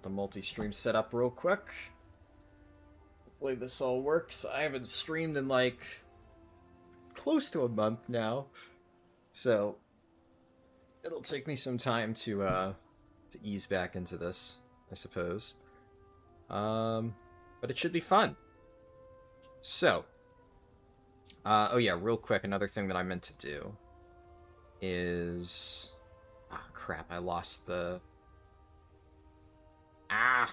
the multi-stream set up real quick. Hopefully this all works. I haven't streamed in like close to a month now, so it'll take me some time to ease back into this, I suppose. But it should be fun. So, oh yeah, real quick, another thing that I meant to do is... Ah, crap, I lost the... Ah!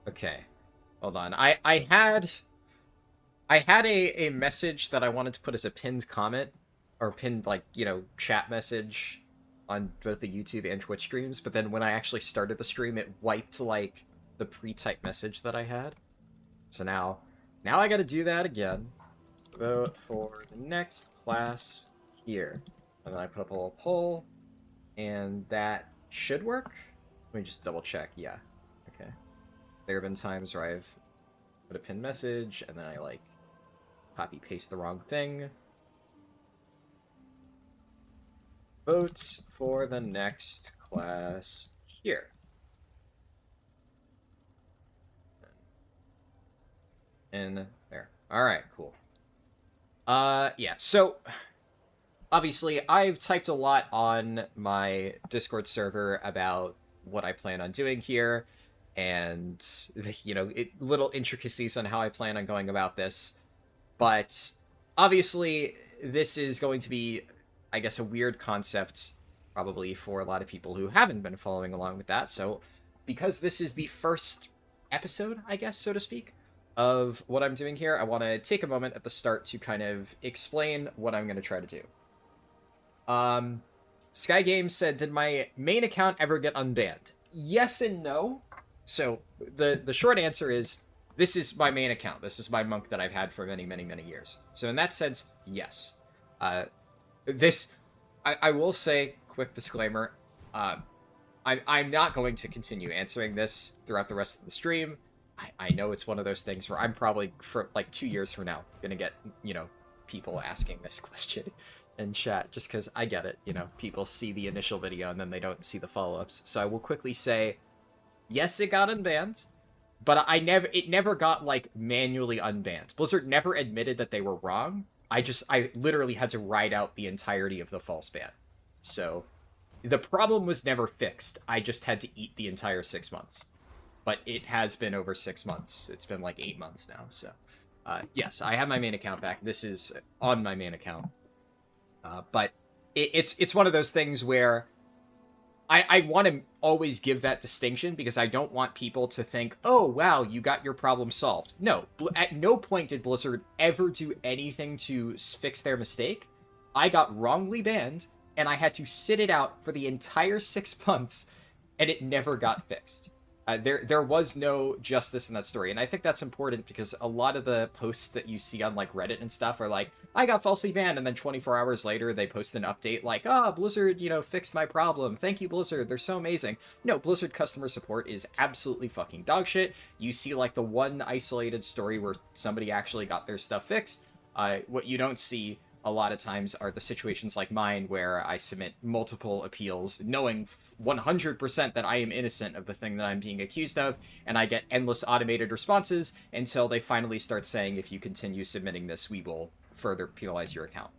Okay, hold on. I had a message that I wanted to put as a pinned comment, or pinned, like, you know, chat message on both the YouTube and Twitch streams, but then when I actually started the stream, it wiped, like, the pre-typed message that I had. So now I gotta do that again. Vote for the next class here. And then I put up a little poll, and that should work. Let me just double check. Yeah. Okay. There have been times where I've put a pinned message, and then I, like, copy-paste the wrong thing. Vote for the next class here. In there. Alright, cool. Yeah, so... Obviously, I've typed a lot on my Discord server about what I plan on doing here, and, you know, little intricacies on how I plan on going about this. But, obviously, this is going to be, I guess, a weird concept, probably, for a lot of people who haven't been following along with that. So, because this is the first episode, I guess, so to speak, of what I'm doing here, I want to take a moment at the start to kind of explain what I'm going to try to do. Sky Games said, did my main account ever get unbanned? Yes and no. So, the short answer is, this is my main account. This is my monk that I've had for many, many, many years. So in that sense, yes. I will say, quick disclaimer, I'm not going to continue answering this throughout the rest of the stream. I know it's one of those things where I'm probably, for like 2 years from now, gonna get, you know, people asking this question in chat, just because I get it, you know, people see the initial video and then they don't see the follow-ups. So I will quickly say, yes, it got unbanned, but it never got, like, manually unbanned. Blizzard never admitted that they were wrong. I literally had to ride out the entirety of the false ban. So, the problem was never fixed. I just had to eat the entire 6 months. But it has been over 6 months. It's been like 8 months now, so... yes, I have my main account back. This is on my main account. But it's one of those things where I want to always give that distinction because I don't want people to think, oh, wow, you got your problem solved. No, at no point did Blizzard ever do anything to fix their mistake. I got wrongly banned, and I had to sit it out for the entire 6 months, and it never got fixed. There was no justice in that story, and I think that's important because a lot of the posts that you see on, like, Reddit and stuff are like, I got falsely banned, and then 24 hours later they post an update like, Blizzard, you know, fixed my problem. Thank you, Blizzard. They're so amazing. No, Blizzard customer support is absolutely fucking dogshit. You see, like, the one isolated story where somebody actually got their stuff fixed. What you don't see a lot of times are the situations like mine where I submit multiple appeals knowing 100% that I am innocent of the thing that I'm being accused of, and I get endless automated responses until they finally start saying, if you continue submitting this, we will further penalize your account.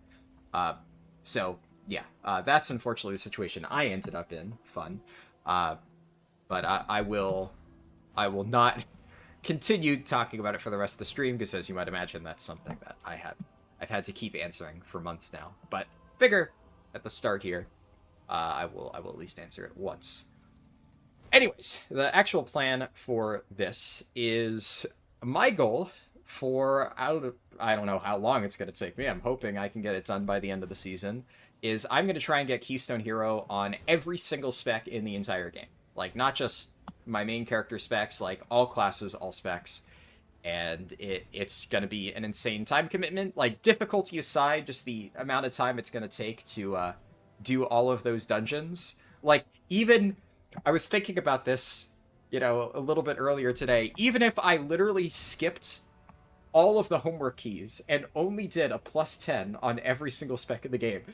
So, yeah, that's unfortunately the situation I ended up in. Fun. But I will not continue talking about it for the rest of the stream, because as you might imagine, that's something that I've had to keep answering for months now. But figure at the start here, I will at least answer it once. Anyways, the actual plan for this is my goal for, I don't know how long it's going to take me. I'm hoping I can get it done by the end of the season. Is I'm going to try and get Keystone Hero on every single spec in the entire game. Like, not just my main character specs, like all classes, all specs. And it's going to be an insane time commitment. Like, difficulty aside, just the amount of time it's going to take to do all of those dungeons. Like, even, I was thinking about this, you know, a little bit earlier today. Even if I literally skipped all of the homework keys and only did a +10 on every single spec in the game,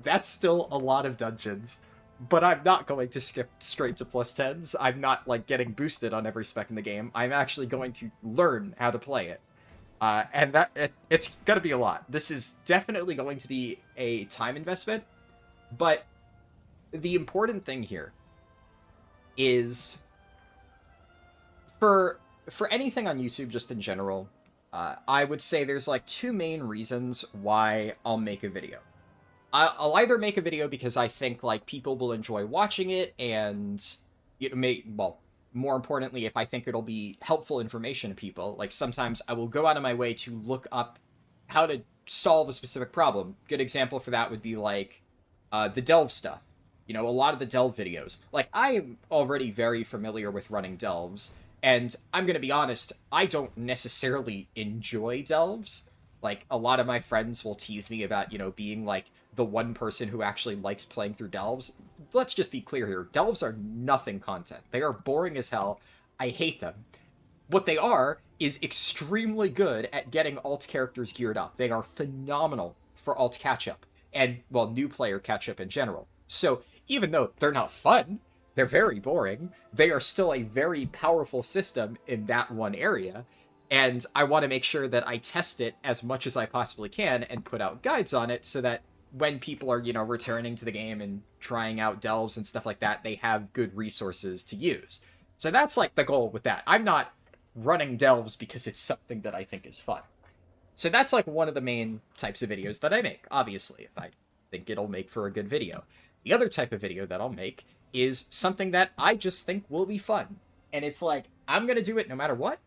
that's still a lot of dungeons. but I'm not going to skip straight to plus 10s. I'm not, like, getting boosted on every spec in the game. I'm actually going to learn how to play it. And it's going to be a lot. This is definitely going to be a time investment, but the important thing here is for anything on YouTube, just in general, I would say there's, like, two main reasons why I'll make a video. I'll either make a video because I think, like, people will enjoy watching it, and it may, well, more importantly, if I think it'll be helpful information to people. Like, sometimes I will go out of my way to look up how to solve a specific problem. Good example for that would be, like, the delve stuff. You know, a lot of the delve videos. Like, I am already very familiar with running delves, and I'm gonna be honest, I don't necessarily enjoy delves. Like, a lot of my friends will tease me about, you know, being, like, the one person who actually likes playing through delves. Let's just be clear here. Delves are nothing content. They are boring as hell. I hate them. What they are is extremely good at getting alt characters geared up. They are phenomenal for alt catch-up, and, well, new player catch-up in general. So, even though they're not fun, they're very boring, they are still a very powerful system in that one area, and I want to make sure that I test it as much as I possibly can and put out guides on it so that when people are, you know, returning to the game and trying out delves and stuff like that, they have good resources to use. So that's, like, the goal with that. I'm not running delves because it's something that I think is fun. So that's, like, one of the main types of videos that I make, obviously, if I think it'll make for a good video. The other type of video that I'll make is something that I just think will be fun. And it's like, I'm going to do it no matter what.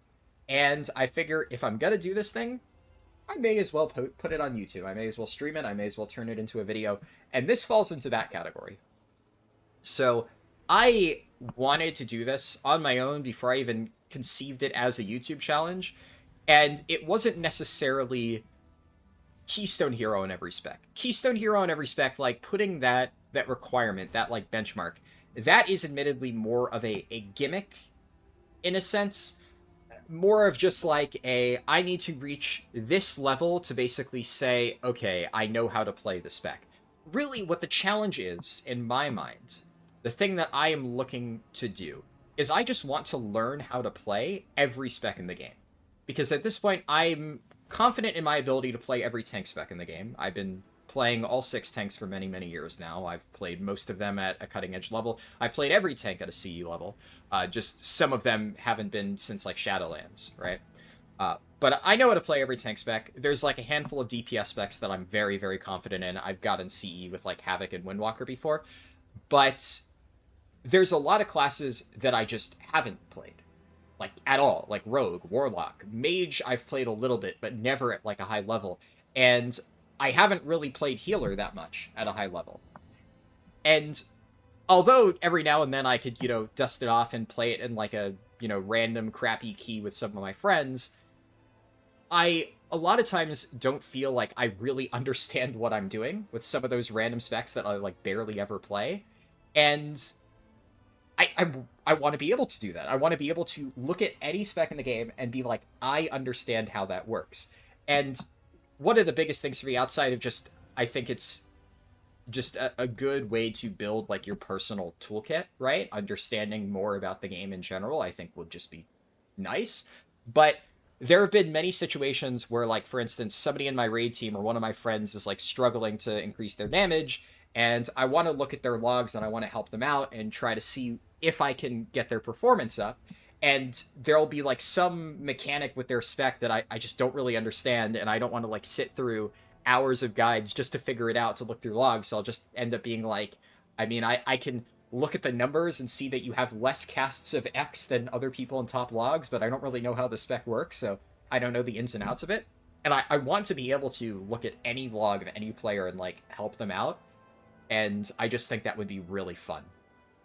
And I figure if I'm going to do this thing, I may as well put it on YouTube. I may as well stream it. I may as well turn it into a video. And this falls into that category. So I wanted to do this on my own before I even conceived it as a YouTube challenge. And it wasn't necessarily Keystone Hero in every spec. Keystone Hero in every spec, like, putting that requirement, that, like, benchmark, that is admittedly more of a gimmick, in a sense. More of just, like, I need to reach this level to basically say, okay, I know how to play the spec. Really, what the challenge is, in my mind, the thing that I am looking to do, is I just want to learn how to play every spec in the game. Because at this point, I'm confident in my ability to play every tank spec in the game. I've been playing all 6 tanks for many, many years now. I've played most of them at a cutting-edge level. I played every tank at a CE level. Just some of them haven't been since, like, Shadowlands, right? But I know how to play every tank spec. There's, like, a handful of DPS specs that I'm very, very confident in. I've gotten CE with, like, Havoc and Windwalker before. But there's a lot of classes that I just haven't played. Like, at all. Like, Rogue, Warlock, Mage I've played a little bit, but never at, like, a high level. And I haven't really played Healer that much at a high level. And although every now and then I could, you know, dust it off and play it in, like, a, you know, random crappy key with some of my friends, I a lot of times don't feel like I really understand what I'm doing with some of those random specs that I, like, barely ever play. And I want to be able to do that. I want to be able to look at any spec in the game and be like, I understand how that works. And one of the biggest things for me, outside of just, I think it's just a good way to build, like, your personal toolkit, right? Understanding more about the game in general, I think would just be nice. But there have been many situations where, like, for instance, somebody in my raid team or one of my friends is, like, struggling to increase their damage, and I want to look at their logs and I want to help them out and try to see if I can get their performance up. And there'll be, like, some mechanic with their spec that I just don't really understand, and I don't want to, like, sit through hours of guides just to figure it out, to look through logs. So I'll just end up being like, I mean, I can look at the numbers and see that you have less casts of X than other people in top logs, but I don't really know how the spec works, so I don't know the ins and outs of it. And I want to be able to look at any log of any player and, like, help them out. And I just think that would be really fun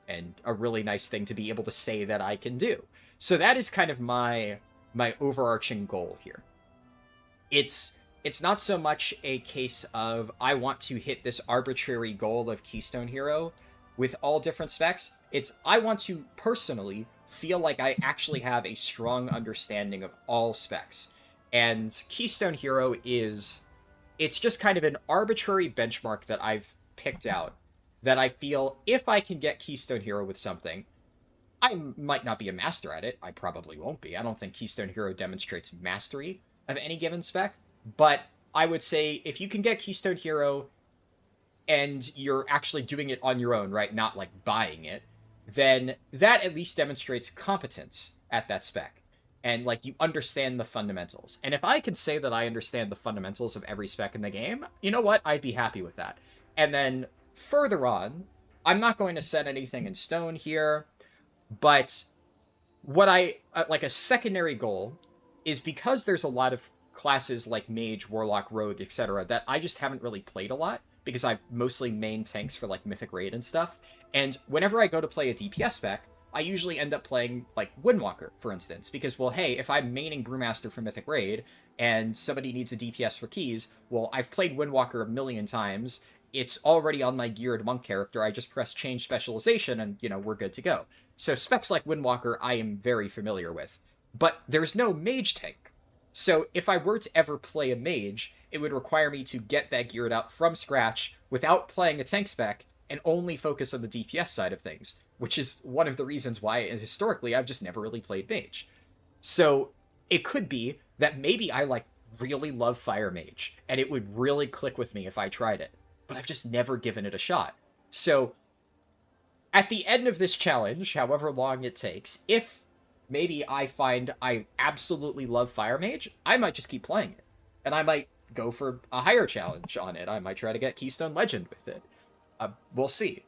and a really nice thing to be able to say that I can do. So that is kind of my overarching goal here. It's not so much a case of I want to hit this arbitrary goal of Keystone Hero with all different specs. It's I want to personally feel like I actually have a strong understanding of all specs. And Keystone Hero it's just kind of an arbitrary benchmark that I've picked out that I feel if I can get Keystone Hero with something, I might not be a master at it. I probably won't be. I don't think Keystone Hero demonstrates mastery of any given spec. But I would say if you can get Keystone Hero and you're actually doing it on your own, right? Not like buying it, then that at least demonstrates competence at that spec. And like you understand the fundamentals. And if I could say that I understand the fundamentals of every spec in the game, you know what? I'd be happy with that. And then further on, I'm not going to set anything in stone here, but what I like a secondary goal is because there's a lot of classes like Mage, Warlock, Rogue, etc. that I just haven't really played a lot because I've mostly main tanks for like Mythic Raid and stuff. And whenever I go to play a DPS spec, I usually end up playing like Windwalker, for instance, because, well, hey, if I'm maining Brewmaster for Mythic Raid and somebody needs a DPS for keys, well, I've played Windwalker a million times. It's already on my geared monk character. I just press change specialization and, we're good to go. So specs like Windwalker I am very familiar with. But there's no mage tank. So if I were to ever play a mage, it would require me to get that geared out from scratch without playing a tank spec and only focus on the DPS side of things, which is one of the reasons why historically I've just never really played mage. So it could be that maybe I really love Fire Mage and it would really click with me if I tried it, but I've just never given it a shot. So at the end of this challenge, however long it takes, if maybe I find I absolutely love Fire Mage, I might just keep playing it. And I might go for a higher challenge on it. I might try to get Keystone Legend with it. We'll see.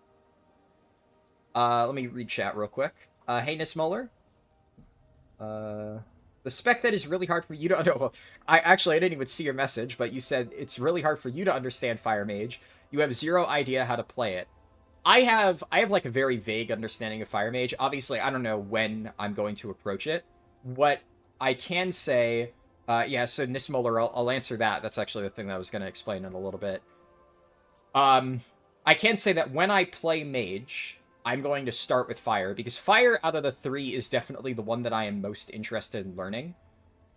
Let me read chat real quick. Hey, Nismoller. The spec that is really hard for you to... No, I didn't even see your message, but you said it's really hard for you to understand Fire Mage. You have zero idea how to play it. I have like a very vague understanding of Fire Mage. Obviously, I don't know when I'm going to approach it. What I can say... yeah, so Nismoller, I'll answer that. That's actually the thing that I was going to explain in a little bit. I can say that when I play Mage, I'm going to start with Fire, because Fire out of the three is definitely the one that I am most interested in learning.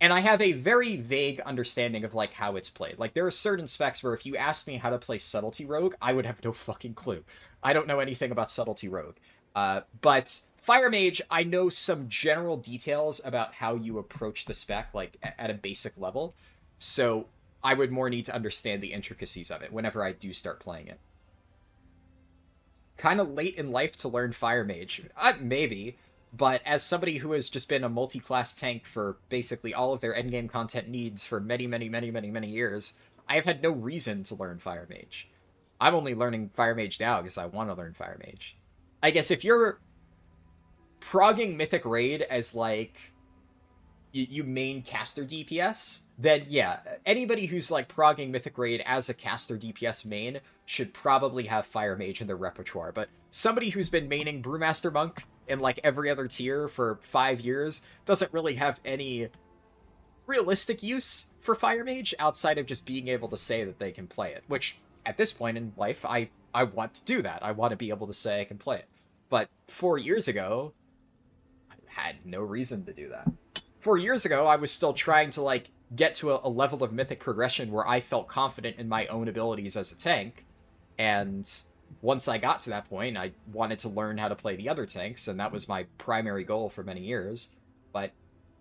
And I have a very vague understanding of, how it's played. There are certain specs where if you asked me how to play Subtlety Rogue, I would have no fucking clue. I don't know anything about Subtlety Rogue. But Fire Mage, I know some general details about how you approach the spec, at a basic level. So I would more need to understand the intricacies of it whenever I do start playing it. Kind of late in life to learn Fire Mage. Maybe. But as somebody who has just been a multi-class tank for basically all of their endgame content needs for many, many, many, many, many years, I have had no reason to learn Fire Mage. I'm only learning Fire Mage now because I want to learn Fire Mage. I guess if you're progging Mythic Raid as, you main caster DPS, then yeah, anybody who's, progging Mythic Raid as a caster DPS main should probably have Fire Mage in their repertoire. But somebody who's been maining Brewmaster Monk in, every other tier for 5 years doesn't really have any realistic use for Fire Mage outside of just being able to say that they can play it, which, at this point in life, I want to do that. I want to be able to say I can play it. But 4 years ago, I had no reason to do that. 4 years ago, I was still trying to, get to a level of mythic progression where I felt confident in my own abilities as a tank, and once I got to that point, I wanted to learn how to play the other tanks, and that was my primary goal for many years. But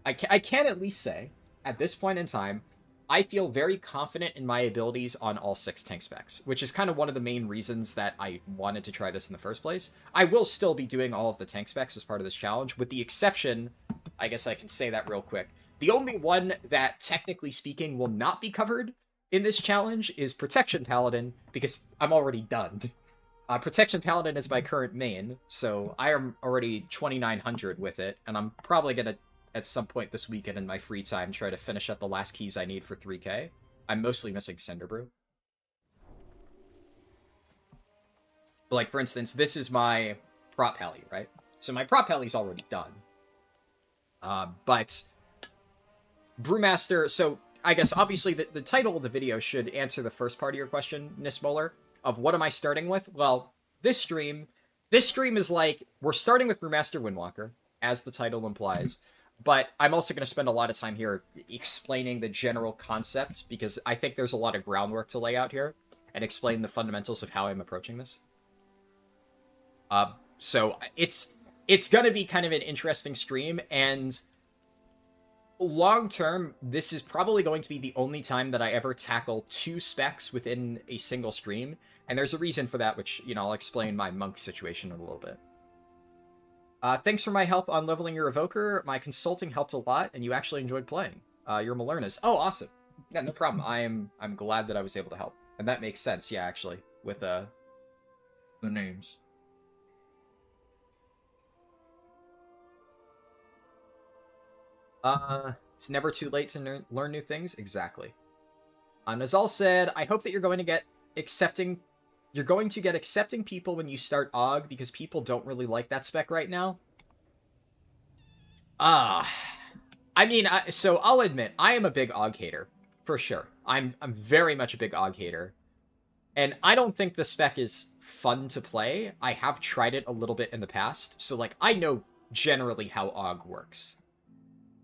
I can at least say, at this point in time, I feel very confident in my abilities on all 6 tank specs, which is kind of one of the main reasons that I wanted to try this in the first place. I will still be doing all of the tank specs as part of this challenge, with the exception, I guess I can say that real quick, the only one that, technically speaking, will not be covered in this challenge is Protection Paladin, because I'm already done. Protection Paladin is my current main, so I am already 2,900 with it, and I'm probably going to, at some point this weekend in my free time, try to finish up the last keys I need for 3k. I'm mostly missing Cinderbrew. For instance, this is my prop heli, right? So my prop heli's already done. But Brewmaster, so I guess obviously the title of the video should answer the first part of your question, Nismoller, of what am I starting with? Well, this stream is we're starting with Brewmaster Windwalker, as the title implies, but I'm also going to spend a lot of time here explaining the general concept, because I think there's a lot of groundwork to lay out here, and explain the fundamentals of how I'm approaching this. So it's gonna be kind of an interesting stream, and long term, this is probably going to be the only time that I ever tackle 2 specs within a single stream, and there's a reason for that, which, I'll explain my monk situation in a little bit. Thanks for my help on leveling your evoker. My consulting helped a lot, and you actually enjoyed playing. You're Malernas. Oh, awesome. Yeah, no problem. I'm glad that I was able to help. And that makes sense, yeah, actually, with the names. It's never too late to learn new things. Exactly. Nazal said, I hope that you're going to get accepting people when you start AUG, because people don't really like that spec right now. I mean, so I'll admit, I am a big AUG hater, for sure. I'm very much a big AUG hater. And I don't think the spec is fun to play. I have tried it a little bit in the past, so, like, I know generally how AUG works.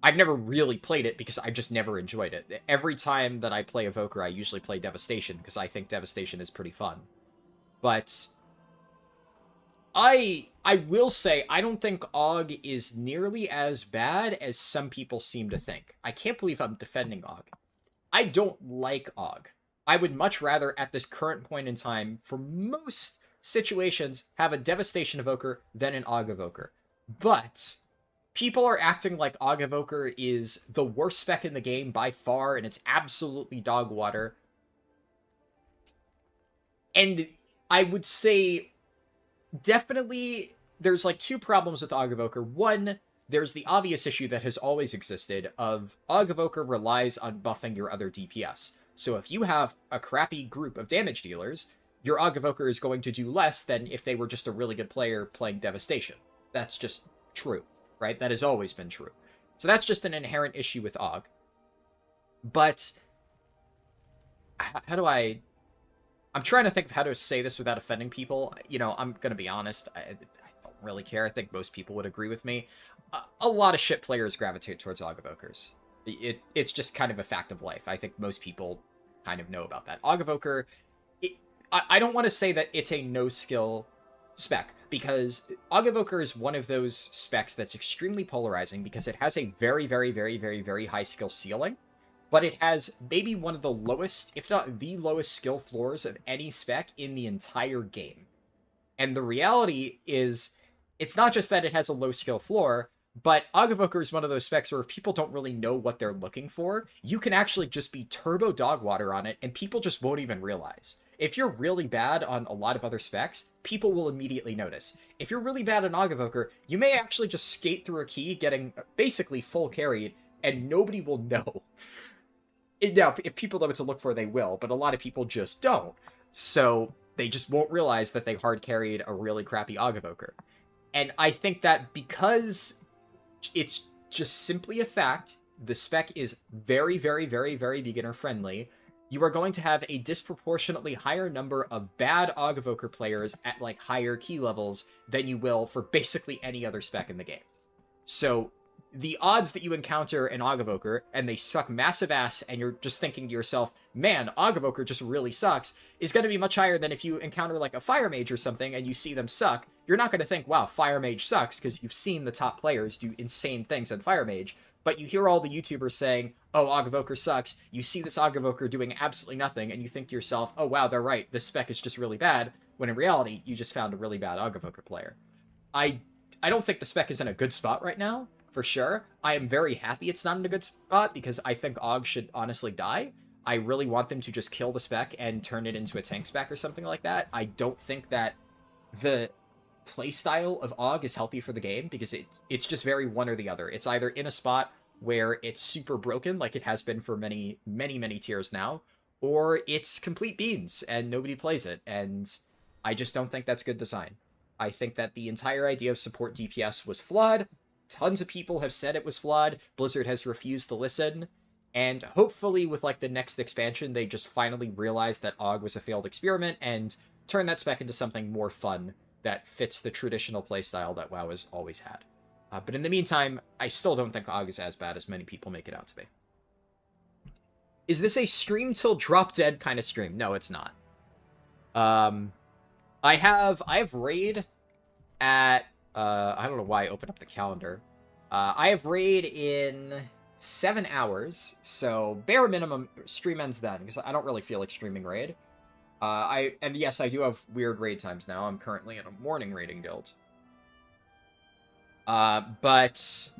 I've never really played it because I just never enjoyed it. Every time that I play Evoker, I usually play Devastation because I think Devastation is pretty fun. But I will say I don't think AUG is nearly as bad as some people seem to think. I can't believe I'm defending AUG. I don't like AUG. I would much rather, at this current point in time, for most situations, have a Devastation Evoker than an AUG Evoker. But people are acting like AUG Evoker is the worst spec in the game by far, and it's absolutely dog water. And I would say, definitely, there's like 2 problems with AUG Evoker. One, there's the obvious issue that has always existed of AUG Evoker relies on buffing your other DPS. So if you have a crappy group of damage dealers, your AUG Evoker is going to do less than if they were just a really good player playing Devastation. That's just true. Right? That has always been true. So that's just an inherent issue with AUG. But how do I'm trying to think of how to say this without offending people. I'm going to be honest. I don't really care. I think most people would agree with me. A lot of shit players gravitate towards AUG Evokers. It's just kind of a fact of life. I think most people kind of know about that. AUG Evoker, I don't want to say that it's a no-skill spec, because AUG Evoker is one of those specs that's extremely polarizing because it has a very, very, very, very, very high skill ceiling, but it has maybe one of the lowest, if not the lowest skill floors of any spec in the entire game. And the reality is, it's not just that it has a low skill floor, but AUG Evoker is one of those specs where if people don't really know what they're looking for, you can actually just be turbo dog water on it, and people just won't even realize. If you're really bad on a lot of other specs, people will immediately notice. If you're really bad on AUG Evoker, you may actually just skate through a key, getting basically full carried, and nobody will know. Now, if people know what to look for, they will, but a lot of people just don't. So they just won't realize that they hard carried a really crappy AUG Evoker. And I think that because it's just simply a fact, the spec is very, very, very, very beginner friendly, you are going to have a disproportionately higher number of bad AUG Evoker players at, like, higher key levels than you will for basically any other spec in the game. So the odds that you encounter an AUG Evoker and they suck massive ass and you're just thinking to yourself, man, AUG Evoker just really sucks, is going to be much higher than if you encounter, like, a Fire Mage or something and you see them suck. You're not going to think, wow, Fire Mage sucks, because you've seen the top players do insane things on Fire Mage. But you hear all the YouTubers saying, oh, AUG Evoker sucks, you see this AUG Evoker doing absolutely nothing, and you think to yourself, oh wow, they're right, this spec is just really bad, when in reality, you just found a really bad AUG Evoker player. I don't think the spec is in a good spot right now, for sure. I am very happy it's not in a good spot, because I think AUG should honestly die. I really want them to just kill the spec and turn it into a tank spec or something like that. I don't think that the playstyle of AUG is healthy for the game, because it's just very one or the other. It's either in a spot where it's super broken, like it has been for many, many, many tiers now, or it's complete beans and nobody plays it, and I just don't think that's good design. I think that the entire idea of support DPS was flawed. Tons of people have said it was flawed. Blizzard has refused to listen, and hopefully with, like, the next expansion, they just finally realize that AUG was a failed experiment and turn that spec into something more fun that fits the traditional playstyle that WoW has always had. But in the meantime, I still don't think AUG is as bad as many people make it out to be. Is this a stream till drop dead kind of stream? No, it's not. I have Raid at, I don't know why I opened up the calendar. I have raid in 7 hours, so bare minimum stream ends then, because I don't really feel like streaming raid. And yes, I do have weird raid times now. I'm currently in a morning raiding guild. But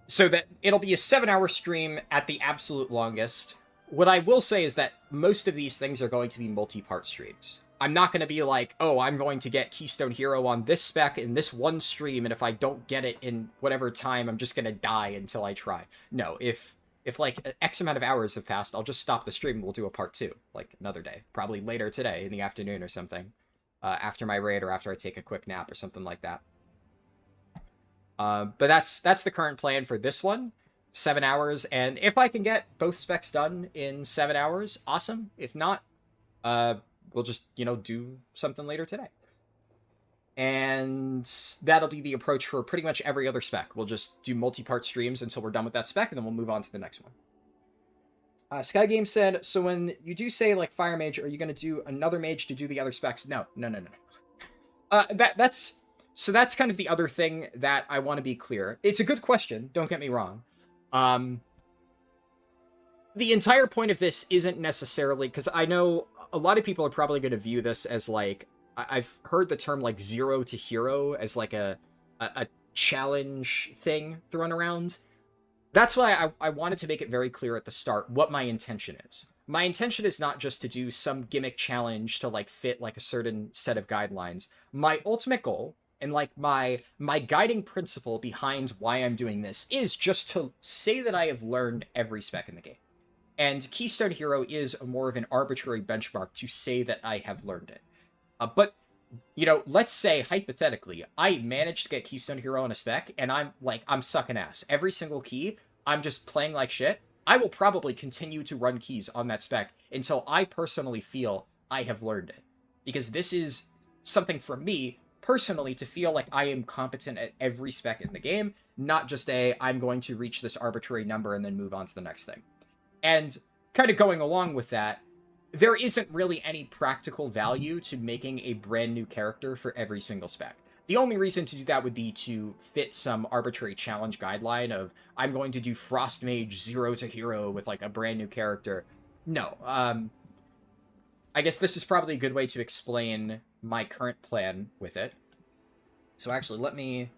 so that it'll be a 7-hour stream at the absolute longest. What I will say is that most of these things are going to be multi-part streams. I'm not going to be like, oh, I'm going to get Keystone Hero on this spec in this one stream, and if I don't get it in whatever time, I'm just going to die until I try. No, if like X amount of hours have passed, I'll just stop the stream and we'll do a part 2, like another day. Probably later today in the afternoon or something. After my raid or after I take a quick nap or something like that. But that's the current plan for this one. 7 hours, and if I can get both specs done in 7 hours, awesome. If not, we'll just, do something later today. And that'll be the approach for pretty much every other spec. We'll just do multi-part streams until we're done with that spec, and then we'll move on to the next one. Sky Game said, so when you do say, like, Fire Mage, are you going to do another Mage to do the other specs? No. So that's kind of the other thing that I want to be clear. It's a good question, don't get me wrong. The entire point of this isn't necessarily, because I know a lot of people are probably going to view this as, like, I've heard the term, like, 0 to hero as, like, a challenge thing thrown around. That's why I wanted to make it very clear at the start what my intention is. My intention is not just to do some gimmick challenge to, like, fit, like, a certain set of guidelines. My ultimate goal, and, like, my guiding principle behind why I'm doing this is just to say that I have learned every spec in the game. And Keystone Hero is more of an arbitrary benchmark to say that I have learned it. But, let's say, hypothetically, I managed to get Keystone Hero on a spec, and I'm sucking ass. Every single key, I'm just playing like shit. I will probably continue to run keys on that spec until I personally feel I have learned it. Because this is something for me personally to feel like I am competent at every spec in the game, not just I'm going to reach this arbitrary number and then move on to the next thing. And kind of going along with that, there isn't really any practical value to making a brand new character for every single spec. The only reason to do that would be to fit some arbitrary challenge guideline of, I'm going to do Frost Mage 0 to hero with, like, a brand new character. No, I guess this is probably a good way to explain my current plan with it. So actually, let me...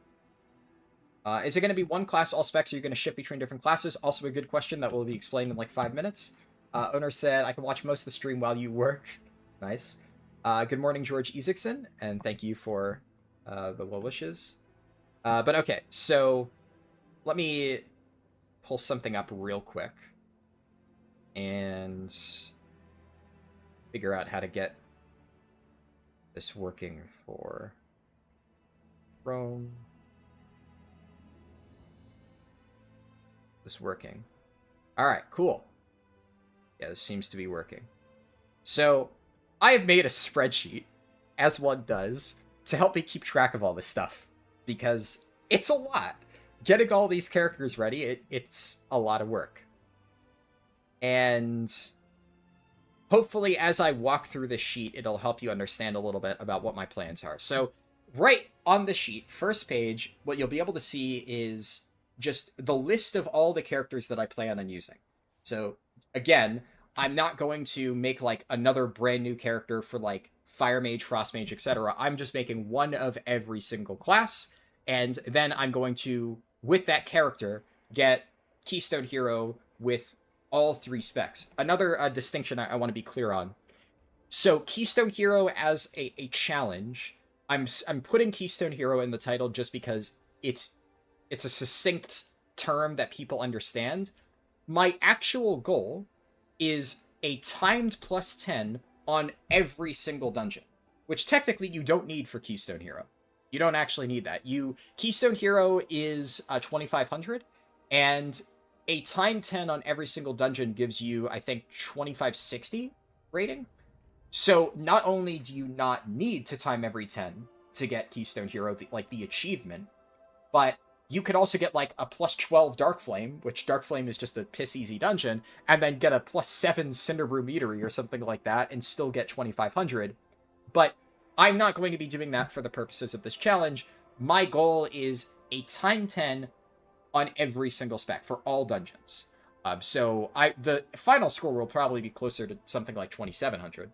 is it going to be one class, all specs, or are you going to shift between different classes? Also a good question that will be explained in like 5 minutes. Owner said, I can watch most of the stream while you work. Nice. Good morning, George Ezekson, and thank you for the well wishes. But okay, so let me pull something up real quick and figure out how to get this working for Chrome. This working. All right, cool. Yeah, this seems to be working. So I have made a spreadsheet, as one does, to help me keep track of all this stuff, because it's a lot. Getting all these characters ready, it's a lot of work. And hopefully, as I walk through this sheet, it'll help you understand a little bit about what my plans are. So right on the sheet, first page, what you'll be able to see is just the list of all the characters that I plan on using. So again, I'm not going to make like another brand new character for like Fire Mage, Frost Mage, etc. I'm just making one of every single class, and then I'm going to, with that character, get Keystone Hero with all 3 specs. Another distinction I want to be clear on. So Keystone Hero as a challenge, I'm putting Keystone Hero in the title just because it's a succinct term that people understand. My actual goal is a timed +10 on every single dungeon, which technically you don't need for Keystone Hero. You don't actually need that. Keystone Hero is 2,500, and a time 10 on every single dungeon gives you, I think, 2,560 rating. So not only do you not need to time every 10 to get Keystone Hero, the achievement, but you could also get like a +12 Dark Flame, which Dark Flame is just a piss-easy dungeon, and then get a +7 Cinderbrew Meadery or something like that, and still get 2,500. But I'm not going to be doing that for the purposes of this challenge. My goal is a time 10 on every single spec for all dungeons. So the final score will probably be closer to something like 2,700.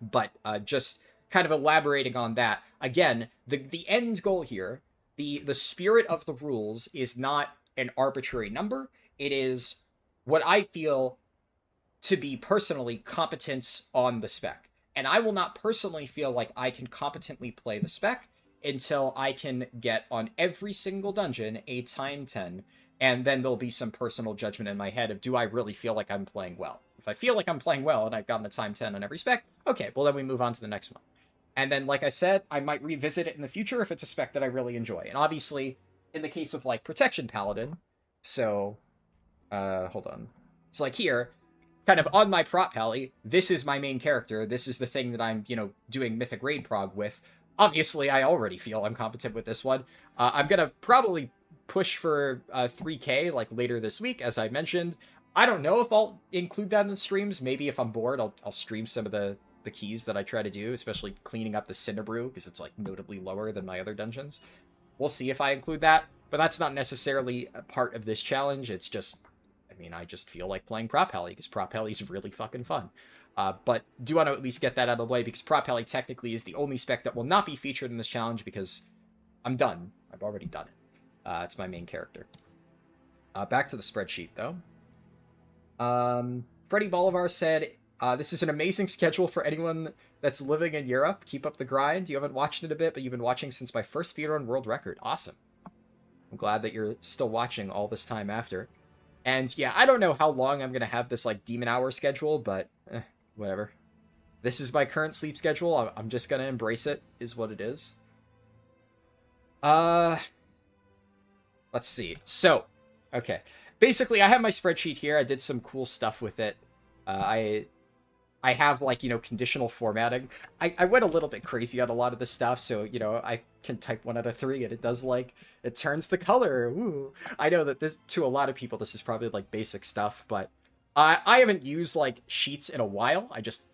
But just kind of elaborating on that, again, the end goal here, the spirit of the rules is not an arbitrary number. It is what I feel to be personally competence on the spec. And I will not personally feel like I can competently play the spec until I can get on every single dungeon a time 10, and then there'll be some personal judgment in my head of, do I really feel like I'm playing well? If I feel like I'm playing well and I've gotten a time 10 on every spec, okay, well then we move on to the next one. And then, like I said, I might revisit it in the future if it's a spec that I really enjoy. And obviously, in the case of, like, Protection Paladin, so, hold on. So, like, here, kind of on my prop pally, this is my main character, this is the thing that I'm, doing Mythic Raid prog with. Obviously, I already feel I'm competent with this one. I'm gonna probably push for 3K, like, later this week, as I mentioned. I don't know if I'll include that in the streams. Maybe if I'm bored, I'll stream some of the keys that I try to do, especially cleaning up the Cinderbrew, because it's, like, notably lower than my other dungeons. We'll see if I include that, but that's not necessarily a part of this challenge. It's just, I just feel like playing Prop Pally, because Prop Pally's really fucking fun. But do want to at least get that out of the way, because Prop Pally technically is the only spec that will not be featured in this challenge, because I'm done. I've already done it. It's my main character. Back to the spreadsheet, though. Freddie Bolivar said, this is an amazing schedule for anyone that's living in Europe. Keep up the grind. You haven't watched it a bit, but you've been watching since my first speedrun world record. Awesome. I'm glad that you're still watching all this time after. And yeah, I don't know how long I'm going to have this, like, demon hour schedule, but whatever. This is my current sleep schedule. I'm just going to embrace it, is what it is. Let's see. So, okay. Basically, I have my spreadsheet here. I did some cool stuff with it. I have, like, conditional formatting. I went a little bit crazy on a lot of this stuff, so, I can type 1 out of 3, and it does, like, it turns the color. Ooh. I know that this, to a lot of people, this is probably, like, basic stuff, but I haven't used, like, sheets in a while. I just,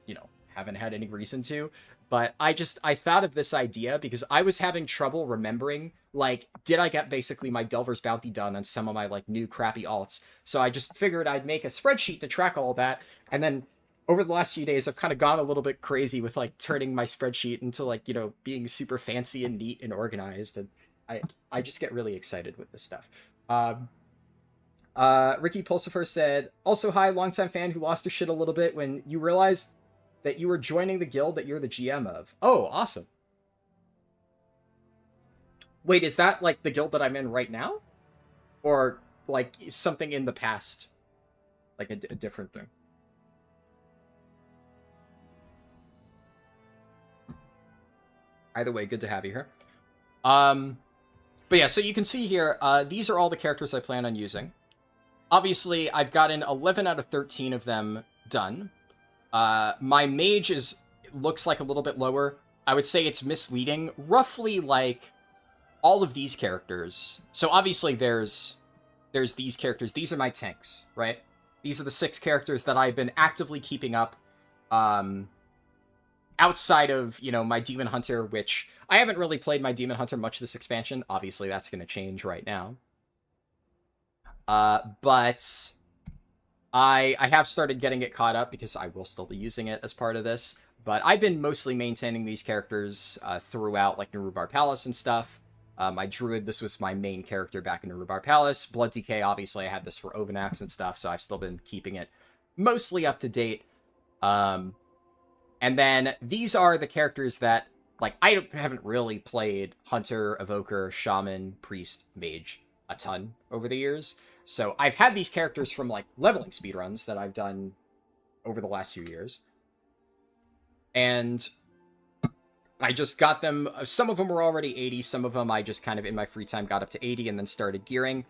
haven't had any reason to. But I thought of this idea because I was having trouble remembering, like, did I get basically my Delver's Bounty done on some of my, like, new crappy alts? So I just figured I'd make a spreadsheet to track all that, and then over the last few days, I've kind of gone a little bit crazy with, like, turning my spreadsheet into, like, being super fancy and neat and organized, and I just get really excited with this stuff. Ricky Pulsifer said, also, hi, longtime fan who lost her shit a little bit when you realized that you were joining the guild that you're the GM of. Oh, awesome. Wait, is that, like, the guild that I'm in right now? Or, like, something in the past? Like, a different thing? Either way, good to have you here. But yeah, so you can see here, these are all the characters I plan on using. Obviously, I've gotten 11 out of 13 of them done. My mage looks like a little bit lower. I would say it's misleading. Roughly, like, all of these characters. So obviously there's these characters. These are my tanks, right? These are the 6 characters that I've been actively keeping up. Outside of, my Demon Hunter, which I haven't really played my Demon Hunter much this expansion. Obviously, that's going to change right now. But I have started getting it caught up because I will still be using it as part of this. But I've been mostly maintaining these characters throughout, like, Narubar Palace and stuff. My Druid, this was my main character back in Narubar Palace. Blood Decay, obviously, I had this for Ovanax and stuff, so I've still been keeping it mostly up to date. And then these are the characters that, like, I haven't really played Hunter, Evoker, Shaman, Priest, Mage a ton over the years. So I've had these characters from, like, leveling speedruns that I've done over the last few years. And I just got them. Some of them were already 80. Some of them I just kind of, in my free time, got up to 80 and then started gearing.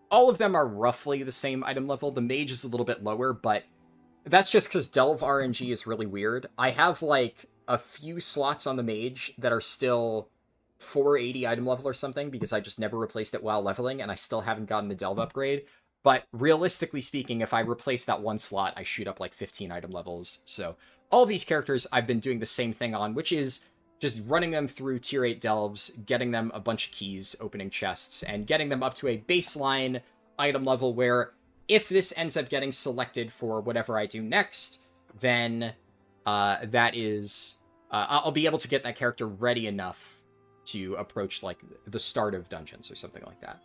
All of them are roughly the same item level. The Mage is a little bit lower, but that's just because Delve RNG is really weird. I have, like, a few slots on the Mage that are still 480 item level or something, because I just never replaced it while leveling, and I still haven't gotten the Delve upgrade. But realistically speaking, if I replace that one slot, I shoot up, like, 15 item levels. So all of these characters I've been doing the same thing on, which is just running them through tier 8 delves, getting them a bunch of keys, opening chests, and getting them up to a baseline item level where if this ends up getting selected for whatever I do next, then that is... I'll be able to get that character ready enough to approach, like, the start of dungeons or something like that.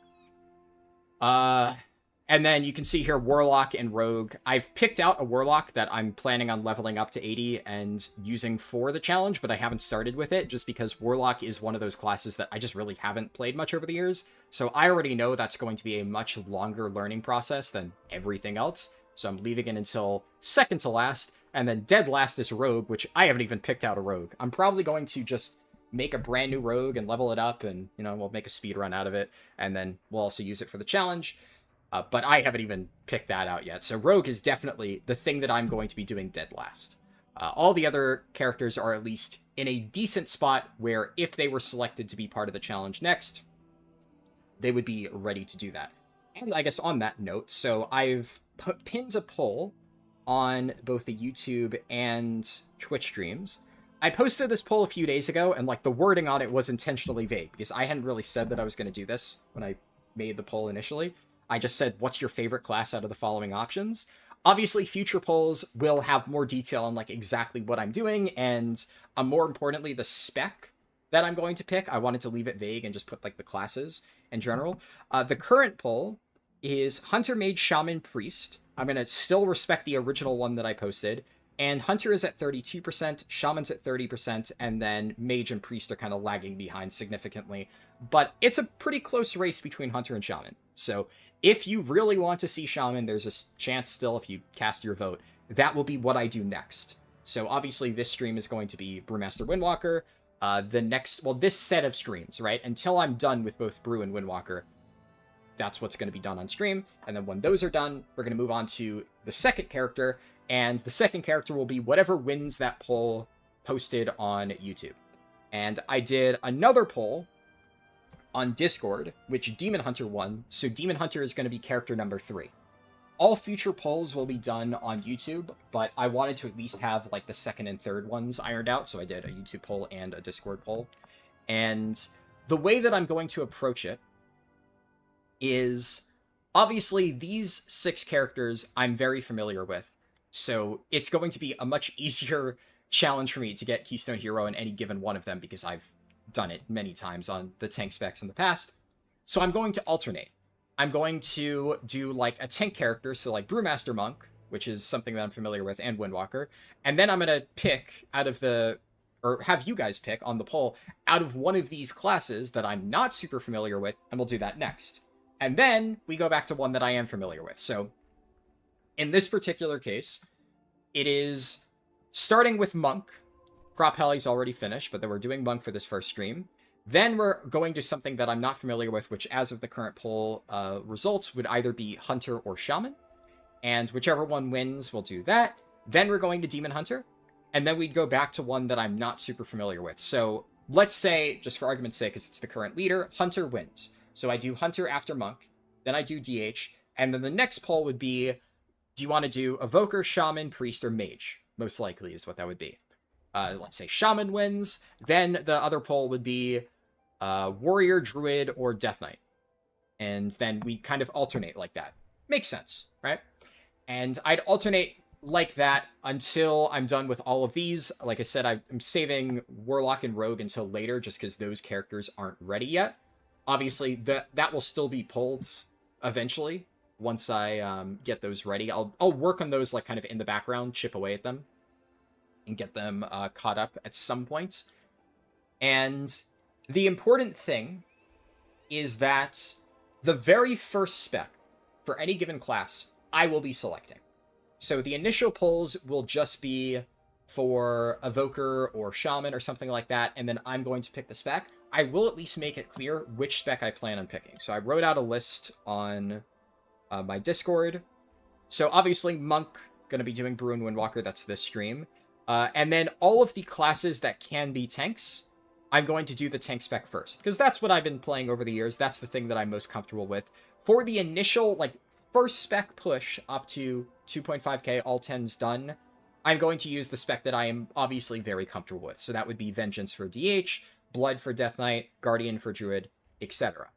And then you can see here Warlock and Rogue. I've picked out a Warlock that I'm planning on leveling up to 80 and using for the challenge, but I haven't started with it just because Warlock is one of those classes that I just really haven't played much over the years. So I already know that's going to be a much longer learning process than everything else. So I'm leaving it until second to last, and then dead last is Rogue, which I haven't even picked out a Rogue. I'm probably going to just make a brand new Rogue and level it up, and, you know, we'll make a speed run out of it, and then we'll also use it for the challenge. But I haven't even picked that out yet. So Rogue is definitely the thing that I'm going to be doing dead last. All the other characters are at least in a decent spot where if they were selected to be part of the challenge next, they would be ready to do that. And I guess on that note, so I've pinned a poll on both the YouTube and Twitch streams. I posted this poll a few days ago, and like the wording on it was intentionally vague because I hadn't really said that I was going to do this when I made the poll initially. I just said, what's your favorite class out of the following options? Obviously, future polls will have more detail on like exactly what I'm doing, and more importantly, the spec that I'm going to pick. I wanted to leave it vague and just put like the classes in general. The current poll is Hunter, Mage, Shaman, Priest. I'm going to still respect the original one that I posted. And Hunter is at 32%, Shaman's at 30%, and then Mage and Priest are kind of lagging behind significantly. But it's a pretty close race between Hunter and Shaman. So if you really want to see Shaman, there's a chance still if you cast your vote. That will be what I do next. So obviously this stream is going to be Brewmaster Windwalker. This set of streams, right? Until I'm done with both Brew and Windwalker, that's what's going to be done on stream. And then when those are done, we're going to move on to the second character. And the second character will be whatever wins that poll posted on YouTube. And I did another poll on Discord, which Demon Hunter won. So Demon Hunter is going to be character number 3. All future polls will be done on YouTube, but I wanted to at least have like the second and third ones ironed out. So I did a YouTube poll and a Discord poll. And the way that I'm going to approach it is obviously these 6 characters I'm very familiar with. So it's going to be a much easier challenge for me to get Keystone Hero in any given one of them because I've done it many times on the tank specs in the past. So I'm going to alternate. I'm going to do like a tank character, so like Brewmaster Monk, which is something that I'm familiar with, and Windwalker. And then I'm going to pick out of the, or have you guys pick on the poll, out of one of these classes that I'm not super familiar with, and we'll do that next. And then we go back to one that I am familiar with. So in this particular case, it is starting with Monk. Prop Heli's already finished, but then we're doing Monk for this first stream. Then we're going to something that I'm not familiar with, which as of the current poll results would either be Hunter or Shaman. And whichever one wins, we'll do that. Then we're going to Demon Hunter. And then we'd go back to one that I'm not super familiar with. So let's say, just for argument's sake, because it's the current leader, Hunter wins. So I do Hunter after Monk. Then I do DH. And then the next poll would be, do you want to do Evoker, Shaman, Priest, or Mage? Most likely is what that would be. Let's say Shaman wins. Then the other poll would be Warrior, Druid, or Death Knight. And then we kind of alternate like that. Makes sense, right? And I'd alternate like that until I'm done with all of these. Like I said, I'm saving Warlock and Rogue until later just because those characters aren't ready yet. Obviously, that will still be pulled eventually once I get those ready. I'll work on those like kind of in the background, chip away at them, and get them caught up at some point. And the important thing is that the very first spec for any given class, I will be selecting. So the initial polls will just be for Evoker or Shaman or something like that, and then I'm going to pick the spec. I will at least make it clear which spec I plan on picking. So I wrote out a list on my Discord. So obviously Monk, going to be doing Brew and Windwalker, that's this stream. And then all of the classes that can be tanks, I'm going to do the tank spec first, because that's what I've been playing over the years. That's the thing that I'm most comfortable with. For the initial, like, first spec push up to 2.5k, all 10s done, I'm going to use the spec that I am obviously very comfortable with. So that would be Vengeance for DH, Blood for Death Knight, Guardian for Druid, etc.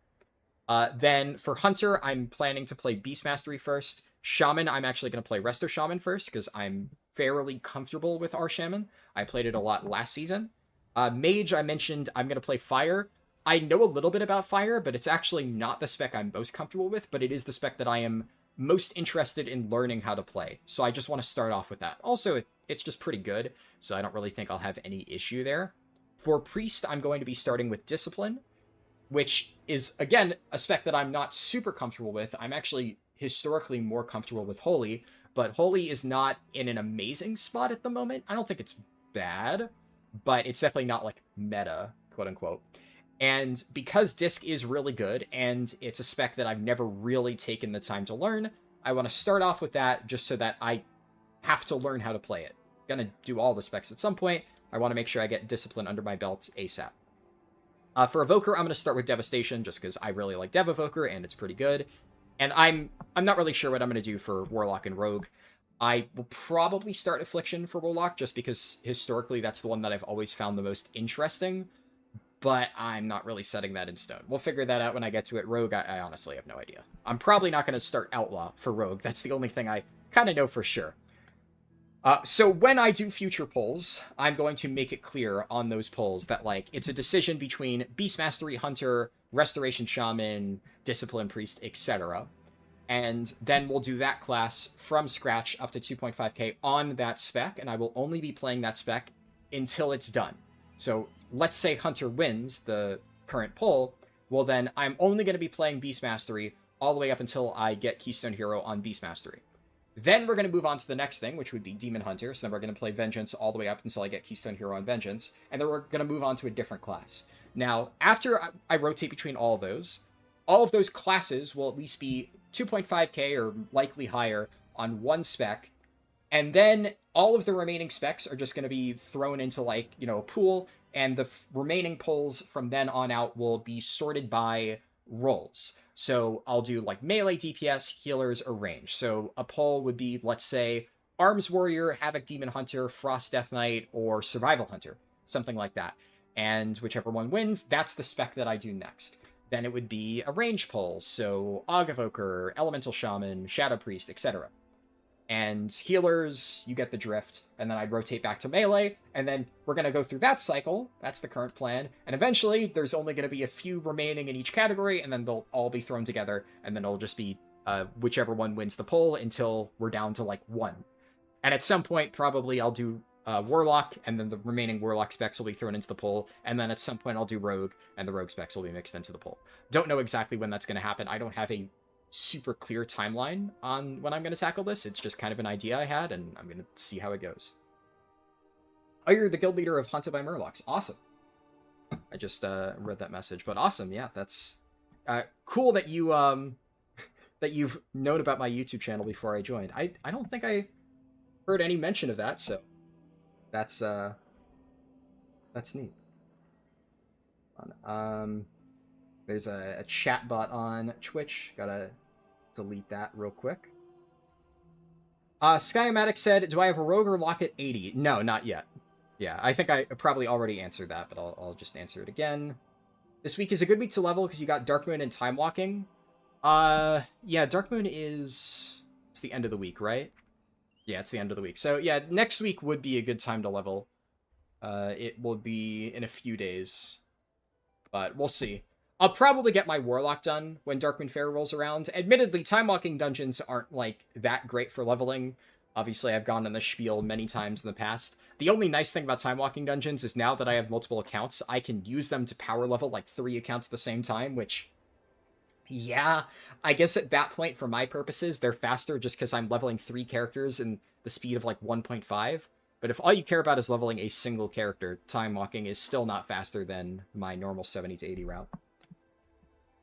Then for Hunter, I'm planning to play Beast Mastery first. Shaman, I'm actually going to play Resto Shaman first, because I'm fairly comfortable with our Shaman. I played it a lot last season. Mage, I mentioned I'm going to play Fire. I know a little bit about Fire, but it's actually not the spec I'm most comfortable with, but it is the spec that I am most interested in learning how to play. So I just want to start off with that. Also, it's just pretty good, so I don't really think I'll have any issue there. For Priest, I'm going to be starting with Discipline, which is, again, a spec that I'm not super comfortable with. I'm actually historically more comfortable with Holy, but Holy is not in an amazing spot at the moment. I don't think it's bad, but it's definitely not, like, meta, quote-unquote. And because Disc is really good, and it's a spec that I've never really taken the time to learn, I want to start off with that just so that I have to learn how to play it. I'm going to do all the specs at some point. I want to make sure I get Discipline under my belt ASAP. For Evoker, I'm going to start with Devastation, just because I really like Dev Evoker, and it's pretty good. And I'm not really sure what I'm going to do for Warlock and Rogue. I will probably start Affliction for Warlock, just because historically that's the one that I've always found the most interesting. But I'm not really setting that in stone. We'll figure that out when I get to it. Rogue, I honestly have no idea. I'm probably not going to start Outlaw for Rogue. That's the only thing I kind of know for sure. So when I do future polls, I'm going to make it clear on those polls that, like, it's a decision between Beast Mastery Hunter, Restoration Shaman, Discipline Priest, etc. And then we'll do that class from scratch up to 2.5k on that spec, and I will only be playing that spec until it's done. So let's say Hunter wins the current poll, well then I'm only going to be playing Beast Mastery all the way up until I get Keystone Hero on Beast Mastery. Then we're going to move on to the next thing, which would be Demon Hunter, so then we're going to play Vengeance all the way up until I get Keystone Hero on Vengeance, and then we're going to move on to a different class. Now, after I rotate between all of those classes will at least be 2.5k or likely higher on one spec, and then all of the remaining specs are just going to be thrown into, like, you know, a pool, and the remaining polls from then on out will be sorted by roles. So I'll do, like, melee, DPS, healers, or range. So a poll would be, let's say, Arms Warrior, Havoc Demon Hunter, Frost Death Knight, or Survival Hunter. Something like that. And whichever one wins, that's the spec that I do next. Then it would be a range poll, so Aug Evoker, Elemental Shaman, Shadow Priest, etc. And healers, you get the drift, and then I'd rotate back to melee, and then we're going to go through that cycle. That's the current plan. And eventually, there's only going to be a few remaining in each category, and then they'll all be thrown together, and then it'll just be whichever one wins the poll until we're down to, like, one. And at some point, probably I'll do Warlock, and then the remaining Warlock specs will be thrown into the poll, and then at some point I'll do Rogue, and the Rogue specs will be mixed into the poll. Don't know exactly when that's going to happen. I don't have a super clear timeline on when I'm going to tackle this. It's just kind of an idea I had, and I'm going to see how it goes. Oh, you're the guild leader of Haunted by Murlocs. Awesome. I just read that message, but awesome. Yeah, that's cool that you that you've known about my YouTube channel before I joined. I don't think I heard any mention of that, so that's neat. There's a chat bot on Twitch. Gotta delete that real quick. Skyomatic said, do I have a Rogue or Lock at 80? No, not yet. Yeah, I think I probably already answered that, but I'll just answer it again. This week is a good week to level because you got Dark Moon and Time Walking. Yeah, Dark Moon it's the end of the week, right? Yeah, it's the end of the week. So yeah, next week would be a good time to level. It will be in a few days, but we'll see. I'll probably get my Warlock done when Darkmoon Fair rolls around. Admittedly, Time Walking dungeons aren't, like, that great for leveling. Obviously, I've gone on the spiel many times in the past. The only nice thing about Time Walking dungeons is now that I have multiple accounts, I can use them to power level, like, 3 accounts at the same time, which, yeah, I guess at that point, for my purposes, they're faster just because I'm leveling 3 characters in the speed of, like, 1.5. But if all you care about is leveling a single character, Time Walking is still not faster than my normal 70 to 80 route.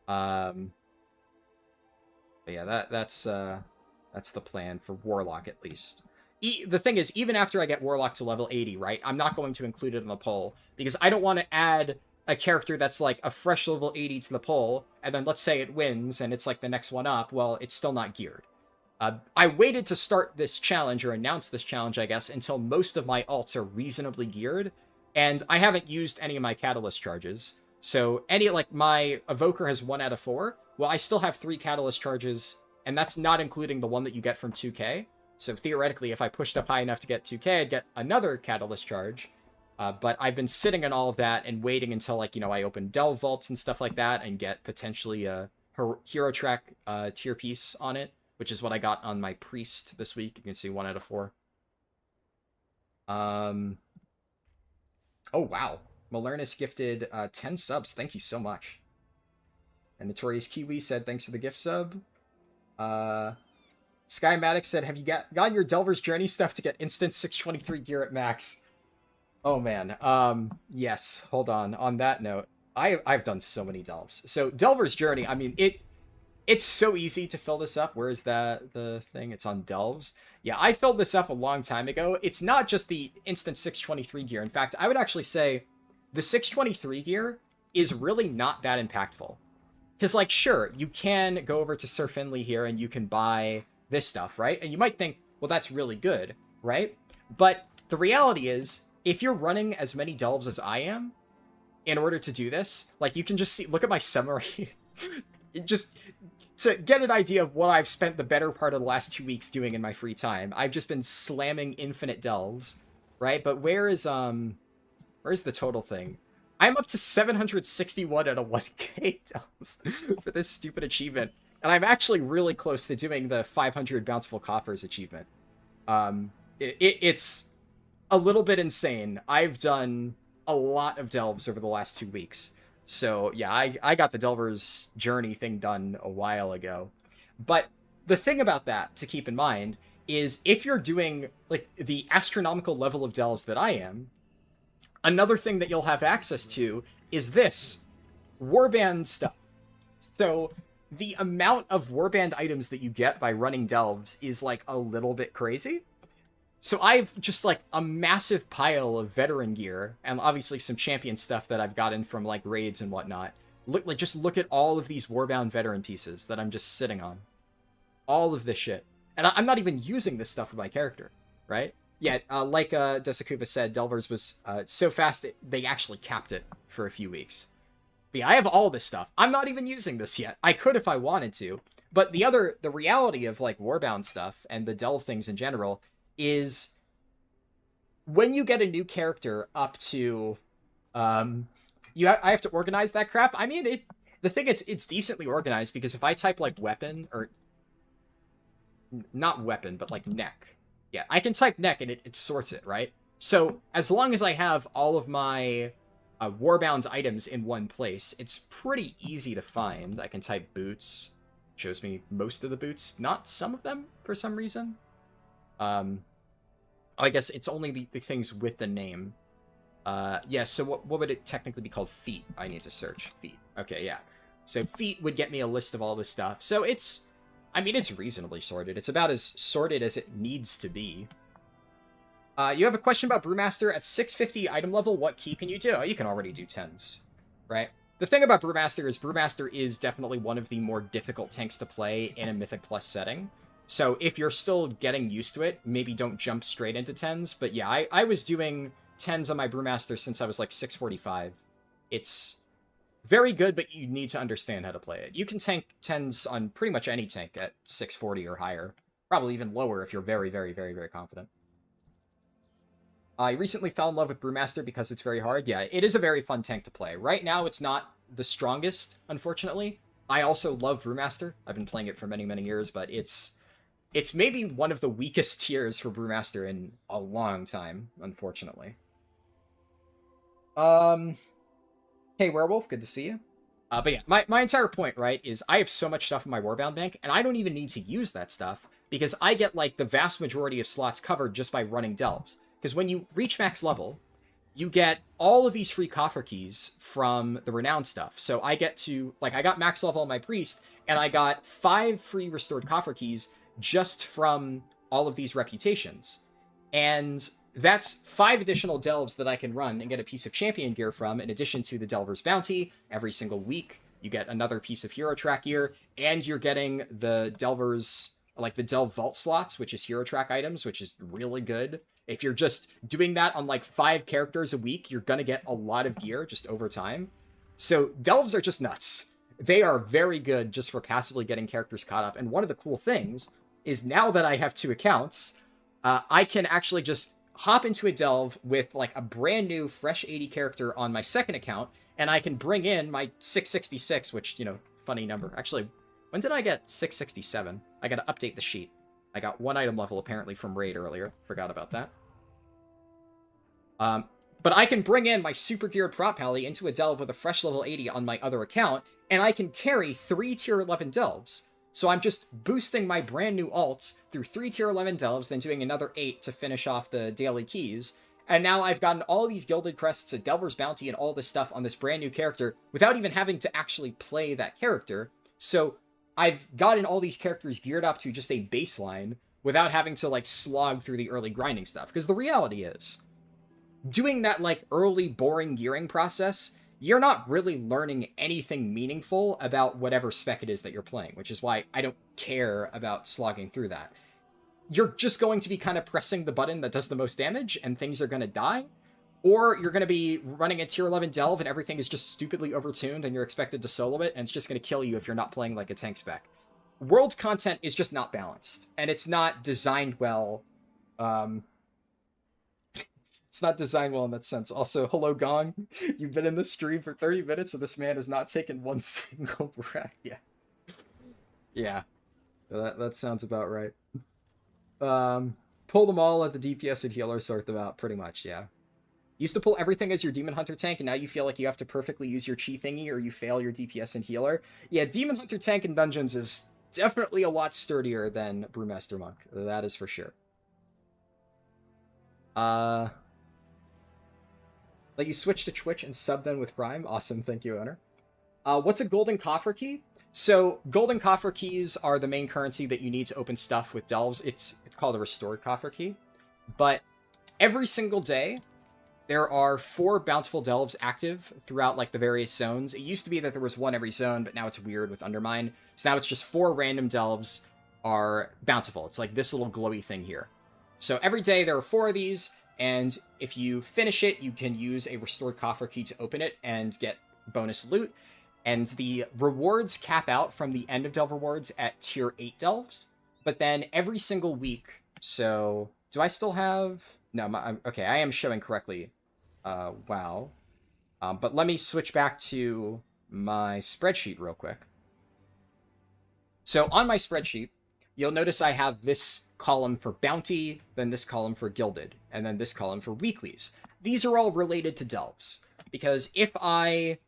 But yeah, that's the plan for Warlock, at least. The thing is, even after I get Warlock to level 80, right, I'm not going to include it in the poll, because I don't want to add a character that's, like, a fresh level 80 to the poll, and then let's say it wins, and it's, like, the next one up, well, it's still not geared. I waited to start this challenge, or announce this challenge, I guess, until most of my alts are reasonably geared, and I haven't used any of my catalyst charges. So my evoker has 1 out of 4. Well, I still have 3 catalyst charges, and that's not including the one that you get from 2k. So theoretically, if I pushed up high enough to get 2k, I'd get another catalyst charge. But I've been sitting on all of that and waiting until, I open Delve Vaults and stuff like that and get potentially a Hero Track tier piece on it, which is what I got on my Priest this week. You can see 1 out of 4. Oh, wow. Malernus gifted 10 subs. Thank you so much. And Notorious Kiwi said, thanks for the gift sub. Skymatic said, have you gotten your Delver's Journey stuff to get instant 623 gear at max? Oh, man. Yes. Hold on. On that note, I've done so many delves. So Delver's Journey, I mean, it's so easy to fill this up. Where is the thing? It's on Delves. Yeah, I filled this up a long time ago. It's not just the instant 623 gear. In fact, I would actually say the 623 gear is really not that impactful. Because, sure, you can go over to Sir Finley here and you can buy this stuff, right? And you might think, well, that's really good, right? But the reality is, if you're running as many delves as I am, in order to do this, you can just look at my summary. Just to get an idea of what I've spent the better part of the last 2 weeks doing in my free time. I've just been slamming infinite delves, right? But where's the total thing? I'm up to 761 out of 1k delves for this stupid achievement. And I'm actually really close to doing the 500 Bountiful Coffers achievement. It's a little bit insane. I've done a lot of delves over the last 2 weeks. So, yeah, I got the Delver's Journey thing done a while ago. But the thing about that to keep in mind is if you're doing, the astronomical level of delves that I am, another thing that you'll have access to is this warband stuff. So the amount of warband items that you get by running delves is, a little bit crazy. So I've just, a massive pile of veteran gear, and obviously some champion stuff that I've gotten from, raids and whatnot. Just look at all of these Warbound veteran pieces that I'm just sitting on. All of this shit. And I'm not even using this stuff with my character, right? Yeah, Desakuva said, Delvers was so fast they actually capped it for a few weeks. But yeah, I have all this stuff. I'm not even using this yet. I could if I wanted to. But the reality of, Warbound stuff and the Delve things in general is when you get a new character up to I have to organize that crap. I mean, the thing it's decently organized, because if I type weapon, or not weapon but neck, yeah, I can type neck and it sorts it, right? So as long as I have all of my warbound items in one place, it's pretty easy to find. I can type boots, shows me most of the boots, not some of them for some reason. I guess it's only the things with the name. Yeah, so what would it technically be called? Feet. I need to search feet. Okay, yeah. So feet would get me a list of all this stuff. So it's reasonably sorted. It's about as sorted as it needs to be. You have a question about Brewmaster. At 650 item level, what key can you do? Oh, you can already do 10s, right? The thing about Brewmaster is definitely one of the more difficult tanks to play in a Mythic Plus setting. So if you're still getting used to it, maybe don't jump straight into 10s. But yeah, I was doing 10s on my Brewmaster since I was 645. It's very good, but you need to understand how to play it. You can tank 10s on pretty much any tank at 640 or higher. Probably even lower if you're very, very, very, very confident. I recently fell in love with Brewmaster because it's very hard. Yeah, it is a very fun tank to play. Right now, it's not the strongest, unfortunately. I also love Brewmaster. I've been playing it for many, many years, but it's maybe one of the weakest tiers for Brewmaster in a long time, unfortunately. Hey, Werewolf, good to see you. But yeah, my entire point, right, is I have so much stuff in my Warbound bank, and I don't even need to use that stuff, because I get, the vast majority of slots covered just by running delves. Because when you reach max level, you get all of these free coffer keys from the renowned stuff. So I get to, I got max level on my Priest, and I got 5 free restored coffer keys just from all of these reputations. And that's 5 additional delves that I can run and get a piece of champion gear from, in addition to the Delver's Bounty. Every single week, you get another piece of hero track gear, and you're getting the Delver's like the Delve Vault slots, which is hero track items, which is really good. If you're just doing that on like 5 characters a week, you're gonna get a lot of gear just over time. So Delves are just nuts. They are very good just for passively getting characters caught up. And one of the cool things is now that I have 2 accounts, I can actually just hop into a Delve with like a brand new fresh 80 character on my second account, and I can bring in my 666, which, you know, funny number. Actually, when did I get 667? I gotta update the sheet. I got 1 item level apparently from Raid earlier. Forgot about that. But I can bring in my super geared prop pally into a Delve with a fresh level 80 on my other account, and I can carry 3 tier 11 Delves. So I'm just boosting my brand new alts through 3 tier 11 Delves, then doing another 8 to finish off the daily keys. And now I've gotten all these Gilded Crests, a Delver's Bounty, and all this stuff on this brand new character without even having to actually play that character. So I've gotten all these characters geared up to just a baseline without having to like slog through the early grinding stuff. Because the reality is, doing that like early boring gearing process, you're not really learning anything meaningful about whatever spec it is that you're playing, which is why I don't care about slogging through that. You're just going to be kind of pressing the button that does the most damage and things are going to die, or you're going to be running a tier 11 Delve and everything is just stupidly overtuned and you're expected to solo it and it's just going to kill you if you're not playing like a tank spec. World content is just not balanced, and it's not designed well. It's not designed well in that sense. Also, hello, Gong. You've been in the stream for 30 minutes and this man has not taken one single breath. Yeah. Yeah. That sounds about right. Pull them all, let the DPS and healer sort them out, pretty much, yeah. Used to pull everything as your Demon Hunter tank, and now you feel like you have to perfectly use your chi thingy or you fail your DPS and healer. Yeah, Demon Hunter tank in dungeons is definitely a lot sturdier than Brewmaster Monk. That is for sure. Let you switch to Twitch and sub then with Prime. Awesome, thank you, owner. What's a golden coffer key? So, golden coffer keys are the main currency that you need to open stuff with delves. It's called a restored coffer key. But every single day, there are 4 bountiful delves active throughout like the various zones. It used to be that there was 1 every zone, but now it's weird with Undermine. So now it's just 4 random delves are bountiful. It's like this little glowy thing here. So every day there are 4 of these, and if you finish it, you can use a restored coffer key to open it and get bonus loot. And the rewards cap out from the end of Delve rewards at tier 8 Delves. But then every single week, so do I still have... No, okay, I am showing correctly. Wow. But let me switch back to my spreadsheet real quick. So on my spreadsheet, you'll notice I have this column for bounty, then this column for gilded, and then this column for weeklies. These are all related to delves, because if I,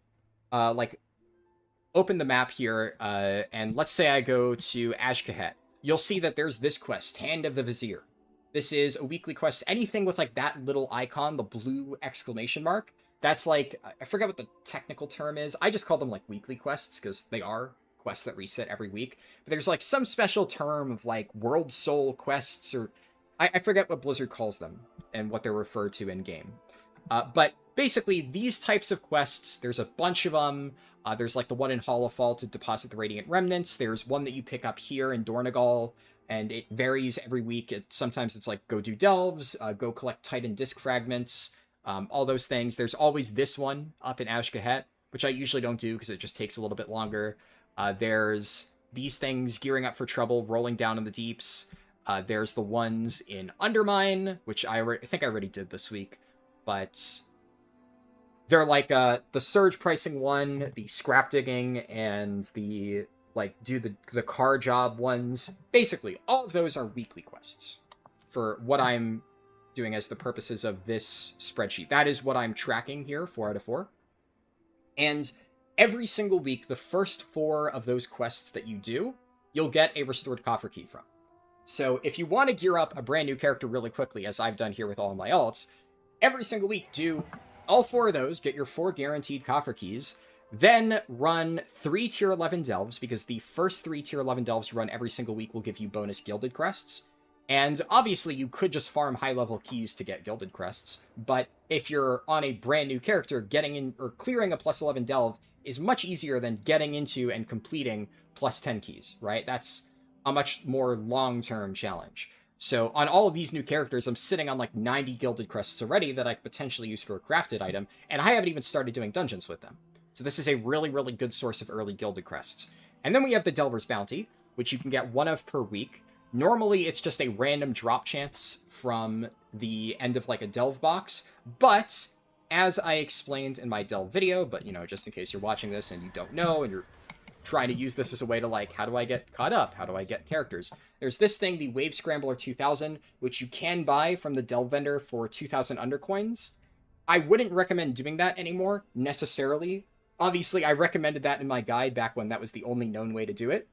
open the map here, and let's say I go to Ashkahet, you'll see that there's this quest, Hand of the Vizier. This is a weekly quest. Anything with, like, that little icon, the blue exclamation mark, that's, like, I forget what the technical term is. I just call them, like, weekly quests, because they are quests that reset every week. But there's, like, some special term of, like, World Soul quests, or... I forget what Blizzard calls them, and what they're referred to in-game. But basically, these types of quests, there's a bunch of them. There's, like, the one in Hall of Fall to deposit the Radiant Remnants. There's one that you pick up here in Dornegal, and it varies every week. Sometimes it's, like, go do delves, go collect Titan Disc Fragments, all those things. There's always this one up in Ashkahet, which I usually don't do because it just takes a little bit longer. There's these things, Gearing Up for Trouble, Rolling Down in the Deeps. There's the ones in Undermine, which I think I already did this week, but... They're like the surge pricing one, the scrap digging, and the like do the car job ones. Basically, all of those are weekly quests for what I'm doing as the purposes of this spreadsheet. That is what I'm tracking here, 4 out of 4. And every single week, the first 4 of those quests that you do, you'll get a restored coffer key from. So if you want to gear up a brand new character really quickly, as I've done here with all of my alts, every single week do all 4 of those, get your 4 guaranteed coffer keys, then run 3 tier 11 delves, because the first 3 tier 11 delves you run every single week will give you bonus gilded crests. And obviously you could just farm high level keys to get gilded crests, but if you're on a brand new character, getting in or clearing a plus 11 delve is much easier than getting into and completing plus 10 keys, right? That's a much more long-term challenge. So on all of these new characters, I'm sitting on like 90 gilded crests already that I could potentially use for a crafted item, and I haven't even started doing dungeons with them. So this is a really, really good source of early gilded crests. And then we have the Delver's Bounty, which you can get 1 of per week. Normally, it's just a random drop chance from the end of like a delve box, but as I explained in my delve video, but just in case you're watching this and you don't know and you're trying to use this as a way to like, how do I get caught up? How do I get characters? There's this thing, the Wave Scrambler 2000, which you can buy from the delve vendor for 2,000 undercoins. I wouldn't recommend doing that anymore, necessarily. Obviously, I recommended that in my guide back when that was the only known way to do it.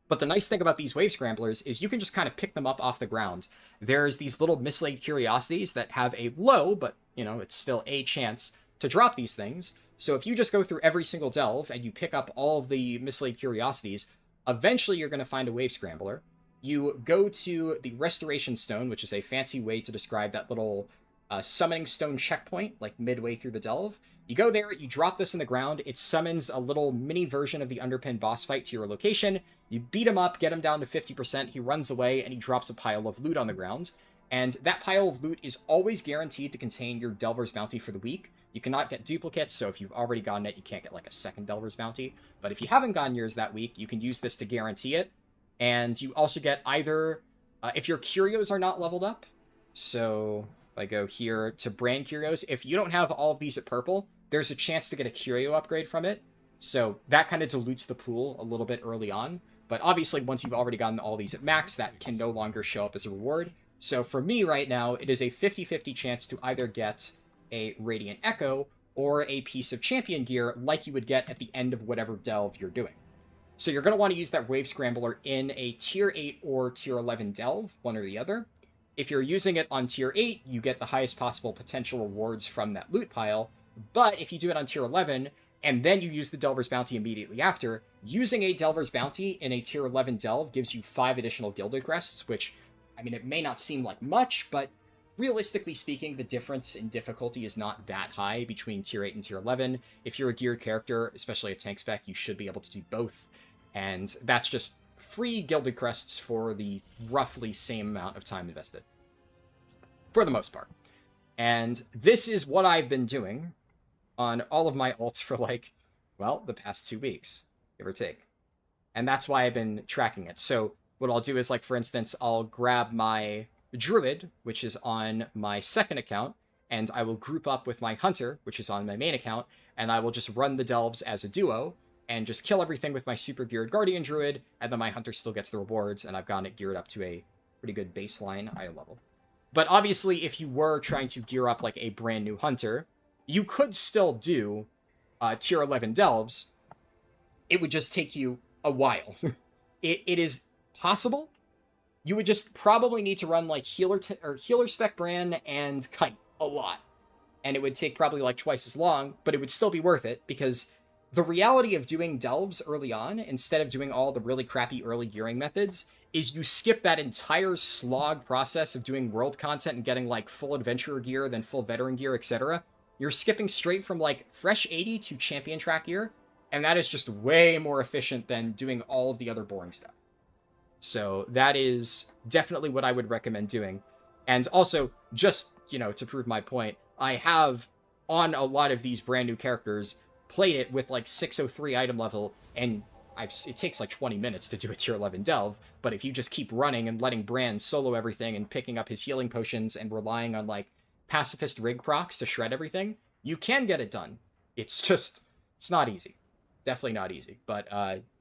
But the nice thing about these Wave Scramblers is you can just kind of pick them up off the ground. There's these little mislaid curiosities that have a low, but, it's still a chance to drop these things. So if you just go through every single delve and you pick up all of the mislaid curiosities, eventually you're going to find a Wave Scrambler. You go to the Restoration Stone, which is a fancy way to describe that little summoning stone checkpoint, like midway through the delve. You go there, you drop this in the ground, it summons a little mini version of the Underpin boss fight to your location. You beat him up, get him down to 50%, he runs away, and he drops a pile of loot on the ground. And that pile of loot is always guaranteed to contain your Delver's Bounty for the week. You cannot get duplicates, so if you've already gotten it, you can't get like a second Delver's Bounty. But if you haven't gotten yours that week, you can use this to guarantee it. And you also get either, if your curios are not leveled up, so if I go here to brand curios, if you don't have all of these at purple, there's a chance to get a curio upgrade from it. So that kind of dilutes the pool a little bit early on. But obviously, once you've already gotten all these at max, that can no longer show up as a reward. So for me right now, it is a 50-50 chance to either get a Radiant Echo or a piece of champion gear like you would get at the end of whatever delve you're doing. So you're going to want to use that Wave Scrambler in a tier 8 or tier 11 delve, one or the other. If you're using it on tier 8, you get the highest possible potential rewards from that loot pile. But if you do it on tier 11, and then you use the Delver's Bounty immediately after, using a Delver's Bounty in a tier 11 delve gives you 5 additional gilded crests, which, it may not seem like much, but realistically speaking, the difference in difficulty is not that high between tier 8 and tier 11. If you're a geared character, especially a tank spec, you should be able to do both. And that's just free gilded crests for the roughly same amount of time invested. For the most part. And this is what I've been doing on all of my alts for the past 2 weeks, give or take. And that's why I've been tracking it. So what I'll do is, for instance, I'll grab my Druid, which is on my second account, and I will group up with my Hunter, which is on my main account, and I will just run the delves as a duo, and just kill everything with my super geared Guardian Druid, and then my Hunter still gets the rewards, and I've gotten it geared up to a pretty good baseline item level. But obviously, if you were trying to gear up a brand new Hunter, you could still do tier 11 delves. It would just take you a while. It is possible. You would just probably need to run healer spec brand and kite a lot. And it would take probably twice as long, but it would still be worth it, because the reality of doing delves early on, instead of doing all the really crappy early gearing methods, is you skip that entire slog process of doing world content and getting full adventurer gear, then full veteran gear, etc. You're skipping straight from fresh 80 to champion track gear, and that is just way more efficient than doing all of the other boring stuff. So that is definitely what I would recommend doing. And also, just, to prove my point, I have, on a lot of these brand new characters, played it with 603 item level, and it takes 20 minutes to do a tier 11 delve, but if you just keep running and letting Bran solo everything and picking up his healing potions and relying on pacifist rig procs to shred everything, you can get it done. It's not easy. Definitely not easy, but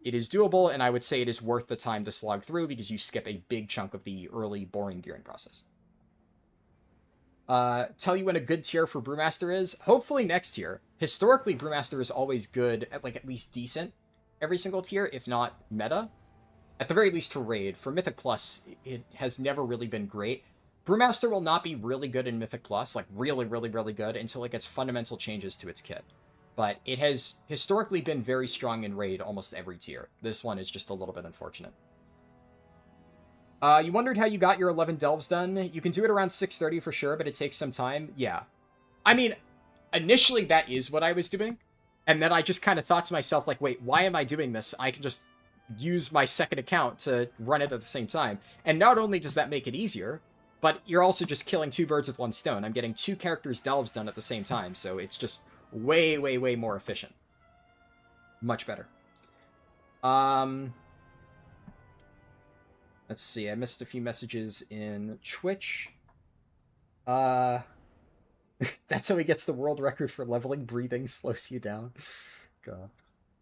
it is doable, and I would say it is worth the time to slog through because you skip a big chunk of the early boring gearing process. Tell you when a good tier for Brewmaster is? Hopefully next tier. Historically, Brewmaster is always good at at least decent every single tier, if not meta. At the very least for Raid. For Mythic Plus, it has never really been great. Brewmaster will not be really good in Mythic Plus, really, really, really good, until it gets fundamental changes to its kit. But it has historically been very strong in Raid almost every tier. This one is just a little bit unfortunate. You wondered how you got your 11 delves done? You can do it around 6:30 for sure, but it takes some time. Yeah. Initially that is what I was doing. And then I just kind of thought to myself, wait, why am I doing this? I can just use my second account to run it at the same time. And not only does that make it easier, but you're also just killing two birds with one stone. I'm getting two characters' delves done at the same time, so it's just way, way, way more efficient. Much better. Let's see, I missed a few messages in Twitch. That's how he gets the world record for leveling. Breathing slows you down. God.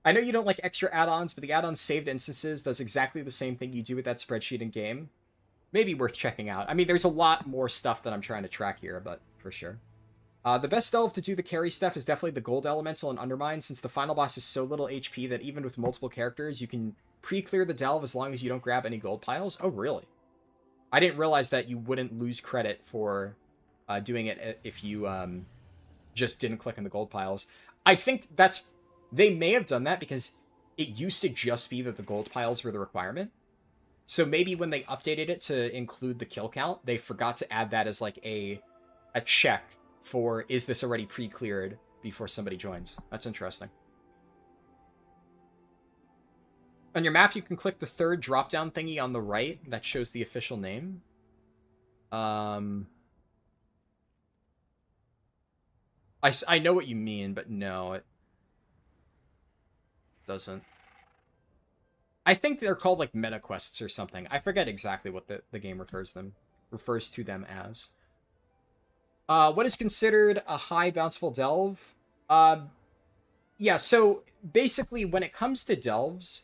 I know you don't like extra add-ons, but the add-ons saved instances does exactly the same thing you do with that spreadsheet in game. Maybe worth checking out. I mean, there's a lot more stuff that I'm trying to track here, but for sure. The best delve to do the carry stuff is definitely the gold elemental and undermine, since the final boss is so little HP that even with multiple characters, you can pre-clear the delve as long as you don't grab any gold piles. Oh, really? I didn't realize that you wouldn't lose credit for doing it if you just didn't click on the gold piles. I think that's... They may have done that because it used to just be that the gold piles were the requirement. So maybe when they updated it to include the kill count, they forgot to add that as like a check for, is this already pre-cleared before somebody joins. That's interesting. On your map, you can click the third drop-down thingy on the right that shows the official name. I know what you mean, but no, it doesn't. I think they're called like meta quests or something. I forget exactly what the game refers to them as. What is considered a high bountiful delve? Yeah, so basically when it comes to delves,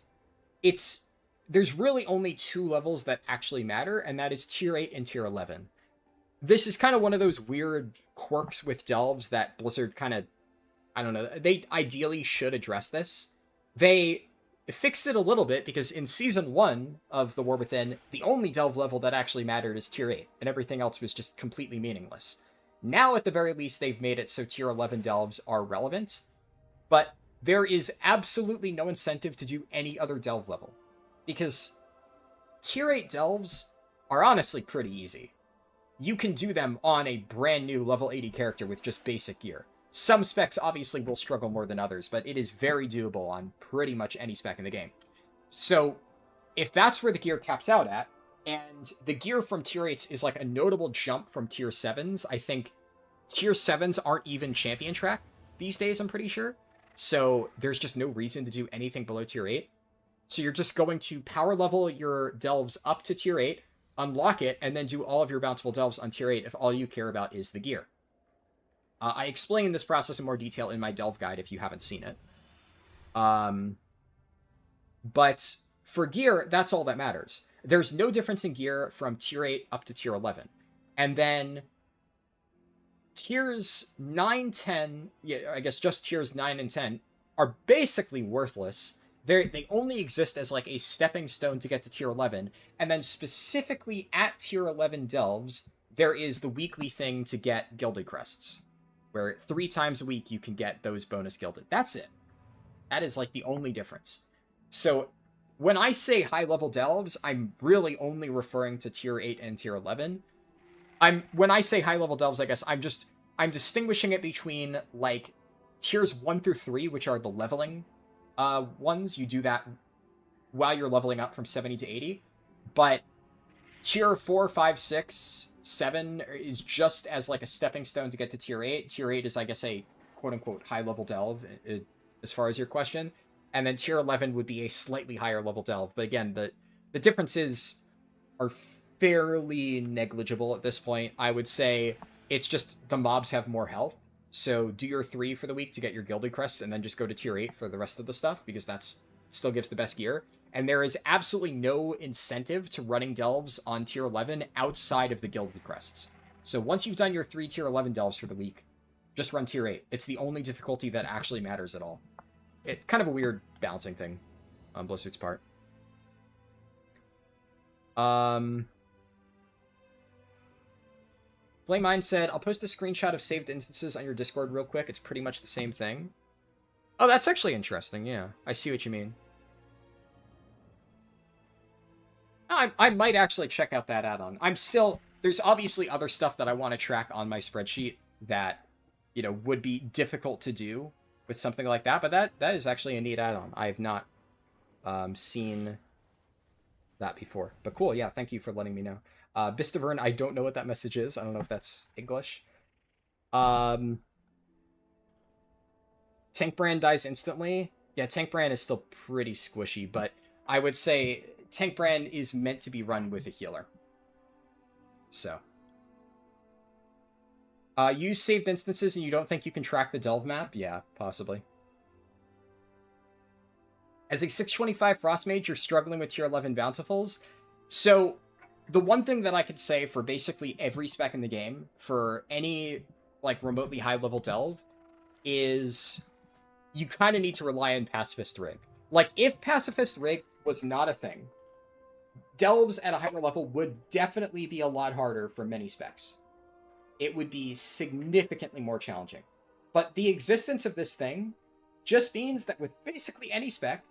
there's really only two levels that actually matter, and that is tier 8 and tier 11. This is kind of one of those weird quirks with delves that Blizzard kind of, I don't know, they ideally should address this. They fixed it a little bit because in Season 1 of The War Within, the only delve level that actually mattered is tier 8, and everything else was just completely meaningless. Now, at the very least, they've made it so tier 11 delves are relevant, but there is absolutely no incentive to do any other delve level, because tier 8 delves are honestly pretty easy. You can do them on a brand new level 80 character with just basic gear. Some specs obviously will struggle more than others, but it is very doable on pretty much any spec in the game. So, if that's where the gear caps out at, and the gear from tier 8s is like a notable jump from tier 7s, I think tier 7s aren't even champion track these days, I'm pretty sure. So, there's just no reason to do anything below tier 8. So you're just going to power level your delves up to tier 8, unlock it, and then do all of your bountiful delves on tier 8 if all you care about is the gear. I explain this process in more detail in my delve guide if you haven't seen it. But for gear, that's all that matters. There's no difference in gear from tier 8 up to tier 11. And then tiers 9, 10, yeah, I guess just tiers 9 and 10 are basically worthless. They only exist as like a stepping stone to get to tier 11. And then specifically at tier 11 delves, there is the weekly thing to get gilded crests, where 3 times a week you can get those bonus gilded. That's it. That is like the only difference. So when I say high level delves, I'm really only referring to tier 8 and tier 11. When I say high level delves, I guess I'm distinguishing it between like tiers 1 through 3, which are the leveling ones. You do that while you're leveling up from 70 to 80. But tier 4, 5, 6, 7 is just as like a stepping stone to get to tier 8. Tier 8 is, I guess, a quote-unquote high-level delve, as far as your question. And then tier 11 would be a slightly higher level delve. But again, the differences are fairly negligible at this point. I would say it's just the mobs have more health. So do your 3 for the week to get your gilded crests, and then just go to tier 8 for the rest of the stuff, because that's still gives the best gear. And there is absolutely no incentive to running delves on tier 11 outside of the gilded crests. So once you've done your 3 tier 11 delves for the week, just run tier 8. It's the only difficulty that actually matters at all. It's kind of a weird balancing thing on Blizzard's part. Flamemine said, I'll post a screenshot of saved instances on your Discord real quick. It's pretty much the same thing. Oh, that's actually interesting, yeah. I see what you mean. I might actually check out that add-on. There's obviously other stuff that I want to track on my spreadsheet that, you know, would be difficult to do with something like that, but that is actually a neat add-on. I have not seen that before. But cool, yeah, thank you for letting me know. Bistavern, I don't know what that message is. I don't know if that's English. Tank Brand dies instantly. Yeah, Tank Brand is still pretty squishy, but I would say Tank Brand is meant to be run with a healer. So. Use saved instances and you don't think you can track the Delve map? Yeah, possibly. As a 625 Frost Mage, you're struggling with tier 11 Bountifuls. So, the one thing that I could say for basically every spec in the game, for any, like, remotely high-level Delve, is you kind of need to rely on Pacifist Rig. Like, if Pacifist Rig was not a thing, Delves at a higher level would definitely be a lot harder for many specs. It would be significantly more challenging. But the existence of this thing just means that with basically any spec,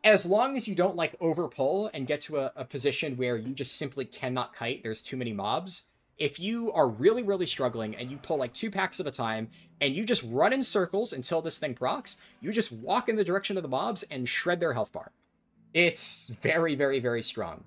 as long as you don't, like, overpull and get to a position where you just simply cannot kite, there's too many mobs, if you are really, really struggling and you pull, like, 2 packs at a time, and you just run in circles until this thing procs, you just walk in the direction of the mobs and shred their health bar. It's very, very, very strong.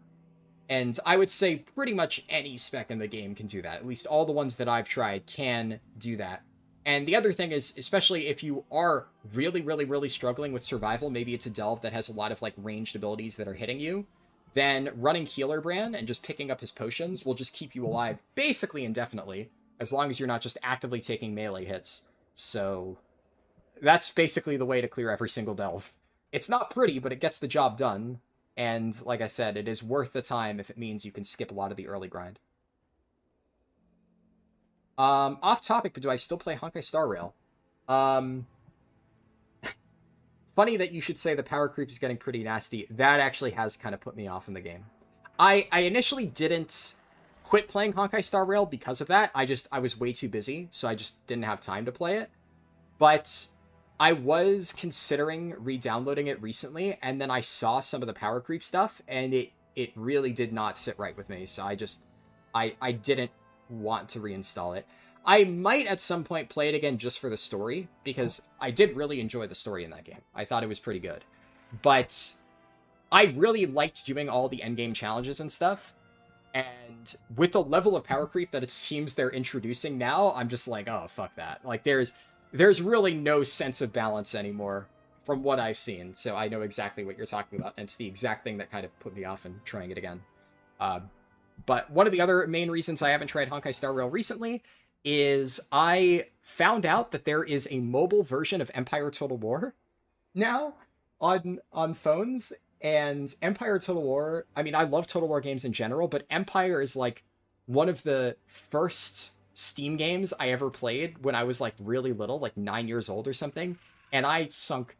And I would say pretty much any spec in the game can do that. At least all the ones that I've tried can do that. And the other thing is, especially if you are really, really, really struggling with survival, maybe it's a Delve that has a lot of, like, ranged abilities that are hitting you, then running Healer Brand and just picking up his potions will just keep you alive basically indefinitely, as long as you're not just actively taking melee hits. So that's basically the way to clear every single Delve. It's not pretty, but it gets the job done. And like I said, it is worth the time if it means you can skip a lot of the early grind. Off topic, but do I still play Honkai Star Rail? Funny that you should say the power creep is getting pretty nasty. That actually has kind of put me off in the game. I initially didn't quit playing Honkai Star Rail because of that. I was way too busy, so I just didn't have time to play it. But I was considering re-downloading it recently, and then I saw some of the power creep stuff, and it really did not sit right with me, so I didn't want to reinstall it. I might at some point play it again just for the story, because I did really enjoy the story in that game. I thought it was pretty good. But I really liked doing all the endgame challenges and stuff, and with the level of power creep that it seems they're introducing now, I'm just like, oh, fuck that. Like, there's really no sense of balance anymore from what I've seen, so I know exactly what you're talking about, and it's the exact thing that kind of put me off in trying it again. But one of the other main reasons I haven't tried Honkai Star Rail recently is I found out that there is a mobile version of Empire Total War now on phones, and Empire Total War, I mean, I love Total War games in general, but Empire is like one of the first Steam games I ever played when I was like really little, like 9 years old or something, and I sunk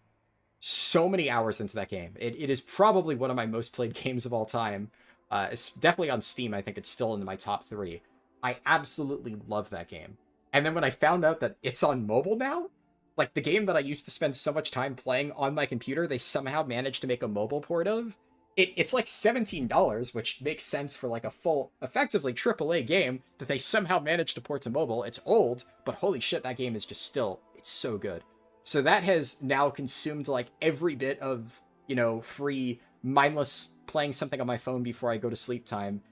so many hours into that game. It is probably one of my most played games of all time. It's definitely on Steam. I think it's still in my top 3. I absolutely love that game. And then when I found out that it's on mobile now, like the game that I used to spend so much time playing on my computer, they somehow managed to make a mobile port of. It's like $17, which makes sense for like a full, effectively AAA game that they somehow managed to port to mobile. It's old, but holy shit, that game is just still, it's so good. So that has now consumed like every bit of, you know, free, mindless playing something on my phone before I go to sleep time.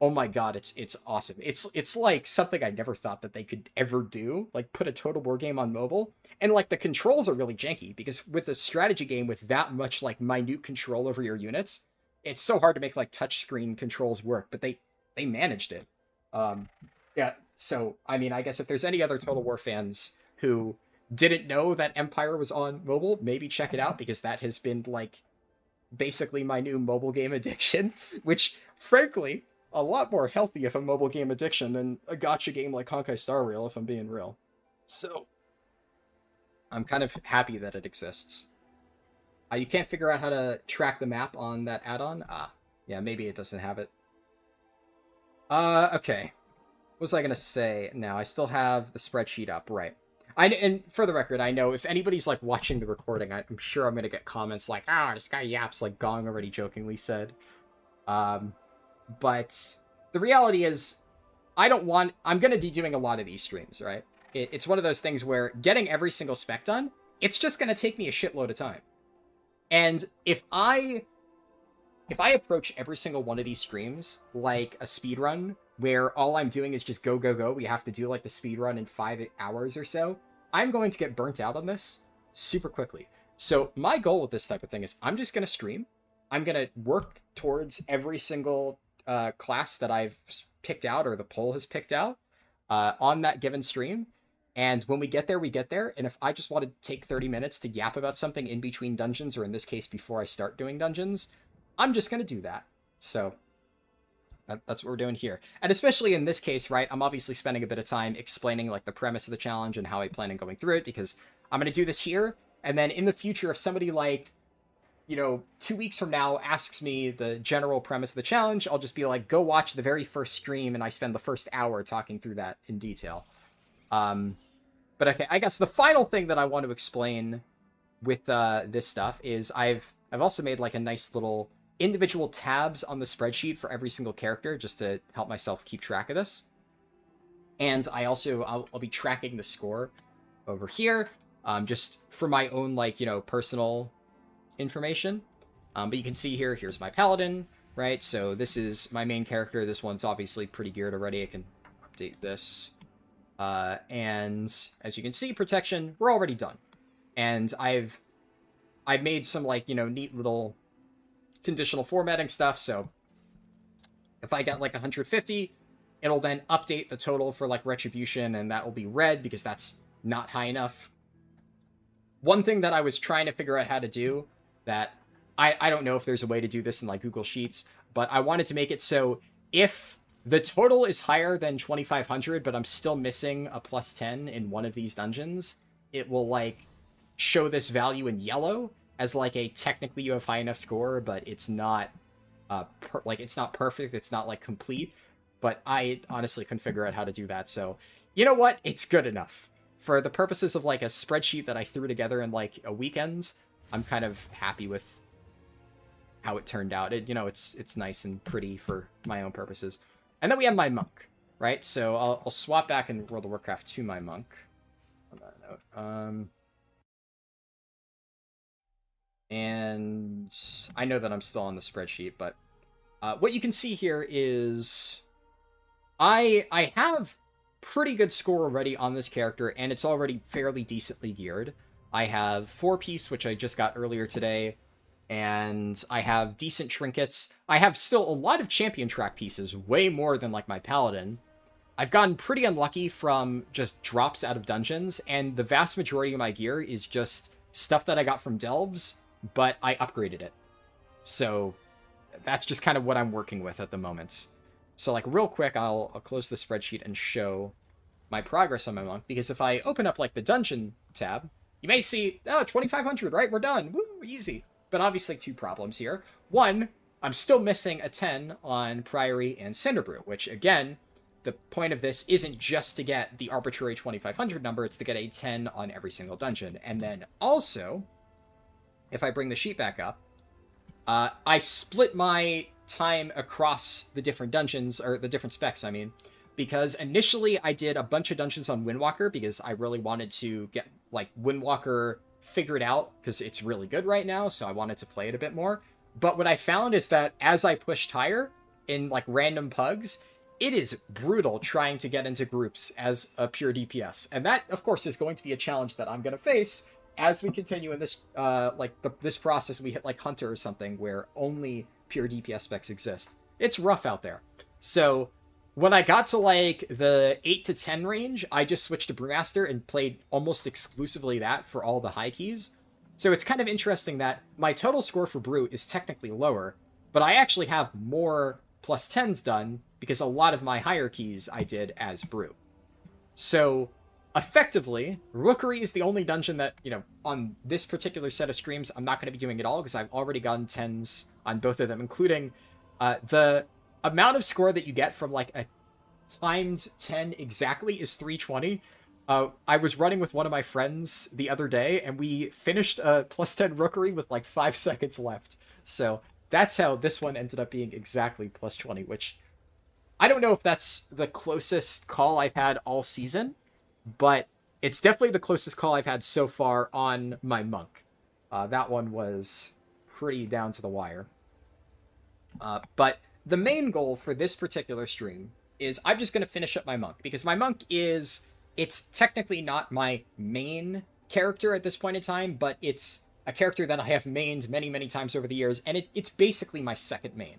Oh my god, it's awesome. It's like something I never thought that they could ever do, like put a Total War game on mobile. And like the controls are really janky because with a strategy game with that much like minute control over your units, it's so hard to make like touchscreen controls work, but they managed it. Yeah, so I mean, I guess if there's any other Total War fans who didn't know that Empire was on mobile, maybe check it out, because that has been like basically my new mobile game addiction, which frankly, a lot more healthy of a mobile game addiction than a gacha game like Honkai Star Rail, if I'm being real. So I'm kind of happy that it exists. You can't figure out how to track the map on that add-on? Yeah, maybe it doesn't have it. Okay. What was I gonna say? Now, I still have the spreadsheet up, right. And for the record, I know if anybody's like watching the recording, I'm sure I'm gonna get comments like, this guy yaps like Gong already jokingly said. But the reality is, I'm gonna be doing a lot of these streams, right? It's one of those things where getting every single spec done, it's just gonna take me a shitload of time. And if I approach every single one of these streams like a speedrun, where all I'm doing is just go, go, go, we have to do like the speedrun in 5 hours or so, I'm going to get burnt out on this super quickly. So my goal with this type of thing is I'm just going to stream. I'm going to work towards every single class that I've picked out or the poll has picked out on that given stream. And when we get there, we get there. And if I just want to take 30 minutes to yap about something in between dungeons, or in this case, before I start doing dungeons, I'm just going to do that. So that's what we're doing here. And especially in this case, right, I'm obviously spending a bit of time explaining like the premise of the challenge and how I plan on going through it, because I'm going to do this here. And then in the future, if somebody like, 2 weeks from now asks me the general premise of the challenge, I'll just be like, go watch the very first stream. And I spend the first hour talking through that in detail. But okay, I guess the final thing that I want to explain with this stuff is I've also made like a nice little individual tabs on the spreadsheet for every single character, just to help myself keep track of this. And I'll be tracking the score over here, just for my own personal information. But you can see here's my Paladin, right? So this is my main character. This one's obviously pretty geared already. I can update this. And as you can see, protection, we're already done. And I've made some neat little conditional formatting stuff. So if I get 150, it'll then update the total for retribution, and that will be red because that's not high enough. One thing that I was trying to figure out how to do that I don't know if there's a way to do this in Google Sheets, but I wanted to make it so if the total is higher than 2,500, but I'm still missing a +10 in one of these dungeons, it will show this value in yellow as a technically you have high enough score, but it's not it's not perfect, it's not complete. But I honestly couldn't figure out how to do that. So you know what? It's good enough for the purposes of a spreadsheet that I threw together in a weekend. I'm kind of happy with how it turned out. It's nice and pretty for my own purposes. And then we have my monk, right? So I'll swap back in World of Warcraft to my monk. On that note, and I know that I'm still on the spreadsheet, but what you can see here is I have pretty good score already on this character, and it's already fairly decently geared. I have 4-piece, which I just got earlier today, and I have decent trinkets. I have still a lot of champion track pieces, way more than my Paladin. I've gotten pretty unlucky from just drops out of dungeons, and the vast majority of my gear is just stuff that I got from delves, but I upgraded it. So that's just kind of what I'm working with at the moment. So real quick, I'll close the spreadsheet and show my progress on my monk, because if I open up the dungeon tab, you may see, 2,500, right? We're done. Woo, easy. But obviously 2 problems here. One, I'm still missing a 10 on Priory and Cinderbrew, which again, the point of this isn't just to get the arbitrary 2,500 number, it's to get a 10 on every single dungeon. And then also, if I bring the sheet back up, I split my time across the different dungeons, or the different specs, I mean, because initially I did a bunch of dungeons on Windwalker because I really wanted to get Windwalker figured out, because it's really good right now, so I wanted to play it a bit more. But what I found is that as I pushed higher in random pugs, it is brutal trying to get into groups as a pure DPS, and that of course is going to be a challenge that I'm going to face as we continue in this this process. We hit Hunter or something where only pure DPS specs exist. It's rough out there. So when I got to the 8 to 10 range, I just switched to Brewmaster and played almost exclusively that for all the high keys. So it's kind of interesting that my total score for Brew is technically lower, but I actually have more +10s done because a lot of my higher keys I did as Brew. So effectively, Rookery is the only dungeon that, on this particular set of streams, I'm not going to be doing at all because I've already gotten 10s on both of them, including the amount of score that you get from a timed 10 exactly is 320. I was running with one of my friends the other day, and we finished a +10 Rookery with 5 seconds left. So that's how this one ended up being exactly +20, which I don't know if that's the closest call I've had all season, but it's definitely the closest call I've had so far on my monk. That one was pretty down to the wire. But the main goal for this particular stream is I'm just going to finish up my monk, because my monk it's technically not my main character at this point in time, but it's a character that I have mained many, many times over the years, and it's basically my second main,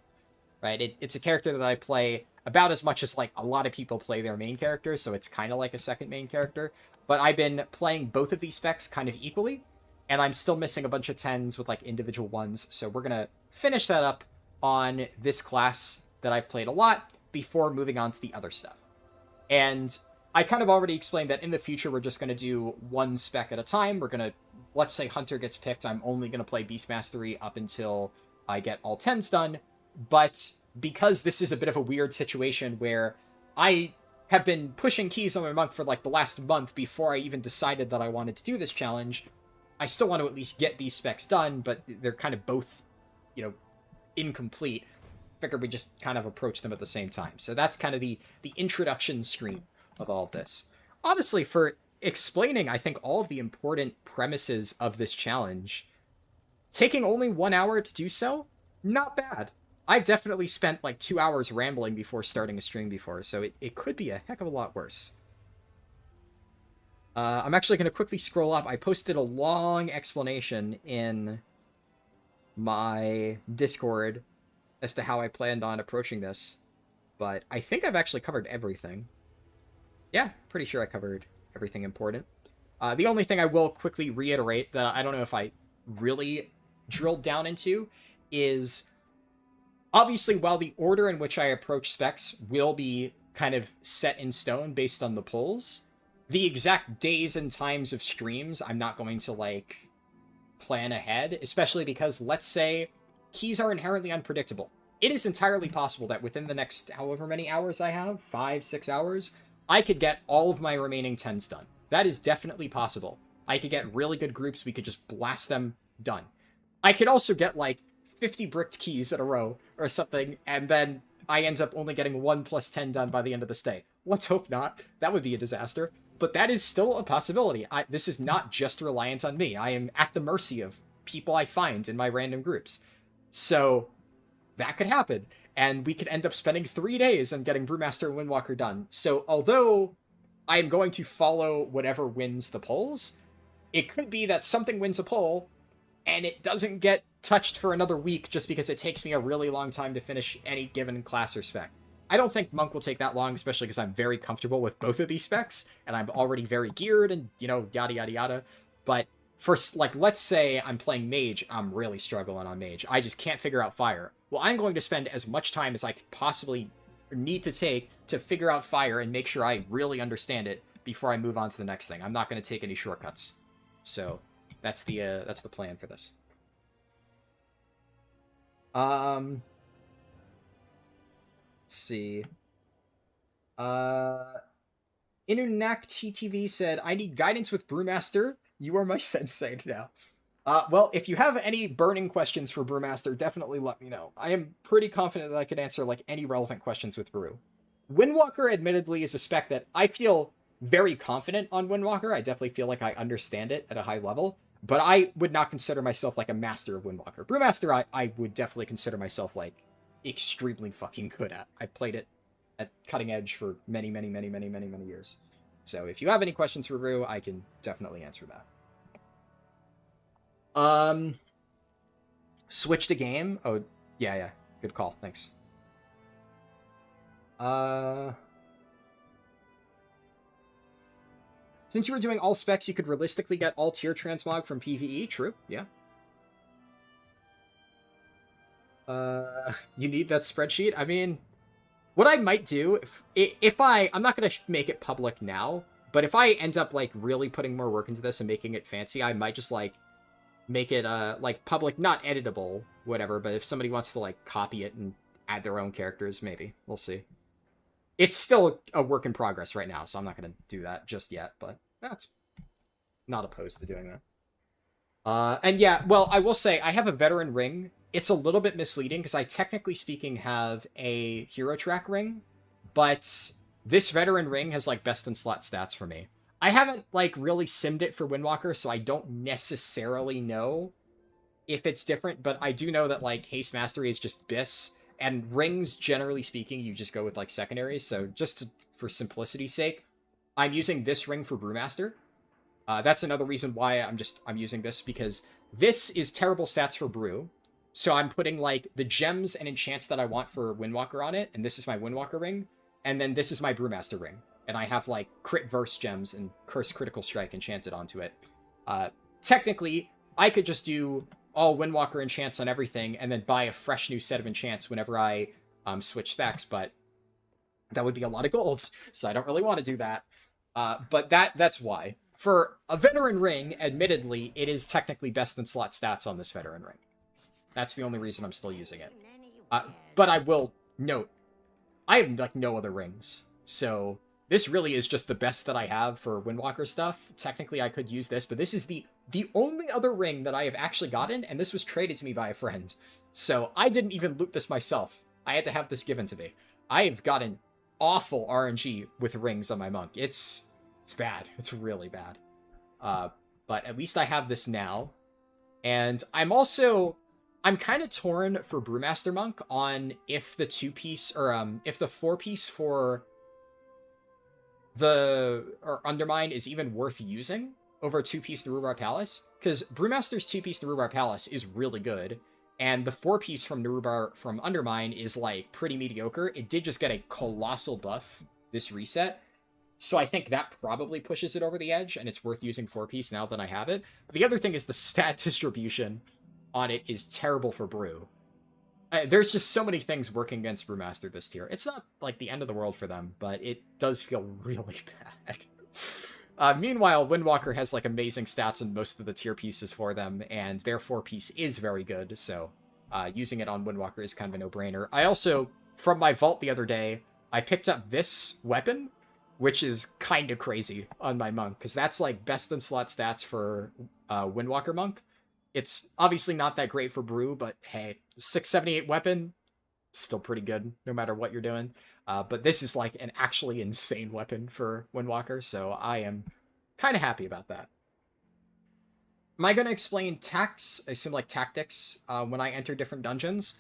right? It's a character that I play about as much as, like, a lot of people play their main character, so it's kind of like a second main character. But I've been playing both of these specs kind of equally, and I'm still missing a bunch of 10s with, like, individual ones, so we're going to finish that up on this class that I've played a lot before moving on to the other stuff. And I kind of already explained that in the future we're just going to do one spec at a time. We're going to, let's say Hunter gets picked, I'm only going to play Beast Mastery up until I get all 10s done. But because this is a bit of a weird situation where I have been pushing keys on my monk for, like, the last month before I even decided that I wanted to do this challenge, I still want to at least get these specs done, but they're kind of both, you know, incomplete. Figured we just kind of approach them at the same time. So that's kind of the introduction screen of all of this. Honestly, for explaining, I think, all of the important premises of this challenge, taking only 1 hour to do so, not bad. I've definitely spent like 2 hours rambling before starting a stream before, so it could be a heck of a lot worse. I'm actually going to quickly scroll up. I posted a long explanation in my Discord as to how I planned on approaching this, but I think I've actually covered everything. Yeah, pretty sure I covered everything important. The only thing I will quickly reiterate that I don't know if I really drilled down into is, obviously, while the order in which I approach specs will be kind of set in stone based on the polls, the exact days and times of streams I'm not going to, like, plan ahead, especially because, let's say, keys are inherently unpredictable. It is entirely possible that within the next however many hours I have, 5-6 hours, I could get all of my remaining 10s done. That is definitely possible. I could get really good groups, we could just blast them, done. I could also get, like, 50 bricked keys in a row or something, and then I end up only getting 1 + 10 done by the end of this day. Let's hope not. That would be a disaster. But that is still a possibility. This is not just reliant on me. I am at the mercy of people I find in my random groups. So that could happen. And we could end up spending 3 days on getting Brewmaster and Windwalker done. So although I am going to follow whatever wins the polls, it could be that something wins a poll and it doesn't get touched for another week just because it takes me a really long time to finish any given class or spec. I don't think Monk will take that long, especially because I'm very comfortable with both of these specs, and I'm already very geared and, you know, yada yada yada. But for, like, let's say I'm playing Mage, I'm really struggling on Mage. I just can't figure out Fire. Well, I'm going to spend as much time as I could possibly need to take to figure out Fire and make sure I really understand it before I move on to the next thing. I'm not going to take any shortcuts. So that's the plan for this. Let's see. Inunak TTV said, I need guidance with Brewmaster. You are my sensei now. Well, if you have any burning questions for Brewmaster, definitely let me know. I am pretty confident that I can answer, like, any relevant questions with Brew. Windwalker, admittedly, is a spec that I feel very confident on Windwalker. I definitely feel like I understand it at a high level, but I would not consider myself, like, a master of Windwalker. Brewmaster, I would definitely consider myself, like, extremely fucking good at. I played it at cutting edge for many, many, many, many, many, many years. So if you have any questions for Brew, I can definitely answer that. Switch to game? Oh, yeah. Good call. Thanks. Since you were doing all specs, you could realistically get all tier transmog from PvE. True. Yeah. You need that spreadsheet? I mean, what I might do, if I'm not going to make it public now, but if I end up, like, really putting more work into this and making it fancy, I might just, like, make it, like, public, not editable, whatever, but if somebody wants to, like, copy it and add their own characters, maybe. We'll see. It's still a work in progress right now, so I'm not going to do that just yet, but that's not opposed to doing that. And yeah, well, I will say, I have a veteran ring. It's a little bit misleading, because I technically speaking have a hero track ring, but this veteran ring has, like, best in slot stats for me. I haven't, like, really simmed it for Windwalker, so I don't necessarily know if it's different, but I do know that, like, Haste Mastery is just BIS, and rings, generally speaking, you just go with, like, secondaries, so for simplicity's sake, I'm using this ring for Brewmaster. That's another reason why I'm using this, because this is terrible stats for Brew, so I'm putting, like, the gems and enchants that I want for Windwalker on it, and this is my Windwalker ring, and then this is my Brewmaster ring, and I have, like, crit verse gems and curse critical strike enchanted onto it. Technically, I could just do all Windwalker enchants on everything, and then buy a fresh new set of enchants whenever I switch specs, but that would be a lot of gold, so I don't really want to do that. But that's why. For a veteran ring, admittedly, it is technically best in slot stats on this veteran ring. That's the only reason I'm still using it. But I will note, I have, like, no other rings, so this really is just the best that I have for Windwalker stuff. Technically, I could use this, but this is the only other ring that I have actually gotten, and this was traded to me by a friend. So I didn't even loot this myself. I had to have this given to me. I have gotten awful RNG with rings on my monk. It's bad. It's really bad. But at least I have this now. And I'm kind of torn for Brewmaster Monk on if the 2-piece, or if the 4-piece for Undermine is even worth using over a 2-piece Narubar Palace, because Brewmaster's 2-piece Narubar Palace is really good, and the 4-piece from Undermine is, like, pretty mediocre. It did just get a colossal buff this reset, so I think that probably pushes it over the edge, and it's worth using 4-piece now that I have it. But the other thing is the stat distribution on it is terrible for Brew. There's just so many things working against Brewmaster this tier. It's not, like, the end of the world for them, but it does feel really bad. Meanwhile, Windwalker has, like, amazing stats in most of the tier pieces for them, and their 4-piece is very good, so using it on Windwalker is kind of a no-brainer. I also, from my vault the other day, I picked up this weapon, which is kind of crazy on my monk, because that's, like, best in slot stats for Windwalker monk. It's obviously not that great for Brew, but hey, 678 weapon, still pretty good, no matter what you're doing. But this is, like, an actually insane weapon for Windwalker, so I am kind of happy about that. Am I going to explain tactics, when I enter different dungeons?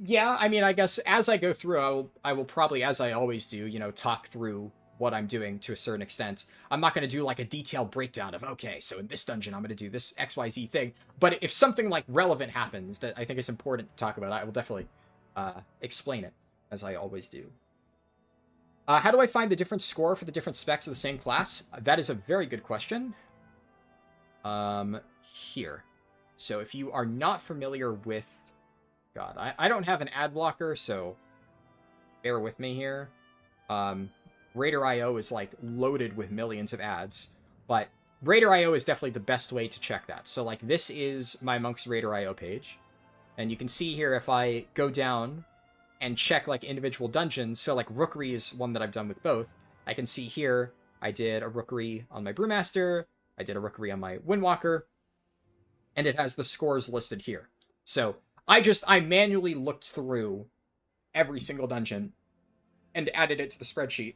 Yeah, I mean, I guess as I go through, I will probably, as I always do, talk through what I'm doing to a certain extent. I'm not going to do, like, a detailed breakdown of, okay, so in this dungeon, I'm going to do this XYZ thing. But if something, like, relevant happens that I think is important to talk about, I will definitely explain it, as I always do. How do I find the different score for the different specs of the same class? That is a very good question. Here. So if you are not familiar with... God, I don't have an ad blocker, so bear with me here. Raider.io is, like, loaded with millions of ads, but Raider.io is definitely the best way to check that. So, like, this is my Monk's Raider.io page, and you can see here if I go down and check, like, individual dungeons, so, like, Rookery is one that I've done with both. I can see here I did a Rookery on my Brewmaster, I did a Rookery on my Windwalker, and it has the scores listed here. So I manually looked through every single dungeon and added it to the spreadsheet.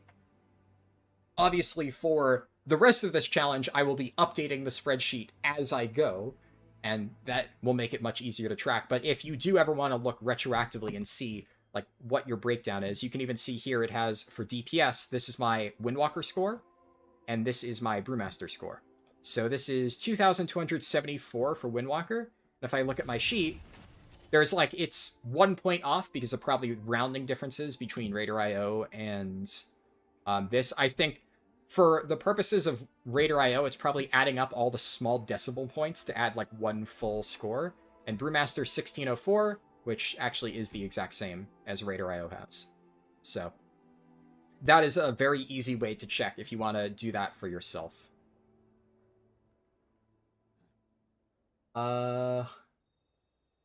Obviously, for the rest of this challenge, I will be updating the spreadsheet as I go, and that will make it much easier to track. But if you do ever want to look retroactively and see, like, what your breakdown is, you can even see here it has, for DPS, this is my Windwalker score, and this is my Brewmaster score. So this is 2,274 for Windwalker. And if I look at my sheet, there's, like, it's 1 point off because of probably rounding differences between Raider.io and this. I think for the purposes of Raider.io, it's probably adding up all the small decimal points to add, like, one full score. And Brewmaster 1604, which actually is the exact same as Raider.io has. So that is a very easy way to check if you want to do that for yourself.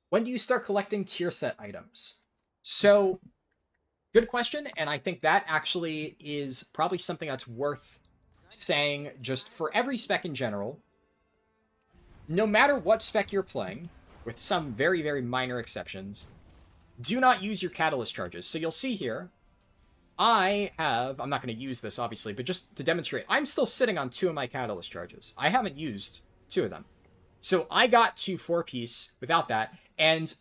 When do you start collecting tier set items? So, good question, and I think that actually is probably something that's worth saying just for every spec in general. No matter what spec you're playing, with some very, very minor exceptions, do not use your catalyst charges. So you'll see here, I'm not going to use this, obviously, but just to demonstrate, I'm still sitting on 2 of my catalyst charges. I haven't used 2 of them. So I got to 4-piece without that, and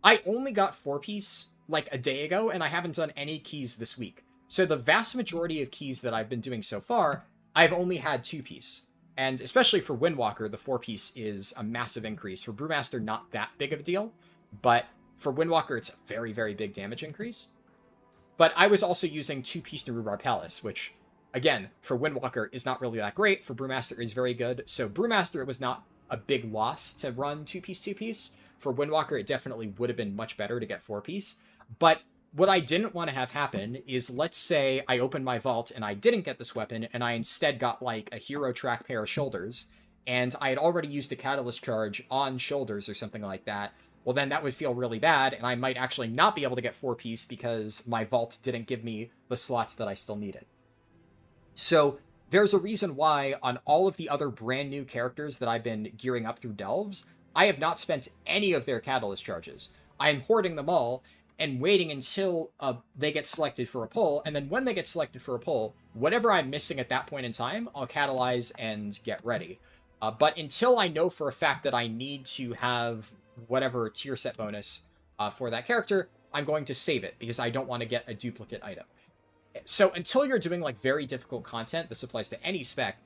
I only got 4-piece like a day ago, and I haven't done any keys this week. So the vast majority of keys that I've been doing so far, I've only had 2-piece. And especially for Windwalker, the 4-piece is a massive increase. For Brewmaster, not that big of a deal, but for Windwalker, it's a very, very big damage increase. But I was also using 2-piece Rhubarb Palace, which, again, for Windwalker is not really that great. For Brewmaster is very good. So Brewmaster, it was not a big loss to run 2-piece. For Windwalker, it definitely would have been much better to get 4-piece. But what I didn't want to have happen is, let's say I opened my vault and I didn't get this weapon, and I instead got like a hero track pair of shoulders, and I had already used a catalyst charge on shoulders or something like that. Well, then that would feel really bad, and I might actually not be able to get 4-piece because my vault didn't give me the slots that I still needed. So there's a reason why on all of the other brand new characters that I've been gearing up through Delves, I have not spent any of their catalyst charges. I am hoarding them all and waiting until they get selected for a pull, and then when they get selected for a pull, whatever I'm missing at that point in time, I'll catalyze and get ready. But until I know for a fact that I need to have whatever tier set bonus for that character, I'm going to save it, because I don't want to get a duplicate item. So until you're doing like very difficult content, this applies to any spec,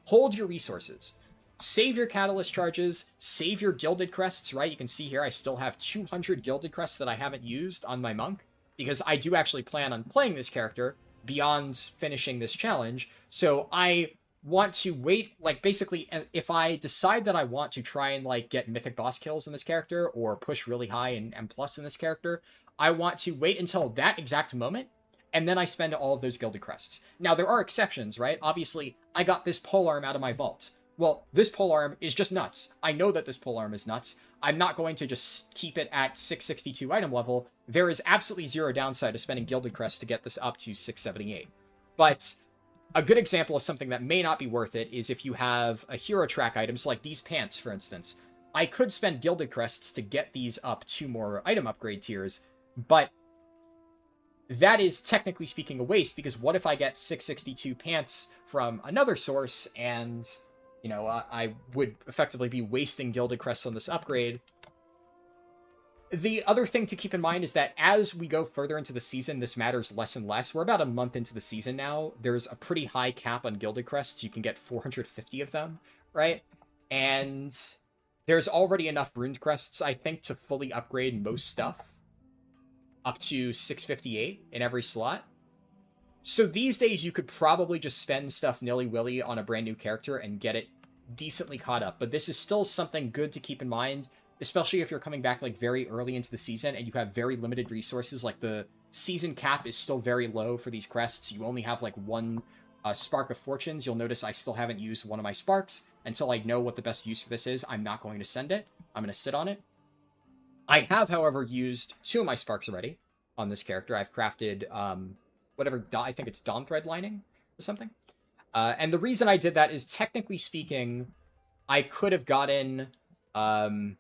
hold your resources. Save your catalyst charges, save your gilded crests, right? You can see here I still have 200 gilded crests that I haven't used on my monk, because I do actually plan on playing this character beyond finishing this challenge. So I want to wait, like basically, if I decide that I want to try and like get mythic boss kills in this character or push really high in M+ in this character, I want to wait until that exact moment, and then I spend all of those gilded crests. Now, there are exceptions, right? Obviously, I got this polearm out of my vault. Well, this polearm is just nuts. I know that this polearm is nuts. I'm not going to just keep it at 662 item level. There is absolutely zero downside to spending gilded crests to get this up to 678. But a good example of something that may not be worth it is if you have a hero track item, so like these pants, for instance. I could spend gilded crests to get these up 2 more item upgrade tiers, but that is technically speaking a waste, because what if I get 662 pants from another source and, you know, I would effectively be wasting gilded crests on this upgrade. The other thing to keep in mind is that as we go further into the season, this matters less and less. We're about a month into the season now. There's a pretty high cap on gilded crests. You can get 450 of them, right? And there's already enough ruined crests, I think, to fully upgrade most stuff up to 658 in every slot. So these days, you could probably just spend stuff nilly-willy on a brand new character and get it decently caught up. But this is still something good to keep in mind, especially if you're coming back like very early into the season and you have very limited resources. Like the season cap is still very low for these crests. You only have like 1 Spark of Fortunes. You'll notice I still haven't used one of my Sparks. Until I know what the best use for this is, I'm not going to send it. I'm going to sit on it. I have, however, used 2 of my Sparks already on this character. I've crafted whatever, I think it's Dawn Thread Lining or something. And the reason I did that is, technically speaking, I could have gotten an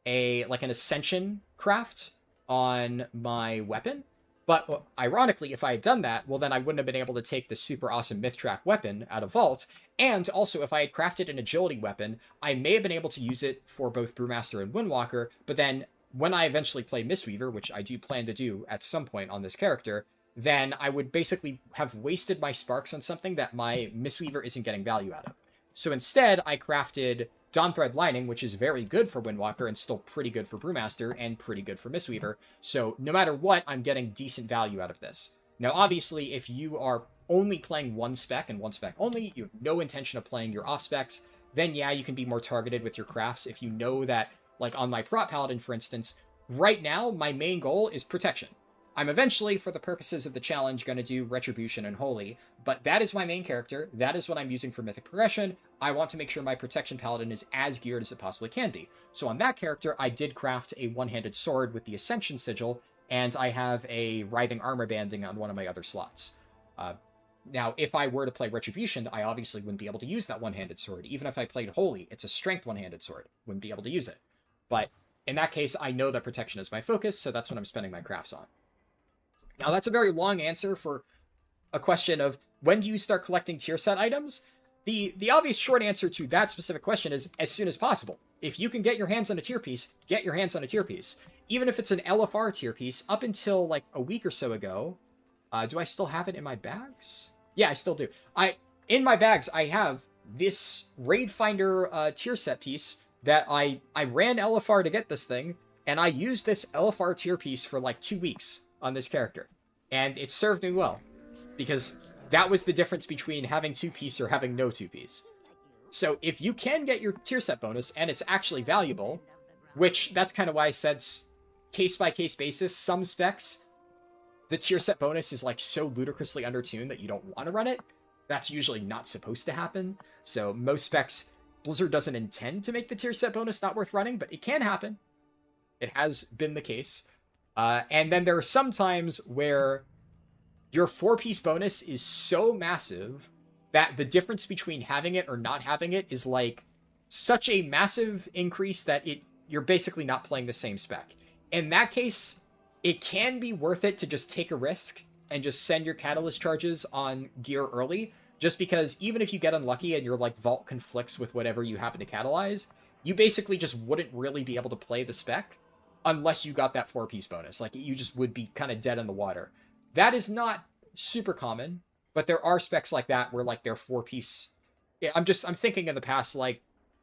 Ascension craft on my weapon. But ironically, if I had done that, well, then I wouldn't have been able to take the super awesome Myth-Track weapon out of Vault. And also, if I had crafted an agility weapon, I may have been able to use it for both Brewmaster and Windwalker, but then when I eventually play Mistweaver, which I do plan to do at some point on this character, then I would basically have wasted my Sparks on something that my Mistweaver isn't getting value out of. So instead, I crafted Dawn Thread Lining, which is very good for Windwalker and still pretty good for Brewmaster and pretty good for Mistweaver. So no matter what, I'm getting decent value out of this. Now, obviously, if you are only playing one spec and one spec only, you have no intention of playing your off specs, then yeah, you can be more targeted with your crafts. If you know that, like on my Prot Paladin, for instance, right now, my main goal is Protection. I'm eventually, for the purposes of the challenge, going to do Retribution and Holy, but that is my main character. That is what I'm using for Mythic Progression. I want to make sure my Protection Paladin is as geared as it possibly can be. So on that character, I did craft a one-handed sword with the Ascension Sigil, and I have a Writhing Armor Banding on one of my other slots. Now, if I were to play Retribution, I obviously wouldn't be able to use that one-handed sword. Even if I played Holy, it's a Strength one-handed sword. Wouldn't be able to use it. But in that case, I know that Protection is my focus, so that's what I'm spending my crafts on. Now, that's a very long answer for a question of when do you start collecting tier set items? the obvious short answer to that specific question is as soon as possible. If you can get your hands on a tier piece, get your hands on a tier piece. Even if it's an LFR tier piece, up until like a week or so ago, do I still have it in my bags? Yeah, I still do. In my bags, I have this Raid Finder tier set piece that I ran LFR to get this thing, and I used this LFR tier piece for like 2 weeks on this character. And it served me well, because that was the difference between having 2-piece or having no 2-piece. So if you can get your tier set bonus, and it's actually valuable, which that's kind of why I said case-by-case basis, some specs, the tier set bonus is like so ludicrously undertuned that you don't want to run it. That's usually not supposed to happen. So most specs, Blizzard doesn't intend to make the tier set bonus not worth running, but it can happen. It has been the case. And then there are some times where your 4-piece bonus is so massive that the difference between having it or not having it is like such a massive increase that you're basically not playing the same spec. In that case, it can be worth it to just take a risk and just send your catalyst charges on gear early, just because even if you get unlucky and your like vault conflicts with whatever you happen to catalyze, you basically just wouldn't really be able to play the spec unless you got that 4-piece bonus. Like, you just would be kind of dead in the water. That is not super common, but there are specs like that where like they're 4-piece. Yeah, I'm thinking in the past, like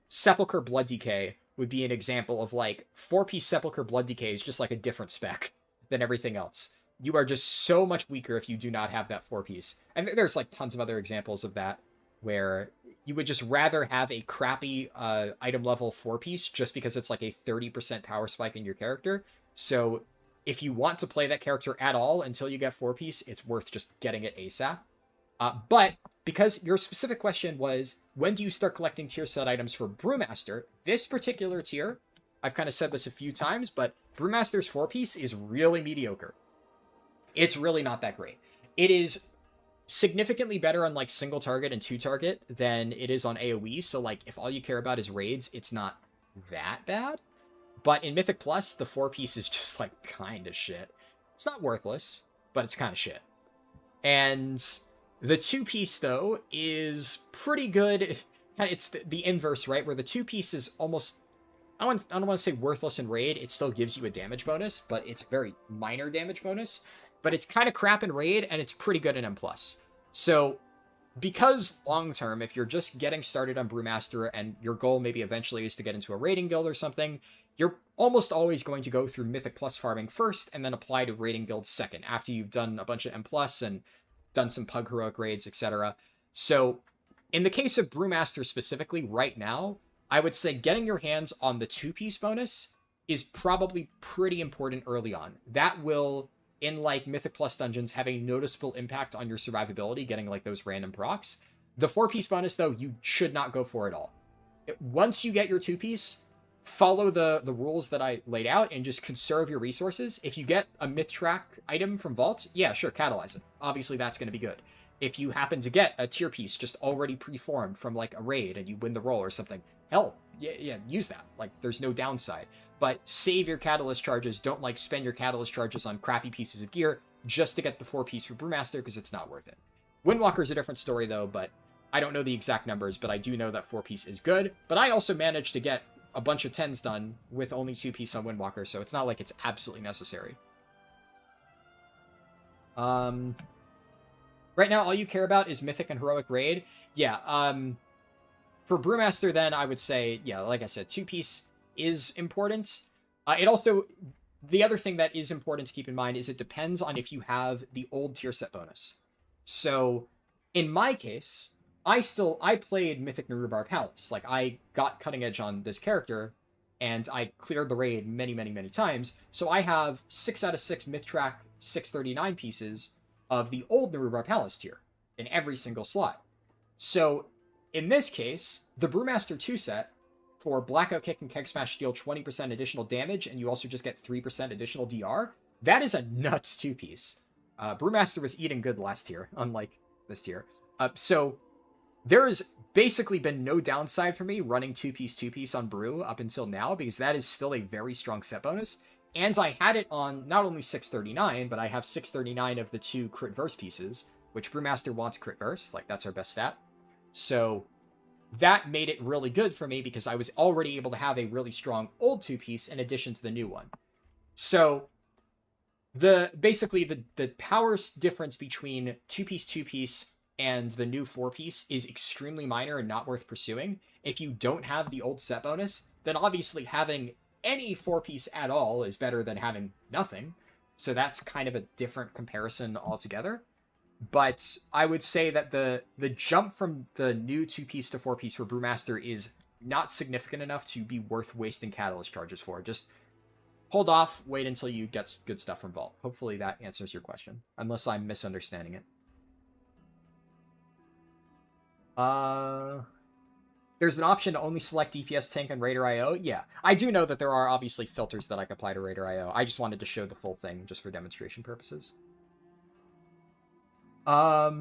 Sepulchre Blood Decay would be an example of like 4-piece Sepulchre Blood Decay is just like a different spec than everything else. You are just so much weaker if you do not have that 4-piece. And there's like tons of other examples of that where you would just rather have a crappy item level 4-piece just because it's like a 30% power spike in your character. So if you want to play that character at all until you get 4-piece, it's worth just getting it ASAP. But because your specific question was, when do you start collecting tier set items for Brewmaster? This particular tier, I've kind of said this a few times, but Brewmaster's 4-piece is really mediocre. It's really not that great. It is significantly better on like single target and 2-target than it is on AoE. So like if all you care about is raids, it's not that bad. But in Mythic Plus, the 4-piece is just like kind of shit. It's not worthless, but it's kind of shit. And the 2-piece though is pretty good. It's the inverse, right? Where the 2-piece is almost, I don't want to say worthless in raid. It still gives you a damage bonus, but it's very minor damage bonus. But it's kind of crap in raid, and it's pretty good in M+. So, because long-term, if you're just getting started on Brewmaster, and your goal maybe eventually is to get into a raiding guild or something, you're almost always going to go through Mythic Plus farming first, and then apply to raiding guilds second, after you've done a bunch of M+, and done some Pug Heroic raids, etc. So, in the case of Brewmaster specifically, right now, I would say getting your hands on the 2-piece bonus is probably pretty important early on. That will, in like Mythic Plus dungeons, have a noticeable impact on your survivability, getting like those random procs. The 4-piece bonus, though, you should not go for at all. Once you get your 2-piece, follow the rules that I laid out and just conserve your resources. If you get a myth track item from Vault, yeah, sure, catalyze it. Obviously, that's going to be good. If you happen to get a tier piece just already preformed from like a raid and you win the roll or something, hell, yeah, use that. Like, there's no downside. But save your catalyst charges. Don't like spend your catalyst charges on crappy pieces of gear just to get the 4-piece for Brewmaster, because it's not worth it. Windwalker is a different story though, but I don't know the exact numbers, but I do know that 4-piece is good. But I also managed to get a bunch of 10s done with only 2-piece on Windwalker, so it's not like it's absolutely necessary. Right now, all you care about is Mythic and Heroic Raid. Yeah, for Brewmaster then, I would say, yeah, like I said, 2-piece is important. It also, the other thing that is important to keep in mind is it depends on if you have the old tier set bonus. So, in my case, I played Mythic Narubar Palace. Like, I got Cutting Edge on this character, and I cleared the raid many, many, many times. So I have 6 out of 6 Myth Track 639 pieces of the old Narubar Palace tier in every single slot. So, in this case, the Brewmaster 2 set for Blackout Kick and Keg Smash deal 20% additional damage, and you also just get 3% additional DR. That is a nuts 2-piece. Brewmaster was eating good last tier, unlike this tier. So there has basically been no downside for me running 2-piece on Brew up until now, because that is still a very strong set bonus. And I had it on not only 639, but I have 639 of the 2 crit verse pieces, which Brewmaster wants crit verse. Like, that's our best stat. So that made it really good for me because I was already able to have a really strong old 2-piece in addition to the new one. So basically the power difference between 2-piece and the new 4-piece is extremely minor and not worth pursuing. If you don't have the old set bonus, then obviously having any 4-piece at all is better than having nothing. So that's kind of a different comparison altogether. But I would say that the jump from the new 2-piece to 4-piece for Brewmaster is not significant enough to be worth wasting catalyst charges for. Just hold off, wait until you get good stuff from Vault. Hopefully that answers your question, unless I'm misunderstanding it. There's an option to only select DPS tank and Raider IO. Yeah, I do know that there are obviously filters that I can apply to Raider IO. I just wanted to show the full thing just for demonstration purposes. But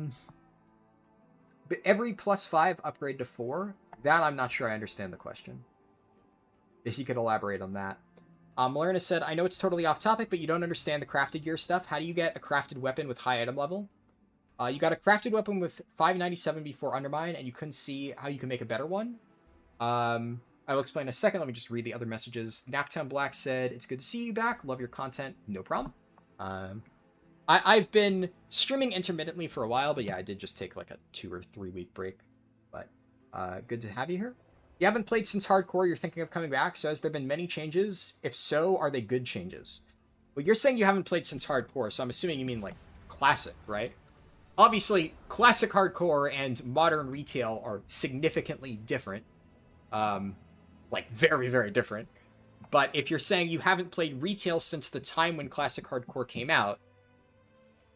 every +5 upgrade to 4? That I'm not sure I understand the question. If you could elaborate on that. Malerna said, I know it's totally off topic, but you don't understand the crafted gear stuff. How do you get a crafted weapon with high item level? You got a crafted weapon with 597 before Undermine, and you couldn't see how you can make a better one. I will explain in a second. Let me just read the other messages. Naptown Black said, it's good to see you back. Love your content. No problem. I've been streaming intermittently for a while, but yeah, I did just take like a 2 or 3 week break. But good to have you here. You haven't played since Hardcore, you're thinking of coming back, so has there been many changes? If so, are they good changes? Well, you're saying you haven't played since Hardcore, so I'm assuming you mean like Classic, right? Obviously, Classic Hardcore and Modern Retail are significantly different. Like, very, very different. But if you're saying you haven't played Retail since the time when Classic Hardcore came out,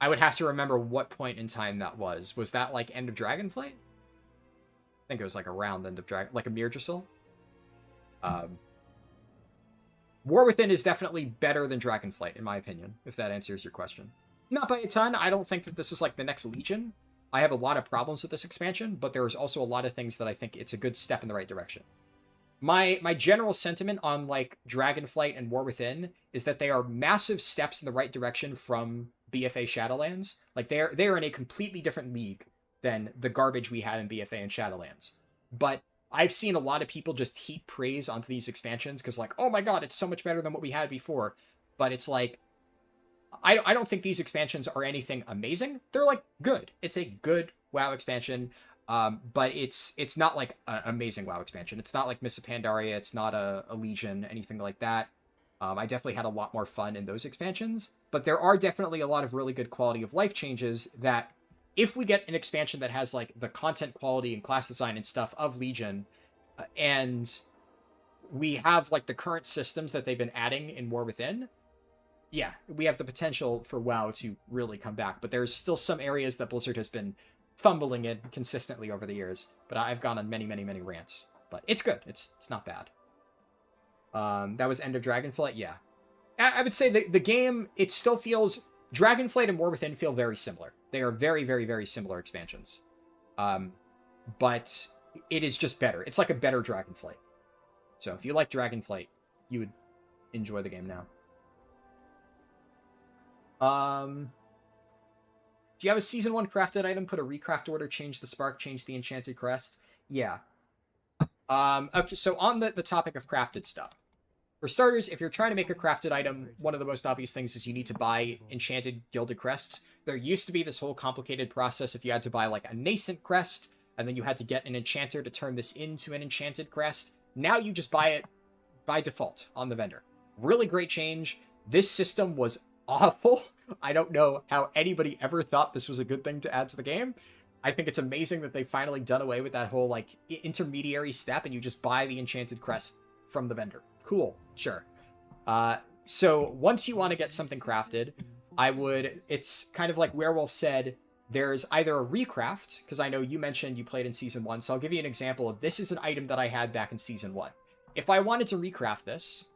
I would have to remember what point in time that was. Was that, like, end of Dragonflight? I think it was, like, around end of Dragon... Like a Mirdrasil? War Within is definitely better than Dragonflight, in my opinion, if that answers your question. Not by a ton. I don't think that this is, like, the next Legion. I have a lot of problems with this expansion, but there's also a lot of things that I think it's a good step in the right direction. My general sentiment on, like, Dragonflight and War Within is that they are massive steps in the right direction from BFA Shadowlands. Like, they're in a completely different league than the garbage we had in BFA and Shadowlands. But I've seen a lot of people just heap praise onto these expansions because, like, oh my god, it's so much better than what we had before. But it's like, I don't think these expansions are anything amazing. They're, like, good. It's a good WoW expansion, but it's not, like, an amazing WoW expansion. It's not like Mists of Pandaria. It's not a Legion, anything like that. I definitely had a lot more fun in those expansions, but there are definitely a lot of really good quality of life changes that if we get an expansion that has, like, the content quality and class design and stuff of Legion, and we have, like, the current systems that they've been adding in War Within, yeah, we have the potential for WoW to really come back, but there's still some areas that Blizzard has been fumbling in consistently over the years, but I've gone on many, many, many rants. But it's good. It's not bad. That was End of Dragonflight? Yeah. I would say the game, it still feels... Dragonflight and War Within feel very similar. They are very, very, very similar expansions. But it is just better. It's like a better Dragonflight. So if you like Dragonflight, you would enjoy the game now. Do you have a Season 1 crafted item? Put a recraft order, change the spark, change the enchanted crest? Yeah. Okay, so on the topic of crafted stuff. For starters, if you're trying to make a crafted item, one of the most obvious things is you need to buy enchanted gilded crests. There used to be this whole complicated process if you had to buy, like, a nascent crest, and then you had to get an enchanter to turn this into an enchanted crest. Now you just buy it by default on the vendor. Really great change. This system was awful. I don't know how anybody ever thought this was a good thing to add to the game. I think it's amazing that they've finally done away with that whole, like, intermediary step, and you just buy the enchanted crest from the vendor. Cool, sure. So once you want to get something crafted, it's kind of like Werewolf said, there's either a recraft, because I know you mentioned you played in Season 1, so I'll give you an example of this is an item that I had back in Season 1. If I wanted to recraft this,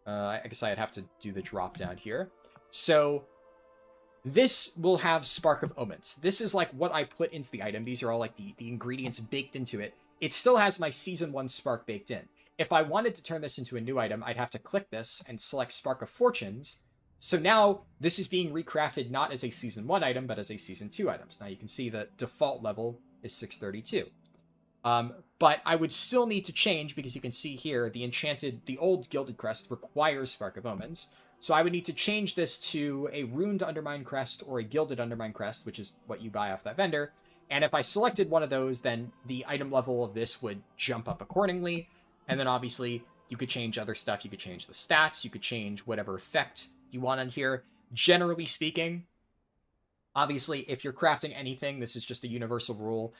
I guess I'd have to do the drop down here. So this will have Spark of Omens. This is like what I put into the item. These are all like the ingredients baked into it. It still has my Season 1 Spark baked in. If I wanted to turn this into a new item, I'd have to click this and select Spark of Fortunes. So now this is being recrafted not as a Season 1 item, but as a Season 2 item. So now you can see the default level is 632. But I would still need to change, because you can see here, the old Gilded Crest requires Spark of Omens. So I would need to change this to a Ruined Undermine Crest or a Gilded Undermine Crest, which is what you buy off that vendor. And if I selected one of those, then the item level of this would jump up accordingly. And then obviously you could change other stuff. You could change the stats. You could change whatever effect you want on here. Generally speaking, obviously, if you're crafting anything, this is just a universal rule.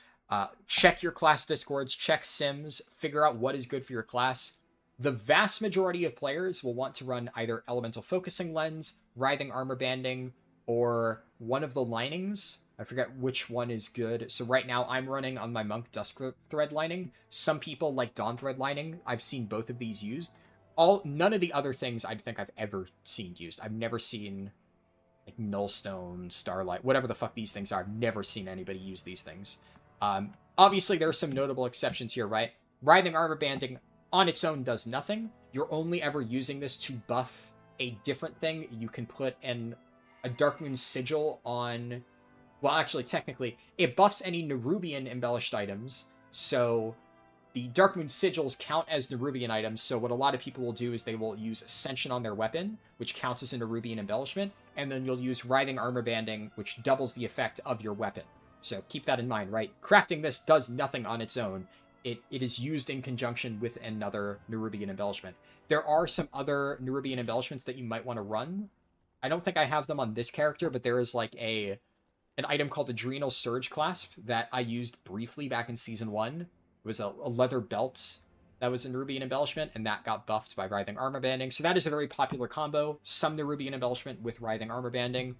Check your class discords, check sims, figure out what is good for your class. The vast majority of players will want to run either Elemental Focusing Lens, Writhing Armor Banding, or one of the linings. I forget which one is good. So right now I'm running on my Monk Dusk Thread lining. Some people like Dawn Thread lining. I've seen both of these used. None of the other things I think I've ever seen used. I've never seen like Nullstone, Starlight, whatever the fuck these things are. I've never seen anybody use these things. Obviously, there are some notable exceptions here, right? Writhing Armor Banding on its own does nothing. You're only ever using this to buff a different thing. You can put a Darkmoon Sigil on... Well, actually, technically, it buffs any Nerubian embellished items. So the Darkmoon Sigils count as Nerubian items. So what a lot of people will do is they will use Ascension on their weapon, which counts as a Nerubian embellishment. And then you'll use Writhing Armor Banding, which doubles the effect of your weapon. So keep that in mind, right? Crafting this does nothing on its own. It is used in conjunction with another Nerubian embellishment. There are some other Nerubian embellishments that you might want to run. I don't think I have them on this character, but there is like an item called Adrenal Surge Clasp that I used briefly back in Season 1. It was a leather belt that was a Nerubian embellishment, and that got buffed by Writhing Armor Banding. So that is a very popular combo. Some Nerubian embellishment with Writhing Armor Banding.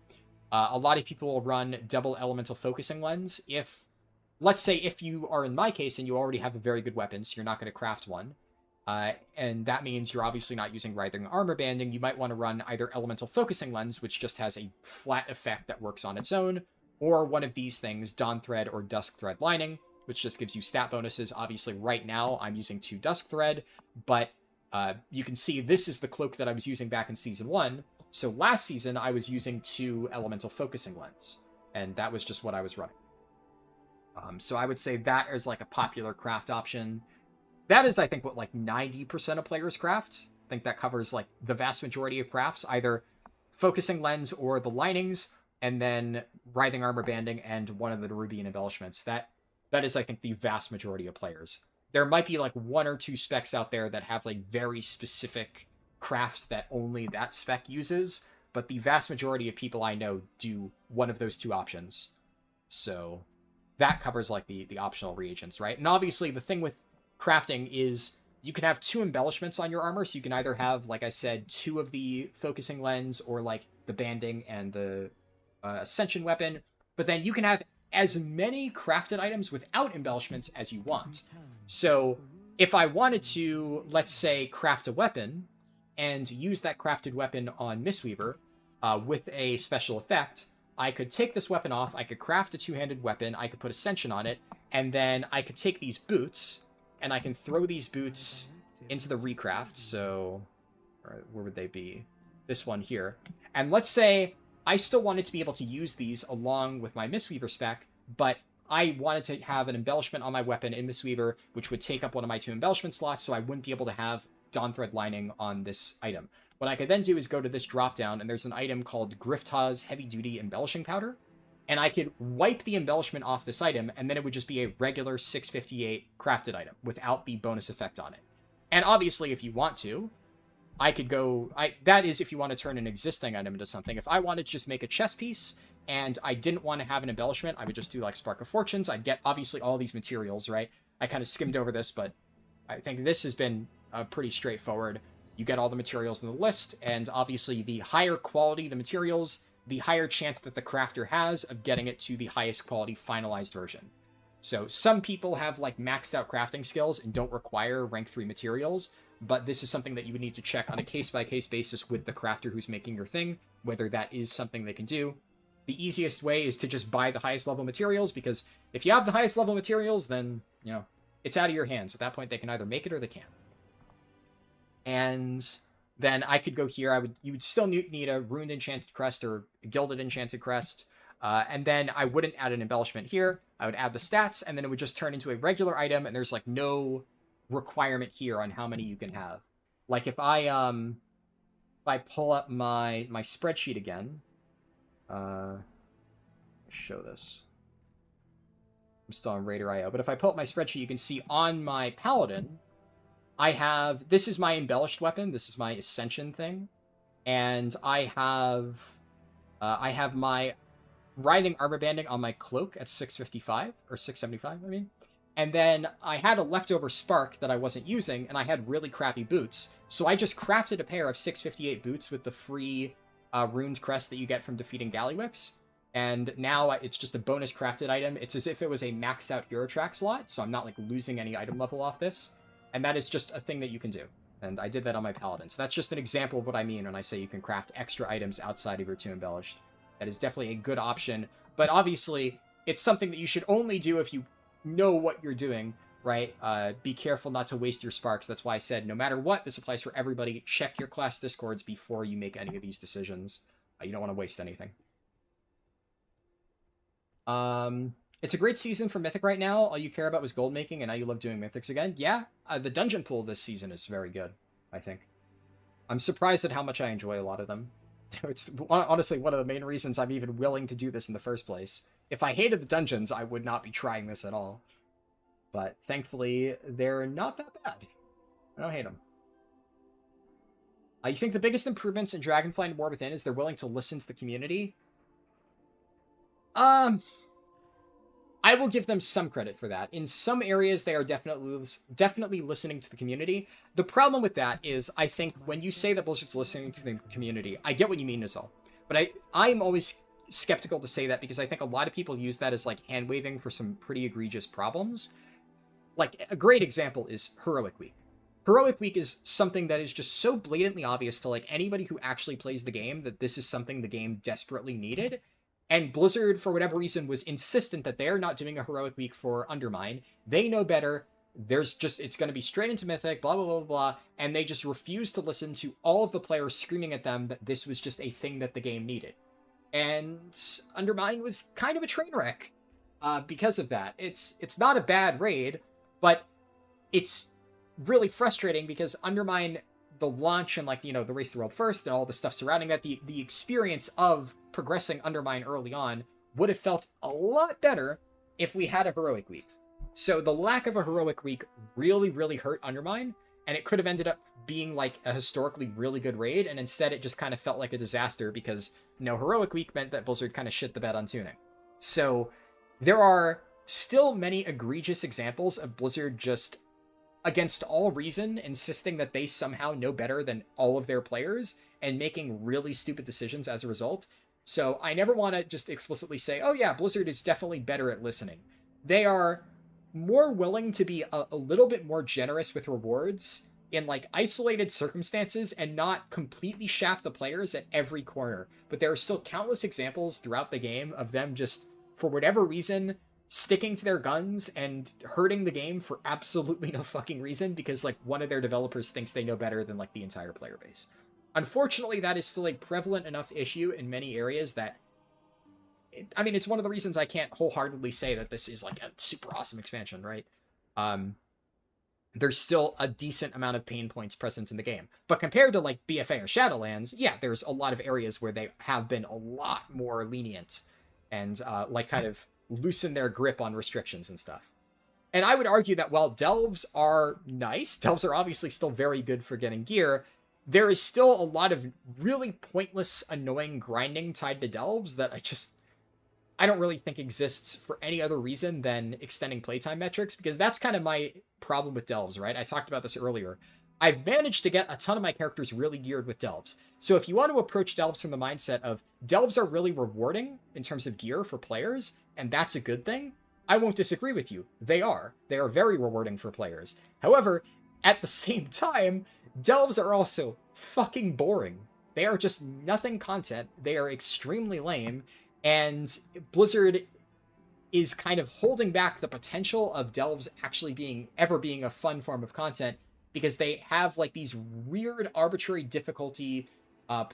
A lot of people will run double Elemental Focusing Lens. Let's say if you are in my case and you already have a very good weapon, so you're not going to craft one, and that means you're obviously not using Writhing Armor Banding, you might want to run either Elemental Focusing Lens, which just has a flat effect that works on its own, or one of these things, Dawn Thread or Dusk Thread Lining, which just gives you stat bonuses. Obviously, right now, I'm using 2 Dusk Thread, but you can see this is the cloak that I was using back in Season 1. So last season, I was using 2 Elemental Focusing Lens, and that was just what I was running. So I would say that is like a popular craft option. That is, I think, what like 90% of players craft. I think that covers like the vast majority of crafts, either Focusing Lens or the linings, and then Writhing Armor Banding and one of the Nerubian embellishments. That is, I think, the vast majority of players. There might be like 1 or 2 specs out there that have like very specific crafts that only that spec uses, but the vast majority of people I know do one of those 2 options. So that covers like the optional reagents, right? And obviously the thing with crafting is you can have 2 embellishments on your armor, so you can either have, like I said, 2 of the Focusing Lens or like the Banding and the Ascension weapon, but then you can have as many crafted items without embellishments as you want. So if I wanted to, let's say, craft a weapon and use that crafted weapon on Mistweaver with a special effect, I could take this weapon off, I could craft a 2-handed weapon, I could put Ascension on it, and then I could take these boots, and I can throw these boots into the recraft. So where would they be? This one here. And let's say I still wanted to be able to use these along with my Mistweaver spec, but I wanted to have an embellishment on my weapon in Mistweaver, which would take up one of my 2 embellishment slots, so I wouldn't be able to have Dawn Thread Lining on this item. What I could then do is go to this dropdown, and there's an item called Griftaz Heavy Duty Embellishing Powder, and I could wipe the embellishment off this item, and then it would just be a regular 658 crafted item without the bonus effect on it. And obviously, if you want to, I could go... that is if you want to turn an existing item into something. If I wanted to just make a chess piece, and I didn't want to have an embellishment, I would just do like Spark of Fortunes. I'd get, obviously, all these materials, right? I kind of skimmed over this, but I think this has been pretty straightforward. You get all the materials in the list, and obviously the higher quality the materials, the higher chance that the crafter has of getting it to the highest quality finalized version. So some people have like maxed out crafting skills and don't require rank 3 materials, but this is something that you would need to check on a case-by-case basis with the crafter who's making your thing, whether that is something they can do. The easiest way is to just buy the highest level materials, because if you have the highest level materials, then, you know, it's out of your hands. At that point, they can either make it or they can't. And then I could go here. You would still need a Ruined Enchanted Crest or a Gilded Enchanted Crest. And then I wouldn't add an embellishment here. I would add the stats, and then it would just turn into a regular item, and there's like no requirement here on how many you can have. Like if I pull up my spreadsheet again, show this. I'm still on Raider.io, but if I pull up my spreadsheet, you can see on my Paladin, I have, this is my embellished weapon, this is my Ascension thing, and I have my Writhing Armor Banding on my cloak at 655, or 675, I mean. And then I had a leftover spark that I wasn't using, and I had really crappy boots, so I just crafted a pair of 658 boots with the free runes crest that you get from defeating Gallywix. And now it's just a bonus crafted item. It's as if it was a maxed out hero track slot, so I'm not like losing any item level off this. And that is just a thing that you can do. And I did that on my Paladin. So that's just an example of what I mean when I say you can craft extra items outside of your 2 embellished. That is definitely a good option. But obviously, it's something that you should only do if you know what you're doing, right? Be careful not to waste your sparks. That's why I said no matter what, this applies for everybody. Check your class discords before you make any of these decisions. You don't want to waste anything. It's a great season for Mythic right now. All you care about was gold making, and now you love doing Mythics again. Yeah, the dungeon pool this season is very good, I think. I'm surprised at how much I enjoy a lot of them. It's honestly one of the main reasons I'm even willing to do this in the first place. If I hated the dungeons, I would not be trying this at all. But thankfully, they're not that bad. I don't hate them. You think the biggest improvements in Dragonflight and War Within is they're willing to listen to the community? I will give them some credit for that. In some areas, they are definitely listening to the community. The problem with that is, I think, when you say that Blizzard's listening to the community, I get what you mean, Nizal. But I'm always skeptical to say that because I think a lot of people use that as, like, hand-waving for some pretty egregious problems. Like, a great example is Heroic Week. Heroic Week is something that is just so blatantly obvious to, like, anybody who actually plays the game that this is something the game desperately needed. And Blizzard, for whatever reason, was insistent that they're not doing a Heroic Week for Undermine. They know better. It's going to be straight into Mythic, blah, blah, blah, blah. And they just refused to listen to all of the players screaming at them that this was just a thing that the game needed. And Undermine was kind of a train wreck because of that. It's not a bad raid, but it's really frustrating because Undermine, the launch and, like, the Race to the World First and all the stuff surrounding that, the experience of progressing Undermine early on would have felt a lot better if we had a Heroic Week. So the lack of a Heroic Week really, really hurt Undermine, and it could have ended up being like a historically really good raid, and instead it just kind of felt like a disaster because no Heroic Week meant that Blizzard kind of shit the bed on tuning. So there are still many egregious examples of Blizzard just, against all reason, insisting that they somehow know better than all of their players and making really stupid decisions as a result. So I never want to just explicitly say, oh yeah, Blizzard is definitely better at listening. They are more willing to be a little bit more generous with rewards in, like, isolated circumstances and not completely shaft the players at every corner. But there are still countless examples throughout the game of them just, for whatever reason, sticking to their guns and hurting the game for absolutely no fucking reason because, like, one of their developers thinks they know better than, like, the entire player base. Unfortunately, that is still a prevalent enough issue in many areas that, I mean, it's one of the reasons I can't wholeheartedly say that this is, like, a super awesome expansion, right? There's still a decent amount of pain points present in the game. But compared to, like, BFA or Shadowlands, yeah, there's a lot of areas where they have been a lot more lenient and, like, kind of loosen their grip on restrictions and stuff. And I would argue that while delves are nice, delves are obviously still very good for getting gear, there is still a lot of really pointless, annoying grinding tied to delves that I don't really think exists for any other reason than extending playtime metrics, because that's kind of my problem with delves, right? I talked about this earlier. I've managed to get a ton of my characters really geared with delves. So if you want to approach delves from the mindset of delves are really rewarding in terms of gear for players, and that's a good thing, I won't disagree with you. They are. They are very rewarding for players. However, at the same time, delves are also fucking boring. They are just nothing content. They are extremely lame, and Blizzard is kind of holding back the potential of delves actually ever being a fun form of content because they have, like, these weird arbitrary difficulty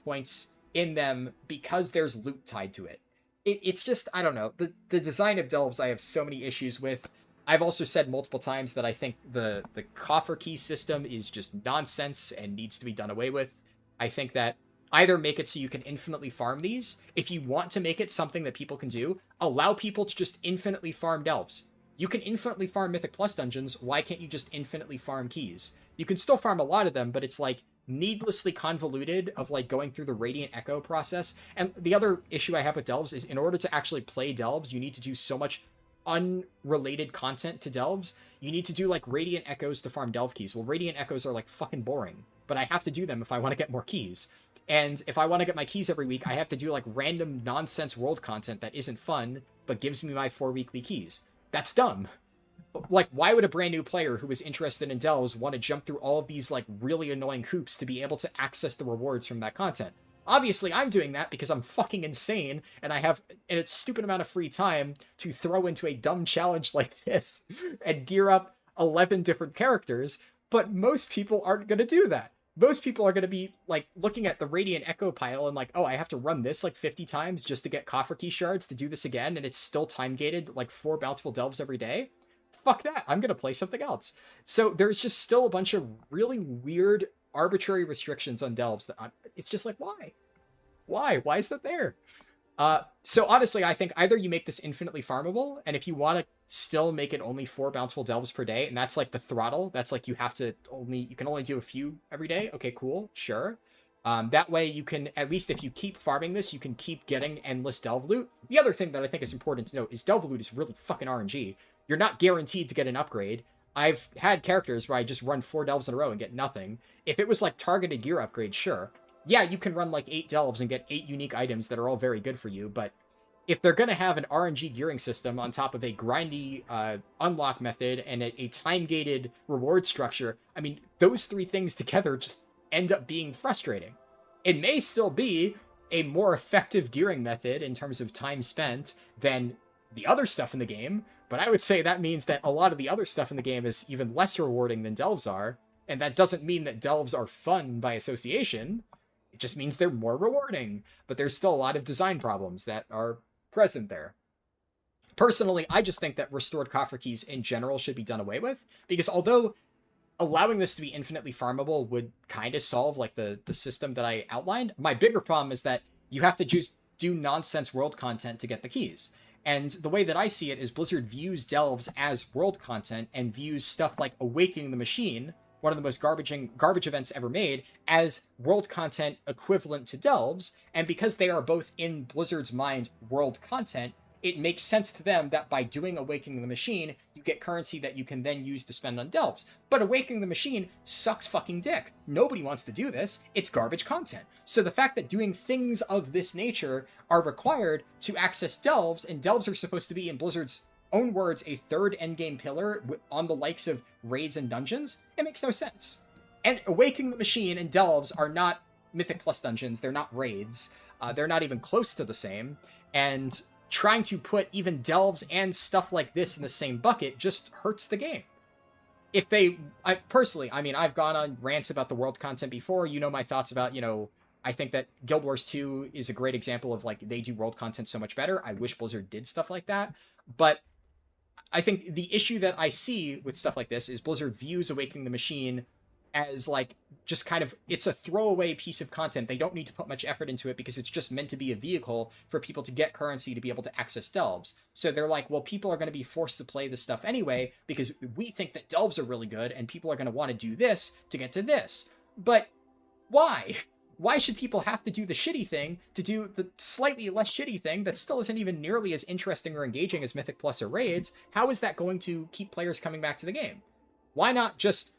points in them because there's loot tied to it. it's just, I don't know. The design of delves I have so many issues with. I've also said multiple times that I think the coffer key system is just nonsense and needs to be done away with. I think that either make it so you can infinitely farm these. If you want to make it something that people can do, allow people to just infinitely farm delves. You can infinitely farm Mythic Plus dungeons. Why can't you just infinitely farm keys? You can still farm a lot of them, but it's like needlessly convoluted of like going through the Radiant Echo process. And the other issue I have with delves is in order to actually play delves, you need to do so much unrelated content to delves. You need to do like Radiant Echoes to farm delve keys. Well, Radiant Echoes are like fucking boring, but I have to do them if I want to get more keys. And if I want to get my keys every week, I have to do like random nonsense world content that isn't fun, but gives me my 4 weekly keys. That's dumb. Like, why would a brand new player who is interested in delves want to jump through all of these like really annoying hoops to be able to access the rewards from that content? Obviously, I'm doing that because I'm fucking insane and I have a stupid amount of free time to throw into a dumb challenge like this and gear up 11 different characters, but most people aren't going to do that. Most people are going to be like looking at the Radiant Echo pile and like, oh, I have to run this like 50 times just to get coffer key shards to do this again, and it's still time gated like 4 bountiful delves every day. Fuck that. I'm going to play something else. So there's just still a bunch of really weird, arbitrary restrictions on delves that it's just like, why? Why is that there? So honestly, I think either you make this infinitely farmable, and if you want to still make it only 4 bountiful delves per day, and that's like the throttle, that's like you can only do a few every day. Okay, cool, sure. That way you can, at least if you keep farming this, you can keep getting endless delve loot. The other thing that I think is important to note is delve loot is really fucking RNG. You're not guaranteed to get an upgrade. I've had characters where I just run 4 delves in a row and get nothing. If it was like targeted gear upgrade, sure. Yeah, you can run like 8 delves and get 8 unique items that are all very good for you, but if they're going to have an RNG gearing system on top of a grindy unlock method and a time-gated reward structure, I mean, those 3 things together just end up being frustrating. It may still be a more effective gearing method in terms of time spent than the other stuff in the game, but I would say that means that a lot of the other stuff in the game is even less rewarding than delves are, and that doesn't mean that delves are fun by association. It just means they're more rewarding, but there's still a lot of design problems that are present there. Personally, I just think that restored coffer keys in general should be done away with, because although allowing this to be infinitely farmable would kind of solve like the system that I outlined, my bigger problem is that you have to just do nonsense world content to get the keys. And the way that I see it is Blizzard views delves as world content and views stuff like Awakening the Machine, one of the most garbage events ever made, as world content equivalent to delves, and because they are both in Blizzard's mind world content, it makes sense to them that by doing Awakening the Machine, you get currency that you can then use to spend on delves. But Awakening the Machine sucks fucking dick. Nobody wants to do this. It's garbage content. So the fact that doing things of this nature are required to access delves, and delves are supposed to be, in Blizzard's own words, a third endgame pillar on the likes of raids and dungeons, it makes no sense. And Awakening the Machine and delves are not Mythic Plus dungeons. They're not raids. They're not even close to the same. And trying to put even delves and stuff like this in the same bucket just hurts the game. If they, personally, I mean, I've gone on rants about the world content before. You know my thoughts about, I think that Guild Wars 2 is a great example of, like, they do world content so much better. I wish Blizzard did stuff like that. But I think the issue that I see with stuff like this is Blizzard views Awakening the Machine as, like, just kind of, it's a throwaway piece of content. They don't need to put much effort into it because it's just meant to be a vehicle for people to get currency to be able to access delves. So they're like, well, people are going to be forced to play this stuff anyway because we think that delves are really good and people are going to want to do this to get to this. But why? Why should people have to do the shitty thing to do the slightly less shitty thing that still isn't even nearly as interesting or engaging as Mythic Plus or Raids? How is that going to keep players coming back to the game? Why not just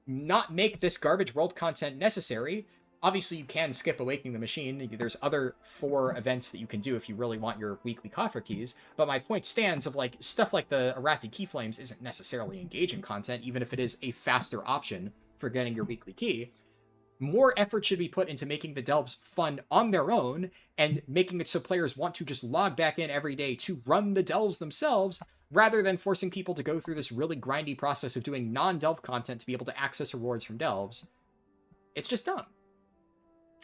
not make this garbage world content necessary? Obviously, you can skip Awakening the Machine. There's other 4 events that you can do if you really want your weekly coffer keys. But my point stands of, like, stuff like the Arathi Keyflames isn't necessarily engaging content, even if it is a faster option for getting your weekly key. More effort should be put into making the delves fun on their own and making it so players want to just log back in every day to run the delves themselves, rather than forcing people to go through this really grindy process of doing non-delve content to be able to access rewards from delves. It's just dumb.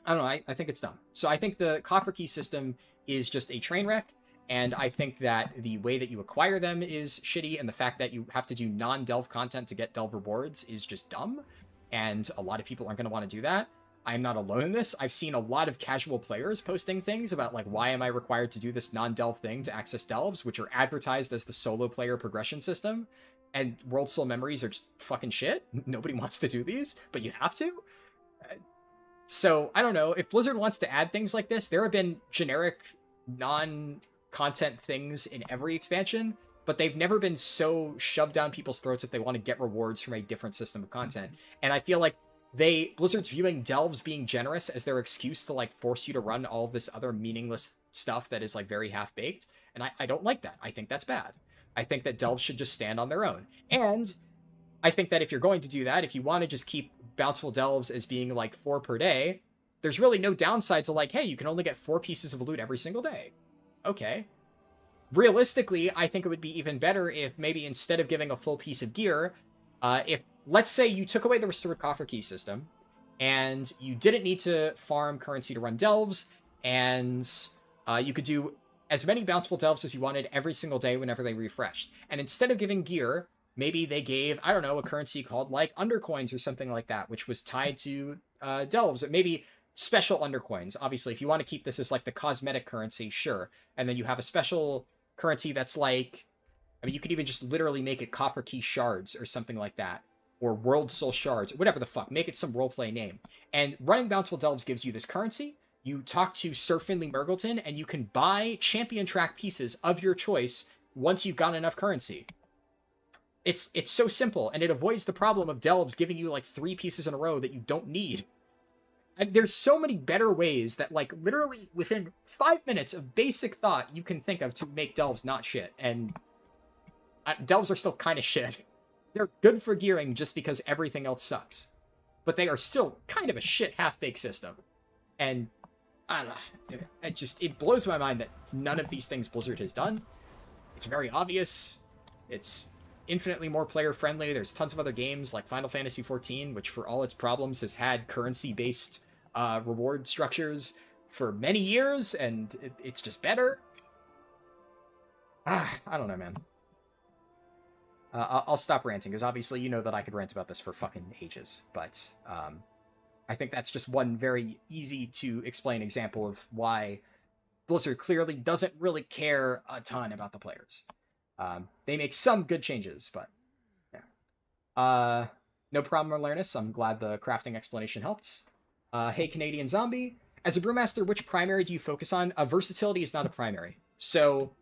I don't know, I think it's dumb. So I think the coffer key system is just a train wreck. And I think that the way that you acquire them is shitty, and the fact that you have to do non-delve content to get delve rewards is just dumb, and a lot of people aren't going to want to do that. I'm not alone in this. I've seen a lot of casual players posting things about, like, why am I required to do this non-delve thing to access delves, which are advertised as the solo player progression system, and World Soul Memories are just fucking shit. Nobody wants to do these, but you have to. So, I don't know. If Blizzard wants to add things like this, there have been generic non-content things in every expansion, but they've never been so shoved down people's throats if they want to get rewards from a different system of content. And I feel like Blizzard's viewing delves being generous as their excuse to, like, force you to run all of this other meaningless stuff that is, like, very half-baked. And I don't like that. I think that's bad. I think that delves should just stand on their own. And I think that if you're going to do that, if you want to just keep bountiful delves as being, like, 4 per day, there's really no downside to, like, hey, you can only get 4 pieces of loot every single day. Okay. Realistically, I think it would be even better if maybe instead of giving a full piece of gear, if, let's say you took away the restored coffer key system, and you didn't need to farm currency to run delves, and you could do as many bountiful delves as you wanted every single day whenever they refreshed. And instead of giving gear, maybe they gave, I don't know, a currency called, like, undercoins or something like that, which was tied to delves. Maybe special undercoins. Obviously, if you want to keep this as, like, the cosmetic currency, sure. And then you have a special currency that's like, I mean, you could even just literally make it coffer key shards or something like that. Or world soul shards, whatever the fuck. Make it some roleplay name. And running bountiful delves gives you this currency. You talk to Sir Finley Mergleton, and you can buy champion track pieces of your choice once you've got enough currency. It's so simple, and it avoids the problem of delves giving you, like, 3 pieces in a row that you don't need. And there's so many better ways that, like, literally within 5 minutes of basic thought you can think of to make delves not shit. And delves are still kind of shit. They're good for gearing just because everything else sucks. But they are still kind of a shit half-baked system. And I don't know. It blows my mind that none of these things Blizzard has done. It's very obvious. It's infinitely more player-friendly. There's tons of other games like Final Fantasy XIV, which for all its problems has had currency-based reward structures for many years, and it's just better. I don't know, man. I'll stop ranting, because obviously you know that I could rant about this for fucking ages, but I think that's just one very easy to explain example of why Blizzard clearly doesn't really care a ton about the players. They make some good changes, but yeah. No problem, awareness. I'm glad the crafting explanation helped. Hey, Canadian Zombie. As a Brewmaster, which primary do you focus on? Versatility is not a primary. So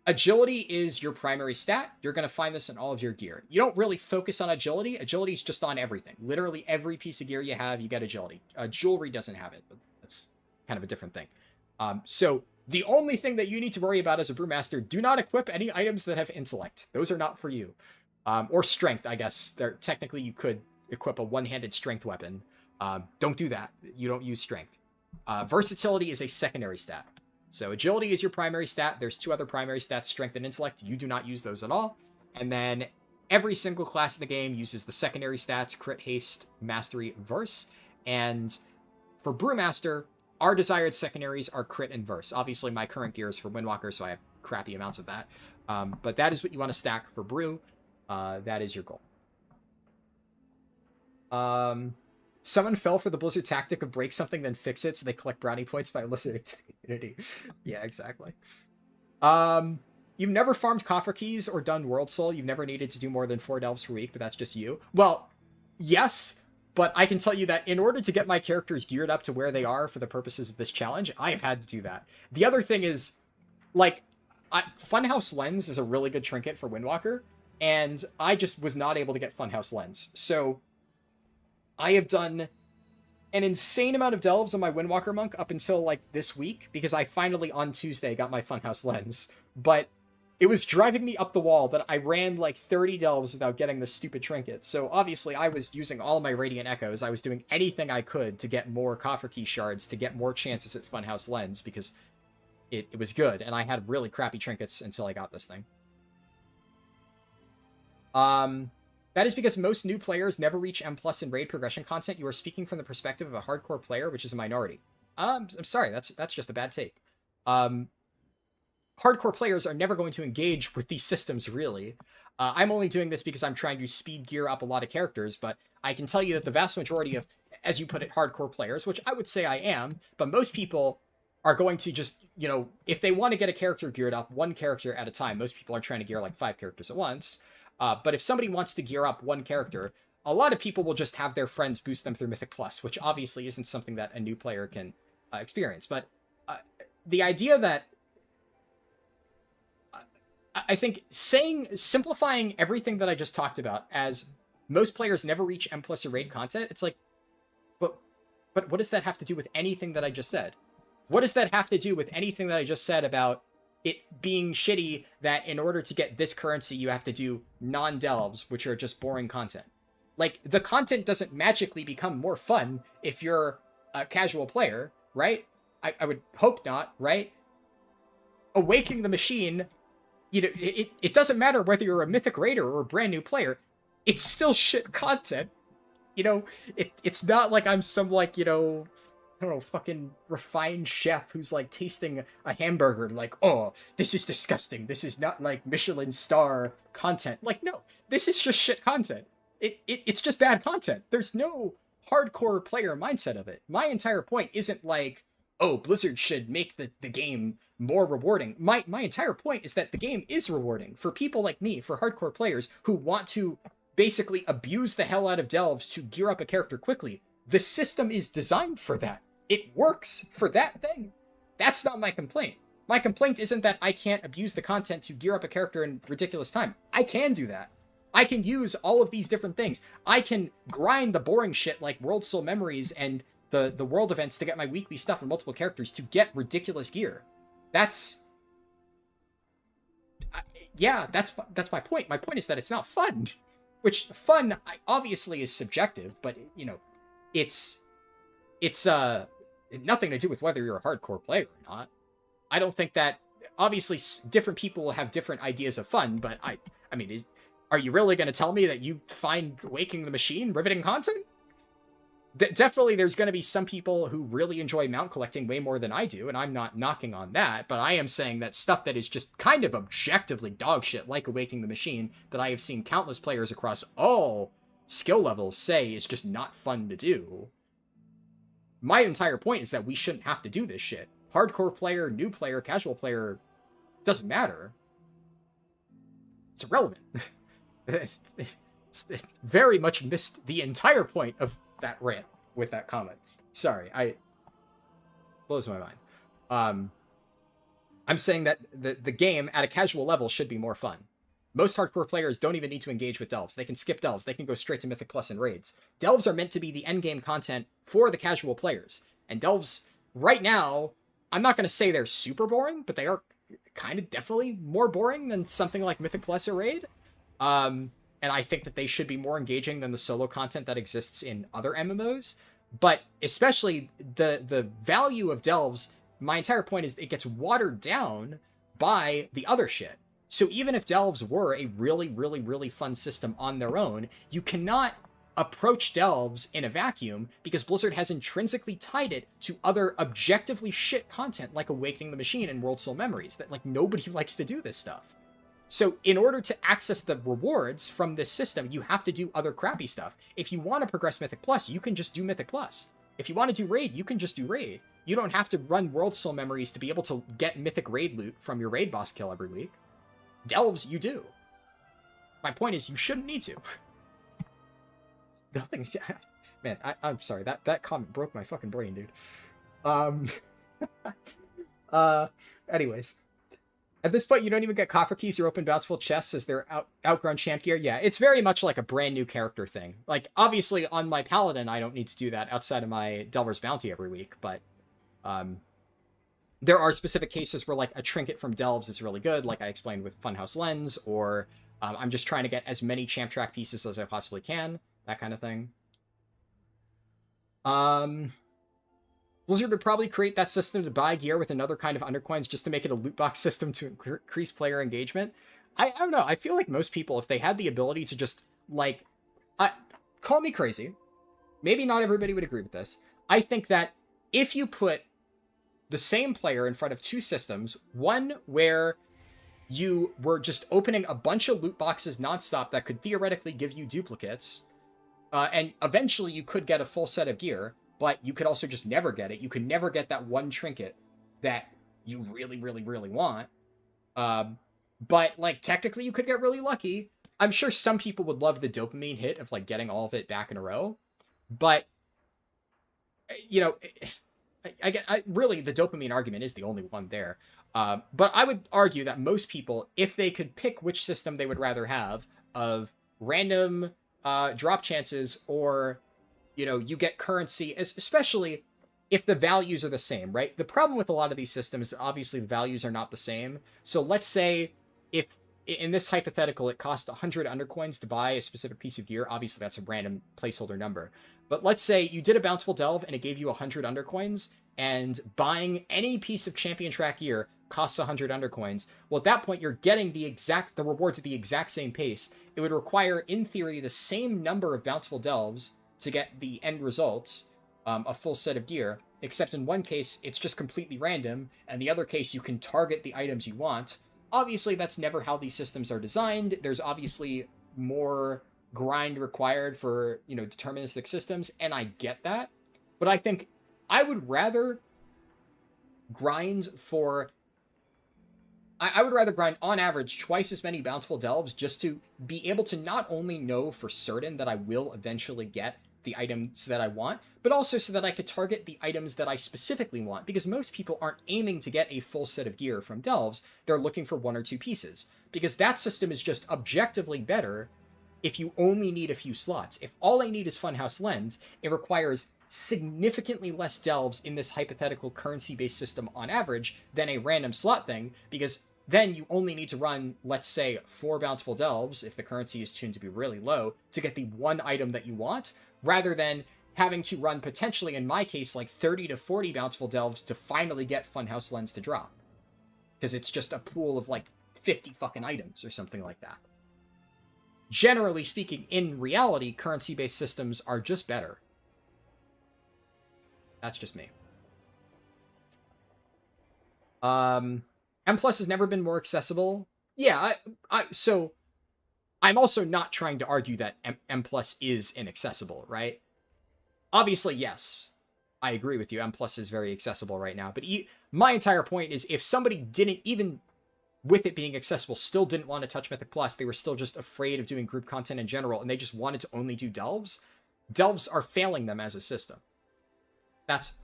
agility is your primary stat. You're going to find this in all of your gear. You don't really focus on agility. Agility is just on everything. Literally every piece of gear you have, you get agility. Jewelry doesn't have it, but that's kind of a different thing. So the only thing that you need to worry about as a Brewmaster, do not equip any items that have intellect. Those are not for you. Or strength, I guess. Technically, you could equip a one-handed strength weapon. Don't do that. You don't use strength. Versatility is a secondary stat. So agility is your primary stat. There's 2 other primary stats, strength and intellect. You do not use those at all. And then every single class in the game uses the secondary stats, crit, haste, mastery, verse. And for Brewmaster, our desired secondaries are crit and verse. Obviously, my current gear is for Windwalker, so I have crappy amounts of that. But that is what you want to stack for Brew. That is your goal. Someone fell for the Blizzard tactic of break something, then fix it, so they collect brownie points by listening to the community. Yeah, exactly. You've never farmed coffer keys or done World Soul. You've never needed to do more than 4 delves per week, but that's just you. Well, yes, but I can tell you that in order to get my characters geared up to where they are for the purposes of this challenge, I have had to do that. The other thing is, like, Funhouse Lens is a really good trinket for Windwalker, and I just was not able to get Funhouse Lens. So I have done an insane amount of delves on my Windwalker monk up until, like, this week, because I finally, on Tuesday, got my Funhouse Lens. But it was driving me up the wall that I ran, like, 30 delves without getting the stupid trinket. So, obviously, I was using all my Radiant Echoes. I was doing anything I could to get more Coffer Key shards, to get more chances at Funhouse Lens, because it was good, and I had really crappy trinkets until I got this thing. That is because most new players never reach M+ in raid progression content. You are speaking from the perspective of a hardcore player, which is a minority. I'm sorry, that's just a bad take. hardcore players are never going to engage with these systems, really. I'm only doing this because I'm trying to speed gear up a lot of characters, but I can tell you that the vast majority of, as you put it, hardcore players, which I would say I am, but most people are going to just, you know, if they want to get a character geared up, one character at a time. Most people are trying to gear like 5 characters at once. But if somebody wants to gear up one character, a lot of people will just have their friends boost them through Mythic Plus, which obviously isn't something that a new player can experience. But the idea that I think simplifying everything that I just talked about as most players never reach M plus or raid content, it's like, but what does that have to do with anything that I just said? What does that have to do with anything that I just said about it being shitty that in order to get this currency, you have to do non-delves, which are just boring content? Like, the content doesn't magically become more fun if you're a casual player, right? I would hope not, right? Awakening the Machine, you know, it doesn't matter whether you're a mythic raider or a brand new player, it's still shit content. You know, it's not like I'm some, like, you know, I don't know, fucking refined chef who's, like, tasting a hamburger like, oh, this is disgusting. This is not, like, Michelin star content. Like, no, this is just shit content. It's just bad content. There's no hardcore player mindset of it. My entire point isn't like, oh, Blizzard should make the game more rewarding. My entire point is that the game is rewarding for people like me, for hardcore players who want to basically abuse the hell out of delves to gear up a character quickly. The system is designed for that. It works for that thing. That's not my complaint. My complaint isn't that I can't abuse the content to gear up a character in ridiculous time. I can do that. I can use all of these different things. I can grind the boring shit like World Soul Memories and the world events to get my weekly stuff and multiple characters to get ridiculous gear. That's my point. My point is that it's not fun. Which, fun, obviously, is subjective, but, you know, it's nothing to do with whether you're a hardcore player or not. I don't think that, obviously, different people will have different ideas of fun, but I mean, are you really going to tell me that you find Waking the Machine riveting content? Definitely there's going to be some people who really enjoy mount collecting way more than I do, and I'm not knocking on that, but I am saying that stuff that is just kind of objectively dog shit, like Awakening the Machine, that I have seen countless players across all skill levels say is just not fun to do. My entire point is that we shouldn't have to do this shit. Hardcore player, new player, casual player, doesn't matter. It's irrelevant. It very much missed the entire point of that rant with that comment. Sorry, blows my mind. I'm saying that the game at a casual level should be more fun. Most hardcore players don't even need to engage with delves. They can skip delves. They can go straight to Mythic Plus and raids. Delves are meant to be the endgame content for the casual players. And delves, right now, I'm not going to say they're super boring, but they are kind of definitely more boring than something like Mythic Plus or raid. And I think that they should be more engaging than the solo content that exists in other MMOs. But especially the value of delves, my entire point is it gets watered down by the other shit. So even if delves were a really, really, really fun system on their own, you cannot approach delves in a vacuum because Blizzard has intrinsically tied it to other objectively shit content like Awakening the Machine and World Soul Memories, that, like, nobody likes to do this stuff. So in order to access the rewards from this system, you have to do other crappy stuff. If you want to progress Mythic Plus, you can just do Mythic Plus. If you want to do Raid, you can just do Raid. You don't have to run World Soul Memories to be able to get Mythic Raid loot from your Raid boss kill every week. Delves, you do. My point is, you shouldn't need to. Nothing... Man, I'm sorry. That comment broke my fucking brain, dude. Anyways. At this point, you don't even get coffer keys or open bountiful chests as they're outgrown champ gear. Yeah, it's very much like a brand new character thing. Like, obviously, on my Paladin, I don't need to do that outside of my Delver's Bounty every week, but there are specific cases where, like, a trinket from Delves is really good, like I explained with Funhouse Lens, or I'm just trying to get as many champ track pieces as I possibly can, that kind of thing. Blizzard would probably create that system to buy gear with another kind of undercoins just to make it a loot box system to increase player engagement. I don't know. I feel like most people, if they had the ability to just, like... call me crazy. Maybe not everybody would agree with this. I think that if you put the same player in front of two systems, one where you were just opening a bunch of loot boxes nonstop that could theoretically give you duplicates, and eventually you could get a full set of gear, but you could also just never get it. You could never get that one trinket that you really, really, really want. But, like, technically you could get really lucky. I'm sure some people would love the dopamine hit of, like, getting all of it back in a row. But, you know, really, the dopamine argument is the only one there. But I would argue that most people, if they could pick which system they would rather have of random drop chances or, you know, you get currency, especially if the values are the same, right? The problem with a lot of these systems, obviously the values are not the same. So let's say if in this hypothetical, it costs 100 undercoins to buy a specific piece of gear. Obviously that's a random placeholder number. But let's say you did a bountiful delve and it gave you 100 undercoins, and buying any piece of champion track gear costs 100 undercoins. Well, at that point, you're getting the rewards at the exact same pace. It would require, in theory, the same number of bountiful delves to get the end results, a full set of gear, except in one case, it's just completely random, and the other case, you can target the items you want. Obviously, that's never how these systems are designed. There's obviously more grind required for, you know, deterministic systems, and I get that. But I think I would rather grind for... I would rather grind, on average, twice as many bountiful delves just to be able to not only know for certain that I will eventually get the items that I want, but also so that I could target the items that I specifically want, because most people aren't aiming to get a full set of gear from delves. They're looking for one or two pieces, because that system is just objectively better if you only need a few slots. If all I need is Funhouse Lens, it requires significantly less delves in this hypothetical currency-based system on average than a random slot thing, because then you only need to run, let's say, 4 bountiful delves, if the currency is tuned to be really low, to get the one item that you want, rather than having to run potentially, in my case, like 30 to 40 bountiful delves to finally get Funhouse Lens to drop. Because it's just a pool of like 50 fucking items or something like that. Generally speaking, in reality, currency-based systems are just better. That's just me. M Plus has never been more accessible. Yeah, so I'm also not trying to argue that M Plus is inaccessible, right? Obviously, yes, I agree with you. M Plus is very accessible right now. But my entire point is, if somebody didn't, even with it being accessible, still didn't want to touch Mythic Plus, they were still just afraid of doing group content in general, and they just wanted to only do delves, delves are failing them as a system. That's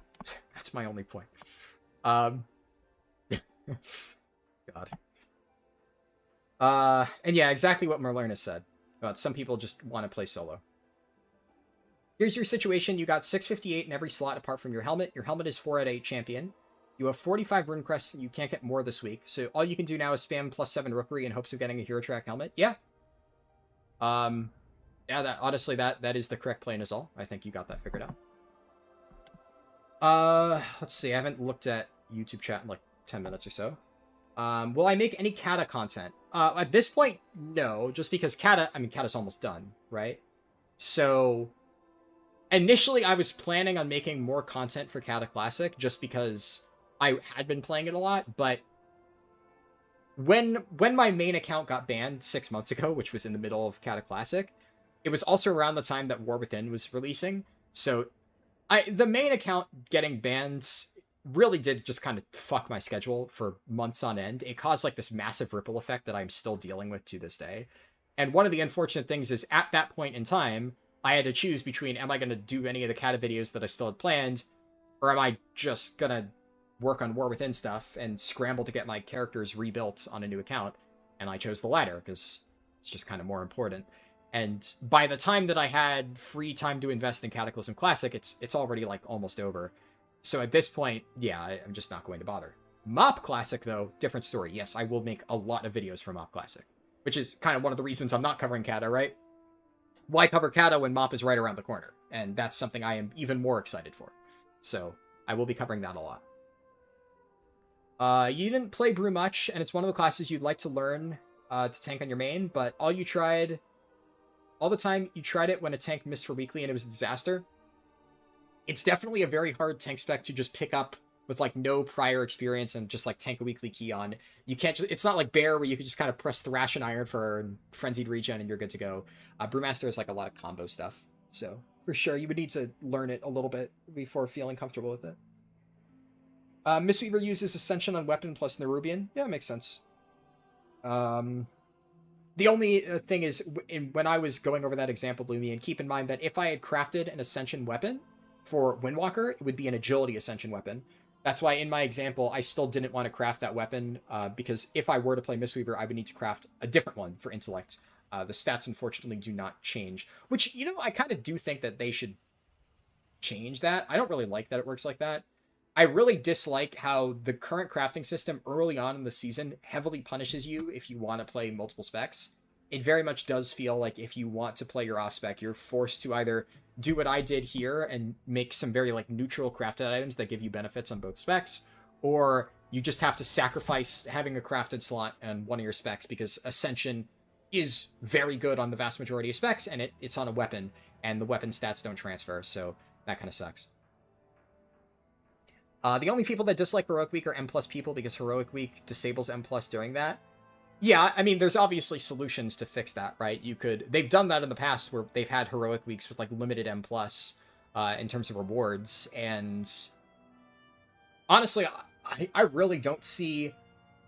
my only point. God. And yeah, exactly what Merlerna said about some people just want to play solo. Here's your situation. You got 658 in every slot apart from your helmet. Your helmet is 4 out of 8 champion. You have 45 rune crests, and you can't get more this week. So all you can do now is spam +7 rookery in hopes of getting a hero track helmet. Yeah. Yeah, honestly, that is the correct plan is all. I think you got that figured out. Let's see. I haven't looked at YouTube chat in like 10 minutes or so. Will I make any Kata content? At this point, no. Just because Kata's almost done, right? So, initially I was planning on making more content for Kata Classic, just because I had been playing it a lot, but when my main account got banned 6 months ago, which was in the middle of Kata Classic, it was also around the time that War Within was releasing, so the main account getting banned really did just kind of fuck my schedule for months on end. It caused like this massive ripple effect that I'm still dealing with to this day. And one of the unfortunate things is, at that point in time, I had to choose between, am I going to do any of the Kata videos that I still had planned, or am I just going to work on War Within stuff and scramble to get my characters rebuilt on a new account? And I chose the latter, because it's just kind of more important. And by the time that I had free time to invest in Cataclysm Classic, it's already like almost over. So at this point, yeah, I'm just not going to bother. Mop Classic, though, different story. Yes, I will make a lot of videos for Mop Classic, which is kind of one of the reasons I'm not covering Kata, right? Why cover Kata when Mop is right around the corner? And that's something I am even more excited for. So I will be covering that a lot. You didn't play Brew much, and it's one of the classes you'd like to learn to tank on your main, but all the time you tried it when a tank missed for weekly and it was a disaster. It's definitely a very hard tank spec to just pick up with like no prior experience and just like tank a weekly key on. You can't just, it's not like Bear where you can just kind of press Thrash and Iron for Frenzied Regen and you're good to go. Brewmaster is like a lot of combo stuff. So for sure, you would need to learn it a little bit before feeling comfortable with it. Mistweaver uses Ascension on Weapon plus Nerubian. Yeah, that makes sense. The only thing is, when I was going over that example, Lumian, keep in mind that if I had crafted an Ascension weapon for Windwalker, it would be an Agility Ascension weapon. That's why in my example, I still didn't want to craft that weapon, because if I were to play Mistweaver, I would need to craft a different one for Intellect. The stats, unfortunately, do not change. Which, you know, I kind of do think that they should change that. I don't really like that it works like that. I really dislike how the current crafting system early on in the season heavily punishes you if you want to play multiple specs. It very much does feel like if you want to play your off-spec, you're forced to either do what I did here and make some very like neutral crafted items that give you benefits on both specs, or you just have to sacrifice having a crafted slot on one of your specs because Ascension is very good on the vast majority of specs, and it's on a weapon, and the weapon stats don't transfer, so that kind of sucks. The only people that dislike Heroic Week are M+ people because Heroic Week disables M+ during that. Yeah, I mean, there's obviously solutions to fix that, right? They've done that in the past where they've had Heroic Weeks with like limited M+ in terms of rewards, and honestly, I really don't see,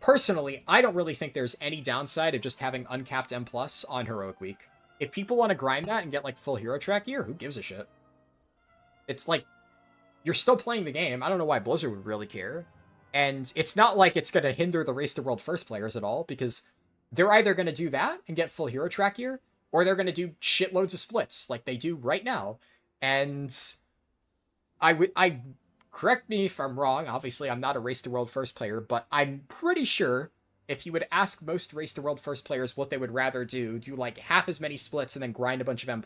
personally, I don't really think there's any downside of just having uncapped M+ on Heroic Week. If people want to grind that and get like full hero track gear, who gives a shit? It's like, you're still playing the game. I don't know why Blizzard would really care. And it's not like it's going to hinder the Race to World First players at all, because they're either going to do that and get full hero track gear, or they're going to do shitloads of splits like they do right now. And I correct me if I'm wrong. Obviously, I'm not a Race to World First player, but I'm pretty sure if you would ask most Race to World First players what they would rather do like half as many splits and then grind a bunch of M+,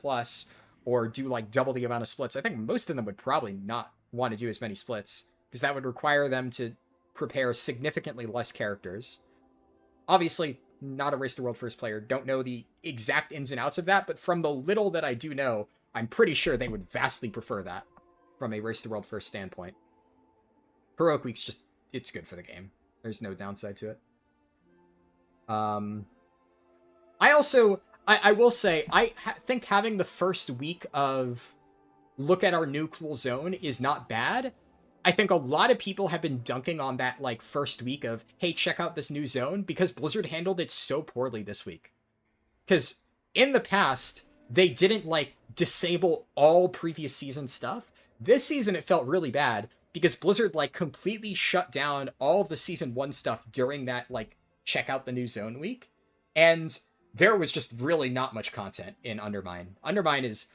or do like double the amount of splits, I think most of them would probably not want to do as many splits, because that would require them to prepare significantly less characters. Obviously, not a Race to World First player, don't know the exact ins and outs of that, but from the little that I do know, I'm pretty sure they would vastly prefer that from a Race to World First standpoint. Heroic Week's just, it's good for the game. There's no downside to it. I will say, I think having the first week of look at our new cool zone is not bad. I think a lot of people have been dunking on that like first week of, hey, check out this new zone, because Blizzard handled it so poorly this week. Because in the past, they didn't like disable all previous season stuff. This season, it felt really bad because Blizzard like completely shut down all of the season 1 stuff during that like check out the new zone week. And there was just really not much content in Undermine. Undermine is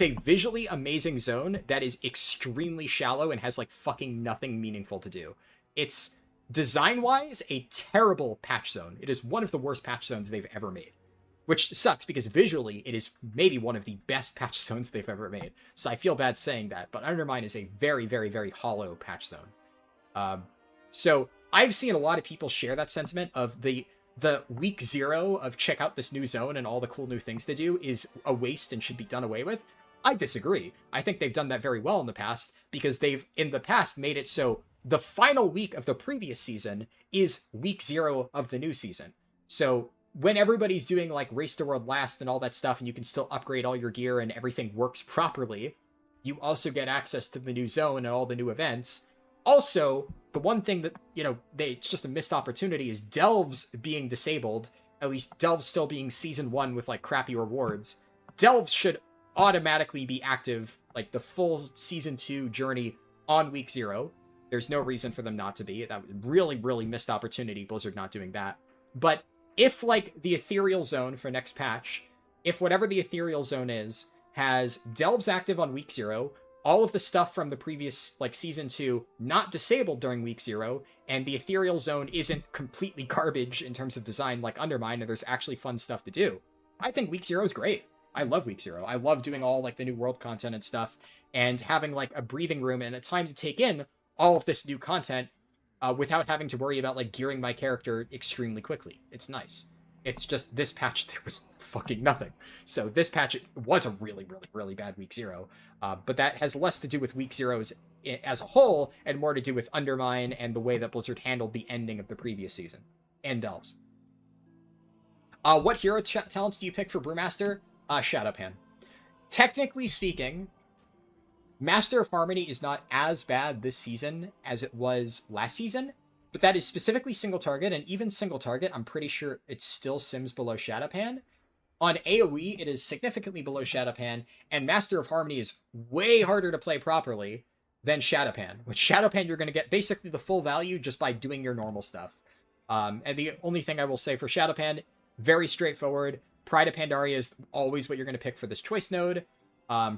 a visually amazing zone that is extremely shallow and has like fucking nothing meaningful to do. It's design-wise a terrible patch zone. It is one of the worst patch zones they've ever made, which sucks because visually it is maybe one of the best patch zones they've ever made. So I feel bad saying that, but Undermine is a very, very, very hollow patch zone. So I've seen a lot of people share that sentiment of the week 0 of check out this new zone and all the cool new things to do is a waste and should be done away with. I disagree. I think they've done that very well in the past, because they've in the past made it so the final week of the previous season is week 0 of the new season. So when everybody's doing like Race to World Last and all that stuff, and you can still upgrade all your gear and everything works properly, you also get access to the new zone and all the new events. Also, the one thing that, you know, it's just a missed opportunity is Delves being disabled, at least Delves still being Season 1 with, like, crappy rewards. Delves should automatically be active, like, the full Season 2 journey on week 0. There's no reason for them not to be. That was really, really missed opportunity, Blizzard not doing that. But if, like, the Ethereal Zone for next patch, if whatever the Ethereal Zone is, has Delves active on week 0, all of the stuff from the previous, like, Season 2 not disabled during week 0, and the Ethereal Zone isn't completely garbage in terms of design like Undermine, and there's actually fun stuff to do, I think week 0 is great. I love week 0. I love doing all, like, the new world content and stuff, and having, like, a breathing room and a time to take in all of this new content without having to worry about, like, gearing my character extremely quickly. It's nice. It's just this patch there was fucking nothing. So this patch was a really, really, really bad week 0. But that has less to do with week 0s as a whole and more to do with Undermine and the way that Blizzard handled the ending of the previous season. And Delves. What hero talents do you pick for Brewmaster? Shadowpan. Technically speaking, Master of Harmony is not as bad this season as it was last season, but that is specifically single target, and even single target, I'm pretty sure it still sims below Shadowpan. On AoE, it is significantly below Shadowpan, and Master of Harmony is way harder to play properly than Shadowpan. With Shadowpan, you're going to get basically the full value just by doing your normal stuff. And the only thing I will say for Shadowpan, very straightforward. Pride of Pandaria is always what you're going to pick for this choice node.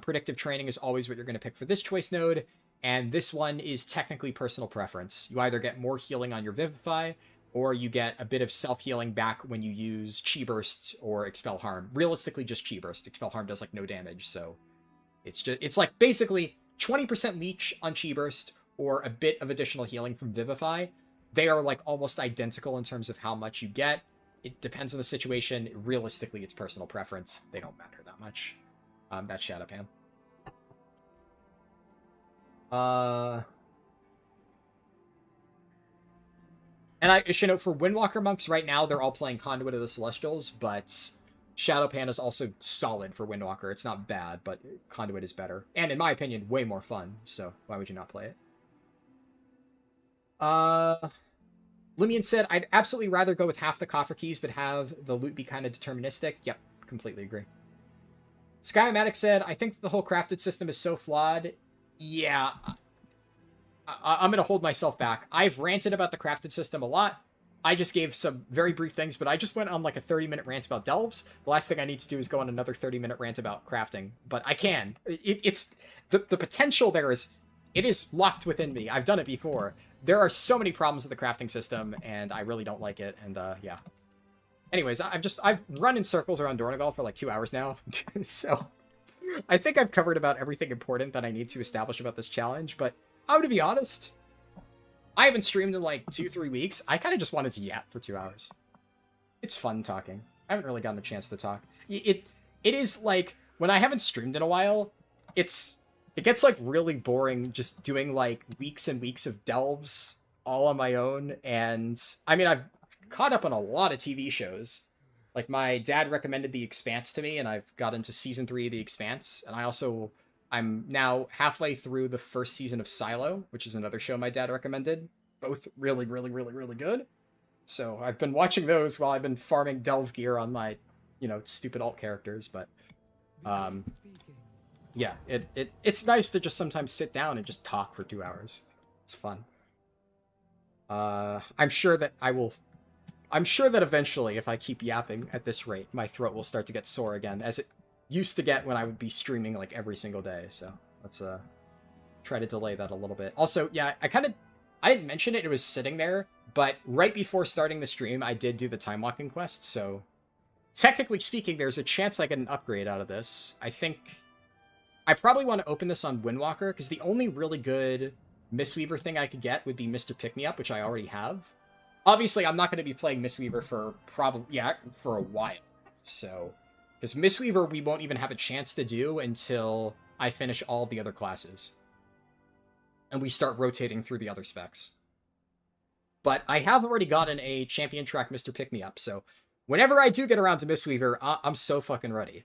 Predictive Training is always what you're going to pick for this choice node. And this one is technically personal preference. You either get more healing on your Vivify, or you get a bit of self-healing back when you use Chi Burst or Expel Harm. Realistically, just Chi Burst. Expel Harm does like no damage, so it's like basically 20% leech on Chi Burst or a bit of additional healing from Vivify. They are like almost identical in terms of how much you get. It depends on the situation. Realistically, it's personal preference. They don't matter that much. That's Shadowpan. And I should note, for Windwalker monks right now, they're all playing Conduit of the Celestials, but Shadowpan is also solid for Windwalker. It's not bad, but Conduit is better. And in my opinion, way more fun, so why would you not play it? Lumion said, I'd absolutely rather go with half the coffer keys, but have the loot be kind of deterministic. Yep, completely agree. Skymatic said, I think the whole crafted system is so flawed. Yeah, I'm going to hold myself back. I've ranted about the crafted system a lot. I just gave some very brief things, but I just went on like a 30-minute rant about delves. The last thing I need to do is go on another 30-minute rant about crafting, but I can. It's the potential there is, it is locked within me. I've done it before. There are so many problems with the crafting system, and I really don't like it, and yeah. Anyways, I've run in circles around Dornogal for like 2 hours now, so I think I've covered about everything important that I need to establish about this challenge, but I'm gonna be honest, I haven't streamed in like 2-3 weeks. I kind of just wanted to yap for 2 hours. It's fun talking. I haven't really gotten a chance to talk. It is like, when I haven't streamed in a while, it gets like really boring just doing like weeks and weeks of delves all on my own. And I mean, I've caught up on a lot of TV shows. Like my dad recommended The Expanse to me, and I've got into season 3 of The Expanse. And I'm now halfway through the first season of Silo, which is another show my dad recommended. Both really, really, really, really good. So I've been watching those while I've been farming delve gear on my, stupid alt characters. But yeah, it's nice to just sometimes sit down and just talk for 2 hours. It's fun. I'm sure that eventually, if I keep yapping at this rate, my throat will start to get sore again, as it used to get when I would be streaming like every single day. So let's try to delay that a little bit. Also, yeah, I didn't mention it. It was sitting there, but right before starting the stream, I did do the time walking quest. So technically speaking, there's a chance I get an upgrade out of this. I think I probably want to open this on Windwalker, because the only really good Mistweaver thing I could get would be Mr. Pick-Me-Up, which I already have. Obviously, I'm not going to be playing Mistweaver for a while. So, because Mistweaver we won't even have a chance to do until I finish all the other classes. And we start rotating through the other specs. But I have already gotten a champion track Mr. Pick-Me-Up, so whenever I do get around to Mistweaver, I'm so fucking ready.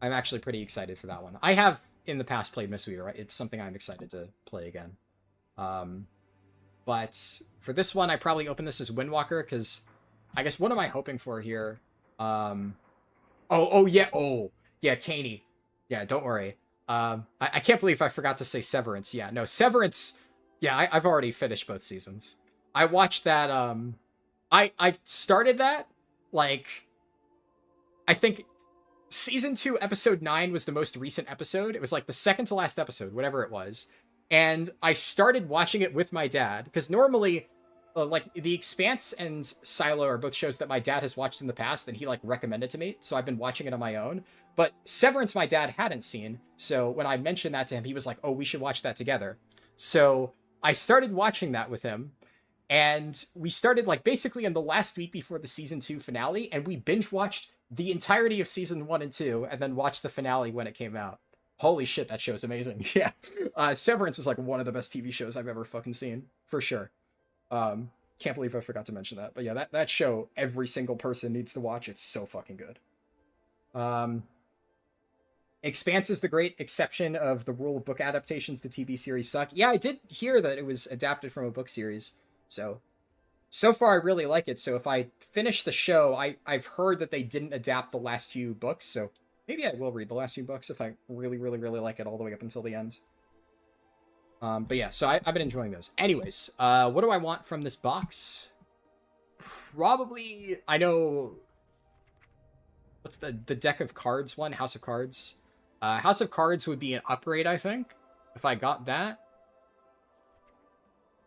I'm actually pretty excited for that one. I have, in the past, played Mistweaver. It's something I'm excited to play again. But for this one, I probably open this as Windwalker, because I guess what am I hoping for here? Yeah, Caney. Yeah, don't worry. I can't believe I forgot to say Severance. Yeah, no, Severance, yeah, I've already finished both seasons. I watched that, I started that, like, I think Season 2, Episode 9 was the most recent episode. It was like the second to last episode, whatever it was. And I started watching it with my dad, because normally, like, The Expanse and Silo are both shows that my dad has watched in the past, and he, like, recommended to me, so I've been watching it on my own. But Severance my dad hadn't seen, so when I mentioned that to him, he was like, oh, we should watch that together. So I started watching that with him, And we started like basically in the last week before the season 2 finale, and we binge watched the entirety of season 1 and 2, and then watched the finale when it came out. Holy shit, that show's amazing. Yeah. Severance is like one of the best TV shows I've ever fucking seen, for sure. Can't believe I forgot to mention that. But yeah, that show, every single person needs to watch. It's so fucking good. Expanse is the great exception of the rule of book adaptations to TV series suck. Yeah, I did hear that it was adapted from a book series. So far I really like it. So if I finish the show, I've heard that they didn't adapt the last few books. So maybe I will read the last few books if I really, really, really like it all the way up until the end. But yeah, so I've been enjoying those. Anyways, what do I want from this box? Probably, I know... What's the deck of cards one? House of Cards. House of Cards would be an upgrade, I think, if I got that.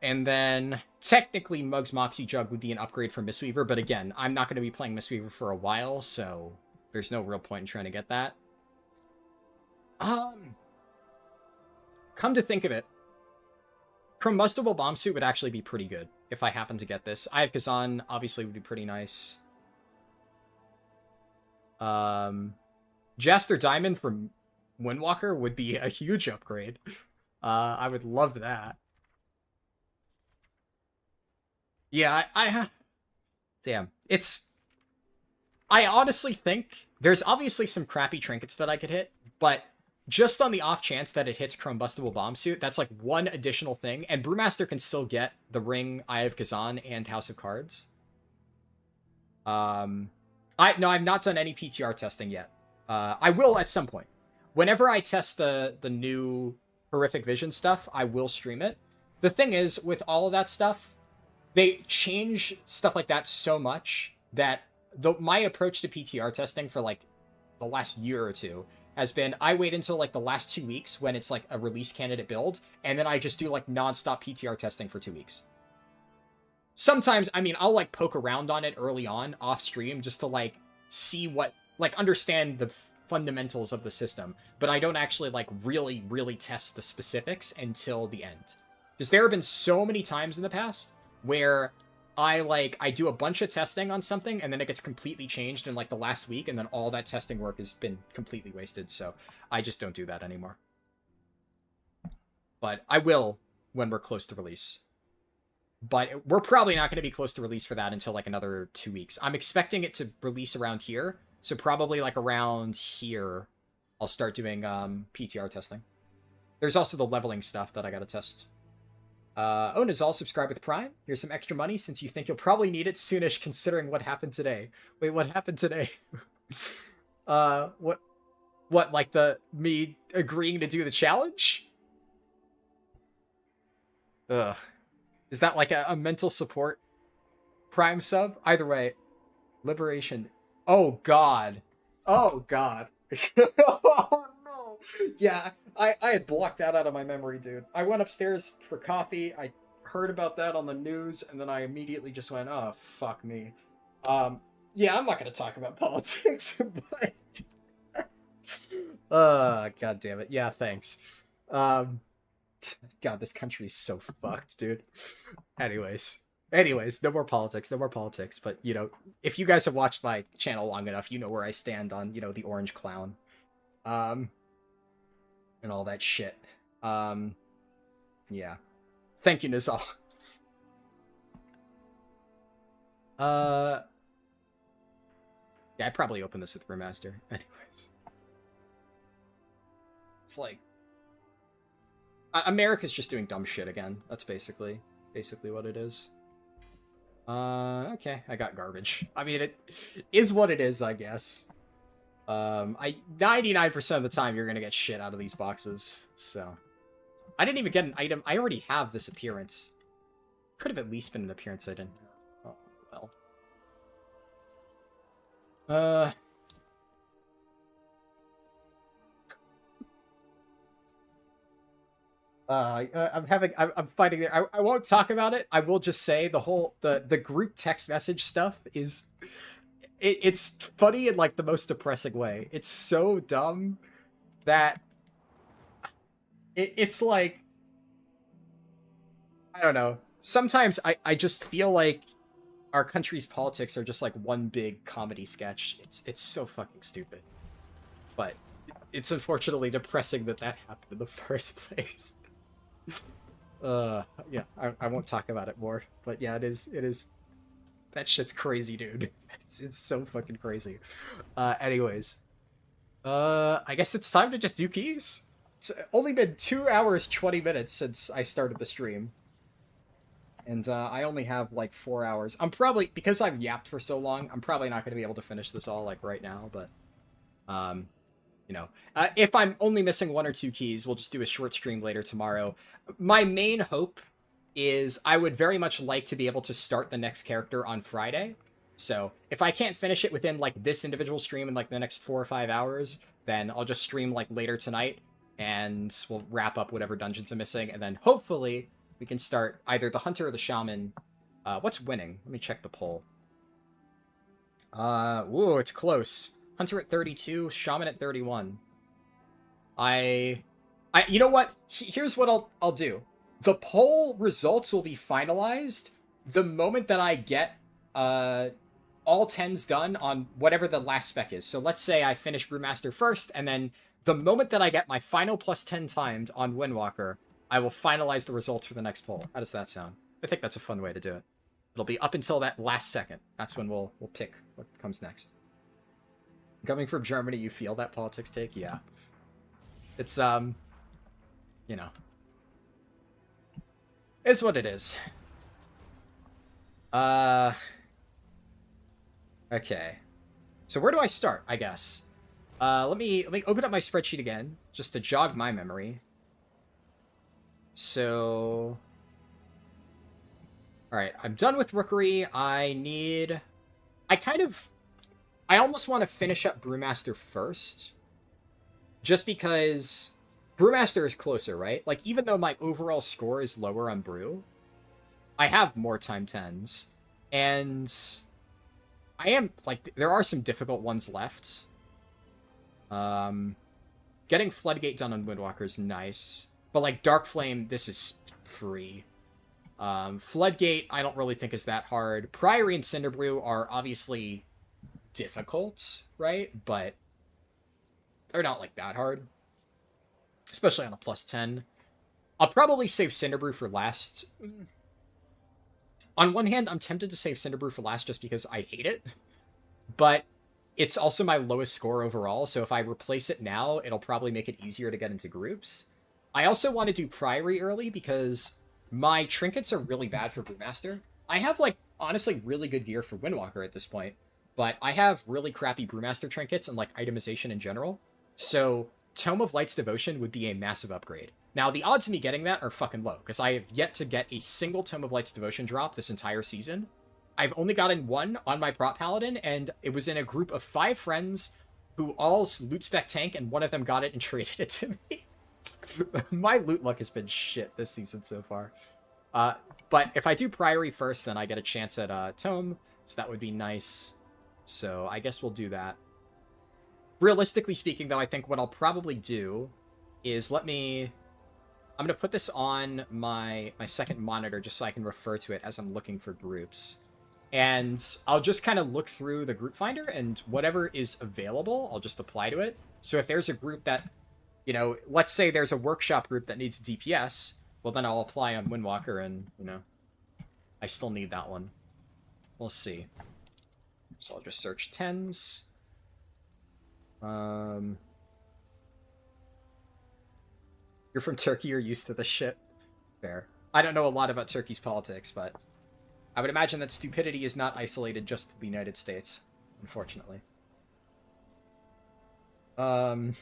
And then, technically, Mug's Moxie Jug would be an upgrade for Mistweaver, but again, I'm not going to be playing Mistweaver for a while, so there's no real point in trying to get that. Come to think of it, Combustible Bomb Suit would actually be pretty good if I happen to get this. I have Kazan, obviously, would be pretty nice. Jaster Diamond from Windwalker would be a huge upgrade. I would love that. Yeah, damn. I honestly think there's obviously some crappy trinkets that I could hit, but just on the off chance that it hits Combustible Bomb Suit, that's like one additional thing, and Brewmaster can still get the Ring, Eye of Kazan, and House of Cards. No, I've not done any PTR testing yet. I will at some point. Whenever I test the new Horrific Vision stuff, I will stream it. The thing is, with all of that stuff, they change stuff like that so much that my approach to PTR testing for like the last year or two has been, I wait until like the last 2 weeks when it's like a release candidate build, and then I just do like nonstop PTR testing for 2 weeks. Sometimes, I mean, I'll like poke around on it early on off stream just to like see what, like understand the fundamentals of the system, but I don't actually like really, really test the specifics until the end. Because there have been so many times in the past where I do a bunch of testing on something and then it gets completely changed in like the last week, and then all that testing work has been completely wasted, so I just don't do that anymore. But I will when we're close to release. But we're probably not going to be close to release for that until like another 2 weeks. I'm expecting it to release around here, so probably like around here I'll start doing PTR testing. There's also the leveling stuff that I gotta test. Oh, Nazal, subscribe with Prime. Here's some extra money since you think you'll probably need it soonish considering what happened today. Wait, what happened today? What, like me agreeing to do the challenge? Ugh. Is that like a mental support Prime sub? Either way, Liberation. Oh, God. Oh, God. Oh, no. Yeah, I had blocked that out of my memory, dude. I went upstairs for coffee. I heard about that on the news, and then I immediately just went, oh, fuck me. Yeah, I'm not going to talk about politics, but... God damn it. Yeah, thanks. God, this country's so fucked, dude. Anyways, no more politics, but, you know, if you guys have watched my channel long enough, you know where I stand on, you know, the orange clown. And all that shit. Yeah. Thank you, Nizal. Yeah, I probably opened this with Brewmaster. Anyways. It's like... America's just doing dumb shit again. That's basically what it is. Okay, I got garbage. I mean, it is what it is, I guess. 99% of the time you're gonna get shit out of these boxes, so. I didn't even get an item. I already have this appearance. Could have at least been an appearance I didn't. Oh, well. I'm fighting there. I won't talk about it. I will just say the group text message stuff is, it's funny in like the most depressing way. It's so dumb that it's like, I don't know. sometimes I just feel like our country's politics are just like one big comedy sketch. It's so fucking stupid. But it's unfortunately depressing that happened in the first place. Yeah, I won't talk about it more. But yeah, it is that shit's crazy, dude. It's so fucking crazy. Anyways. I guess it's time to just do keys. It's only been 2 hours, 20 minutes since I started the stream. And, I only have, like, 4 hours. I'm probably, because I've yapped for so long, I'm probably not going to be able to finish this all, like, right now, but, you know. If I'm only missing 1 or 2 keys, we'll just do a short stream later tomorrow. My main hope is I would very much like to be able to start the next character on Friday. So, if I can't finish it within, like, this individual stream in, like, the next 4 or 5 hours, then I'll just stream, like, later tonight, and we'll wrap up whatever dungeons I'm missing, and then hopefully we can start either the Hunter or the Shaman. What's winning? Let me check the poll. Whoa, it's close. Hunter at 32, Shaman at 31. You know what? Here's what I'll do. The poll results will be finalized the moment that I get, all 10s done on whatever the last spec is. So let's say I finish Brewmaster first, and then the moment that I get my final +10 timed on Windwalker, I will finalize the results for the next poll. How does that sound? I think that's a fun way to do it. It'll be up until that last second. That's when we'll pick what comes next. Coming from Germany, you feel that politics take? Yeah. It's, you know. It's what it is. Okay. So where do I start, I guess? Let me open up my spreadsheet again, just to jog my memory. So... Alright, I'm done with Rookery. I almost want to finish up Brewmaster first. Just because Brewmaster is closer, right? Like, even though my overall score is lower on Brew, I have more time 10s. And I am, like, there are some difficult ones left. Getting Floodgate done on Windwalker is nice. But, like, Dark Flame, this is free. Floodgate, I don't really think is that hard. Priory and Cinderbrew are obviously difficult, right? But they're not, like, that hard. Especially on a +10. I'll probably save Cinderbrew for last. On one hand, I'm tempted to save Cinderbrew for last just because I hate it. But it's also my lowest score overall, so if I replace it now, it'll probably make it easier to get into groups. I also want to do Priory early because my trinkets are really bad for Brewmaster. I have, like, honestly really good gear for Windwalker at this point, but I have really crappy Brewmaster trinkets and, like, itemization in general. So Tome of Light's Devotion would be a massive upgrade. Now, the odds of me getting that are fucking low, because I have yet to get a single Tome of Light's Devotion drop this entire season. I've only gotten one on my prop Paladin, and it was in a group of 5 friends who all loot spec tank, and one of them got it and traded it to me. My loot luck has been shit this season so far. But if I do Priory first, then I get a chance at Tome, so that would be nice. So I guess we'll do that. Realistically speaking, though, I think what I'll probably do is I'm going to put this on my second monitor just so I can refer to it as I'm looking for groups. And I'll just kind of look through the group finder, and whatever is available, I'll just apply to it. So if there's a group that, you know, let's say there's a workshop group that needs DPS, well, then I'll apply on Windwalker, and, you know, I still need that one. We'll see. So I'll just search 10s. You're from Turkey, you're used to the shit. Fair. I don't know a lot about Turkey's politics, but I would imagine that stupidity is not isolated just to the United States, unfortunately. What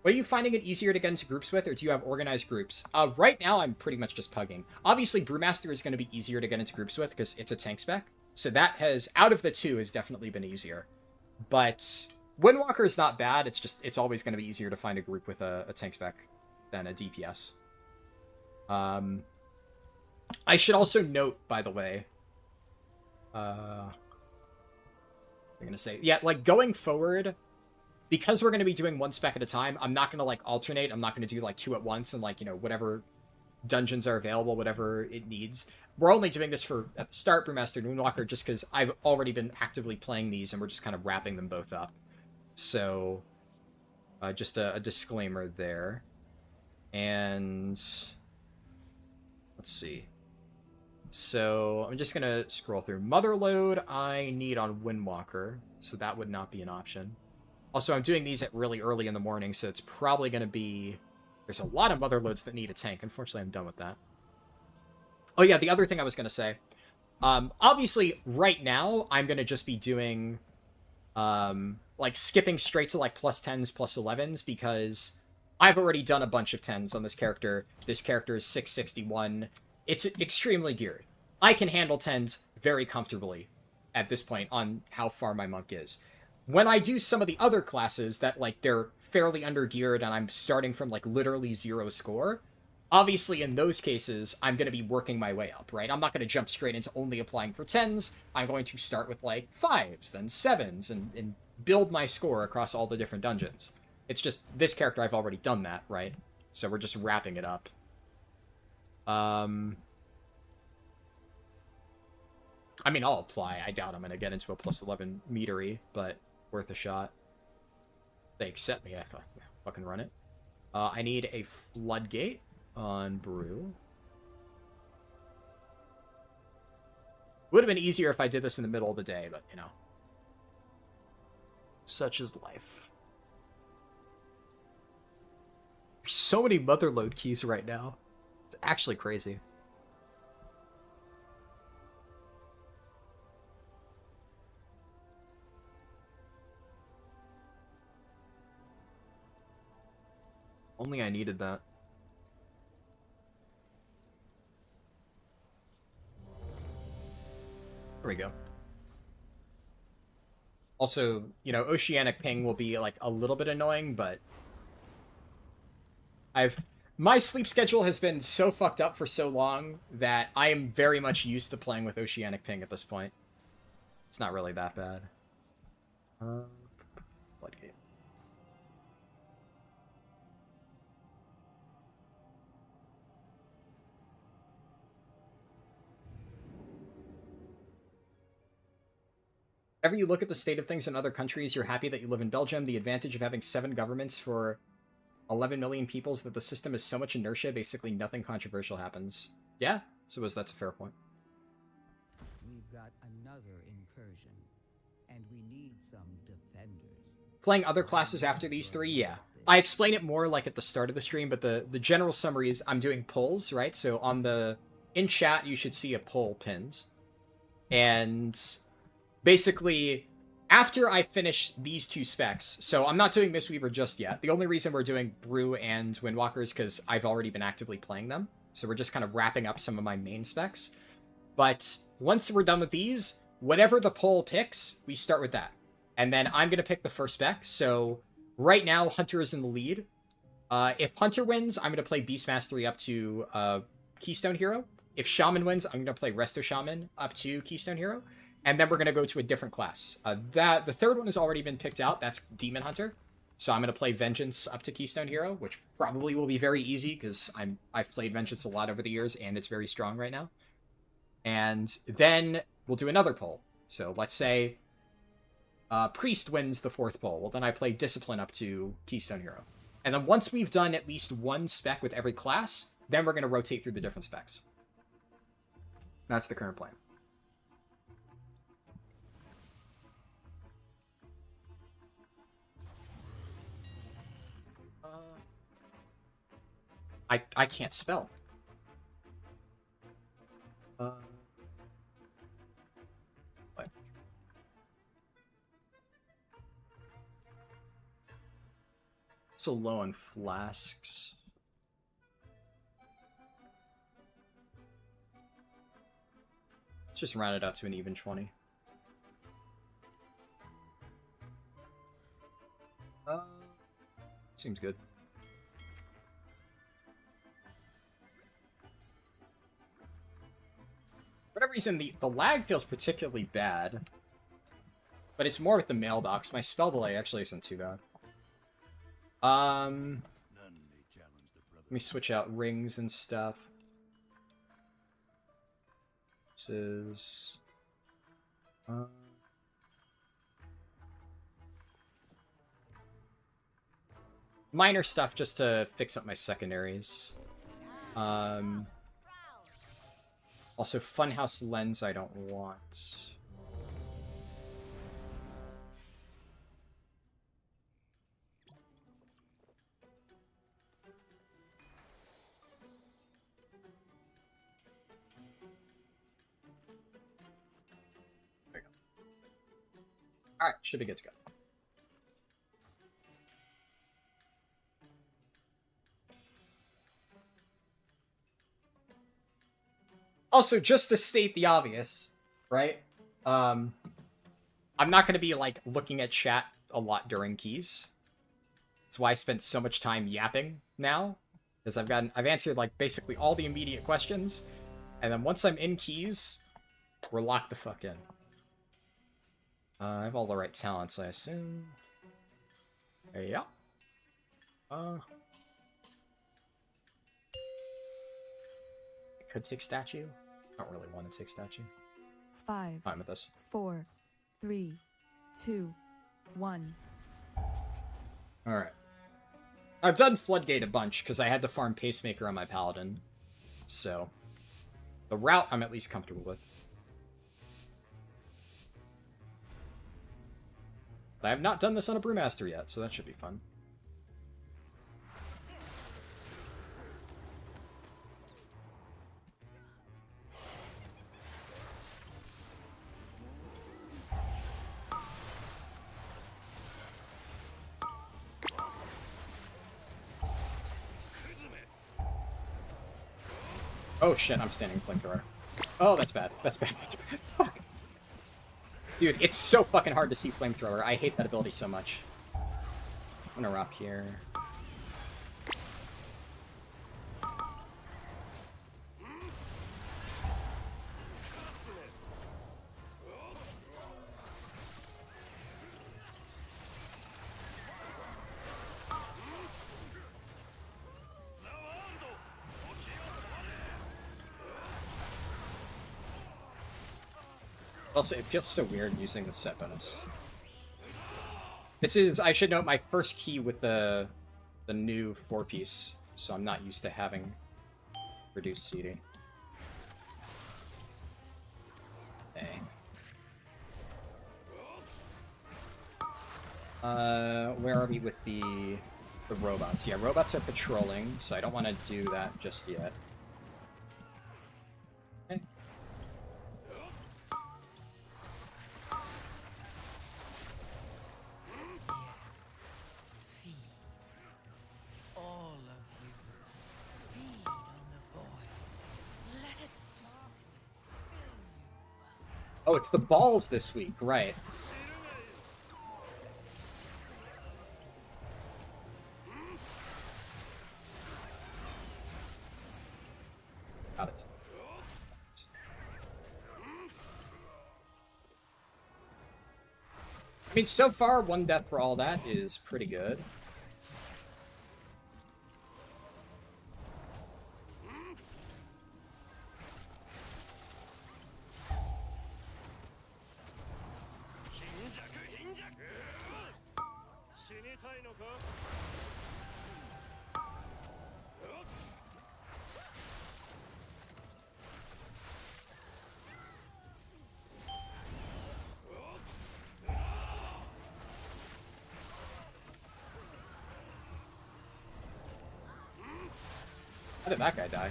are you finding it easier to get into groups with, or do you have organized groups? Right now, I'm pretty much just pugging. Obviously, Brewmaster is going to be easier to get into groups with because it's a tank spec. So that has, out of the two, has definitely been easier. But Windwalker is not bad. It's always going to be easier to find a group with a tank spec than a DPS. I should also note, by the way, I'm going to say, yeah, like, going forward, because we're going to be doing one spec at a time, I'm not going to, like, alternate. I'm not going to do, like, 2 at once and, like, you know, whatever dungeons are available, whatever it needs. We're only doing this for, at the start, Brewmaster and Windwalker, just because I've already been actively playing these, and we're just kind of wrapping them both up. So, just a disclaimer there. And let's see. So I'm just going to scroll through. Motherload I need on Windwalker, so that would not be an option. Also, I'm doing these at really early in the morning, so it's probably going to be... There's a lot of Motherloads that need a tank. Unfortunately, I'm done with that. Oh yeah, the other thing I was going to say. Obviously, right now, I'm going to just be doing... like, skipping straight to, like, plus 10s, plus 11s, because I've already done a bunch of 10s on this character. This character is 661. It's extremely geared. I can handle 10s very comfortably at this point on how far my monk is. When I do some of the other classes that, like, they're fairly under-geared and I'm starting from, like, literally 0 score, obviously in those cases, I'm going to be working my way up, right? I'm not going to jump straight into only applying for 10s. I'm going to start with, like, 5s, then 7s, and build my score across all the different dungeons. It's just, this character, I've already done that, right? So we're just wrapping it up. I mean, I'll apply. I doubt I'm going to get into a plus 11 metery, but worth a shot. They accept me. I fucking run it. I need a floodgate on Brew. Would have been easier if I did this in the middle of the day, but, you know. Such is life. There's so many Motherload keys right now. It's actually crazy. Only I needed that. There we go. Also, you know, oceanic ping will be, like, a little bit annoying, but... My sleep schedule has been so fucked up for so long that I am very much used to playing with oceanic ping at this point. It's not really that bad. Floodgate. Whenever you look at the state of things in other countries, you're happy that you live in Belgium. The advantage of having 7 governments for 11 million people is that the system is so much inertia, basically nothing controversial happens. Yeah, suppose that's a fair point. We've got another incursion, and we need some defenders. Playing other classes after these 3, yeah. I explain it more like at the start of the stream, but the general summary is I'm doing polls, right? So on the... In chat, you should see a poll pinned. And... basically, after I finish these 2 specs, so I'm not doing Mistweaver just yet. The only reason we're doing Brew and Windwalker is because I've already been actively playing them. So we're just kind of wrapping up some of my main specs. But once we're done with these, whatever the poll picks, we start with that. And then I'm going to pick the first spec. So right now, Hunter is in the lead. If Hunter wins, I'm going to play Beast Mastery up to Keystone Hero. If Shaman wins, I'm going to play Resto Shaman up to Keystone Hero. And then we're going to go to a different class. The third one has already been picked out. That's Demon Hunter. So I'm going to play Vengeance up to Keystone Hero, which probably will be very easy because I've played Vengeance a lot over the years, and it's very strong right now. And then we'll do another poll. So let's say Priest wins the 4th poll. Well, then I play Discipline up to Keystone Hero. And then once we've done at least 1 spec with every class, then we're going to rotate through the different specs. That's the current plan. I can't spell. What? So low on flasks. Let's just round it out to an even 20. Seems good. For whatever reason, the lag feels particularly bad. But it's more with the mailbox. My spell delay actually isn't too bad. Let me switch out rings and stuff. this is... minor stuff just to fix up my secondaries. Also, Funhouse Lens I don't want. There we go. Alright, should be good to go. Also, just to state the obvious, right? I'm not going to be, like, looking at chat a lot during keys. That's why I spent so much time yapping now. Because I've answered, like, basically all the immediate questions. And then once I'm in keys, we're locked the fuck in. I have all the right talents, I assume. Yeah. I could take statue. I don't really want to take statue. 5, Fine with this. 4, 3, 2, 1. Alright. I've done Floodgate a bunch, because I had to farm Pacemaker on my Paladin. So, the route I'm at least comfortable with. But I have not done this on a Brewmaster yet, so that should be fun. Oh shit, I'm standing flamethrower. Oh, that's bad. That's bad. That's bad. Fuck. Dude, it's so fucking hard to see flamethrower. I hate that ability so much. I'm gonna rock here. Also, it feels so weird using the set bonus. This is, I should note, my first key with the new 4-piece, so I'm not used to having reduced CD. Dang. Where are we with the robots? Yeah, robots are patrolling, so I don't want to do that just yet. Okay. Oh, it's the balls this week, right. God, it's... I mean, so far, 1 death for all that is pretty good. How did that guy die?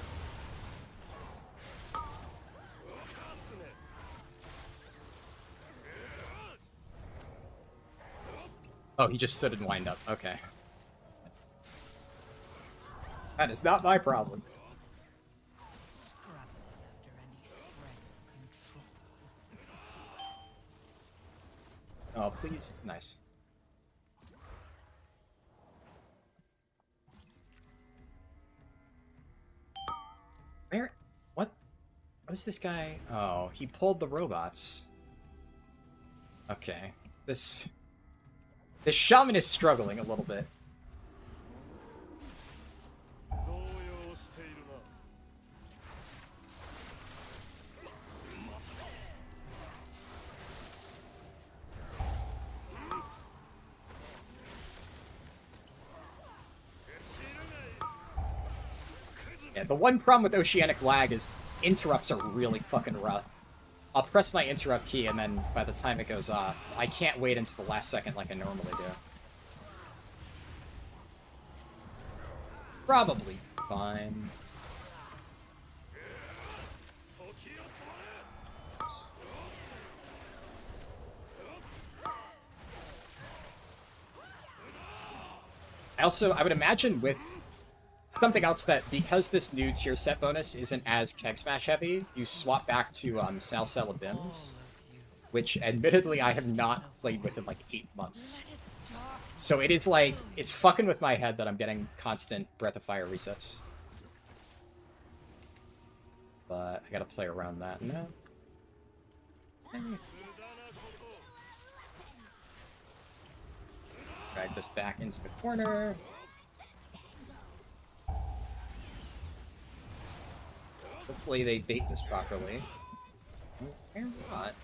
Oh, he just stood and wind up. Okay. That is not my problem. Oh, please. Nice. Where? What? What is this guy? Oh, he pulled the robots. Okay. This shaman is struggling a little bit. Yeah, the one problem with oceanic lag is interrupts are really fucking rough. I'll press my interrupt key, and then by the time it goes off, I can't wait until the last second like I normally do. Probably fine. I would imagine with something else that, because this new tier set bonus isn't as keg smash heavy, you swap back to Salsella Bims, which admittedly I have not played with in like 8 months. So it is like, it's fucking with my head that I'm getting constant Breath of Fire resets. But I gotta play around that now. Drag this back into the corner. Hopefully they bait this properly. Or not.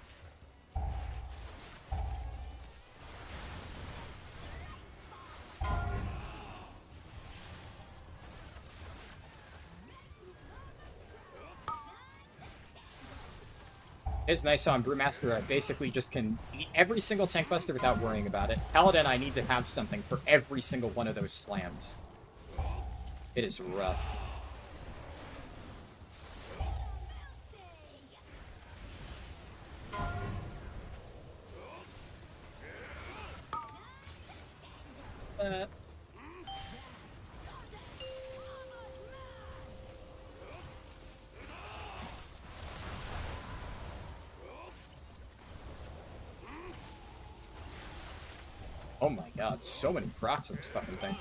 It's nice on Brewmaster, I basically just can eat every single tank buster without worrying about it. Paladin, I need to have something for every single one of those slams. It is rough. Oh my god, so many procs in this fucking thing.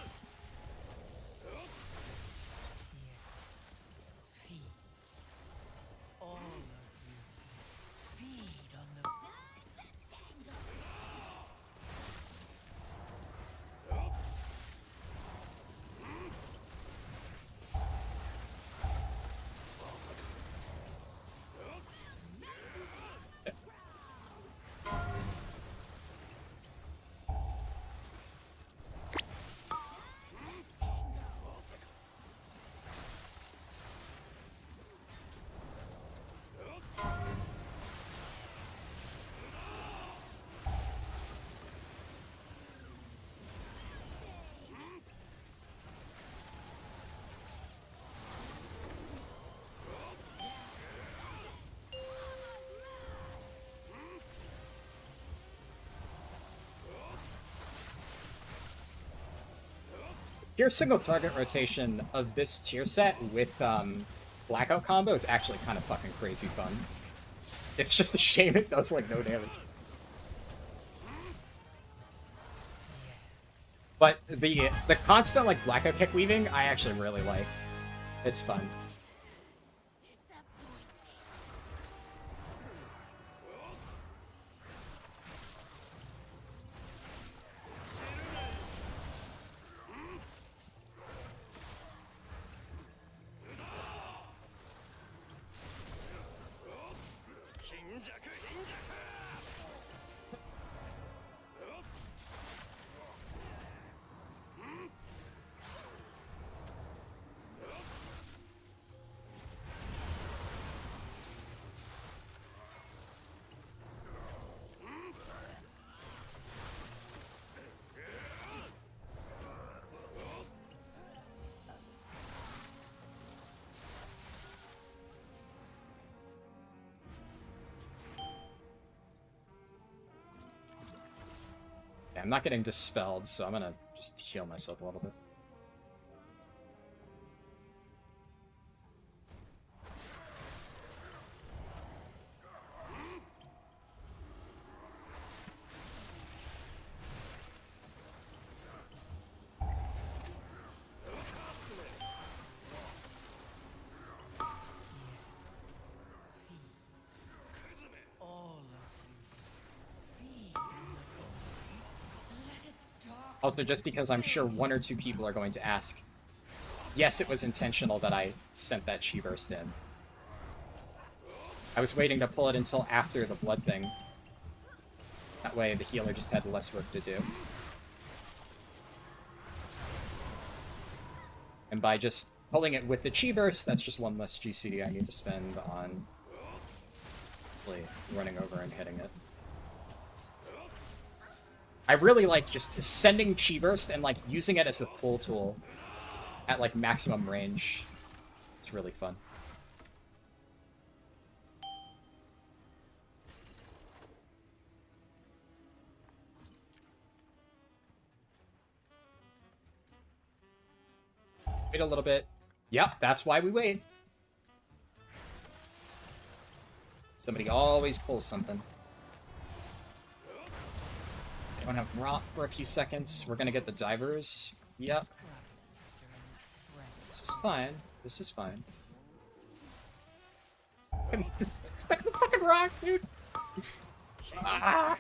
Your single target rotation of this tier set with blackout combo is actually kind of fucking crazy fun. It's just a shame it does like no damage. But the constant like blackout kick weaving I actually really like. It's fun. I'm not getting dispelled, so I'm gonna just heal myself a little bit. Also, just because I'm sure 1 or 2 people are going to ask, yes, it was intentional that I sent that Chi Burst in. I was waiting to pull it until after the blood thing. That way the healer just had less work to do. And by just Pulling it with the Chi Burst, that's just one less GCD I need to spend on running over and hitting it. I really like just sending Chi Burst and like using it as a pull tool at like maximum range. It's really fun. Wait a little bit. Yep, that's why we wait. Somebody always pulls something. I don't have rock for a few seconds. We're gonna get the divers. Yep. This is fine. This is fine. Stuck in the fucking rock, dude! Ah!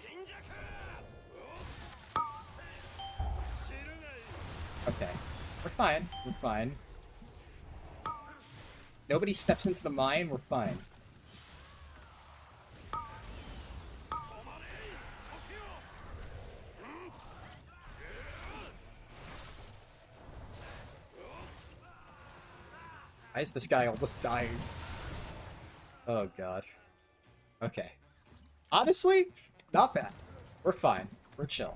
Okay. We're fine. We're fine. Nobody steps into the mine, we're fine. Why is this guy almost dying? Oh god. Okay. Honestly, not bad. We're fine. We're chill.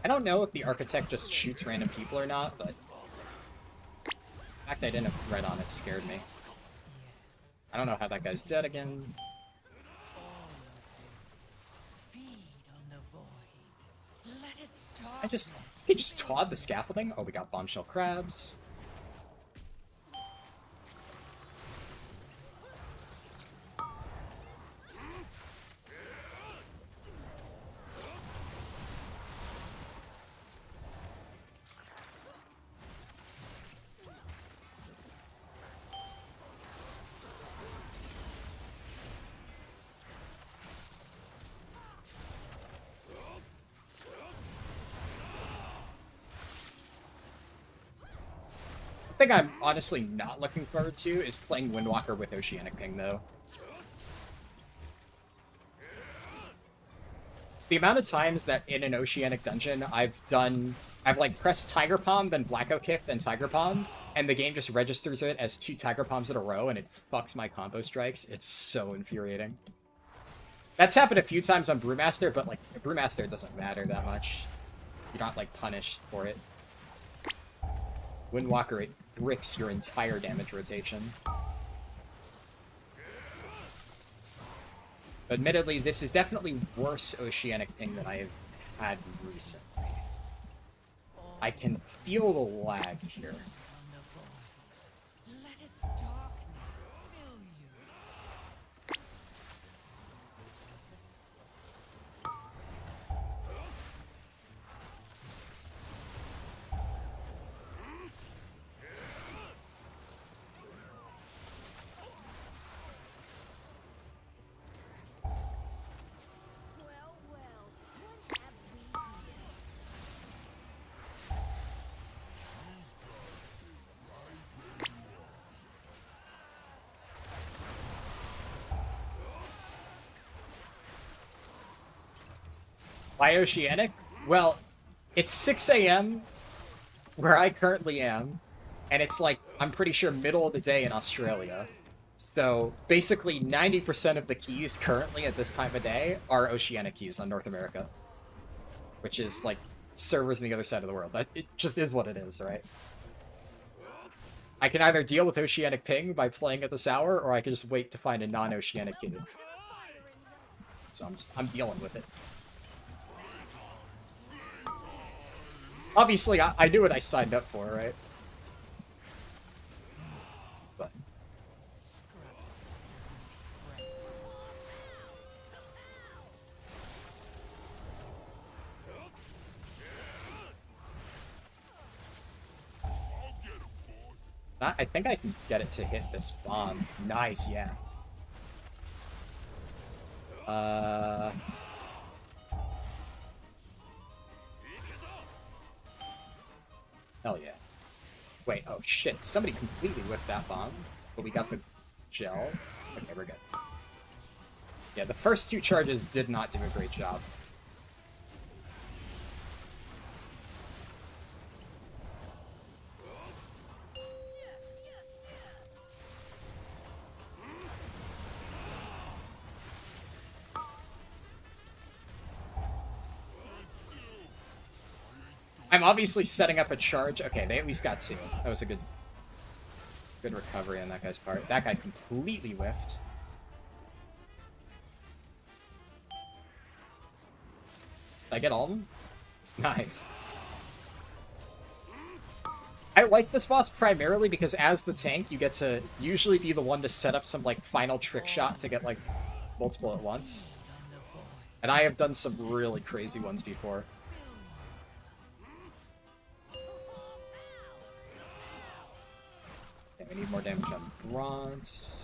I don't know if the Architect just shoots random people or not, but the fact I didn't have red on it scared me. I don't know how that guy's dead again. He just tawed the scaffolding? Oh, we got bombshell crabs. The thing I'm honestly not looking forward to is playing Windwalker with Oceanic Ping, though. The amount of times that in an Oceanic dungeon I've like pressed Tiger Palm, then Black Oak Kick, then Tiger Palm, and the game just registers it as 2 Tiger Palms in a row, and it fucks my combo strikes. It's so infuriating. That's happened a few times on Brewmaster, but like Brewmaster doesn't matter that much. You're not like punished for it. Windwalker, it bricks your entire damage rotation. Admittedly, this is definitely worse Oceanic Ping than I have had recently. I can feel the lag here. Why Oceanic? Well, it's 6 a.m. where I currently am, and it's like, I'm pretty sure middle of the day in Australia. So basically 90% of the keys currently at this time of day are Oceanic keys on North America. Which is like servers on the other side of the world. It just is what it is, right? I can either deal with Oceanic Ping by playing at this hour, or I can just wait to find a non-Oceanic key. So I'm dealing with it. Obviously, I knew what I signed up for, right? But I think I can get it to hit this bomb. Nice, yeah. Hell yeah. Wait, oh shit, somebody completely whiffed that bomb, but we got the gel. Okay, we're good. Yeah, the first two charges did not do a great job. I'm obviously setting up a charge. Okay, they at least got two. That was a good recovery on that guy's part. That guy completely whiffed. Did I get all of them? Nice. I like this boss primarily because as the tank, you get to usually be the one to set up some, like, final trick shot to get, like, multiple at once. And I have done some really crazy ones before. Okay, we need more damage on bronze.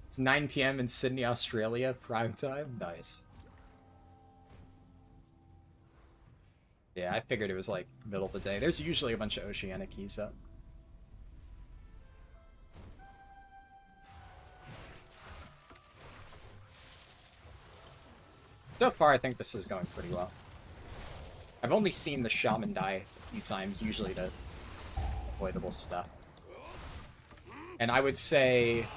It's 9 p.m. in Sydney, Australia, prime time. Nice. Yeah, I figured it was like middle of the day. There's usually a bunch of Oceanic keys up. So far, I think this is going pretty well. I've only seen the Shaman die a few times, usually to avoidable stuff. And I would say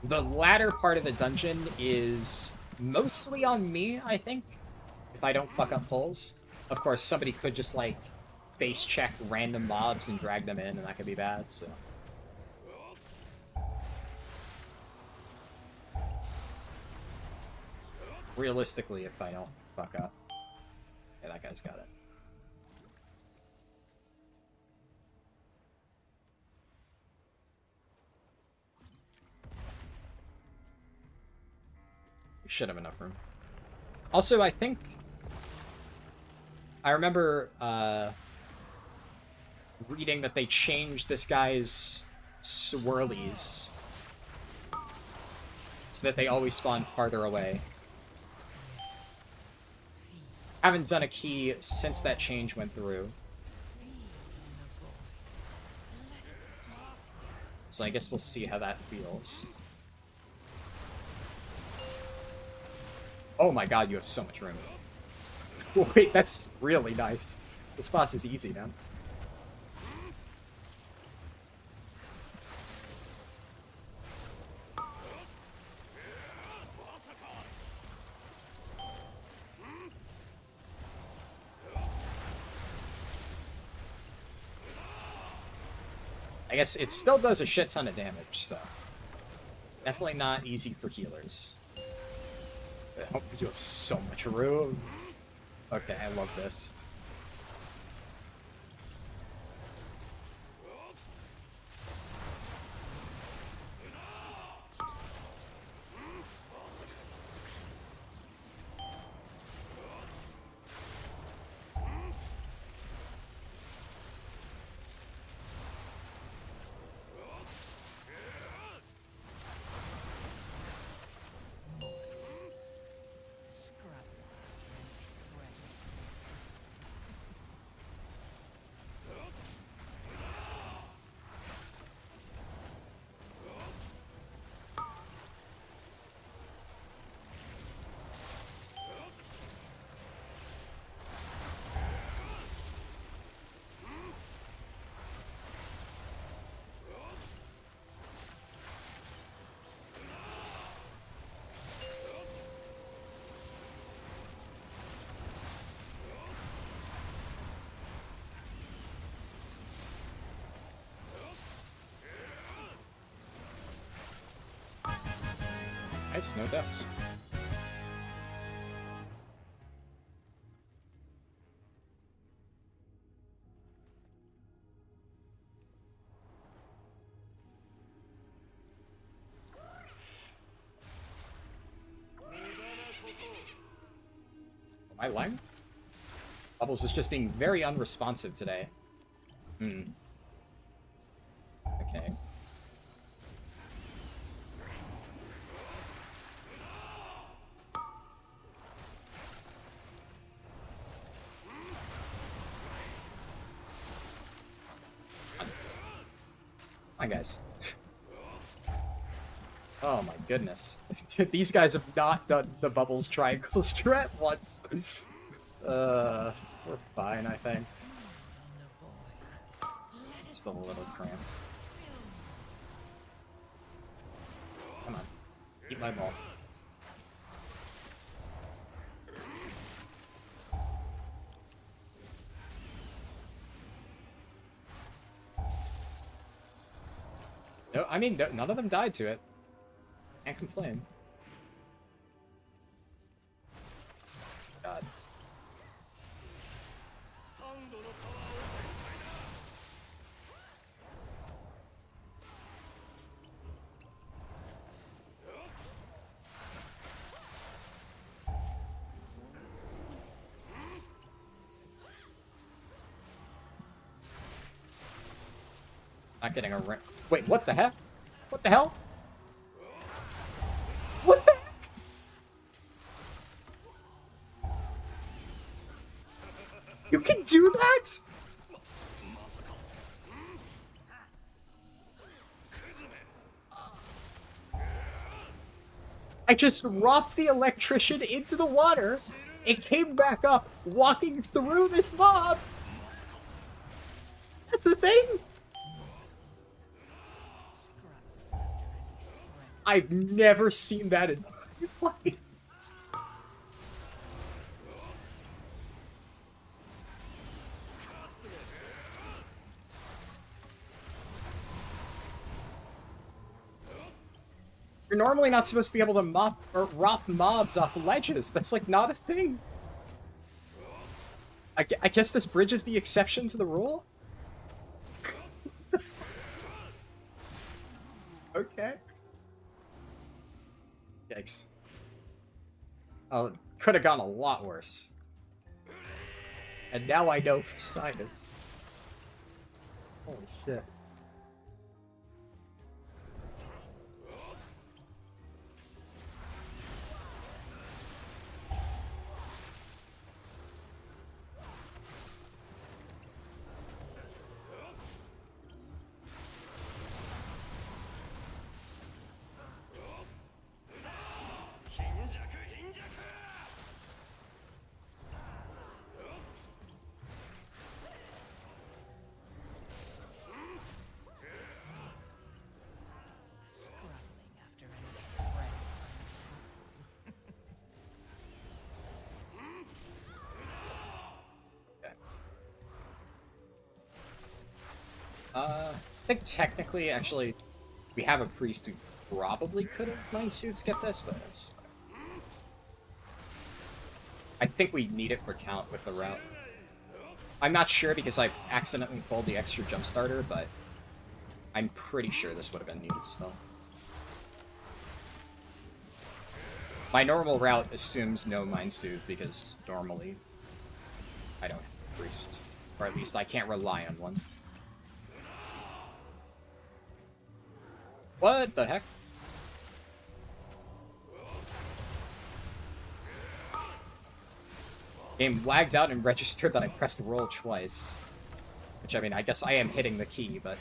the latter part of the dungeon is mostly on me, I think, if I don't fuck up pulls. Of course, somebody could just, like, base check random mobs and drag them in, and that could be bad, so... Realistically, if I don't fuck up. Yeah, that guy's got it. We should have enough room. Also, I think... I remember, reading that they changed this guy's swirlies so that they always spawn farther away. Haven't done a key since that change went through. So I guess we'll see how that feels. Oh my god, you have so much room. Wait, that's really nice. This boss is easy now. I guess it still does a shit ton of damage, so... Definitely not easy for healers. Oh, you have so much room. Okay, I love this. Nice, no deaths. I lying? Bubbles is just being very unresponsive today. Hmm. Okay. Hi, guys. Oh my goodness. These guys have not done the Bubbles Triangle strat once. We're fine, I think. Still a little cramped. Come on. Eat my ball. No, I mean, none of them died to it. Can't complain. God. Not getting a ring. Wait, what the heck? What the hell? What the heck? You can do that? I just dropped the electrician into the water. It came back up, walking through this mob. That's a thing? I've never seen that in my life. You're normally not supposed to be able to mop or rop mobs off ledges. That's like not a thing. I guess this bridge is the exception to the rule? Okay. Yikes. Oh, it could have gone a lot worse. And now I know for science. Holy shit. I think technically, actually, we have a priest who probably could have 9 suits get this, but it's... I think we need it for count with the route. I'm not sure because I accidentally pulled the extra jump starter, but I'm pretty sure this would have been needed still. My normal route assumes no mind suit because normally I don't have a priest. Or at least I can't rely on one. What the heck? Game lagged out and registered that I pressed roll twice. Which, I mean, I guess I am hitting the key, but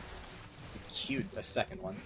it queued a second one.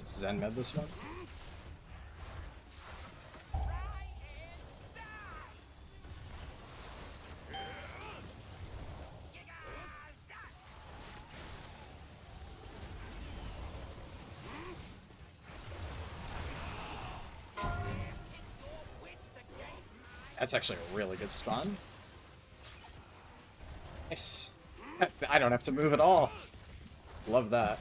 just Zen med this one. That's actually a really good spawn. Nice. I don't have to move at all. Love that.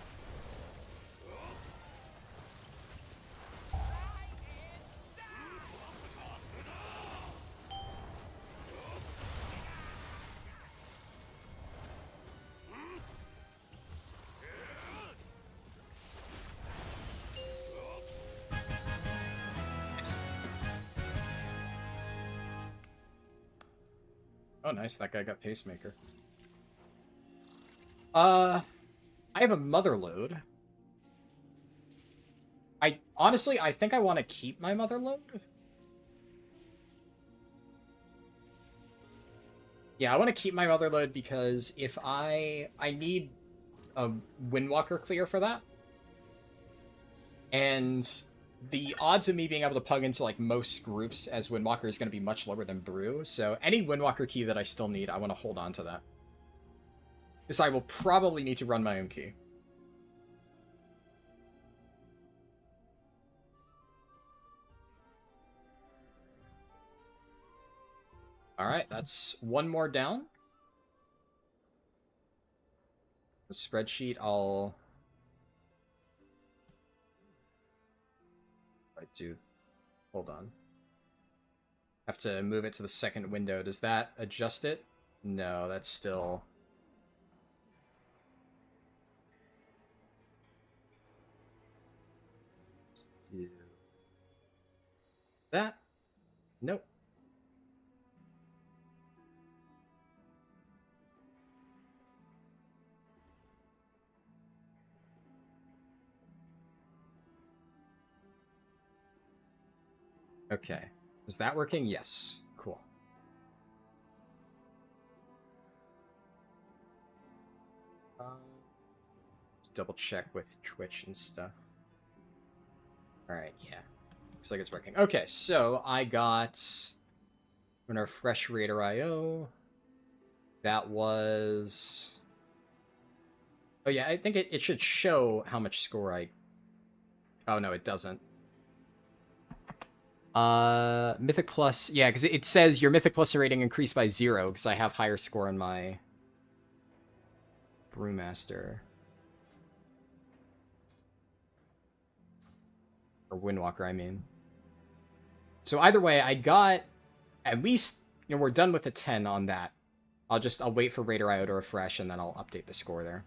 Oh, nice. That guy got pacemaker. I have a mother load. Honestly, I think I want to keep my mother load. Yeah, I want to keep my mother load because if I need a Windwalker clear for that. And the odds of me being able to plug into like most groups as Windwalker is going to be much lower than Brew. So any Windwalker key that I still need, I want to hold on to that. Because I will probably need to run my own key. Alright, that's one more down. The spreadsheet, I'll... Hold on. Have to move it to the second window. Does that adjust it? No, that's still... That? Nope. Okay. Is that working? Yes. Cool. Let's double check with Twitch and stuff. Alright, yeah. Looks like it's working. Okay, so I got... I'm gonna refresh Raider IO. That was... Oh yeah, I think it should show how much score I... Oh no, it doesn't. Mythic Plus... Yeah, because it says your Mythic Plus rating increased by 0, because I have higher score on my... Brewmaster. Or Windwalker, I mean. So either way, I got at least, you know, we're done with a 10 on that. I'll wait for Raider IO to refresh, and then I'll update the score there.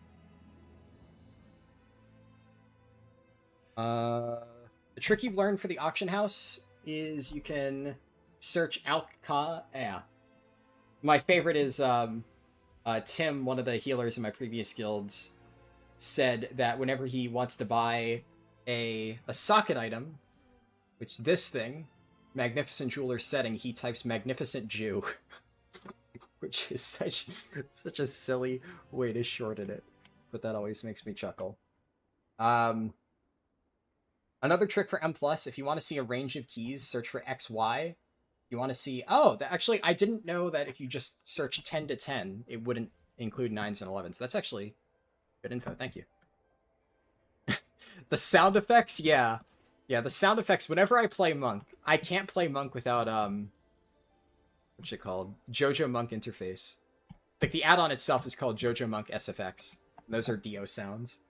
The trick you've learned for the auction house is you can search Alka. Yeah. My favorite is Tim, one of the healers in my previous guilds, said that whenever he wants to buy a socket item, which this thing, Magnificent Jeweler setting, he types Magnificent Jew, which is such a silly way to shorten it, but that always makes me chuckle. Another trick for M+, if you want to see a range of keys, search for XY. You want to see... Oh, actually, I didn't know that if you just search 10 to 10, it wouldn't include 9s and 11s. That's actually good info. Thank you. The sound effects? Yeah. Yeah, the sound effects, whenever I play Monk, I can't play Monk without, what's it called? JoJo Monk interface. Like, the add-on itself is called JoJo Monk SFX. Those are Dio sounds.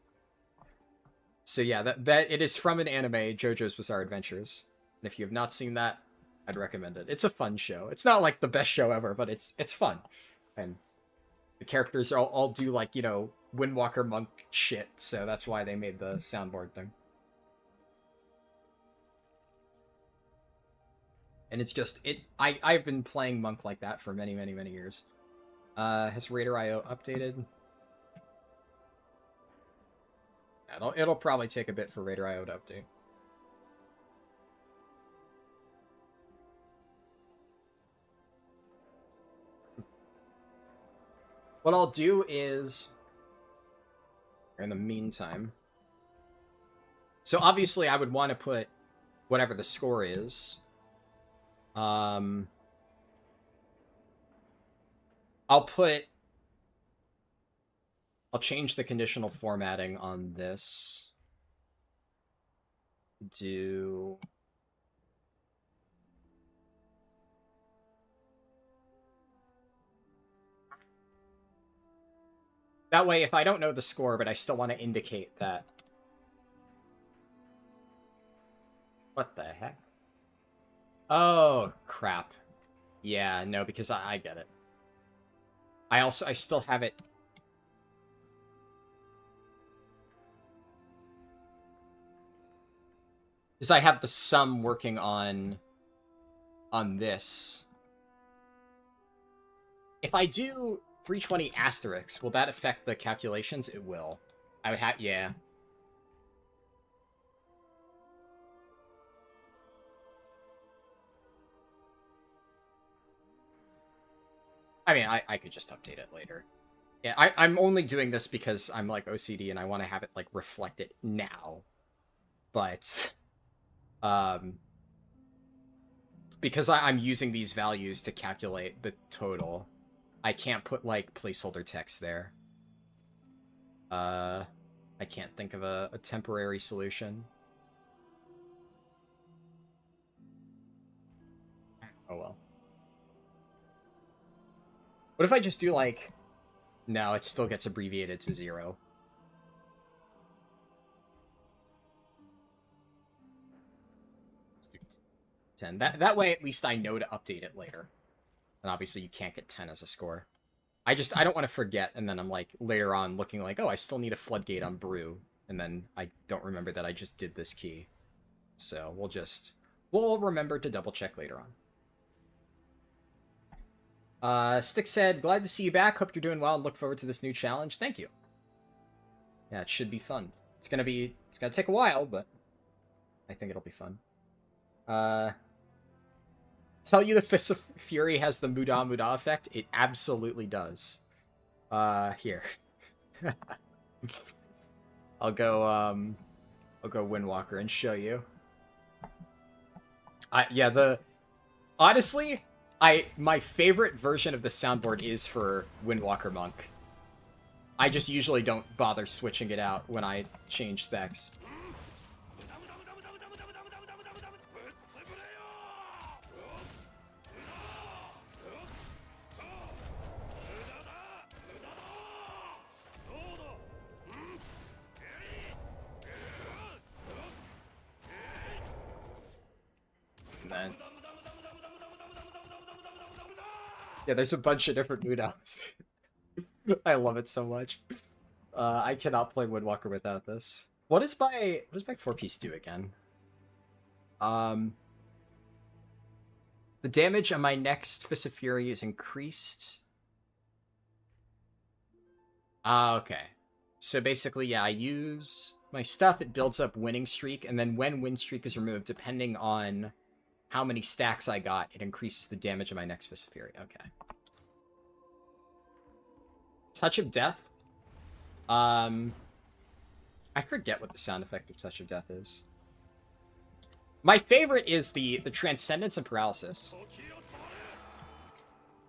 So yeah, that it is from an anime, JoJo's Bizarre Adventures. And if you have not seen that, I'd recommend it. It's a fun show. It's not like the best show ever, but it's fun. And the characters all do, like, you know, Windwalker Monk shit, so that's why they made the soundboard thing. And it's just, I've been playing Monk like that for many, many, many years. Has Raider IO updated? It'll probably take a bit for Raider IO to update. What I'll do is, in the meantime... So obviously I would want to put whatever the score is. I'll change the conditional formatting on this. Do... That way, if I don't know the score, but I still want to indicate that... What the heck? Oh, crap. Yeah, no, because I get it. I still have it... Because I have the sum working on this. If I do 320 asterisks, will that affect the calculations? It will. I would have... Yeah. I mean, I could just update it later. Yeah, I'm only doing this because I'm, like, OCD and I want to have it, like, reflect it now. But... because I'm using these values to calculate the total, I can't put, like, placeholder text there. I can't think of a temporary solution. Oh well. What if I just do, like... No, it still gets abbreviated to 0. Let's do 10. That way, at least I know to update it later. And obviously, you can't get 10 as a score. I don't want to forget, and then I'm, like, later on looking like, oh, I still need a floodgate on brew. And then I don't remember that I just did this key. So, we'll remember to double-check later on. Stick said, glad to see you back. Hope you're doing well and look forward to this new challenge. Thank you. Yeah, it should be fun. It's gonna take a while, but I think it'll be fun. Tell you the Fist of Fury has the Muda Muda effect? It absolutely does. Here. I'll go Windwalker and show you. Honestly, my favorite version of the soundboard is for Windwalker Monk. I just usually don't bother switching it out when I change specs. Yeah, there's a bunch of different mood outs. I love it so much. I cannot play Windwalker without this. What does my 4-piece do again? The damage on my next Fist of Fury is increased. Okay. So basically, yeah, I use my stuff, it builds up winning streak, and then when win streak is removed, depending on how many stacks I got, it increases the damage of my next Fist of Fury. Okay. Touch of Death. I forget what the sound effect of Touch of Death is. My favorite is the Transcendence and Paralysis.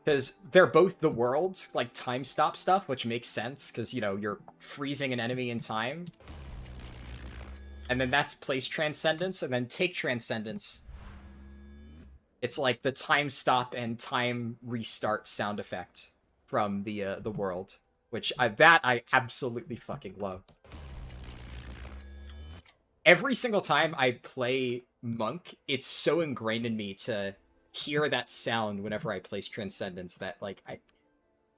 Because they're both the world's, like, time stop stuff, which makes sense, because, you know, you're freezing an enemy in time. And then that's Place Transcendence, and then Take Transcendence. It's like the time stop and time restart sound effect from the world, which I absolutely fucking love. Every single time I play Monk, it's so ingrained in me to hear that sound whenever I place Transcendence that, like,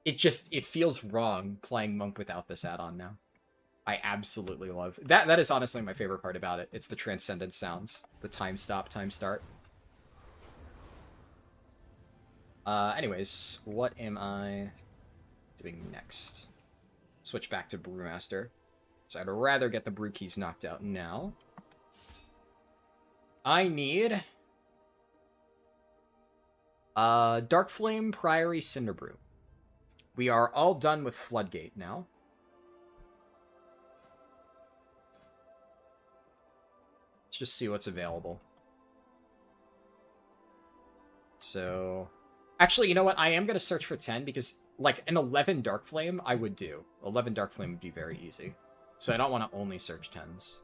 it feels wrong playing Monk without this add-on now. I absolutely love that. That is honestly my favorite part about it. It's the Transcendence sounds, the time stop, time start. Anyways, what am I doing next? Switch back to Brewmaster. So I'd rather get the brew keys knocked out now. I need Dark Flame, Priory, Cinderbrew. We are all done with Floodgate now. Let's just see what's available. So, actually, you know what? I am going to search for 10 because, like, an 11 Dark Flame I would do. 11 Dark Flame would be very easy. So I don't want to only search 10s.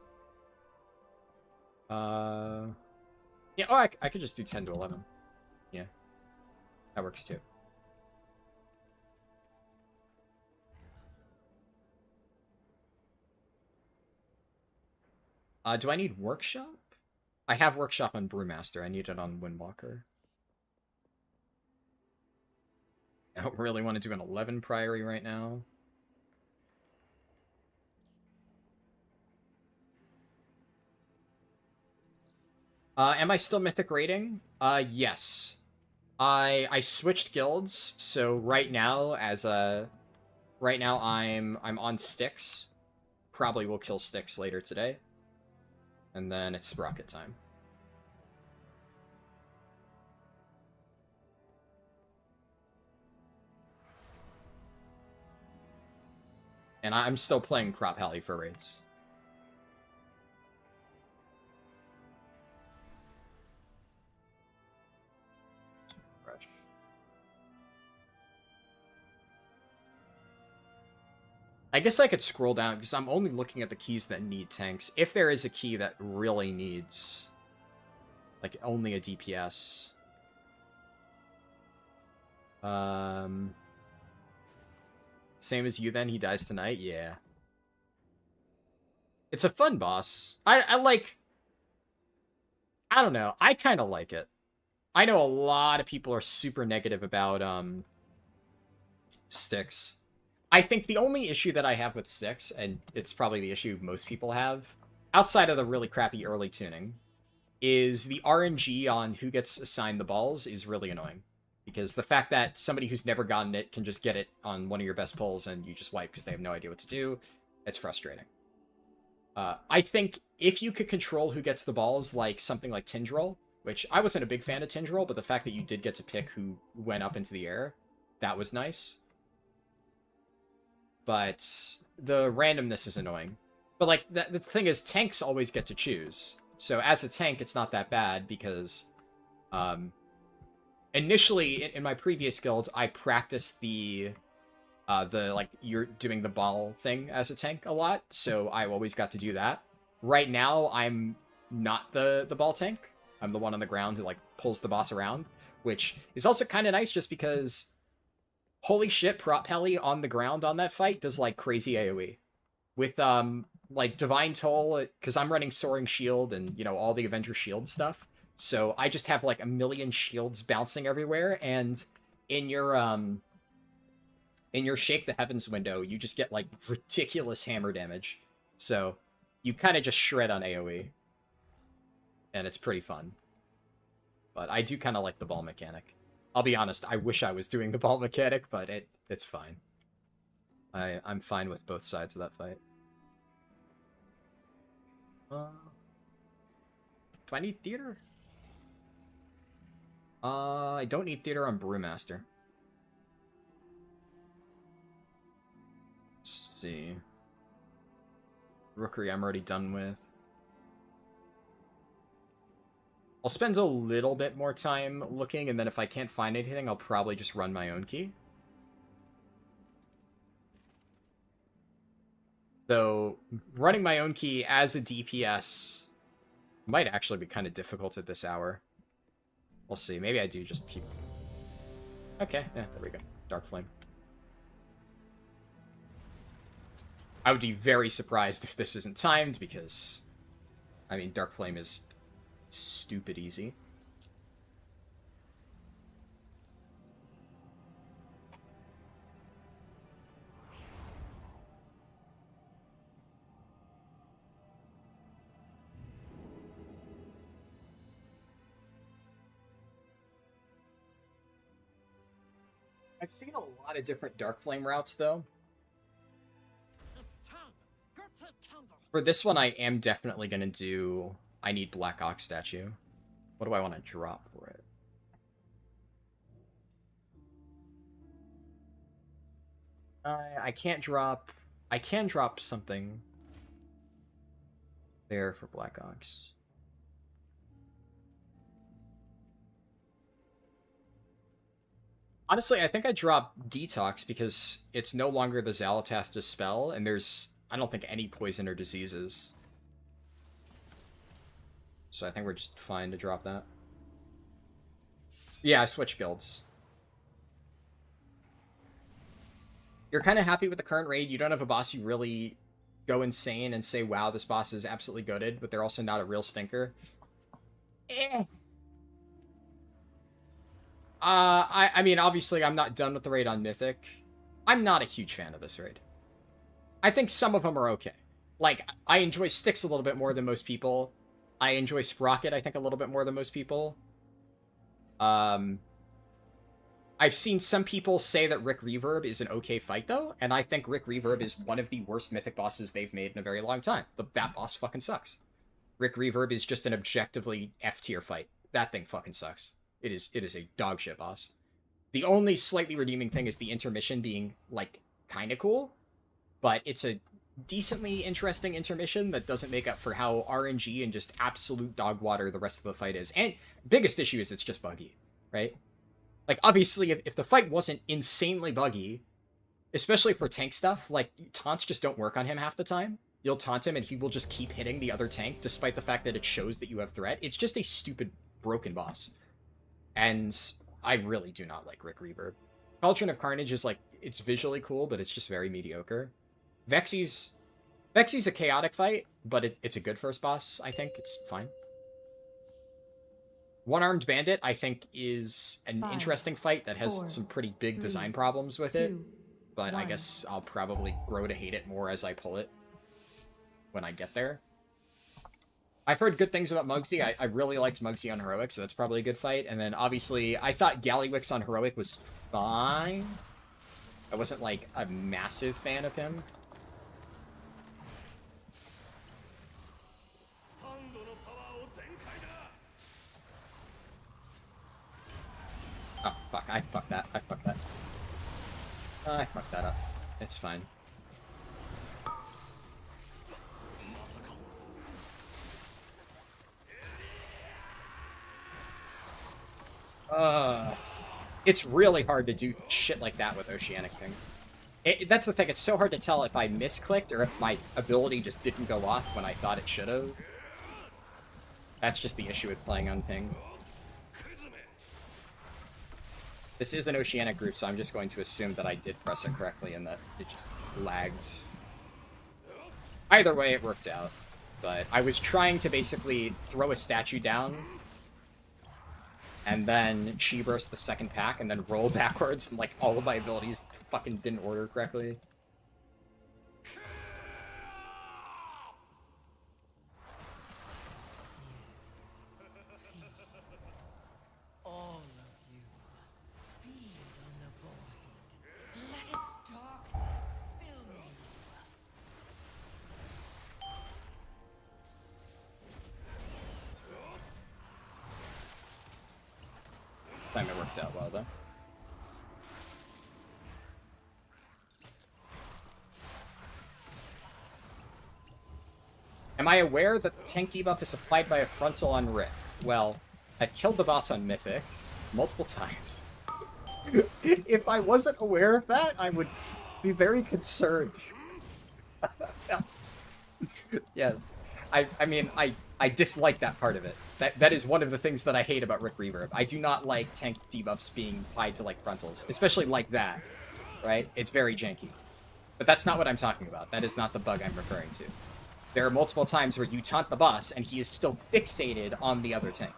Yeah, oh, I could just do 10 to 11. Yeah, that works too. Do I need Workshop? I have Workshop on Brewmaster. I need it on Windwalker. I don't really want to do an 11 Priory right now. Am I still Mythic rating? Yes. I switched guilds, so right now I'm on Styx. Probably will kill Styx later today. And then it's Sprocket time. And I'm still playing Prop Halley for raids. Fresh. I guess I could scroll down, because I'm only looking at the keys that need tanks. If there is a key that really needs, like, only a DPS. Same as you then, he dies tonight? Yeah. It's a fun boss. I like... I don't know. I kind of like it. I know a lot of people are super negative about, Styx. I think the only issue that I have with Styx, and it's probably the issue most people have, outside of the really crappy early tuning, is the RNG on who gets assigned the balls is really annoying. Because the fact that somebody who's never gotten it can just get it on one of your best pulls and you just wipe because they have no idea what to do, it's frustrating. I think if you could control who gets the balls, like something like Tindril, which I wasn't a big fan of Tindril, but the fact that you did get to pick who went up into the air, that was nice. But the randomness is annoying. But, like, the thing is, tanks always get to choose. So as a tank, it's not that bad because... initially, in my previous guilds, I practiced the like, you're doing the ball thing as a tank a lot, so I always got to do that. Right now, I'm not the ball tank. I'm the one on the ground who, like, pulls the boss around, which is also kind of nice just because, holy shit, Prop Heli on the ground on that fight does, like, crazy AoE. With, like, Divine Toll, because I'm running Soaring Shield and, you know, all the Avenger Shield stuff, so I just have, like, a million shields bouncing everywhere, and in your Shake the Heavens window, you just get, like, ridiculous hammer damage. So, you kind of just shred on AoE. And it's pretty fun. But I do kind of like the ball mechanic. I'll be honest, I wish I was doing the ball mechanic, but it's fine. I'm fine with both sides of that fight. Do I need theater? I don't need theater on Brewmaster. Let's see. Rookery I'm already done with. I'll spend a little bit more time looking, and then if I can't find anything, I'll probably just run my own key. Though, running my own key as a DPS might actually be kind of difficult at this hour. We'll see. Maybe I do just keep... Okay, yeah, there we go. Dark Flame. I would be very surprised if this isn't timed, because... I mean, Dark Flame is stupid easy. I've seen a lot of different Dark Flame routes, though. For this one, I am definitely going to do... I need Black Ox statue. What do I want to drop for it? I can't drop... I can drop something there for Black Ox. Honestly, I think I dropped Detox because it's no longer the Xalatath Dispel, and there's, I don't think, any poison or diseases. So I think we're just fine to drop that. Yeah, I switched guilds. You're kind of happy with the current raid. You don't have a boss you really go insane and say, wow, this boss is absolutely goated, but they're also not a real stinker. I mean, obviously, I'm not done with the raid on Mythic. I'm not a huge fan of this raid. I think some of them are okay. Like, I enjoy Styx a little bit more than most people. I enjoy Sprocket, I think, a little bit more than most people. I've seen some people say that Rick Reverb is an okay fight, though, and I think Rick Reverb is one of the worst Mythic bosses they've made in a very long time. That boss fucking sucks. Rick Reverb is just an objectively F-tier fight. That thing fucking sucks. It is a dog shit boss. The only slightly redeeming thing is the intermission being, like, kind of cool, but it's a decently interesting intermission that doesn't make up for how RNG and just absolute dog water the rest of the fight is. And biggest issue is it's just buggy, right? Like, obviously, if the fight wasn't insanely buggy, especially for tank stuff, like, taunts just don't work on him half the time. You'll taunt him and he will just keep hitting the other tank, despite the fact that it shows that you have threat. It's just a stupid, broken boss. And I really do not like Rick Reverb. Cauldron of Carnage is, like, it's visually cool, but it's just very mediocre. Vexy's a chaotic fight, but it's a good first boss, I think. It's fine. One-Armed Bandit, I think, is an interesting fight that has some pretty big design problems with it. But I guess I'll probably grow to hate it more as I pull it when I get there. I've heard good things about Mugsy. I really liked Mugsy on Heroic, so that's probably a good fight. And then, obviously, I thought Gallywix on Heroic was fine. I wasn't, like, a massive fan of him. Oh, fuck. I fucked that. I fucked that. I fucked that up. It's fine. It's really hard to do shit like that with Oceanic Ping. That's the thing, it's so hard to tell if I misclicked or if my ability just didn't go off when I thought it should have. That's just the issue with playing on Ping. This is an Oceanic group, so I'm just going to assume that I did press it correctly and that it just lagged. Either way, it worked out. But I was trying to basically throw a statue down and then Chi burst the second pack, and then roll backwards, and, like, all of my abilities fucking didn't order correctly. All of you, feed on the void. Let its darkness fill you. This time it worked out well, though. Am I aware that the tank debuff is applied by a frontal on Rick? Well, I've killed the boss on Mythic multiple times. If I wasn't aware of that, I would be very concerned. Yes. I mean, I dislike that part of it. That is one of the things that I hate about Rick Reverb. I do not like tank debuffs being tied to, like, frontals. Especially like that, right? It's very janky. But that's not what I'm talking about. That is not the bug I'm referring to. There are multiple times where you taunt the boss, and he is still fixated on the other tank.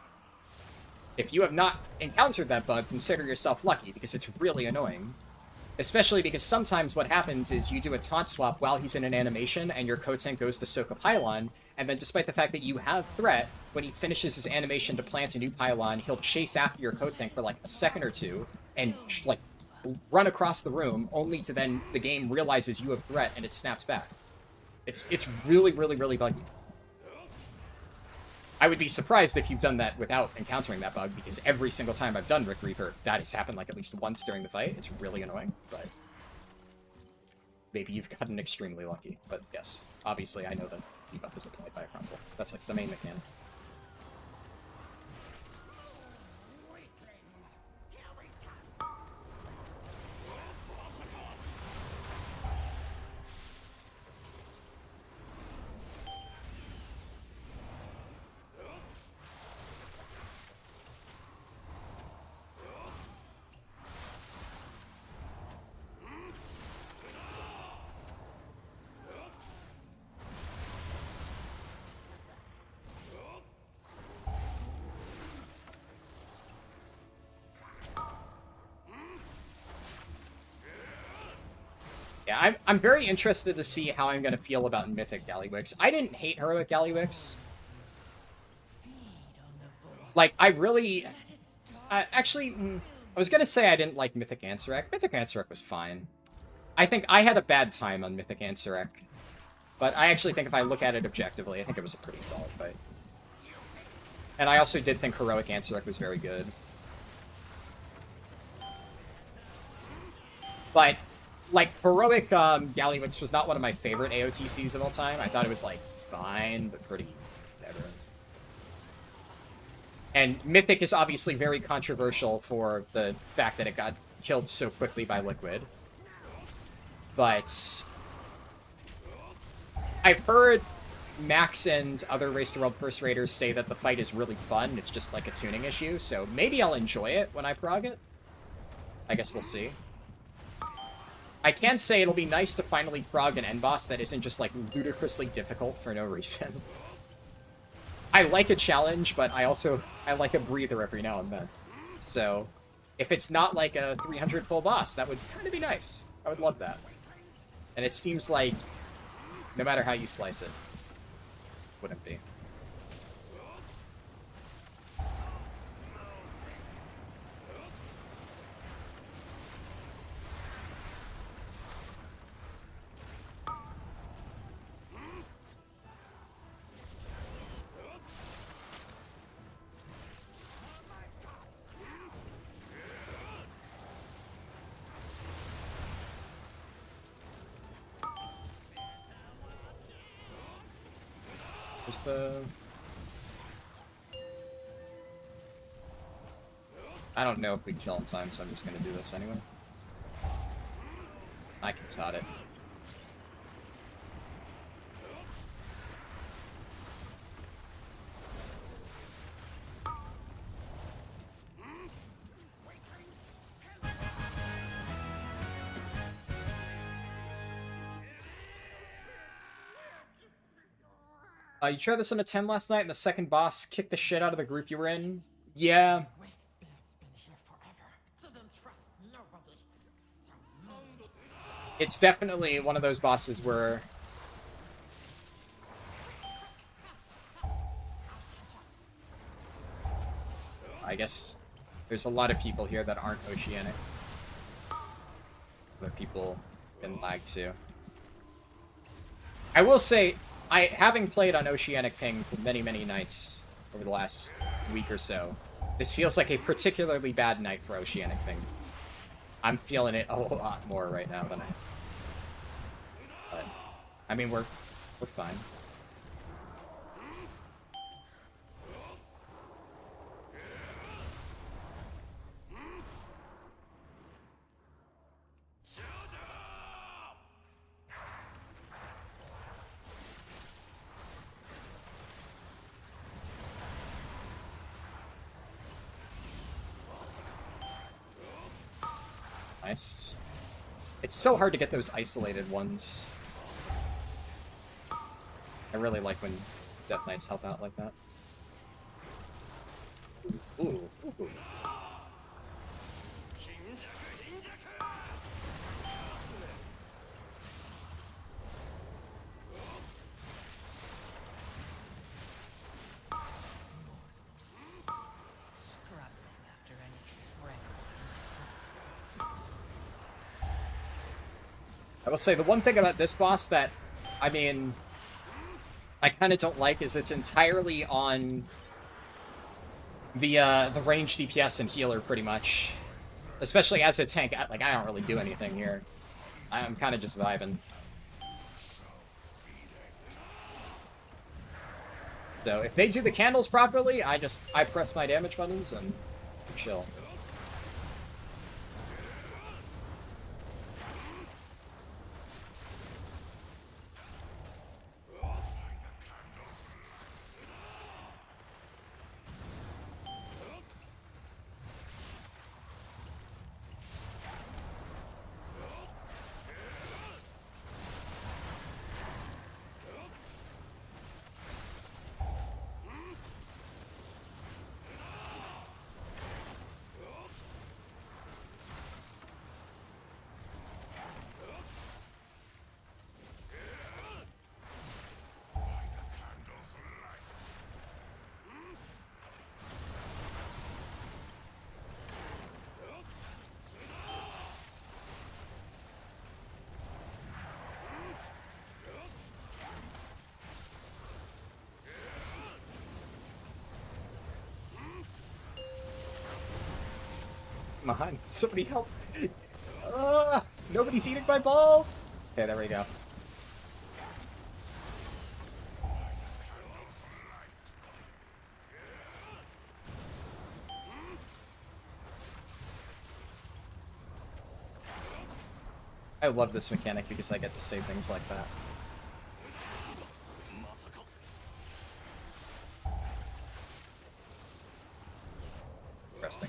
If you have not encountered that bug, consider yourself lucky, because it's really annoying. Especially because sometimes what happens is you do a taunt swap while he's in an animation, and your co-tank goes to soak a pylon, and then despite the fact that you have threat, when he finishes his animation to plant a new pylon, he'll chase after your co-tank for like a second or two, and like run across the room, only to then the game realizes you have threat, and it snaps back. It's really, really, really buggy. I would be surprised if you've done that without encountering that bug, because every single time I've done Rick Reaver, that has happened like at least once during the fight. It's really annoying, but maybe you've gotten extremely lucky. But yes, obviously I know that debuff is applied by a frontal. That's like the main mechanic. Yeah, I'm very interested to see how I'm going to feel about Mythic Gallywix. I didn't hate Heroic Gallywix. Like, I really... actually, I was going to say I didn't like Mythic Ansarek. Mythic Ansarek was fine. I think I had a bad time on Mythic Ansarek. But I actually think if I look at it objectively, I think it was a pretty solid fight. And I also did think Heroic Ansarek was very good. But, like, Heroic Gallywix was not one of my favorite AOTCs of all time. I thought it was, like, fine, but pretty whatever. And Mythic is obviously very controversial for the fact that it got killed so quickly by Liquid. But I've heard Max and other Race to World First Raiders say that the fight is really fun. It's just like a tuning issue, so maybe I'll enjoy it when I prog it. I guess we'll see. I can say it'll be nice to finally prog an end boss that isn't just, like, ludicrously difficult for no reason. I like a challenge, but I like a breather every now and then. So, if it's not like a 300 full boss, that would kind of be nice. I would love that. And it seems like, no matter how you slice it, wouldn't be. I don't know if we kill in time, so I'm just gonna do this anyway. I can tot it. You tried this on a 10 last night, and the second boss kicked the shit out of the group you were in? Yeah. It's definitely one of those bosses where... I guess there's a lot of people here that aren't Oceanic. But people can lag too. I will say, having played on Oceanic Ping for many, many nights over the last week or so, this feels like a particularly bad night for Oceanic Ping. I'm feeling it a lot more right now than But, I mean, we're fine. Nice. It's so hard to get those isolated ones. I really like when Death Knights help out like that. Ooh. Ooh. I will say, the one thing about this boss that, I mean, I kind of don't like is it's entirely on the range DPS and healer, pretty much. Especially as a tank, like, I don't really do anything here. I'm kind of just vibing. So, if they do the candles properly, I press my damage buttons and chill. Come on, somebody help. Nobody's eating my balls. Okay, there we go. I love this mechanic because I get to say things like that. Interesting.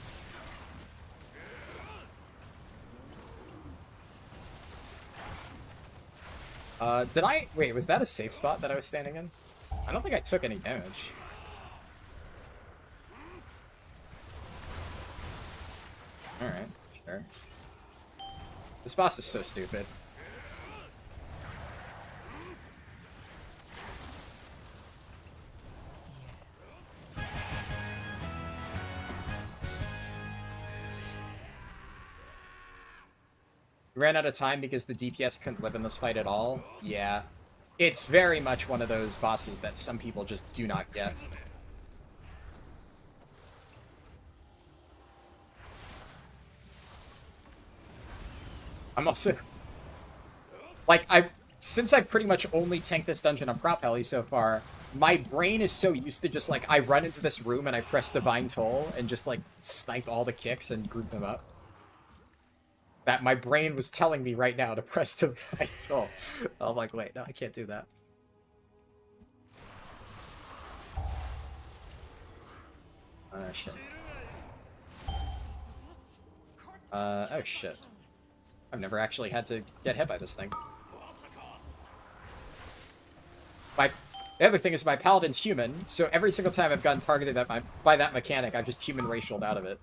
Wait, was that a safe spot that I was standing in? I don't think I took any damage. Alright, sure. This boss is so stupid. We ran out of time because the DPS couldn't live in this fight at all? Yeah. It's very much one of those bosses that some people just do not get. I'm also... Like, since I've pretty much only tanked this dungeon on Prop Heli so far, my brain is so used to just, like, I run into this room and I press Divine Toll and just, like, snipe all the kicks and group them up. That my brain was telling me right now to press Divine Toll. I'm like, wait, no, I can't do that. Shit. Oh shit. I've never actually had to get hit by this thing. The other thing is my Paladin's human, so every single time I've gotten targeted by that mechanic, I've just human racialed out of it.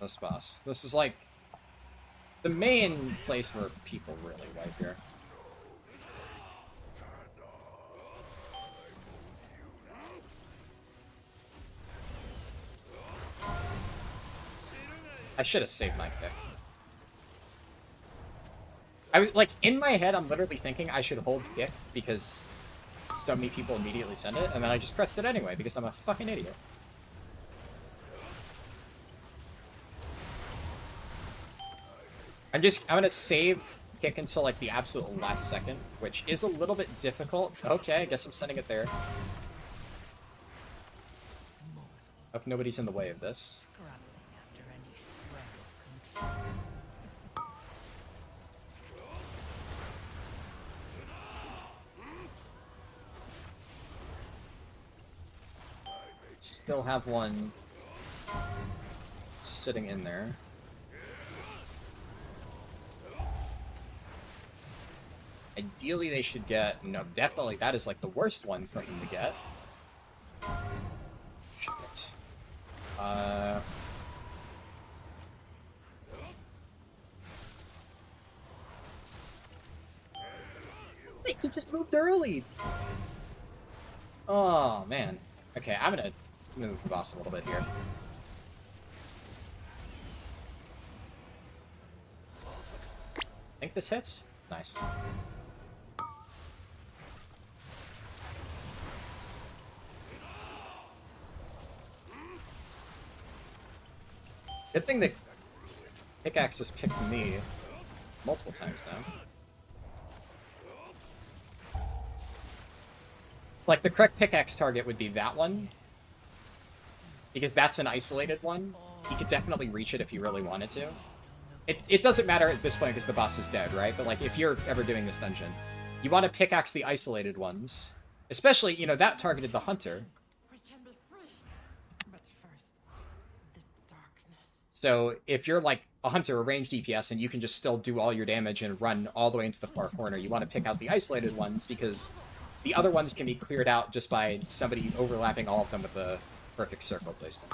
This boss. This is like the main place where people really wipe here. I should have saved my pick. I was like, in my head, I'm literally thinking I should hold kick because so many people immediately send it, and then I just pressed it anyway because I'm a fucking idiot. I'm gonna save kick until like the absolute last second, which is a little bit difficult. Okay, I guess I'm sending it there. Hope nobody's in the way of this. Still have one sitting in there. Ideally, they should get... No, definitely, that is, like, the worst one for him to get. Shit. Wait, he just moved early! Oh, man. Okay, I'm gonna move the boss a little bit here. I think this hits? Nice. Good thing the pickaxe has picked me multiple times now. It's like the correct pickaxe target would be that one. Because that's an isolated one. He could definitely reach it if he really wanted to. It doesn't matter at this point because the boss is dead, right? But like, if you're ever doing this dungeon, you want to pickaxe the isolated ones. Especially, you know, that targeted the hunter. We can be free. But first, the darkness. So if you're like a hunter, a ranged DPS, and you can just still do all your damage and run all the way into the far corner, you want to pick out the isolated ones because the other ones can be cleared out just by somebody overlapping all of them with a perfect circle placement.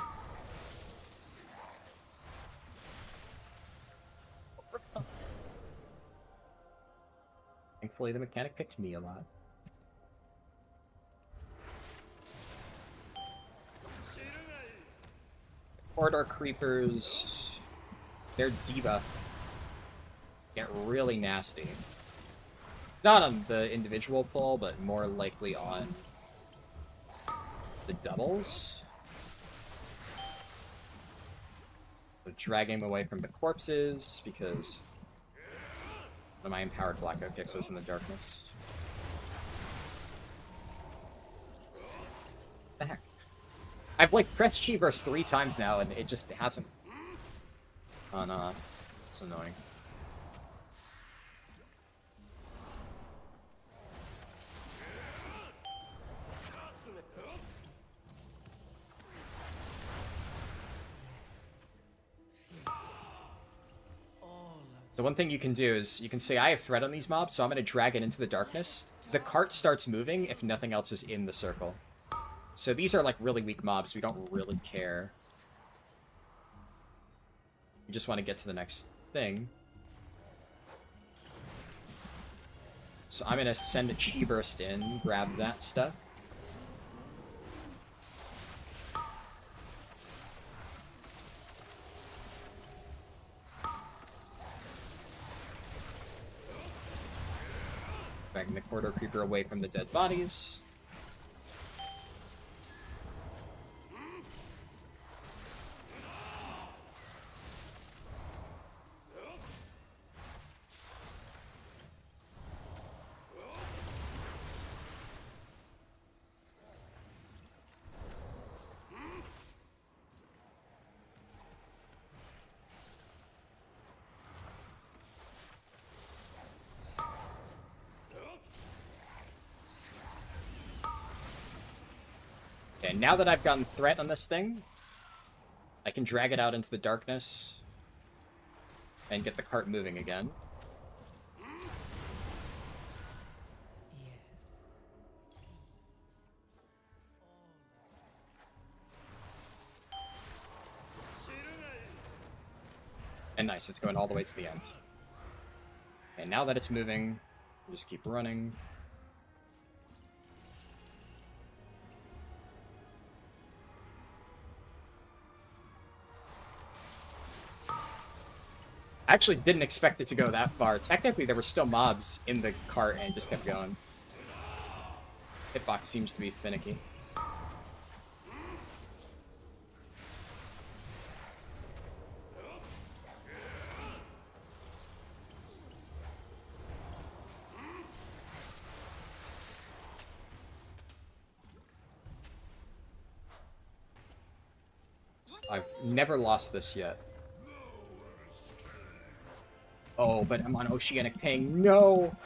Thankfully, the mechanic picked me a lot. Corridor creepers, their debuff get really nasty. Not on the individual pull, but more likely on the doubles. So dragging him away from the corpses, because one of my empowered blackout kicks was in the darkness. What the heck? I've like pressed Chi burst 3 times now and it just hasn't. Oh no, it's annoying. So one thing you can do is, you can say, I have threat on these mobs, so I'm going to drag it into the darkness. The cart starts moving if nothing else is in the circle. So these are like really weak mobs, we don't really care. We just want to get to the next thing. So I'm going to send a Chi Burst in, grab that stuff. Dragging the Corridor Creeper away from the dead bodies. Okay, now that I've gotten threat on this thing, I can drag it out into the darkness and get the cart moving again. And nice, it's going all the way to the end. And now that it's moving, we just keep running. I actually didn't expect it to go that far. Technically, there were still mobs in the cart and it just kept going. Hitbox seems to be finicky. I've never lost this yet. Oh, but I'm on Oceanic Ping. No!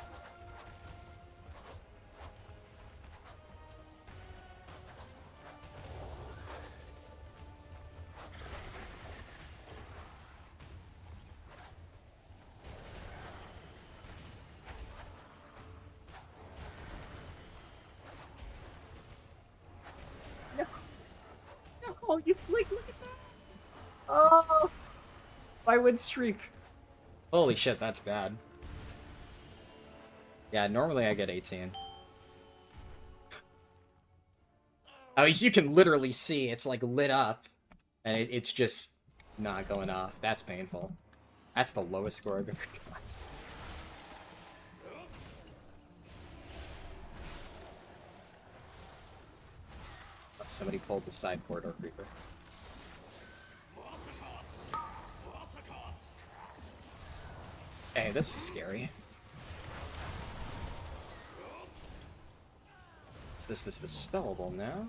No! No! You like, look at that! Oh! My win streak! Holy shit, that's bad. Yeah, normally I get 18. Oh, you can literally see it's like lit up, and it's just not going off. That's painful. That's the lowest score I've ever got. Oh, somebody pulled the side corridor creeper. Hey, this is scary. Is this dispellable now?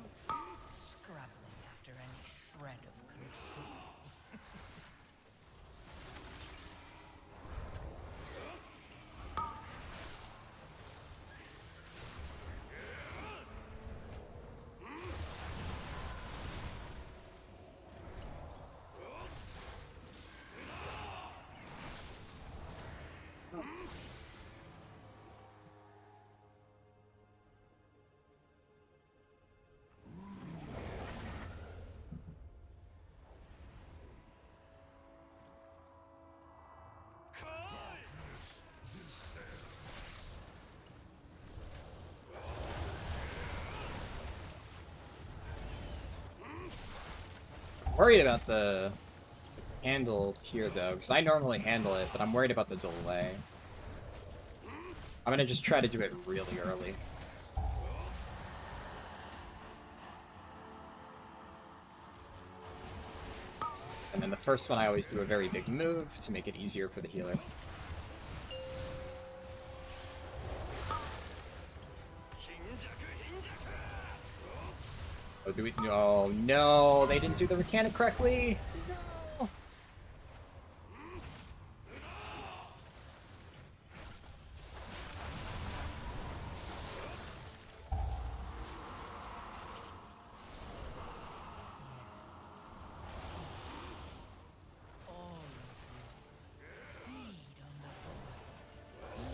Scrabbling after any shred of control. Worried about the handle here, though, because I normally handle it, but I'm worried about the delay. I'm gonna just try to do it really early. And then the first one I always do a very big move to make it easier for the healer. Oh, do we? Oh, no, they didn't do the mechanic correctly. No. All of you, feed on the void.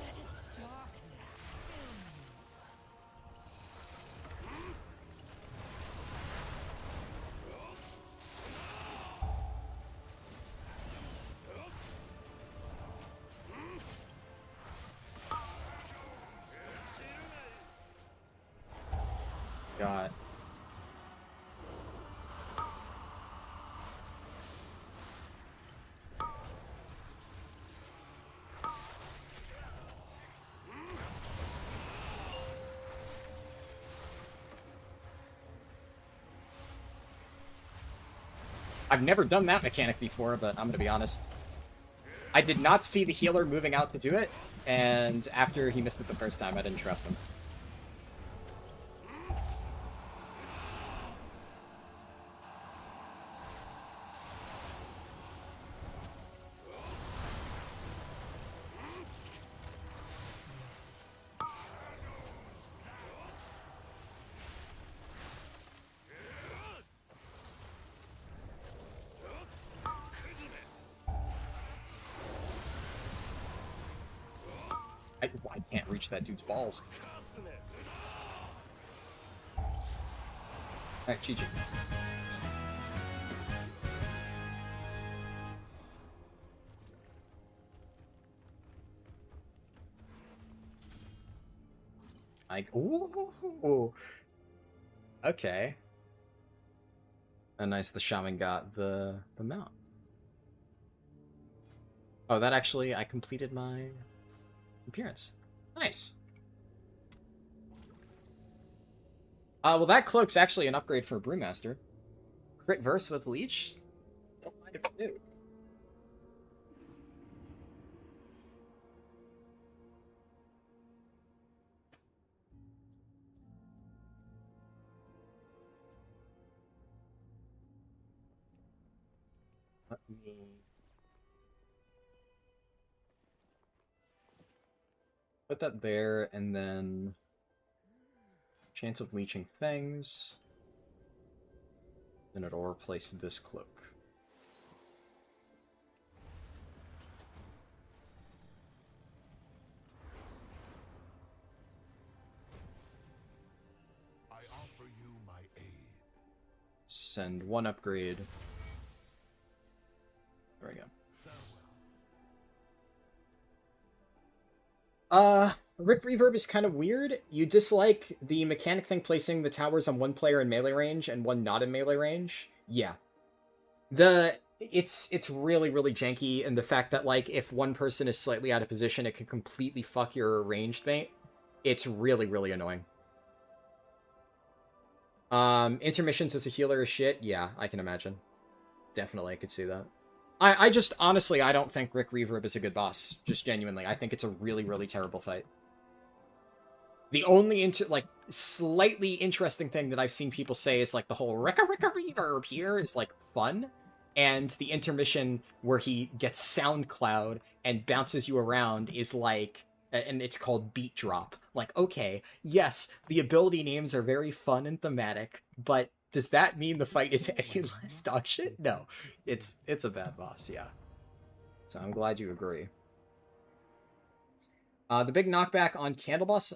Let its darkness fill you. God. I've never done that mechanic before, but I'm gonna be honest. I did not see the healer moving out to do it, and after he missed it the first time, I didn't trust him. I can't reach that dude's balls. Alright, GG. Ooh. Okay. Oh, nice, the shaman got the mount. Oh, that actually, I completed my appearance. Nice. Well, that cloak's actually an upgrade for a Brewmaster. Crit verse with Leech? Don't mind if I do. Let me... put that there, and then... chance of leeching fangs. And it'll replace this cloak. I offer you my aid. Send one upgrade. There we go. Rick Reverb is kind of weird. You dislike the mechanic thing placing the towers on one player in melee range and one not in melee range? Yeah. It's really, really janky, and the fact that, like, if one person is slightly out of position, it can completely fuck your ranged mate. It's really, really annoying. Intermissions as a healer is shit? Yeah, I can imagine. Definitely, I could see that. I just, honestly, I don't think Rick Reverb is a good boss. Just genuinely. I think it's a really, really terrible fight. The only, slightly interesting thing that I've seen people say is, like, the whole Ricka Reverb here is, like, fun. And the intermission where he gets Sound Cloud and bounces you around is, like, and it's called Beat Drop. Like, okay, yes, the ability names are very fun and thematic, but does that mean the fight is any less dog shit? No. It's a bad boss, yeah. So I'm glad you agree. The big knockback on Candleboss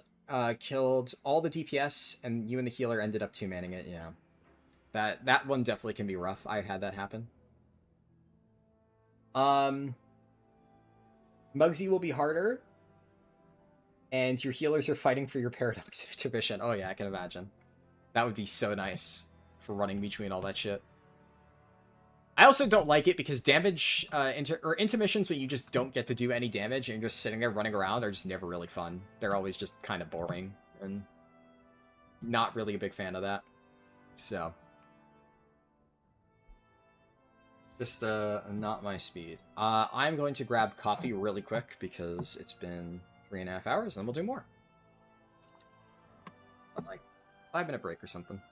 killed all the DPS, and you and the healer ended up two-manning it, yeah. That one definitely can be rough. I've had that happen. Muggsy will be harder, and your healers are fighting for your Paradox Intermission. Oh yeah, I can imagine. That would be so nice for running between all that shit. I also don't like it because damage, intermissions when you just don't get to do any damage and you're just sitting there running around are just never really fun. They're always just kind of boring, and not really a big fan of that. So, just, not my speed. I'm going to grab coffee really quick because it's been 3.5 hours, and then we'll do more. Like, 5-minute break or something.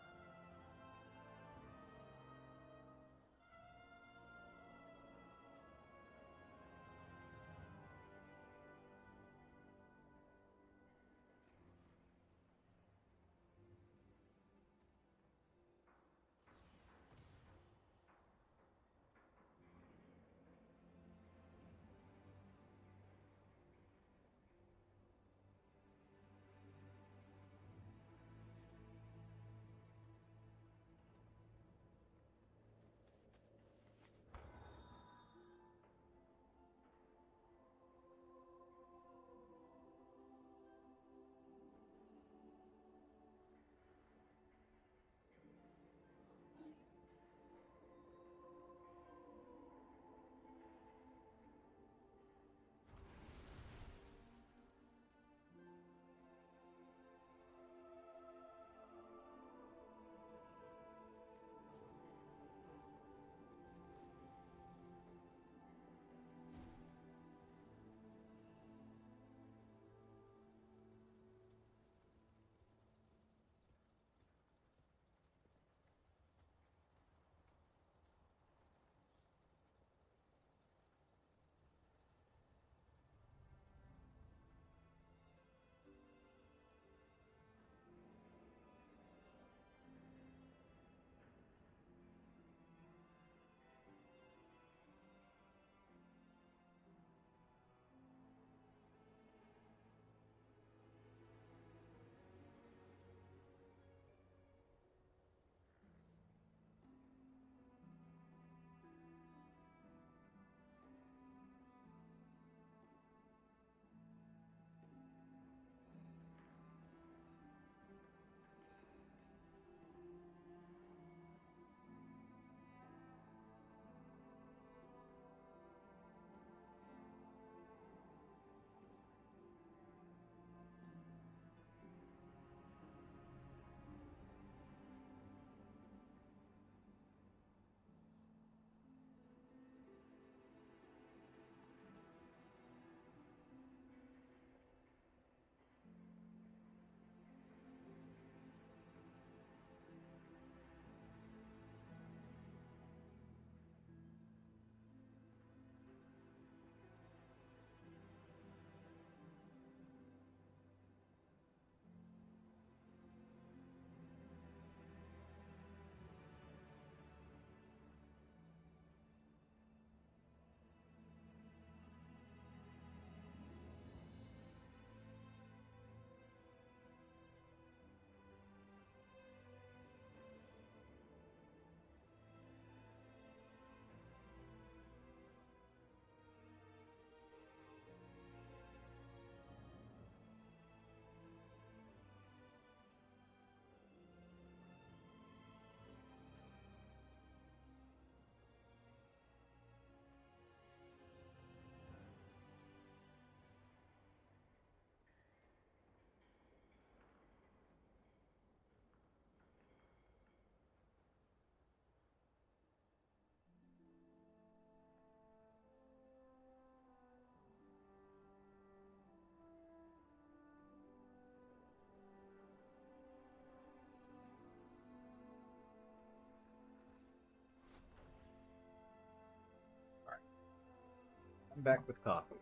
I'm back with coffee.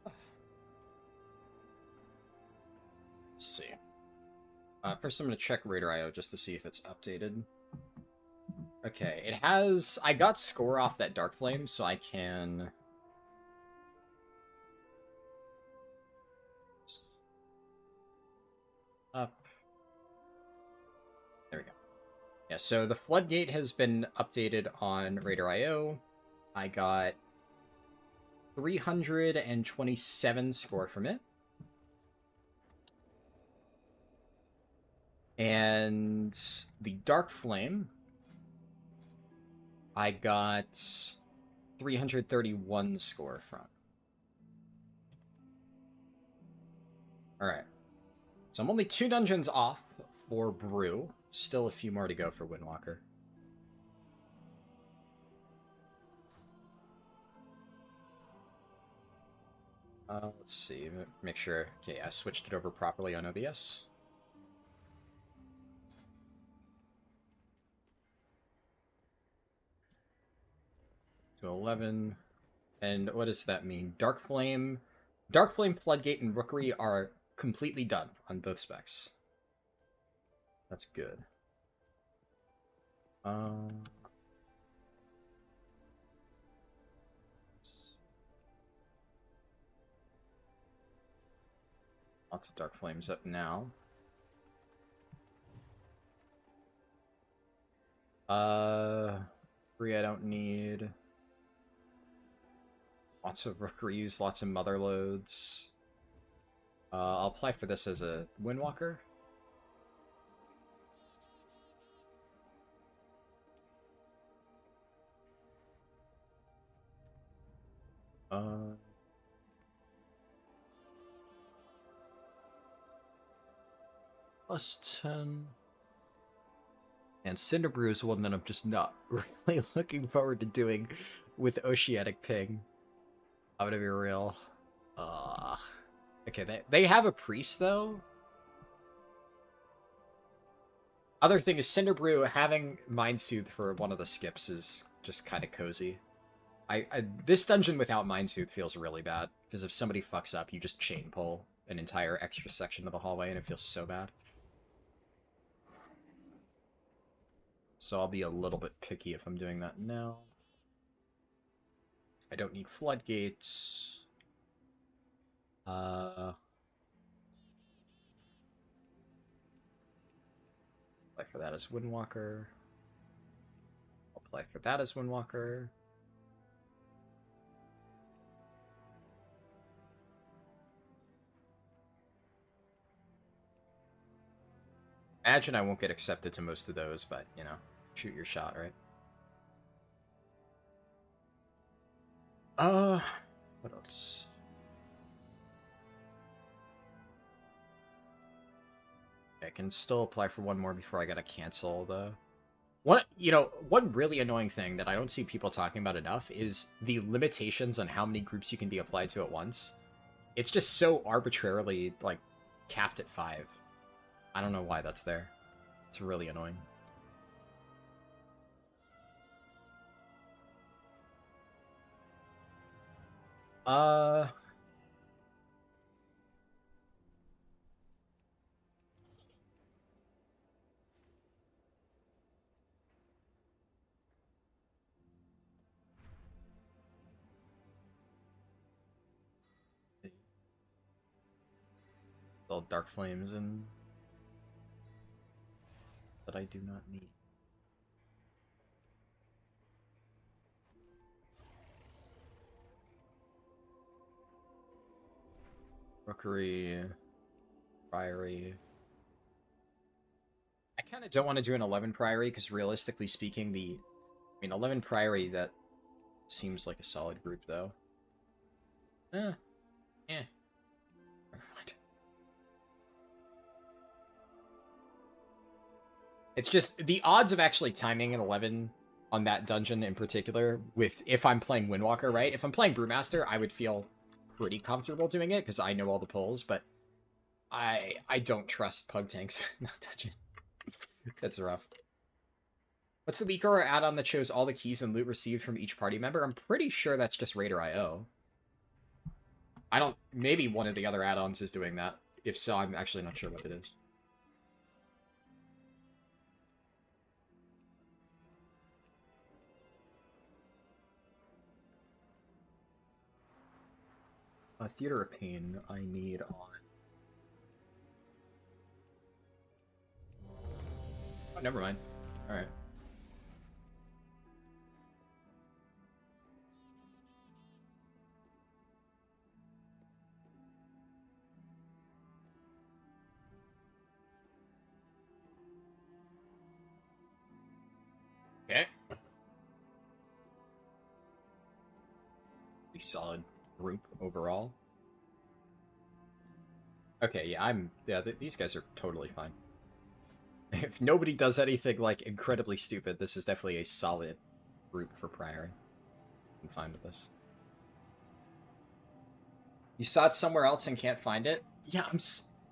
Let's see. First I'm going to check Raider.io just to see if it's updated. Okay, it has... I got score off that Dark Flame, so I can... Up. There we go. Yeah, so the Floodgate has been updated on Raider.io. I got 327 score from it. And the Dark Flame I got 331 score from. Alright. So I'm only 2 dungeons off for Brew. Still a few more to go for Windwalker. Let's see. Make sure. Okay, I switched it over properly on OBS. To 11. And what does that mean? Dark Flame, Floodgate, and Rookery are completely done on both specs. That's good. Lots of Dark Flames up now. Free I don't need. Lots of Rookeries, lots of Motherloads. I'll apply for this as a Windwalker. Plus 10. And Cinderbrew is one that I'm just not really looking forward to doing with Oceanic Ping. I'm gonna be real. Okay, they have a priest, though. Other thing is, Cinderbrew having Mind Soothe for one of the skips is just kind of cozy. This dungeon without Mind Soothe feels really bad, because if somebody fucks up, you just chain pull an entire extra section of the hallway, and it feels so bad. So I'll be a little bit picky if I'm doing that now. I don't need Floodgates. Apply for that as Windwalker. I'll apply for that as Windwalker. Imagine I won't get accepted to most of those, but, you know, shoot your shot, right? What else? I can still apply for one more before I gotta cancel the... One really annoying thing that I don't see people talking about enough is the limitations on how many groups you can be applied to at once. It's just so arbitrarily, like, capped at 5. I don't know why that's there. It's really annoying. All Dark Flames and that I do not need. Rookery, Priory. I kind of don't want to do an 11 Priory because realistically speaking, 11 Priory, that seems like a solid group though. Never mind. It's just the odds of actually timing an 11 on that dungeon in particular with if I'm playing Windwalker, right? If I'm playing Brewmaster, I would feel pretty comfortable doing it because I know all the pulls, but I don't trust Pug Tanks in that dungeon. That's rough. What's the weaker add-on that shows all the keys and loot received from each party member? I'm pretty sure that's just Raider.io. Maybe one of the other add-ons is doing that. If so, I'm actually not sure what it is. Theater of Pain I need on... Oh, never mind. Alright. Okay. Pretty solid group overall. Okay, yeah, these guys are totally fine. If nobody does anything, like, incredibly stupid, this is definitely a solid group for prioring. I'm fine with this. You saw it somewhere else and can't find it? Yeah,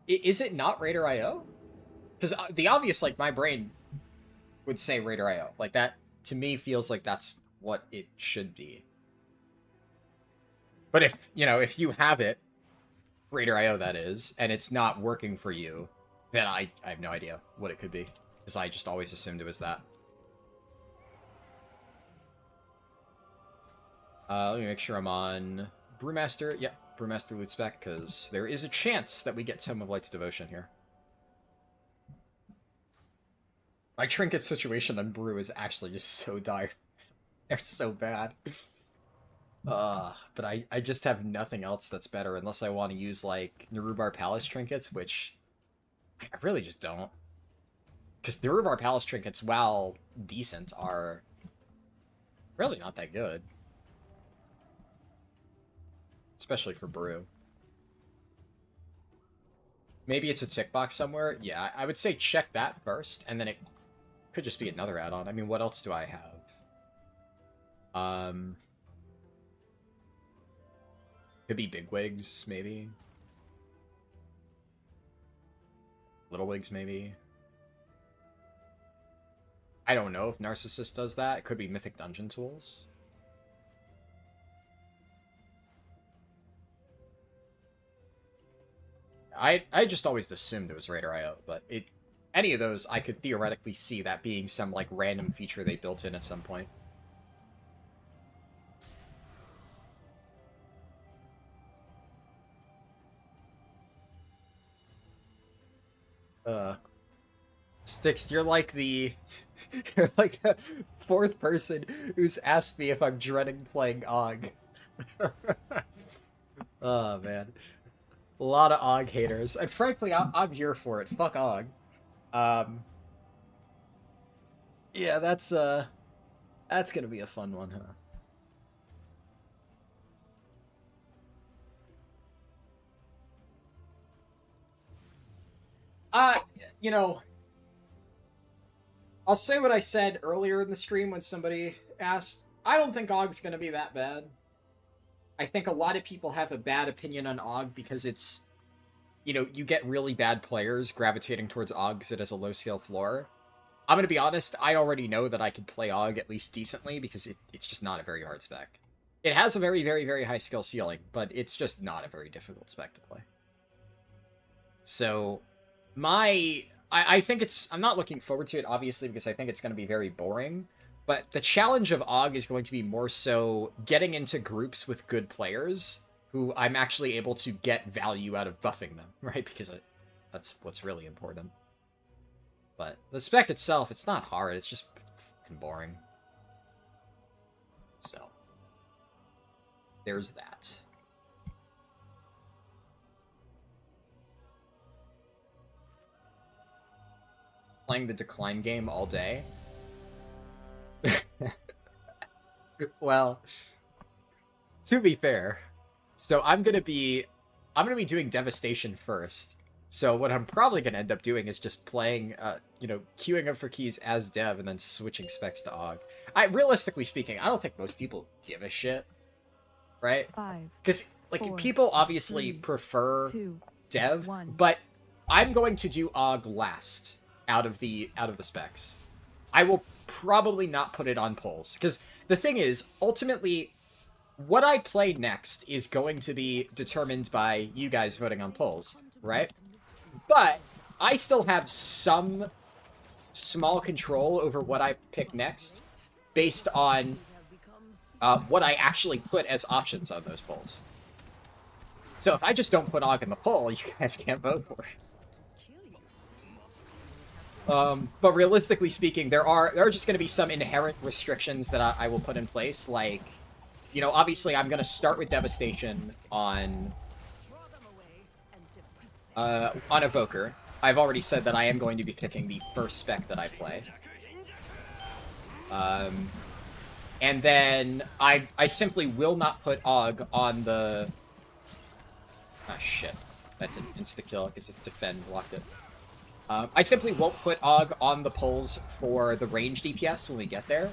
is it not Raider IO? Because the obvious, like, my brain would say Raider IO. Like, that, to me, feels like that's what it should be. But if, you know, if you have it, Raider IO that is, and it's not working for you, then I have no idea what it could be. Because I just always assumed it was that. Let me make sure I'm on Brewmaster. Yeah, Brewmaster loot spec, because there is a chance that we get Tome of Light's Devotion here. My trinket situation on Brew is actually just so dire. They're so bad. But I just have nothing else that's better unless I want to use, like, Nerubar Palace trinkets, which I really just don't. Because Nerubar Palace trinkets, while decent, are really not that good. Especially for Brew. Maybe it's a tick box somewhere? Yeah, I would say check that first, and then it could just be another add-on. I mean, what else do I have? Could be big wigs, maybe. Little wigs, maybe. I don't know if Narcissus does that. It could be Mythic Dungeon tools. I just always assumed it was Raider IO, but any of those, I could theoretically see that being some, like, random feature they built in at some point. Styx, you're like the fourth person who's asked me if I'm dreading playing Og. Oh, man. A lot of Og haters. And frankly, I'm here for it. Fuck Og. Yeah, that's gonna be a fun one, huh? You know, I'll say what I said earlier in the stream when somebody asked. I don't think Og's gonna be that bad. I think a lot of people have a bad opinion on Og because it's, you know, you get really bad players gravitating towards Og because it has a low scale floor. I'm gonna be honest, I already know that I can play Og at least decently because it's just not a very hard spec. It has a very, very, very high skill ceiling, but it's just not a very difficult spec to play. So, I think I'm not looking forward to it, obviously, because I think it's going to be very boring. But the challenge of Og is going to be more so getting into groups with good players who I'm actually able to get value out of buffing them, right? Because that's what's really important. But the spec itself, it's not hard, it's just fucking boring. So, there's that. Playing the decline game all day. Well, to be fair, so I'm gonna be doing Devastation first. So what I'm probably gonna end up doing is just playing, you know, queuing up for keys as Dev and then switching specs to Og. Realistically speaking, I don't think most people give a shit, right? 5, Because like 4, people obviously 3, prefer 2, Dev, 1. but I'm going to do Og last out of the specs. I will probably not put it on polls because the thing is, ultimately, what I play next is going to be determined by you guys voting on polls, right? But I still have some small control over what I pick next based on what I actually put as options on those polls. So if I just don't put Og in the poll, you guys can't vote for it. But realistically speaking, there are just going to be some inherent restrictions that I will put in place. Like, you know, obviously I'm going to start with Devastation on Evoker. I've already said that I am going to be picking the first spec that I play. And then I simply will not put Og on the... Ah, shit. That's an insta-kill because it defend blocked it. I simply won't put Og on the pulls for the range DPS when we get there.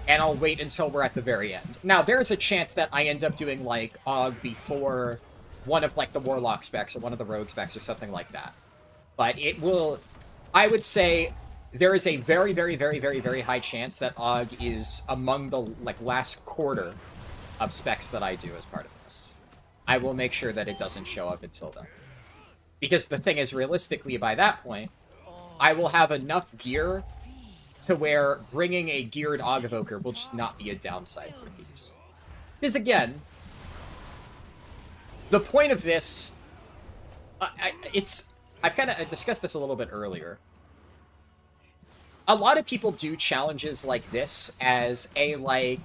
And I'll wait until we're at the very end. Now, there's a chance that I end up doing, like, Og before one of, like, the Warlock specs or one of the Rogue specs or something like that. But it will... I would say there is a very, very, very, very, very high chance that Og is among the, like, last quarter of specs that I do as part of this. I will make sure that it doesn't show up until then. Because the thing is, realistically, by that point, I will have enough gear to where bringing a geared Og Evoker will just not be a downside for these. Because again, the point of this, I've kind of discussed this a little bit earlier. A lot of people do challenges like this as a, like...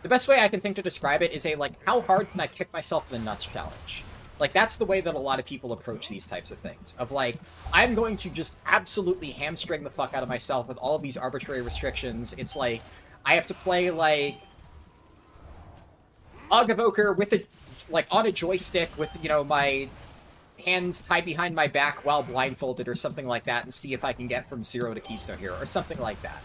The best way I can think to describe it is a, like, how hard can I kick myself in the nuts challenge? Like, that's the way that a lot of people approach these types of things. Of, like, I'm going to just absolutely hamstring the fuck out of myself with all of these arbitrary restrictions. It's like, I have to play, like, Og Evoker with a, like, on a joystick with, you know, my hands tied behind my back while blindfolded or something like that and see if I can get from 0 to Keystone here or something like that.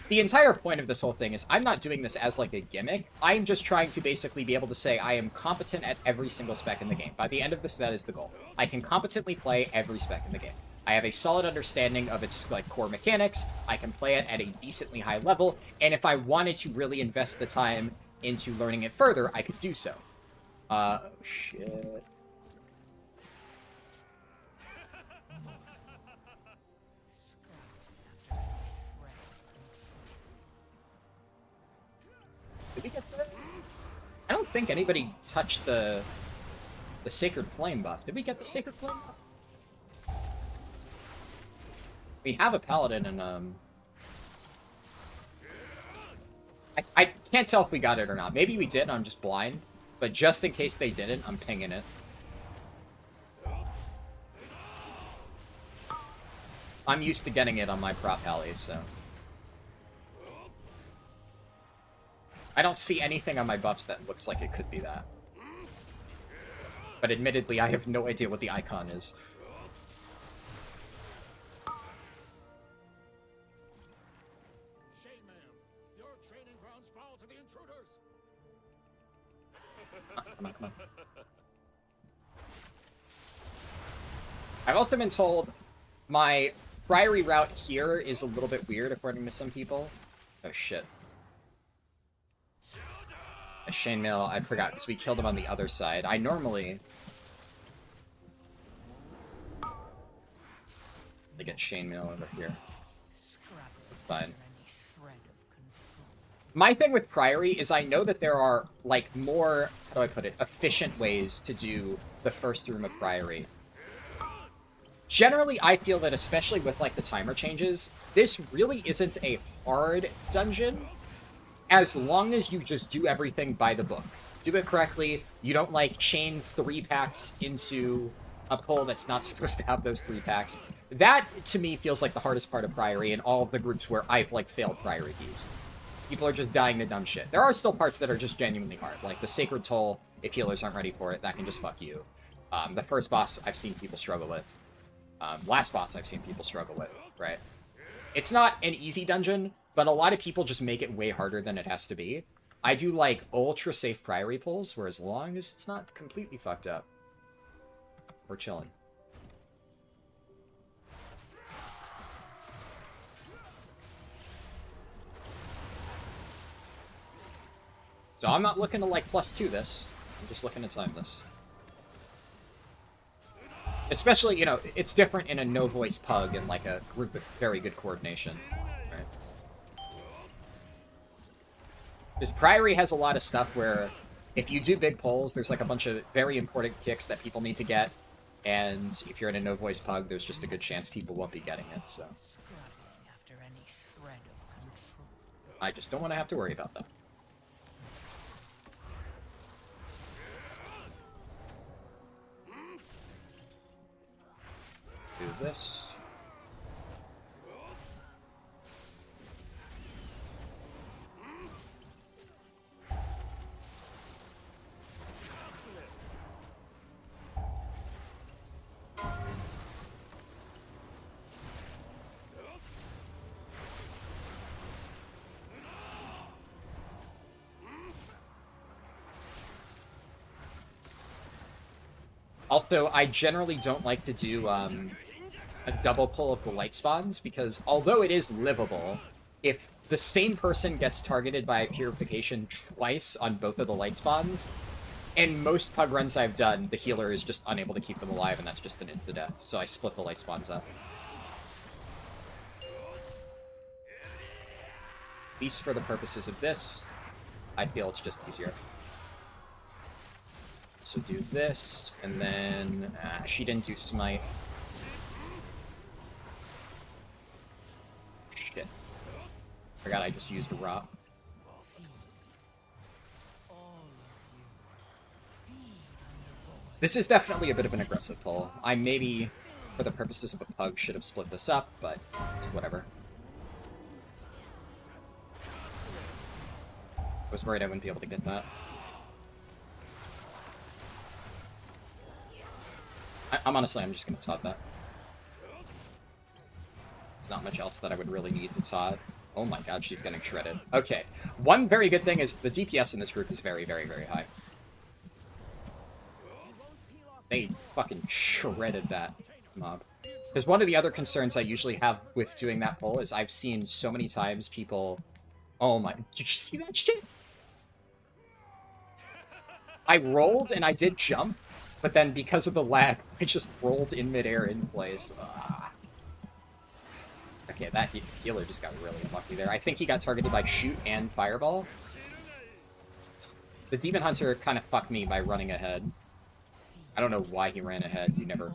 The entire point of this whole thing is I'm not doing this as, like, a gimmick. I'm just trying to basically be able to say I am competent at every single spec in the game. By the end of this, that is the goal. I can competently play every spec in the game. I have a solid understanding of its, like, core mechanics. I can play it at a decently high level. And if I wanted to really invest the time into learning it further, I could do so. Oh, shit. Did we get that? I don't think anybody touched the Sacred Flame buff. Did we get the Sacred Flame buff? We have a Paladin and, I can't tell if we got it or not. Maybe we did and I'm just blind. But just in case they didn't, I'm pinging it. I'm used to getting it on my prop alley, so... I don't see anything on my buffs that looks like it could be that. But admittedly, I have no idea what the icon is. Shame, ma'am. Your training grounds fall to the intruders. Come on, come on. I've also been told my Priory route here is a little bit weird, according to some people. Oh, shit. Chainmail, I forgot, because we killed him on the other side. I normally... They get chainmail over here. Fine. My thing with Priory is I know that there are, like, more, how do I put it, efficient ways to do the first room of Priory. Generally, I feel that, especially with, like, the timer changes, this really isn't a hard dungeon, as long as you just do everything by the book. Do it correctly, you don't, like, chain 3 packs into a pull that's not supposed to have those 3 packs. That, to me, feels like the hardest part of Priory in all of the groups where I've, like, failed Priory keys. People are just dying to dumb shit. There are still parts that are just genuinely hard, like the Sacred Toll, if healers aren't ready for it, that can just fuck you. The first boss I've seen people struggle with. Last boss I've seen people struggle with, right? It's not an easy dungeon, but a lot of people just make it way harder than it has to be. I do, like, ultra-safe Priory pulls, where as long as it's not completely fucked up, we're chilling. So I'm not looking to, like, +2 this. I'm just looking to time this. Especially, you know, it's different in a no-voice pug and, like, a group with very good coordination. Because Priory has a lot of stuff where if you do big pulls, there's like a bunch of very important kicks that people need to get, and if you're in a no-voice pug, there's just a good chance people won't be getting it, so... I just don't want to have to worry about that. Do this. Also, I generally don't like to do a double pull of the light spawns, because although it is livable, if the same person gets targeted by purification twice on both of the light spawns, and most pug runs I've done, the healer is just unable to keep them alive, and that's just an insta-death. So I split the light spawns up. At least for the purposes of this, I feel it's just easier. So do this, and then... she didn't do smite. Shit. Forgot I just used a rot. This is definitely a bit of an aggressive pull. I maybe, for the purposes of a pug, should have split this up, but it's whatever. I was worried I wouldn't be able to get that. I'm just gonna Todd that. There's not much else that I would really need to Todd. Oh my god, she's getting shredded. Okay, one very good thing is the DPS in this group is very, very, very high. They fucking shredded that mob. Because one of the other concerns I usually have with doing that pull is I've seen so many times people... Oh my... Did you see that shit? I rolled and I did jump, but then because of the lag, I just rolled in midair in place. Okay, that healer just got really unlucky there. I think he got targeted by shoot and fireball. The Demon Hunter kind of fucked me by running ahead. I don't know why he ran ahead. You never...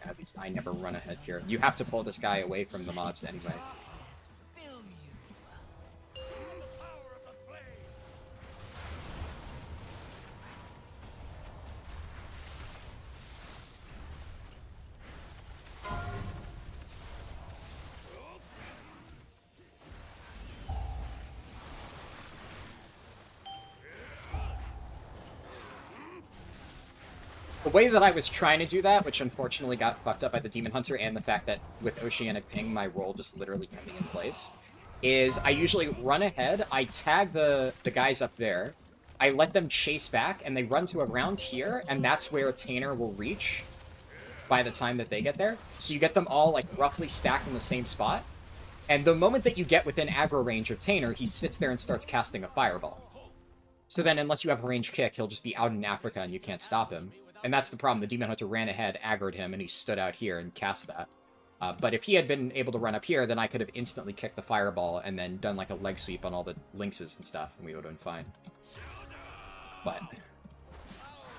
At least I never run ahead here. You have to pull this guy away from the mobs anyway. The way that I was trying to do that, which unfortunately got fucked up by the Demon Hunter and the fact that with Oceanic Ping, my roll just literally kept me in place, is I usually run ahead, I tag the guys up there, I let them chase back, and they run to around here, and that's where a Tainer will reach by the time that they get there. So you get them all, like, roughly stacked in the same spot, and the moment that you get within aggro range of Tainer, he sits there and starts casting a fireball. So then, unless you have a range kick, he'll just be out in Africa and you can't stop him. And that's the problem. The Demon Hunter ran ahead, aggroed him, and he stood out here and cast that. But if he had been able to run up here, then I could have instantly kicked the fireball and then done like a leg sweep on all the lynxes and stuff, and we would have been fine. But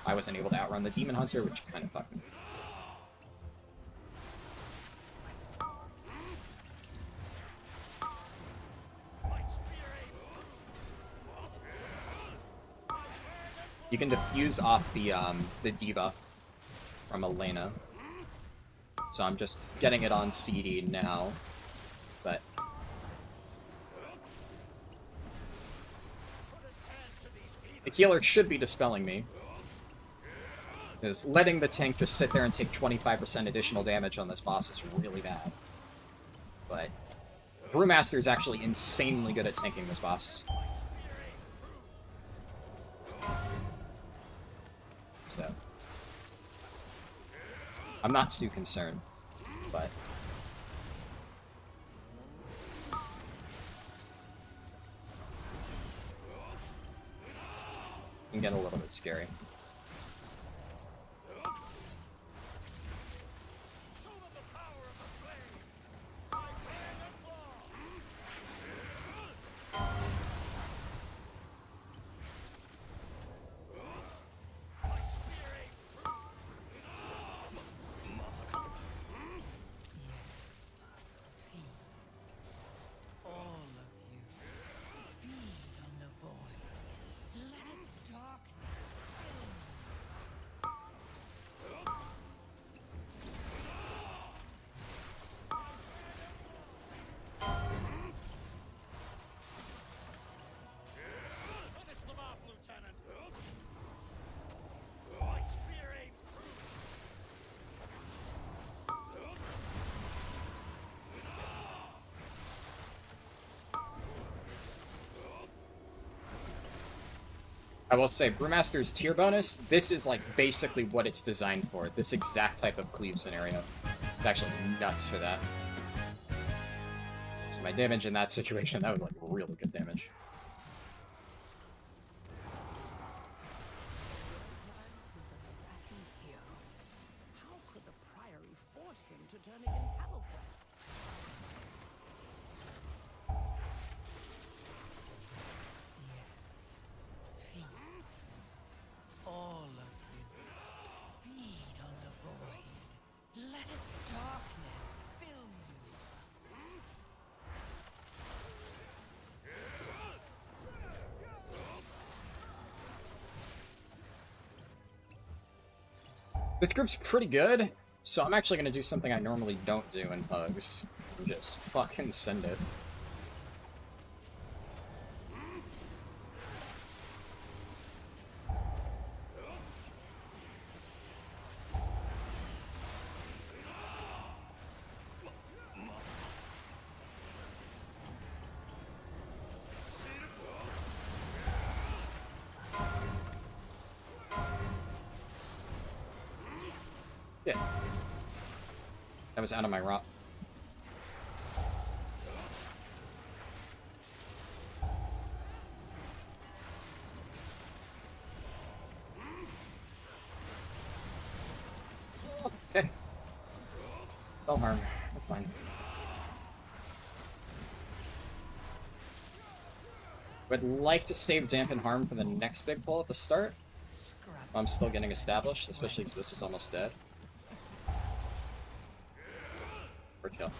I wasn't able to outrun the Demon Hunter, which kind of fucked me. You can diffuse off the Diva from Elena. So I'm just getting it on CD now. But the healer should be dispelling me. Because letting the tank just sit there and take 25% additional damage on this boss is really bad. But Brewmaster is actually insanely good at tanking this boss. So I'm not too concerned, but it can get a little bit scary. I will say, Brewmaster's tier bonus, this is like basically what it's designed for. This exact type of cleave scenario. It's actually nuts for that. So my damage in that situation, that was like really good damage. How could the Priory force him to turn against Hamilton? Feed. All of you. Feed on the void. Let its darkness fill you. This group's pretty good, so I'm actually going to do something I normally don't do in Pugs. Just fucking send it. Yeah. That was out of my rot. Okay. No harm. That's fine. Would like to save dampen harm for the next big pull at the start. I'm still getting established, especially because this is almost dead. Or kill.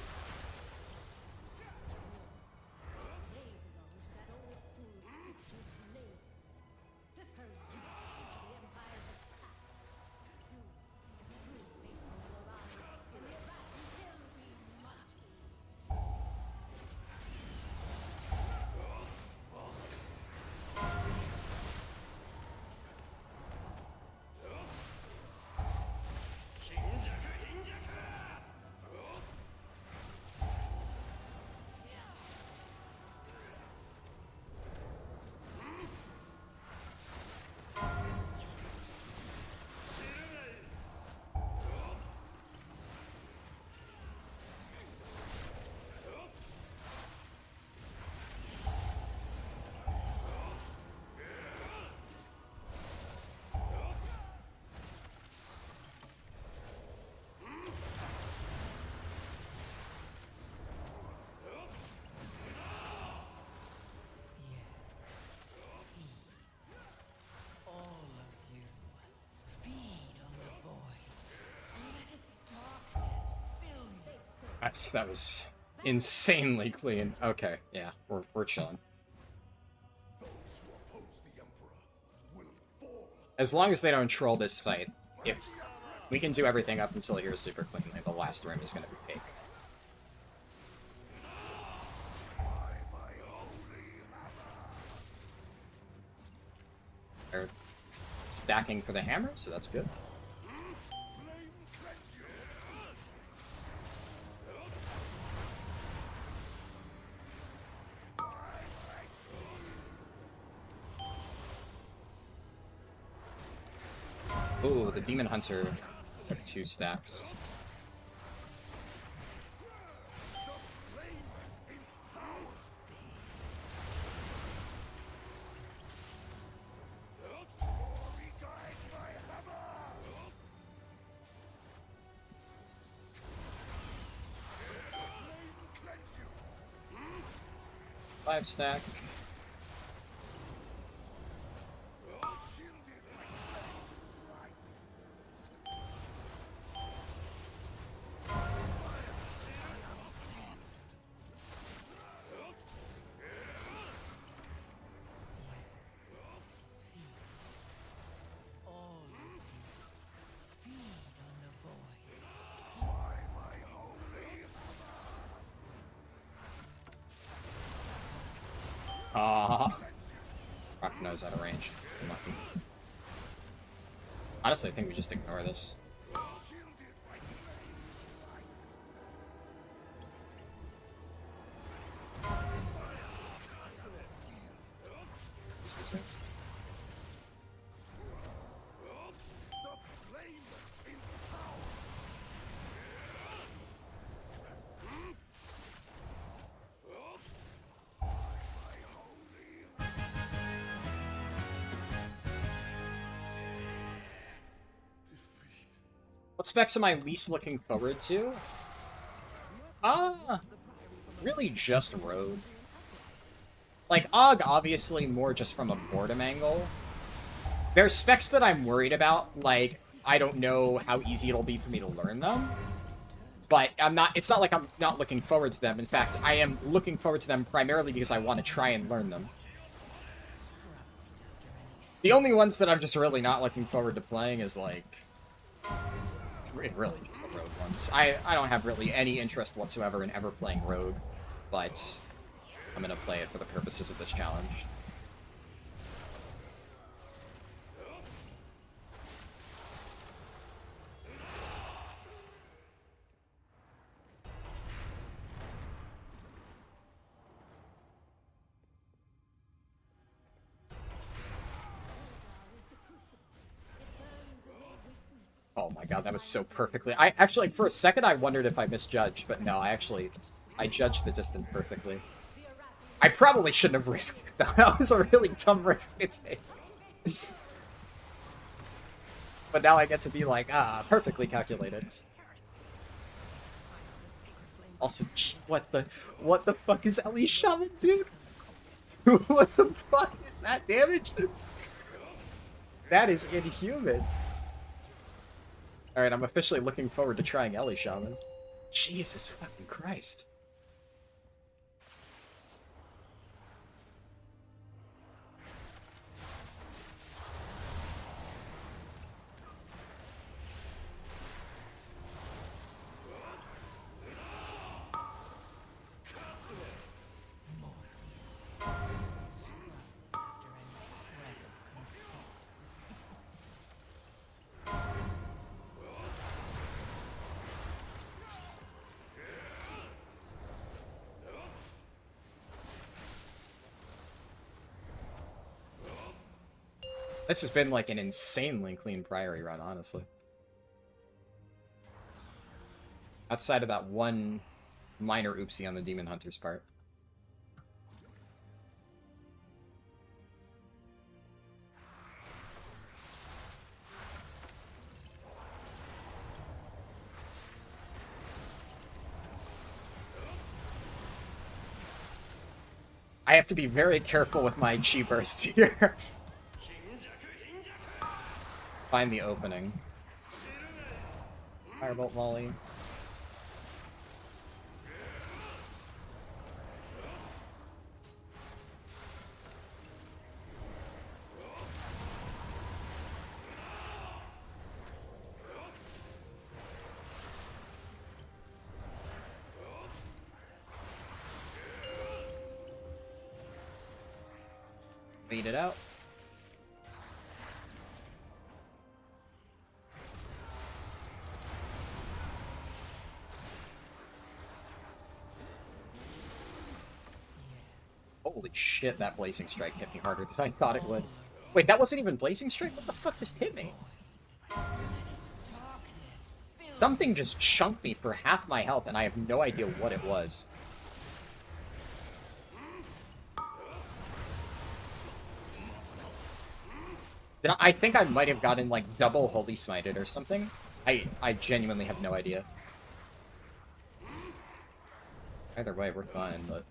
That was insanely clean. Okay, yeah, we're chilling. As long as they don't troll this fight, if we can do everything up until here super cleanly, the last room is going to be cake. They're stacking for the hammer, so that's good. Ooh, the Demon Hunter took 2 stacks. Five stack. Rock knows out of range. Honestly, I think we just ignore this. What specs am I least looking forward to? Really just Road. Like, Og, obviously, more just from a boredom angle. There's specs that I'm worried about, like, I don't know how easy it'll be for me to learn them. But it's not like I'm not looking forward to them. In fact, I am looking forward to them primarily because I want to try and learn them. The only ones that I'm just really not looking forward to playing is, like, really just the Road ones. I don't have really any interest whatsoever in ever playing Road, but I'm gonna play it for the purposes of this challenge. Oh my god, that was so perfectly. I actually, for a second, I wondered if I misjudged, but no, I judged the distance perfectly. I probably shouldn't have risked it, though. That was a really dumb risk to take. But now I get to be like, perfectly calculated. Also, what the fuck is Ellie Shaman, dude? What the fuck is that damage? That is inhuman. Alright, I'm officially looking forward to trying Ellie Shaman. Jesus fucking Christ. This has been like an insanely clean Priory run, honestly. Outside of that one minor oopsie on the Demon Hunter's part. I have to be very careful with my chi burst here. Find the opening. Firebolt volley. Beat it out. Holy shit, that Blazing Strike hit me harder than I thought it would. Wait, that wasn't even Blazing Strike? What the fuck just hit me? Something just chunked me for half my health, and I have no idea what it was. I think I might have gotten, like, double Holy Smited or something. I genuinely have no idea. Either way, we're fine, but...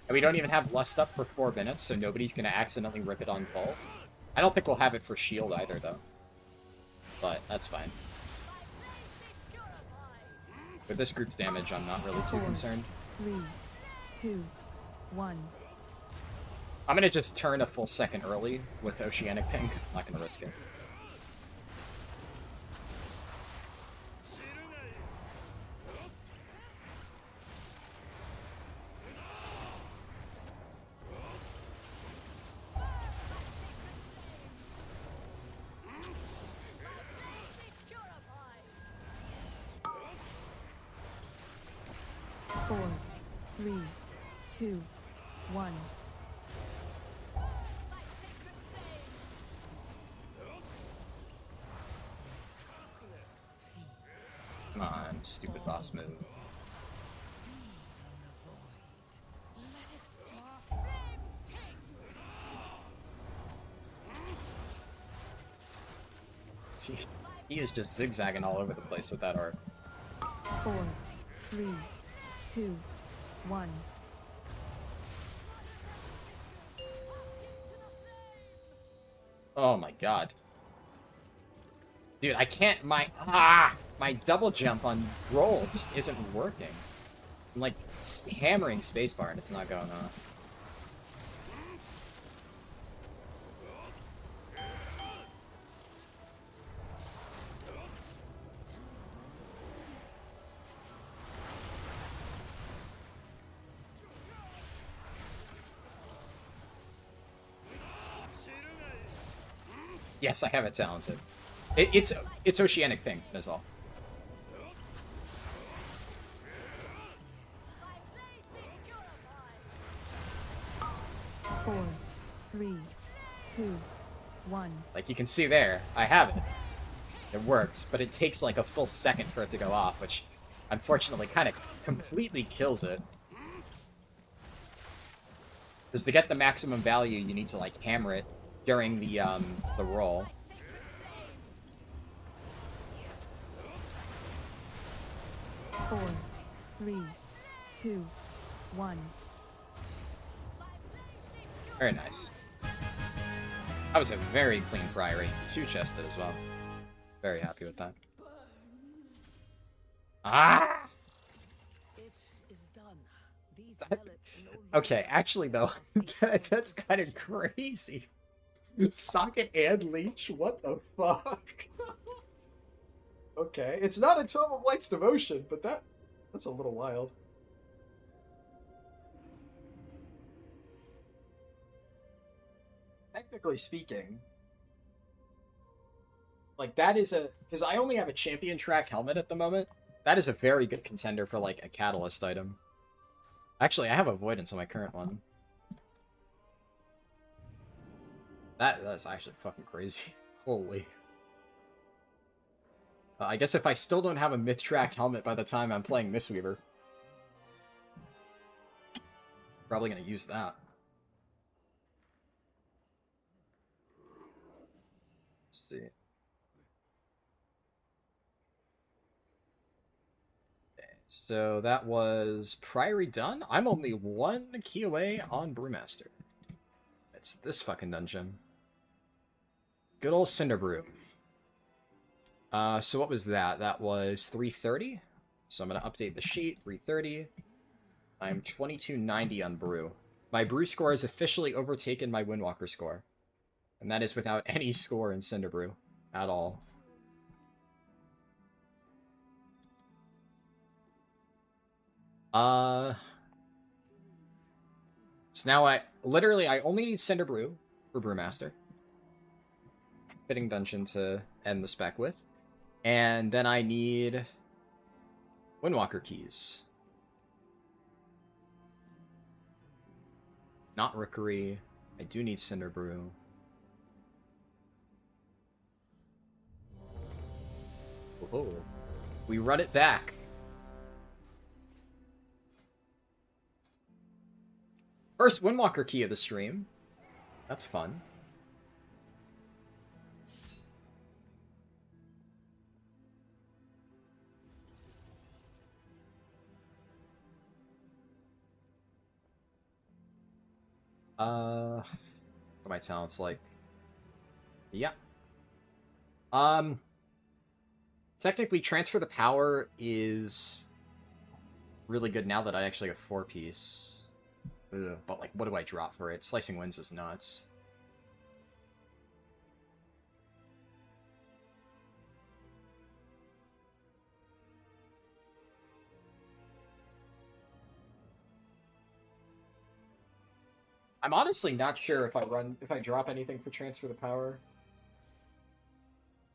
And we don't even have Lust up for 4 minutes, so nobody's gonna accidentally rip it on full. I don't think we'll have it for shield either, though. But that's fine. With this group's damage, I'm not really too concerned. 3, 2, 1. I'm gonna just turn a full second early with Oceanic Ping. Not gonna risk it. Four, three, two, one. Come on, stupid boss move. See, he is just zigzagging all over the place with that art. 4, 3, 2, 1. Oh my god. Dude, I can't, my double jump on roll just isn't working. I'm like hammering spacebar and it's not going on. Yes, I have it talented. It's Oceanic Ping, that's all. Four, 3, 2, 1. Like you can see there, I have it. It works, but it takes like a full second for it to go off, which unfortunately kind of completely kills it. Because to get the maximum value, you need to like hammer it during the roll. Four, 3, 2, 1. Very nice. That was a very clean priory. 2-chested as well. Very happy with that. Ah! It is done. These zealots no longer Okay, actually though, that's kind of crazy. Socket and Leech? What the fuck? Okay, it's not a Tome of Light's devotion, but that's a little wild. Technically speaking, like that is a, because I only have a champion track helmet at the moment. That is a very good contender for like a catalyst item. Actually, I have avoidance on my current one. That's actually fucking crazy. Holy. I guess if I still don't have a myth track helmet by the time I'm playing Mistweaver, probably gonna use that. Let's see. Okay, so that was Priory done. I'm only 1 key away on Brewmaster. It's this fucking dungeon. Good old Cinderbrew. So what was that? That was 330. So I'm going to update the sheet. 330. I'm 2290 on Brew. My Brew score has officially overtaken my Windwalker score. And that is without any score in Cinderbrew at all. So now I only need Cinderbrew for Brewmaster. Fitting dungeon to end the spec with. And then I need Windwalker keys. Not Rookery. I do need Cinderbrew. Oh, we run it back. First Windwalker key of the stream. That's fun. What are my talents like? Yeah. Technically, Transfer the Power is really good now that I actually have 4-piece. Ugh, but, like, what do I drop for it? Slicing Winds is nuts. I'm honestly not sure if I drop anything for Transfer the Power.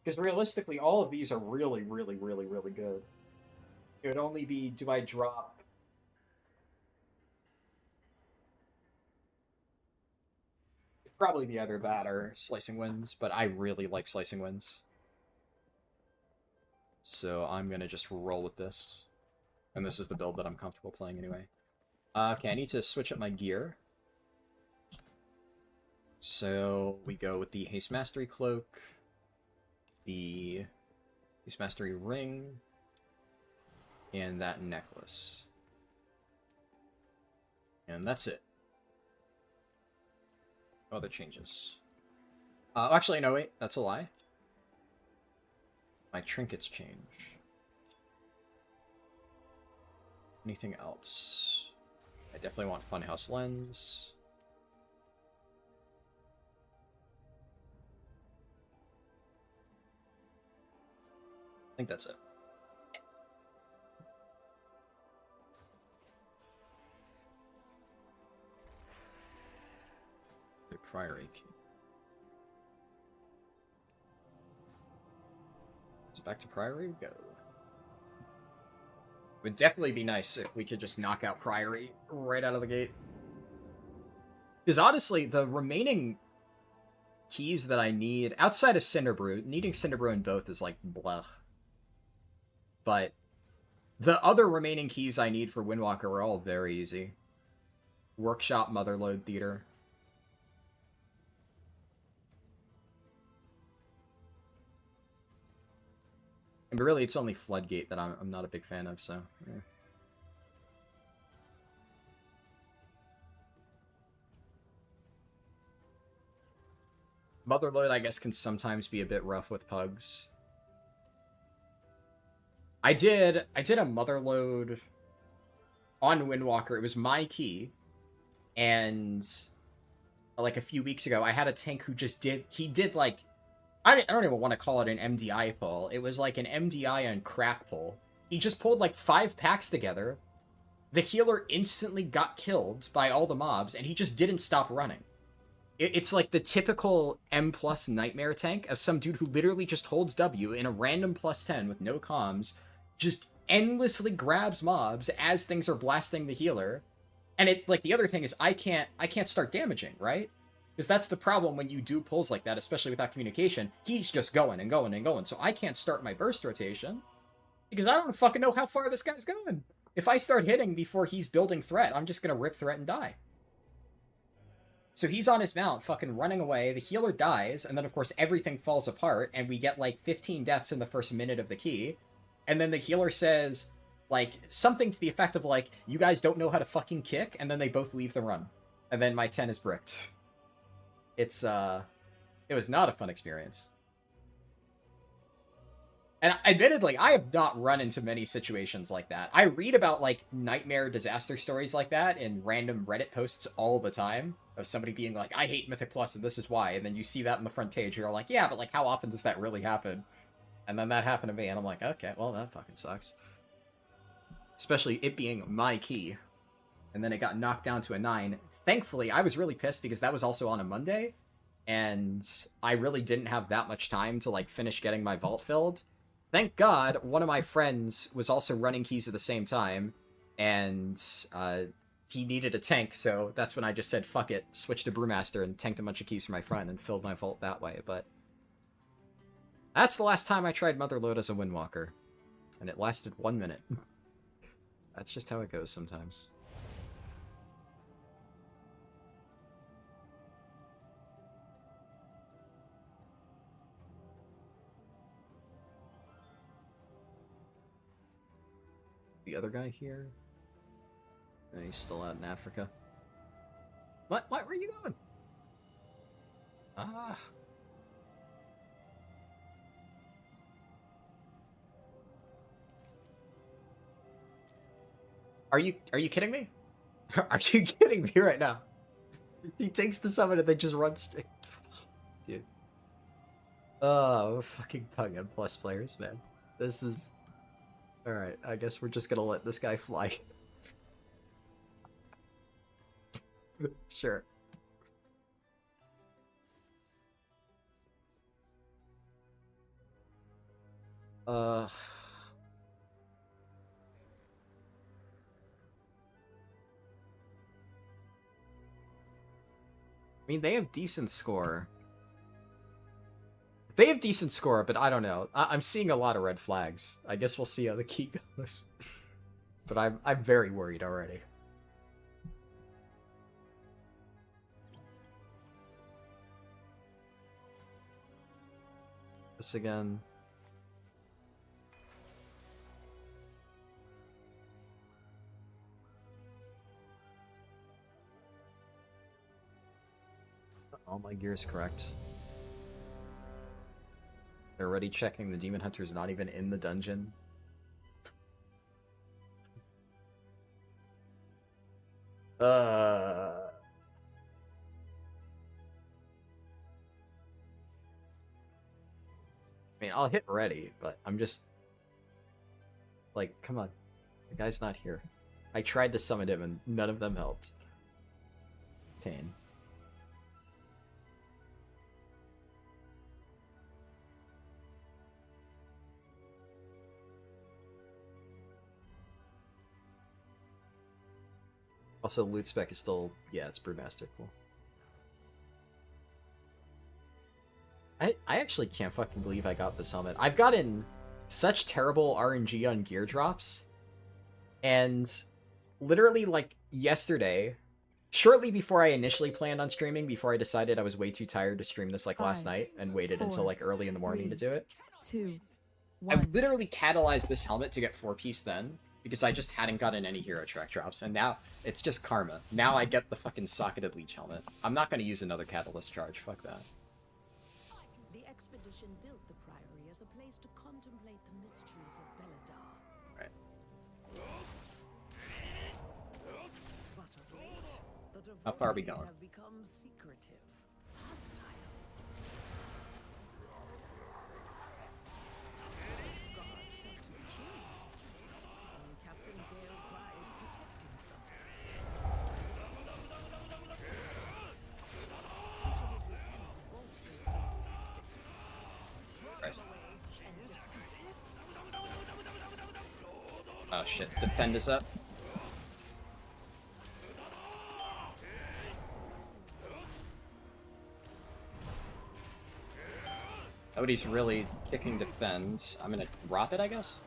Because realistically, all of these are really, really, really, really good. It would only be, do I drop... It'd probably be either that or Slicing Winds, but I really like Slicing Winds. So I'm gonna just roll with this. And this is the build that I'm comfortable playing anyway. Okay, I need to switch up my gear. So we go with the Haste Mastery Cloak, the Haste Mastery Ring, and that necklace. And that's it. Other changes. Actually, no, wait, that's a lie. My trinkets change. Anything else? I definitely want Funhouse Lens. I think that's it. The Priory Key. So back to Priory we go. Would definitely be nice if we could just knock out Priory right out of the gate. Because honestly, the remaining keys that I need, outside of Cinderbrew, needing Cinderbrew in both is like blah. But the other remaining keys I need for Windwalker are all very easy. Workshop, Motherlode, Theater. And really, it's only Floodgate that I'm not a big fan of, so... Yeah. Motherlode, I guess, can sometimes be a bit rough with pugs. I did a Motherlode on Windwalker. It was my key. And like a few weeks ago, I had a tank who just did like, I don't even want to call it an MDI pull. It was like an MDI and crack pull. He just pulled like 5 packs together. The healer instantly got killed by all the mobs, and he just didn't stop running. It's like the typical M+ nightmare tank of some dude who literally just holds W in a random +10 with no comms, just endlessly grabs mobs as things are blasting the healer. And it, like, the other thing is I can't start damaging, right? Because that's the problem when you do pulls like that, especially without communication. He's just going and going and going, so I can't start my burst rotation. Because I don't fucking know how far this guy's going. If I start hitting before he's building threat, I'm just gonna rip threat and die. So he's on his mount, fucking running away, the healer dies, and then of course everything falls apart, and we get like 15 deaths in the first minute of the key. And then the healer says, like, something to the effect of, like, you guys don't know how to fucking kick, and then they both leave the run. And then my 10 is bricked. It was not a fun experience. And admittedly, I have not run into many situations like that. I read about, like, nightmare disaster stories like that in random Reddit posts all the time, of somebody being like, I hate Mythic Plus and this is why, and then you see that on the front page, you're like, yeah, but, like, how often does that really happen? And then that happened to me, and I'm like, okay, well, that fucking sucks. Especially it being my key. And then it got knocked down to a 9. Thankfully, I was really pissed because that was also on a Monday, and I really didn't have that much time to, like, finish getting my vault filled. Thank God, one of my friends was also running keys at the same time, and he needed a tank, so that's when I just said, fuck it, switched to Brewmaster and tanked a bunch of keys for my friend and filled my vault that way, but... That's the last time I tried Motherlode as a Windwalker, and it lasted 1 minute. That's just how it goes sometimes. The other guy here? No, he's still out in Africa. What? Where are you going? Ah. Are you kidding me? Are you kidding me right now? He takes the summon and then just runs straight. Dude. Oh, fucking Pug and Plus players, man. This is... Alright, I guess we're just gonna let this guy fly. Sure. I mean, they have decent score. They have decent score, but I don't know. I'm seeing a lot of red flags. I guess we'll see how the key goes. But I'm very worried already. This again. All my gear's correct. They're already checking the Demon Hunter's not even in the dungeon. I mean, I'll hit ready, but I'm just... Like, come on. The guy's not here. I tried to summon him and none of them helped. Pain. Also, loot spec is still... Yeah, it's Brewmaster. Cool. I actually can't fucking believe I got this helmet. I've gotten such terrible RNG on gear drops. And literally, like, yesterday, shortly before I initially planned on streaming, before I decided I was way too tired to stream this, like, last night, and waited until, like, early in the morning to do it. 2, I 1. literally catalyzed this helmet to get 4-piece then, because I just hadn't gotten any hero track drops, and now it's just karma. Now I get the fucking socketed leech helmet. I'm not gonna use another catalyst charge, fuck that. The expedition built the Priory as a place to contemplate the mysteries of Beledar. Right. But of late, the How far are we devotees going? have become secretive, hostile. Guards set to kill. Only Captain Dale cries protecting something. Each of his lieutenants bolsters his tactics. Christ. Away and defeat. Oh shit, defend us up. Nobody's really kicking defends. I'm gonna drop it, I guess?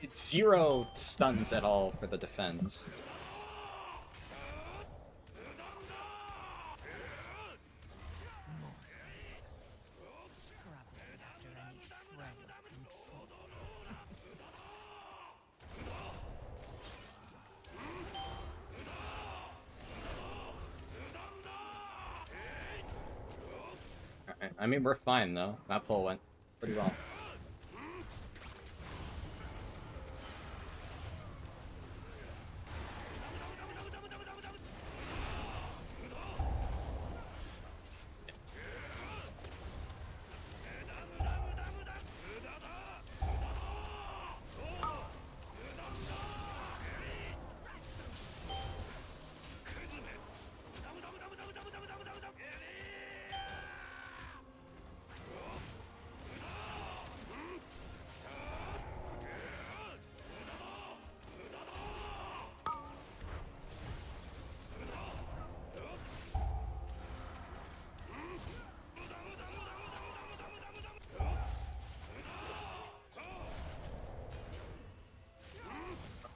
It's 0 stuns at all for the defense. Scrabbling after any shred of control. Alright, I mean, we're fine though. That pull went pretty well.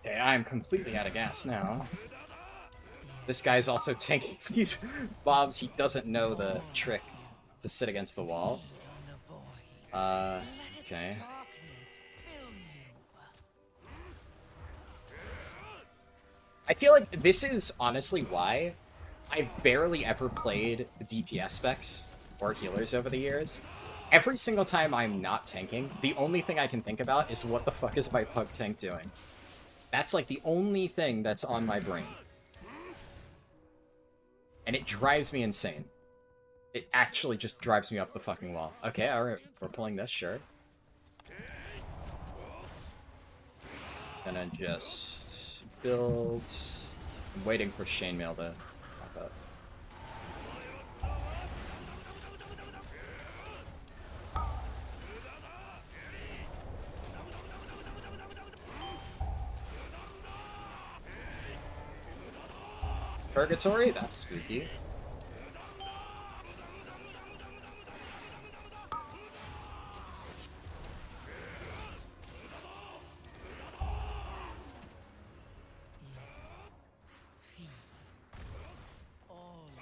Okay, I am completely out of gas now. This guy's also tanking these bombs. He doesn't know the trick. to sit against the wall. Okay. I feel like this is honestly why I've barely ever played DPS specs or healers over the years. Every single time I'm not tanking, the only thing I can think about is what the fuck is my pug tank doing? That's like the only thing that's on my brain. And it drives me insane. It actually just drives me up the fucking wall. Okay, alright, we're pulling this, sure. Gonna just build... I'm waiting for chainmail to pop up. Purgatory? That's spooky.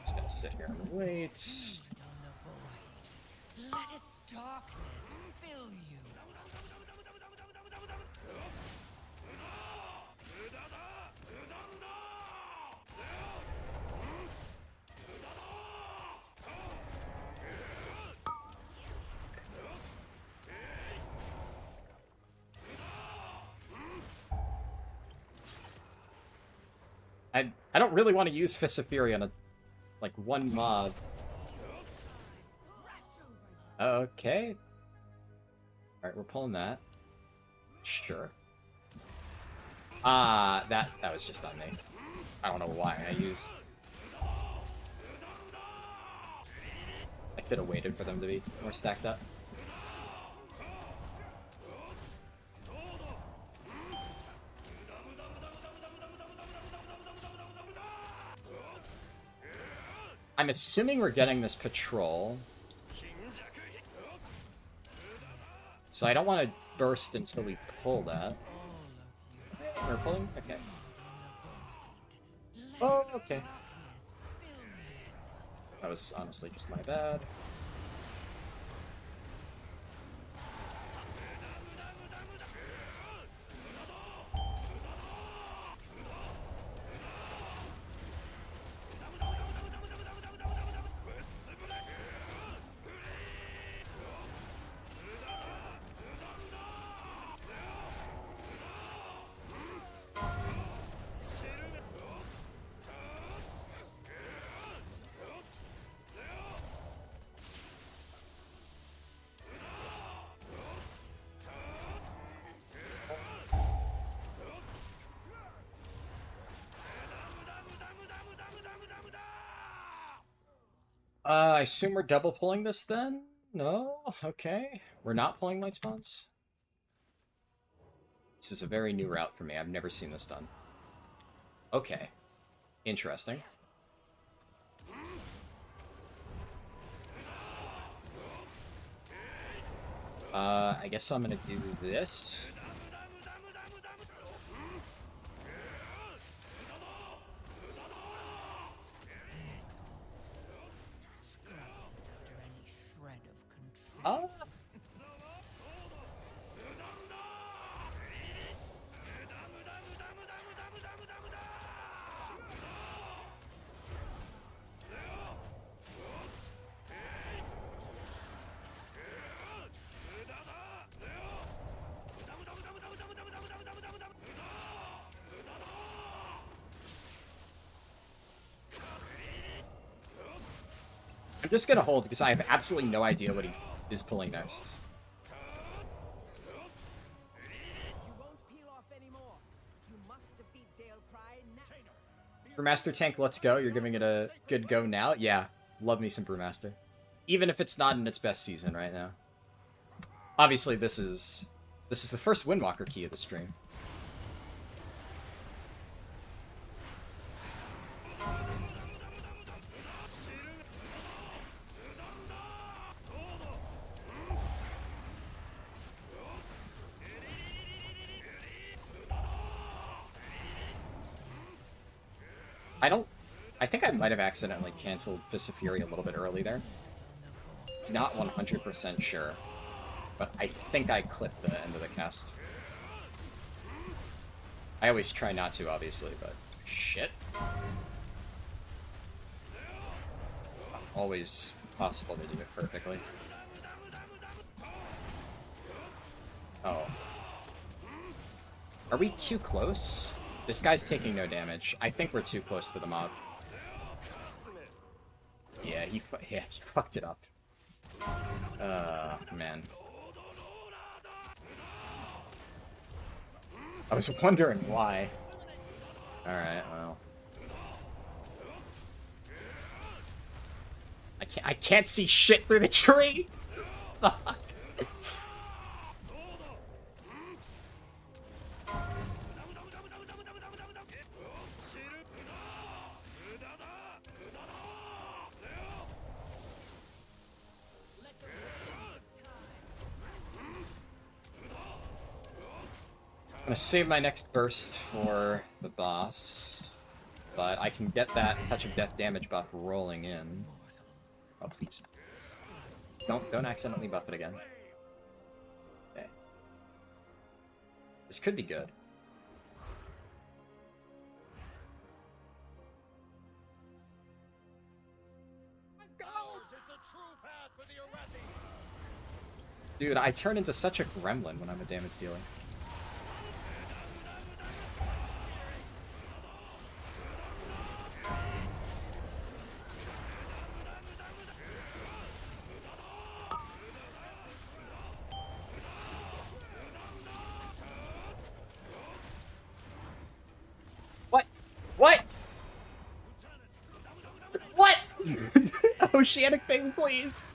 Just gonna sit here and wait. Let its darkness fill you. I don't really want to use Fist of Fury on a, like, one mob. Okay. Alright, we're pulling that. Sure. That was just on me. I don't know why I used... I could have waited for them to be more stacked up. I'm assuming we're getting this patrol. So I don't want to burst until we pull that. We're pulling? Okay. Oh, okay. That was honestly just my bad. I assume we're double pulling this then? No? Okay. We're not pulling light spawns? This is a very new route for me. I've never seen this done. Okay. Interesting. I guess I'm gonna do this. Oh. I'm just gonna hold because I have absolutely no idea what he is pulling next. Brewmaster tank, let's go. You're giving it a good go now? Yeah, love me some Brewmaster. Even if it's not in its best season right now. Obviously, this is the first Windwalker key of the stream. I think I might have accidentally canceled Fist of Fury a little bit early there. not 100% sure, but I think I clipped the end of the cast. I always try not to, obviously, but shit. Always possible to do it perfectly. Oh. Are we too close? This guy's taking no damage. I think we're too close to the mob. Yeah, he fucked it up. Man. I was wondering why. Alright, well. I can't see shit through the tree! Fuck. I'm gonna save my next burst for the boss, but I can get that touch of death damage buff rolling in. Oh, please. Don't accidentally buff it again. Okay. This could be good. Dude, I turn into such a gremlin when I'm a damage dealer. What? Oceanic thing, please.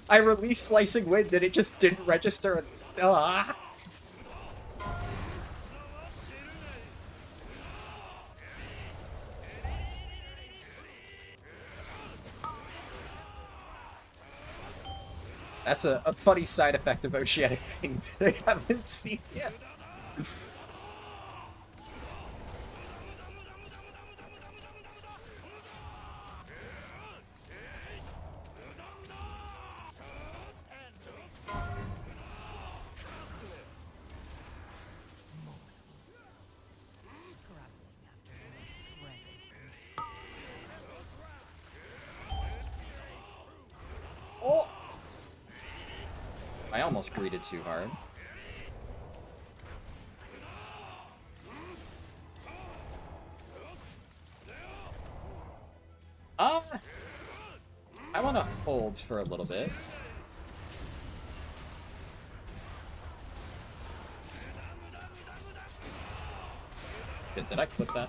I released Slicing Wind and it just didn't register. Ah. That's a funny side effect of Oceanic Ping that I haven't seen yet. Oh! I almost greeted too hard. I want to hold for a little bit. Did I clip that?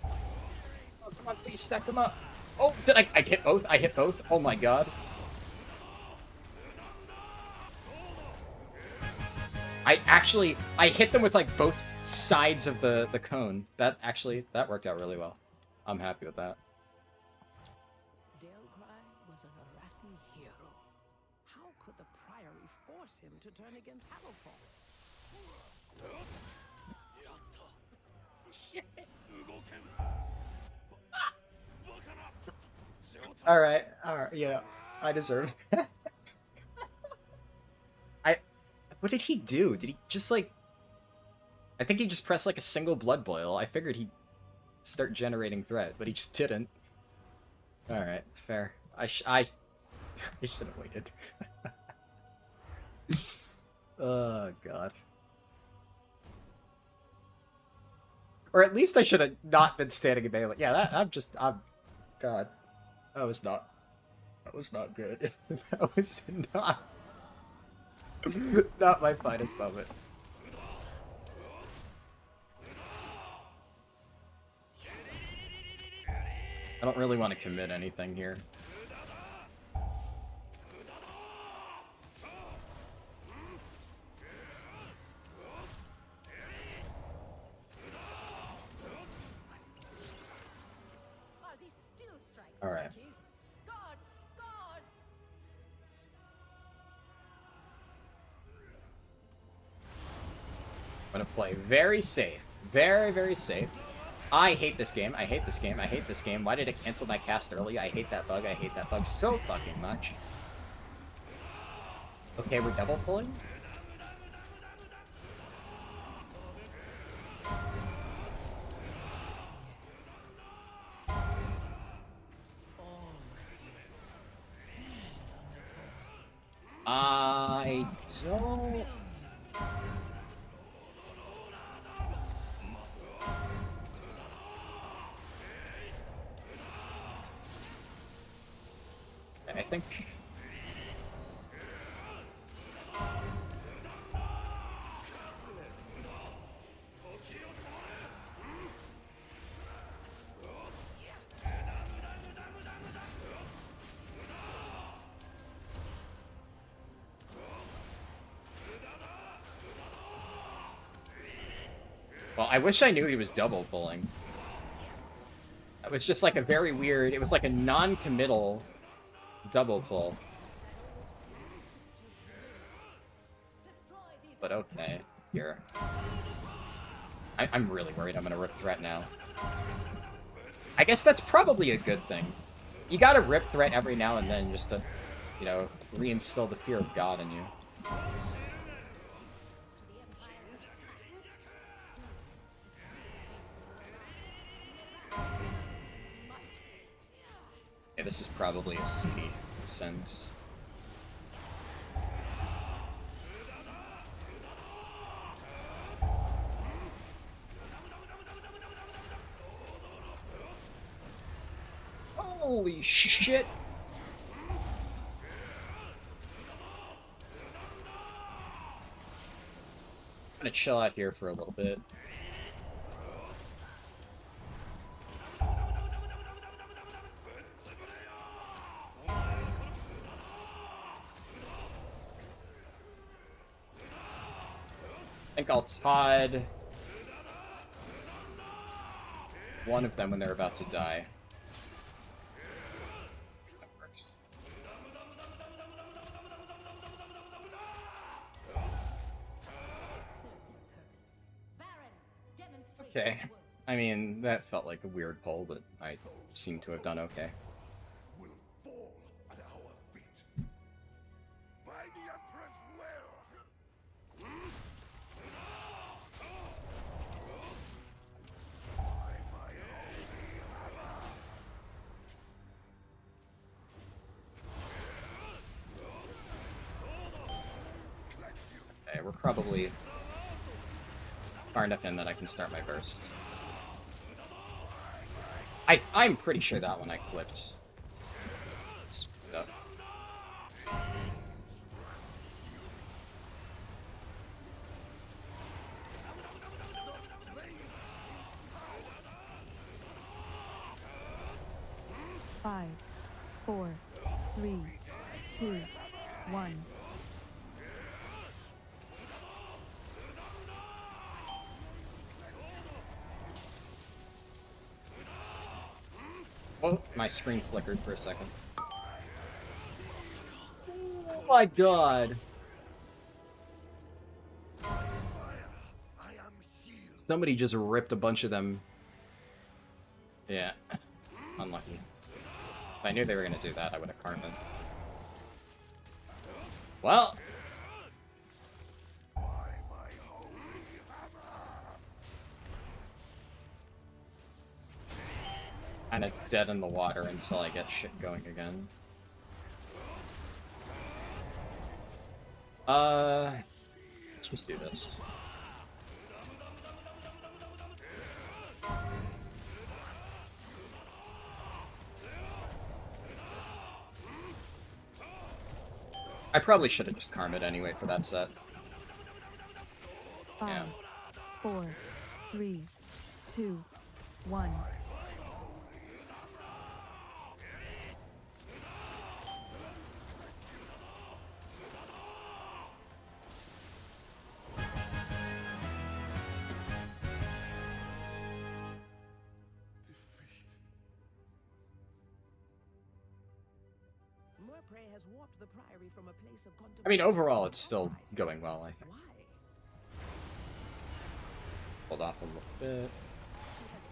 Oh, come on, please stack them up. Oh, did I hit both? I hit both? Oh my god. I hit them with like both sides of the cone. That worked out really well. I'm happy with that. Dalcry was a Arathi hero. How could the Priory force him to turn against Harrowfall? Shit. Alright, yeah, I deserve that. What did he do? Did he just like... I think he just pressed like a single blood boil. I figured he'd start generating threat, but he just didn't. Alright, fair. I should have waited. Oh, God. Or at least I should have not been standing in melee. Yeah, I'm... God. That was not good. That was not my finest moment. I don't really want to commit anything here. All right. I'm gonna play very safe. Very, very safe. I hate this game. I hate this game. I hate this game. Why did it cancel my cast early? I hate that bug. I hate that bug so fucking much. Okay, we're double pulling? I don't... I think... Well, I wish I knew he was double pulling. It was just like a very weird... It was like a non-committal double pull. But okay, here. I'm really worried I'm gonna rip threat now. I guess that's probably a good thing. You gotta rip threat every now and then just to, you know, reinstill the fear of God in you. Yeah, this is probably a CD send. Holy shit! I'm gonna chill out here for a little bit. I think I'll Todd one of them when they're about to die. That works. Okay. I mean, that felt like a weird pull, but I seem to have done okay. Will fall at our feet. By the Emperor's will. Okay, we're probably far enough in that I can start my burst. I'm pretty sure that one I clipped. Screwed up. Five, 4, 3, 2, 1. Oh, my screen flickered for a second. Oh my god! Somebody just ripped a bunch of them. Yeah. Unlucky. If I knew they were gonna do that, I would have carved them. Well! Kinda dead in the water until I get shit going again. Let's just do this. I probably should have just karma'd anyway for that set. 5, Yeah. 4, 3, 2, 1. Has warped the priory from a place of I mean, overall, it's still going well, I think. Why? Hold off a little bit. She has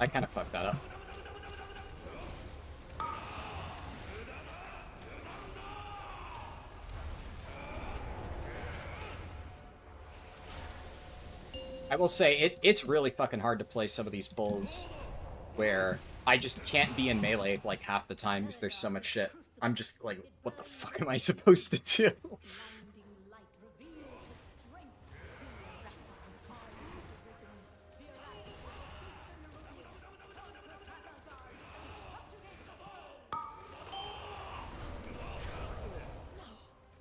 I kind of fucked that up. I will say, it's really fucking hard to play some of these bulls where I just can't be in melee like half the time because there's so much shit. I'm just like, what the fuck am I supposed to do? Blinding light reveals the strength.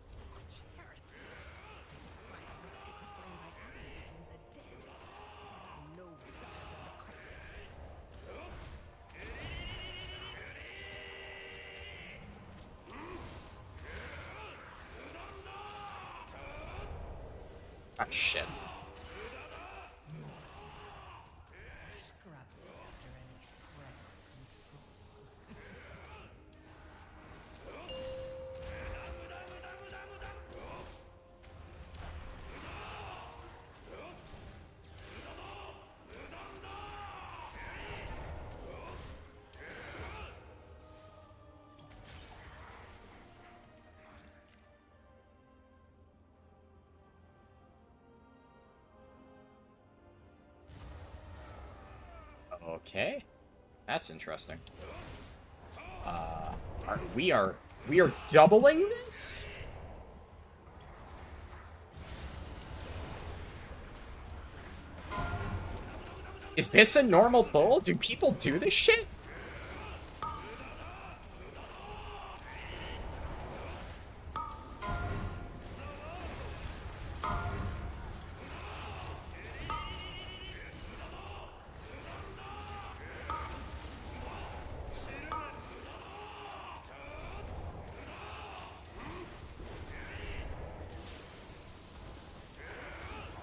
Such heresy. Defile the sacred flame by creating the dead. No better than the Kratos. Ah, shit. Scrub after any shred of control. Okay. That's interesting. We are doubling this? Is this a normal pull? Do people do this shit?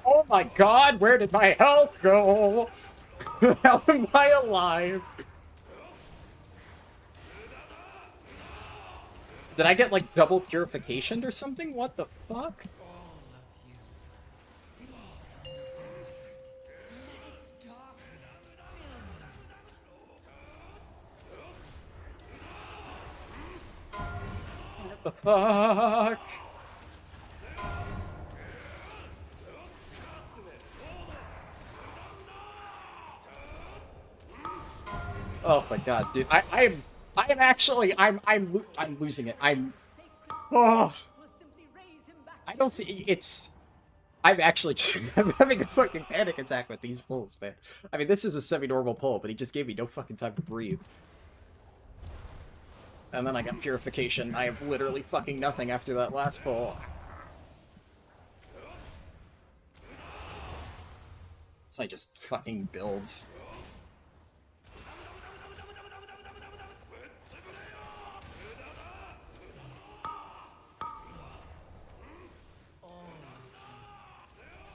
Oh my god, where did my health go? How am I alive? Did I get, like, double purification or something? What the fuck? All of you, feed on the void. Let its darkness fill you. What the fuck? Oh my god, dude. I'm losing it. Oh. I don't think it's... I'm actually I'm having a fucking panic attack with these pulls, man. I mean, this is a semi-normal pull, but he just gave me no fucking time to breathe. And then I got purification. I have literally fucking nothing after that last pull. So I just fucking builds.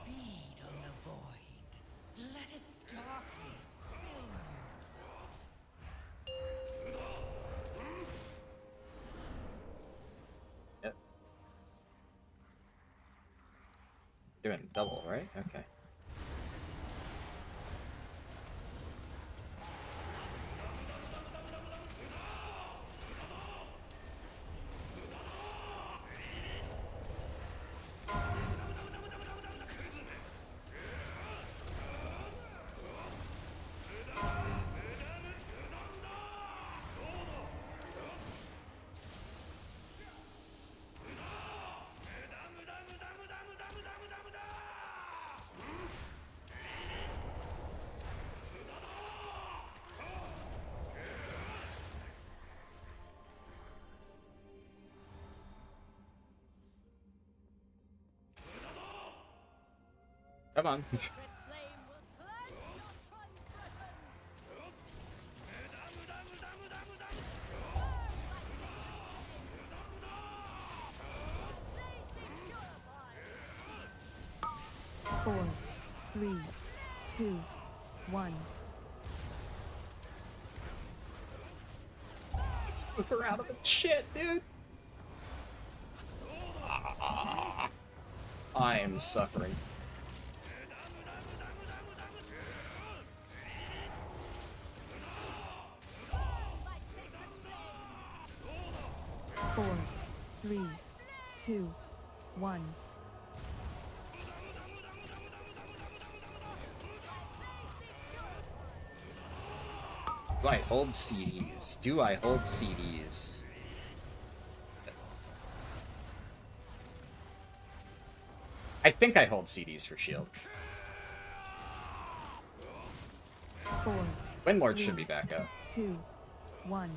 Feed on the void. Let its darkness fill you. Yep. Doing double, right? Okay. Come on. Four, three, two, one. Let's move her out of the shit, dude. I am suffering. 4, 3, 2, 1. Do I hold CDs? Do I hold CDs? I think I hold CDs for shield. 4, Windlord should be back up. 2, 1.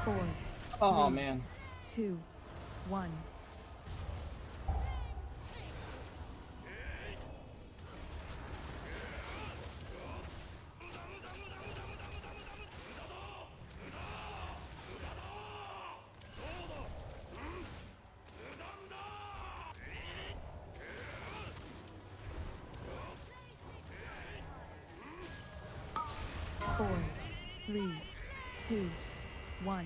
Four, Oh, three, man. 2, 1. Four, 3, 2, 1.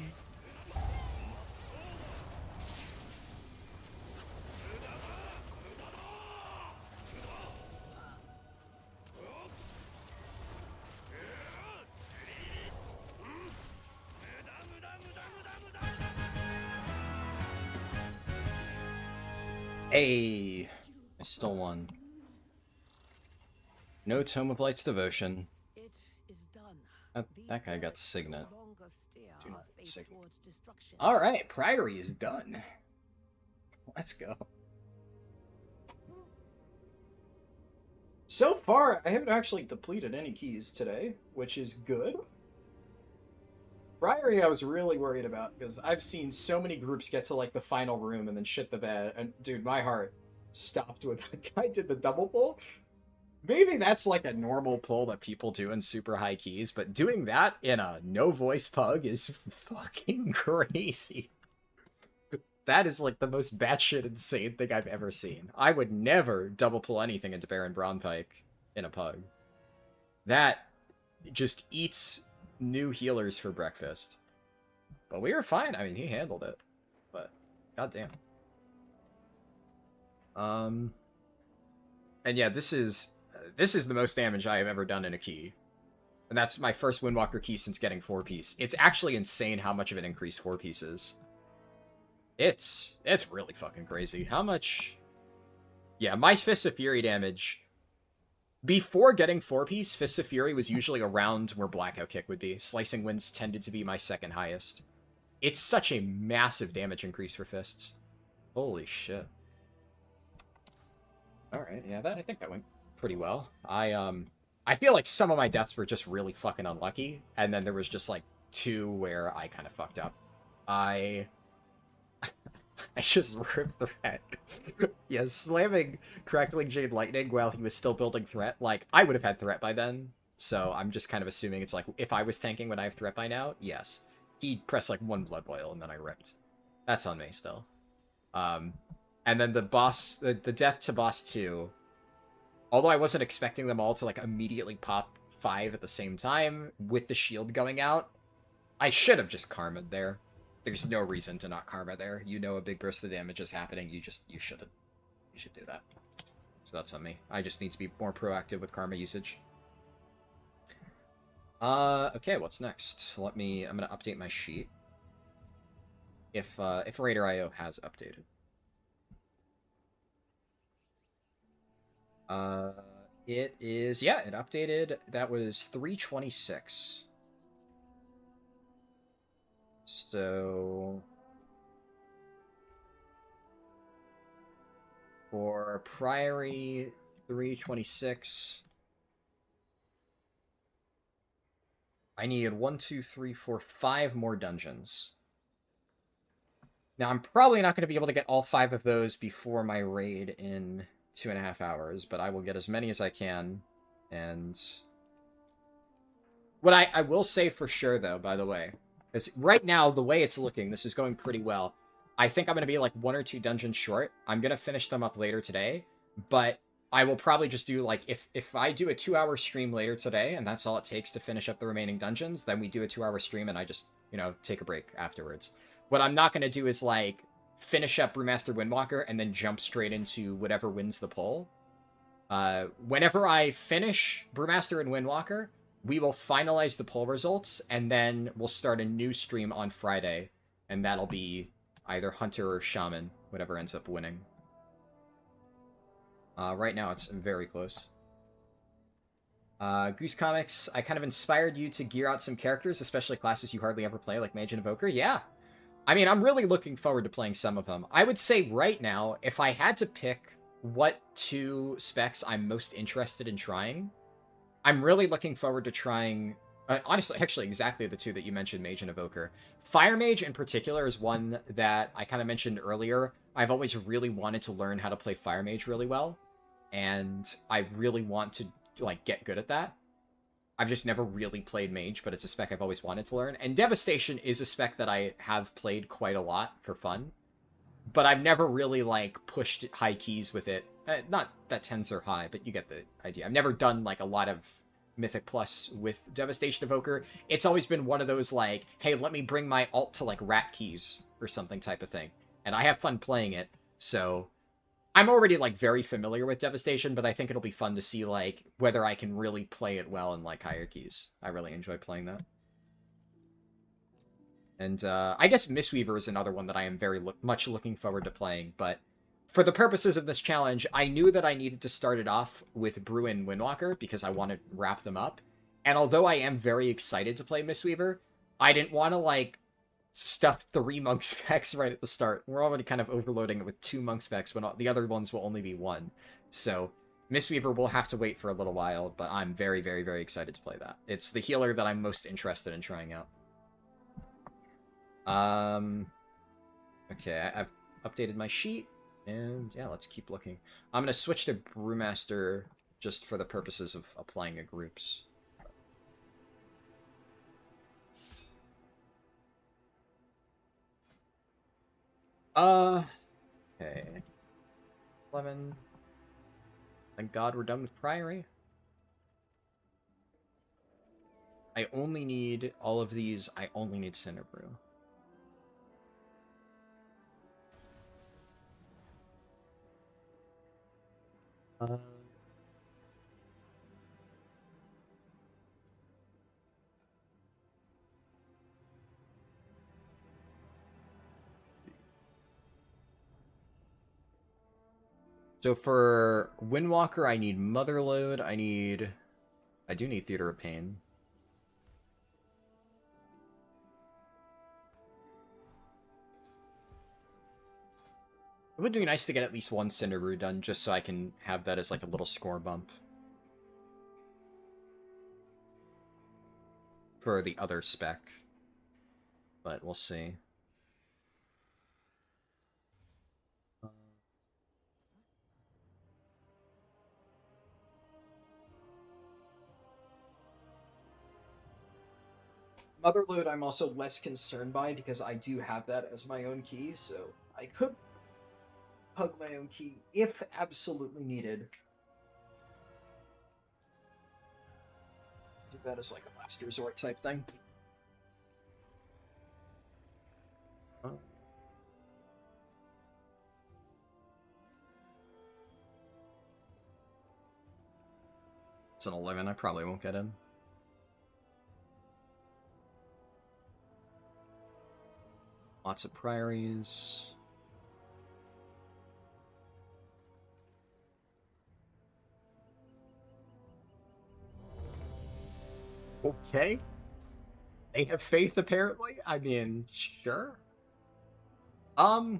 Hey, I still won. No Tome of Light's Devotion. It is done. That guy got Signet. No longer steer Do not our fate Signet. towards destruction. Alright, Priory is done. Let's go. So far, I haven't actually depleted any keys today, which is good. Priory I was really worried about, because I've seen so many groups get to, like, the final room and then shit the bed, and, dude, my heart stopped when the guy did the double pull. Maybe that's, like, a normal pull that people do in super high keys, but doing that in a no-voice pug is fucking crazy. That is, like, the most batshit insane thing I've ever seen. I would never double pull anything into Baron Braunpike in a pug. That just eats new healers for breakfast. But we were fine. I mean, he handled it. But, goddamn. And yeah, this is the most damage I have ever done in a key. And that's my first Windwalker key since getting 4-piece. It's actually insane how much of an increase 4-piece is. It's really fucking crazy. How much... Yeah, my Fists of Fury damage... Before getting 4-piece, Fists of Fury was usually around where Blackout Kick would be. Slicing Winds tended to be my second highest. It's such a massive damage increase for Fists. Holy shit. Alright, yeah, I think that went pretty well. I feel like some of my deaths were just really fucking unlucky, and then there was just, like, 2 where I kind of fucked up. I just ripped Threat. Yeah, slamming Crackling Jade Lightning while he was still building Threat. Like, I would have had Threat by then, so I'm just kind of assuming it's like, if I was tanking when I have Threat by now, yes. He pressed, like, 1 Blood Boil, and then I ripped. That's on me still. And then the boss, the death to boss 2, although I wasn't expecting them all to, like, immediately pop 5 at the same time, with the shield going out, I should have just karma'd there. There's no reason to not karma there. You know a big burst of damage is happening, you shouldn't. You should do that. So that's on me. I just need to be more proactive with karma usage. Okay, what's next? I'm gonna update my sheet. If Raider IO has updated. It is, yeah, it updated. That was 326. So for Priory 326, I need 1, 2, 3, 4, 5 more dungeons. Now, I'm probably not going to be able to get all 5 of those before my raid in 2.5 hours, but I will get as many as I can. And what I will say for sure, though, by the way, is right now, the way it's looking, this is going pretty well. I think I'm going to be like 1 or 2 dungeons short. I'm going to finish them up later today, but I will probably just do, like, if I do a 2-hour stream later today, and that's all it takes to finish up the remaining dungeons, then we do a 2-hour stream and I just, you know, take a break afterwards. What I'm not going to do is, like, finish up Brewmaster Windwalker and then jump straight into whatever wins the poll. Whenever I finish Brewmaster and Windwalker, we will finalize the poll results, and then we'll start a new stream on Friday, and that'll be either Hunter or Shaman, whatever ends up winning. Right now, it's very close. Goose Comics, I kind of inspired you to gear out some characters, especially classes you hardly ever play, like Mage and Evoker. Yeah. I mean, I'm really looking forward to playing some of them. I would say right now, if I had to pick what 2 specs I'm most interested in trying, I'm really looking forward to trying, honestly, actually exactly the 2 that you mentioned, Mage and Evoker. Fire Mage in particular is one that I kind of mentioned earlier. I've always really wanted to learn how to play Fire Mage really well, and I really want to, like, get good at that. I've just never really played Mage, but it's a spec I've always wanted to learn. And Devastation is a spec that I have played quite a lot for fun, but I've never really, like, pushed high keys with it. Not that 10s are high, but you get the idea. I've never done, like, a lot of Mythic Plus with Devastation Evoker. It's always been one of those, like, hey, let me bring my alt to, like, rat keys or something type of thing. And I have fun playing it, so I'm already, like, very familiar with Devastation, but I think it'll be fun to see, like, whether I can really play it well in, like, higher keys. I really enjoy playing that. And, I guess Mistweaver is another one that I am very much looking forward to playing, but for the purposes of this challenge, I knew that I needed to start it off with Brew and Windwalker, because I want to wrap them up. And although I am very excited to play Mistweaver, I didn't want to, like, stuff 3 monk specs right at the start. We're already kind of overloading it with 2 monk specs, when the other ones will only be 1. So Mistweaver will have to wait for a little while, but I'm very, very, very excited to play that. It's the healer that I'm most interested in trying out. Okay, I've updated my sheet, and yeah, let's keep looking. I'm going to switch to Brewmaster just for the purposes of applying to groups. Okay. 11. Thank God we're done with Priory. I only need all of these. I only need Cinder Brew. So for Windwalker, I need Motherload. I do need Theater of Pain. It would be nice to get at least 1 Cinder Brew done, just so I can have that as like a little score bump for the other spec. But we'll see. Motherload I'm also less concerned by, because I do have that as my own key, so I could hug my own key if absolutely needed. Do that as like a last resort type thing. It's an 11, I probably won't get in. Lots of priories. Okay. They have faith, apparently. I mean, sure. Do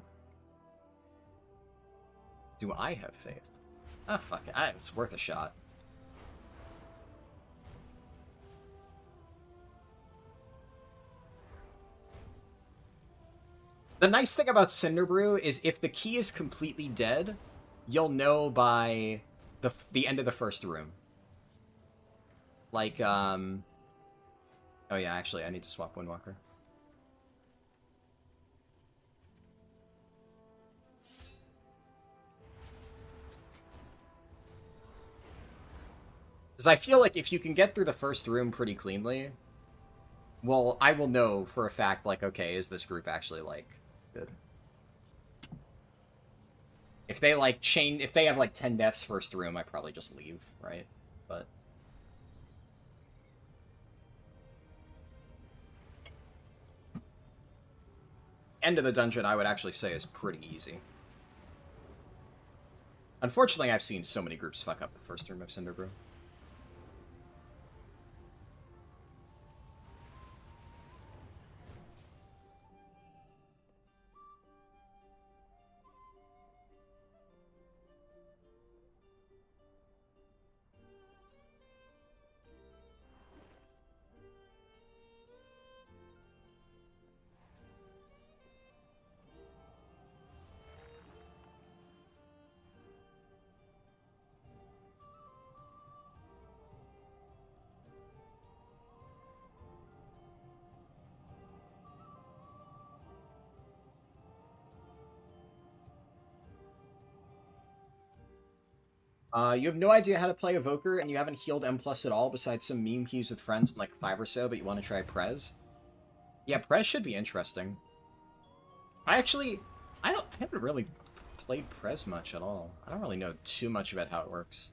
I have faith? Oh, fuck it. It's worth a shot. The nice thing about Cinderbrew is if the key is completely dead, you'll know by the end of the first room. Like, oh yeah, actually, I need to swap Windwalker. Because I feel like if you can get through the first room pretty cleanly, well, I will know for a fact, like, okay, is this group actually, like, good? If they, like, if they have, like, 10 deaths first room, I probably just leave, right? But... end of the dungeon, I would actually say, is pretty easy. Unfortunately, I've seen so many groups fuck up the first room of Cinderbrew. You have no idea how to play Evoker, and you haven't healed M+ at all, besides some meme queues with friends in like 5 or so, but you want to try Prez? Yeah, Prez should be interesting. I haven't really played Prez much at all. I don't really know too much about how it works.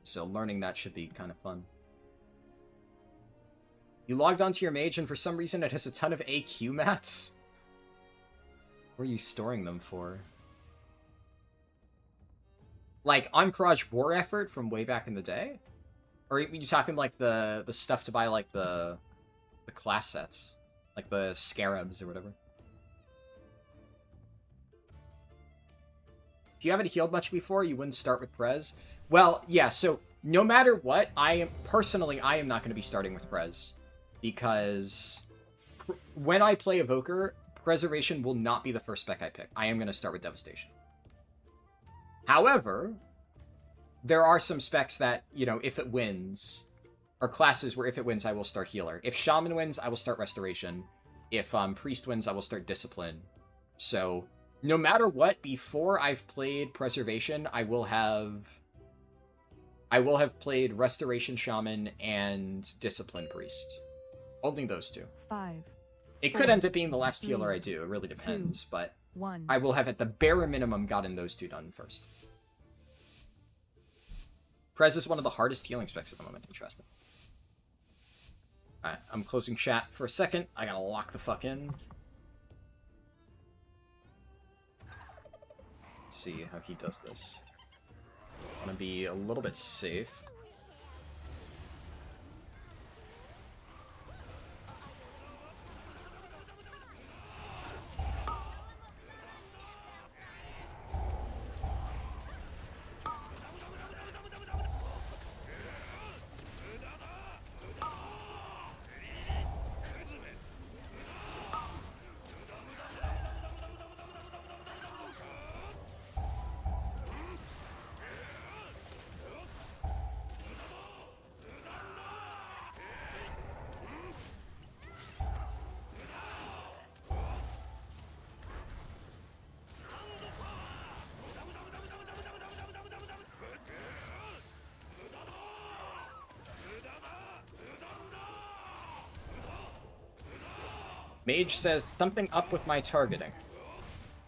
So learning that should be kind of fun. You logged onto your Mage, and for some reason it has a ton of AQ mats? What are you storing them for? Like, Encourage War Effort from way back in the day? Or are you talking, like, the stuff to buy, like, the class sets? Like, the Scarabs or whatever? If you haven't healed much before, you wouldn't start with Prez? Well, yeah, so, no matter what, I am not going to be starting with Prez. Because when I play Evoker, Preservation will not be the first spec I pick. I am going to start with Devastation. However, there are some specs that, you know, if it wins, or classes where if it wins, I will start Healer. If Shaman wins, I will start Restoration. If Priest wins, I will start Discipline. So, no matter what, before I've played Preservation, I will have played Restoration Shaman and Discipline Priest. Only those two. 5. It could end up being the last healer I do. It really depends, but... 1. I will have, at the bare minimum, gotten those two done first. Prez is one of the hardest healing specs at the moment. Interesting. Alright, I'm closing chat for a second. I gotta lock the fuck in. Let's see how he does this. I want to be a little bit safe. Mage says, something up with my targeting.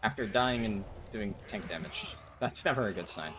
After dying and doing tank damage. That's never a good sign.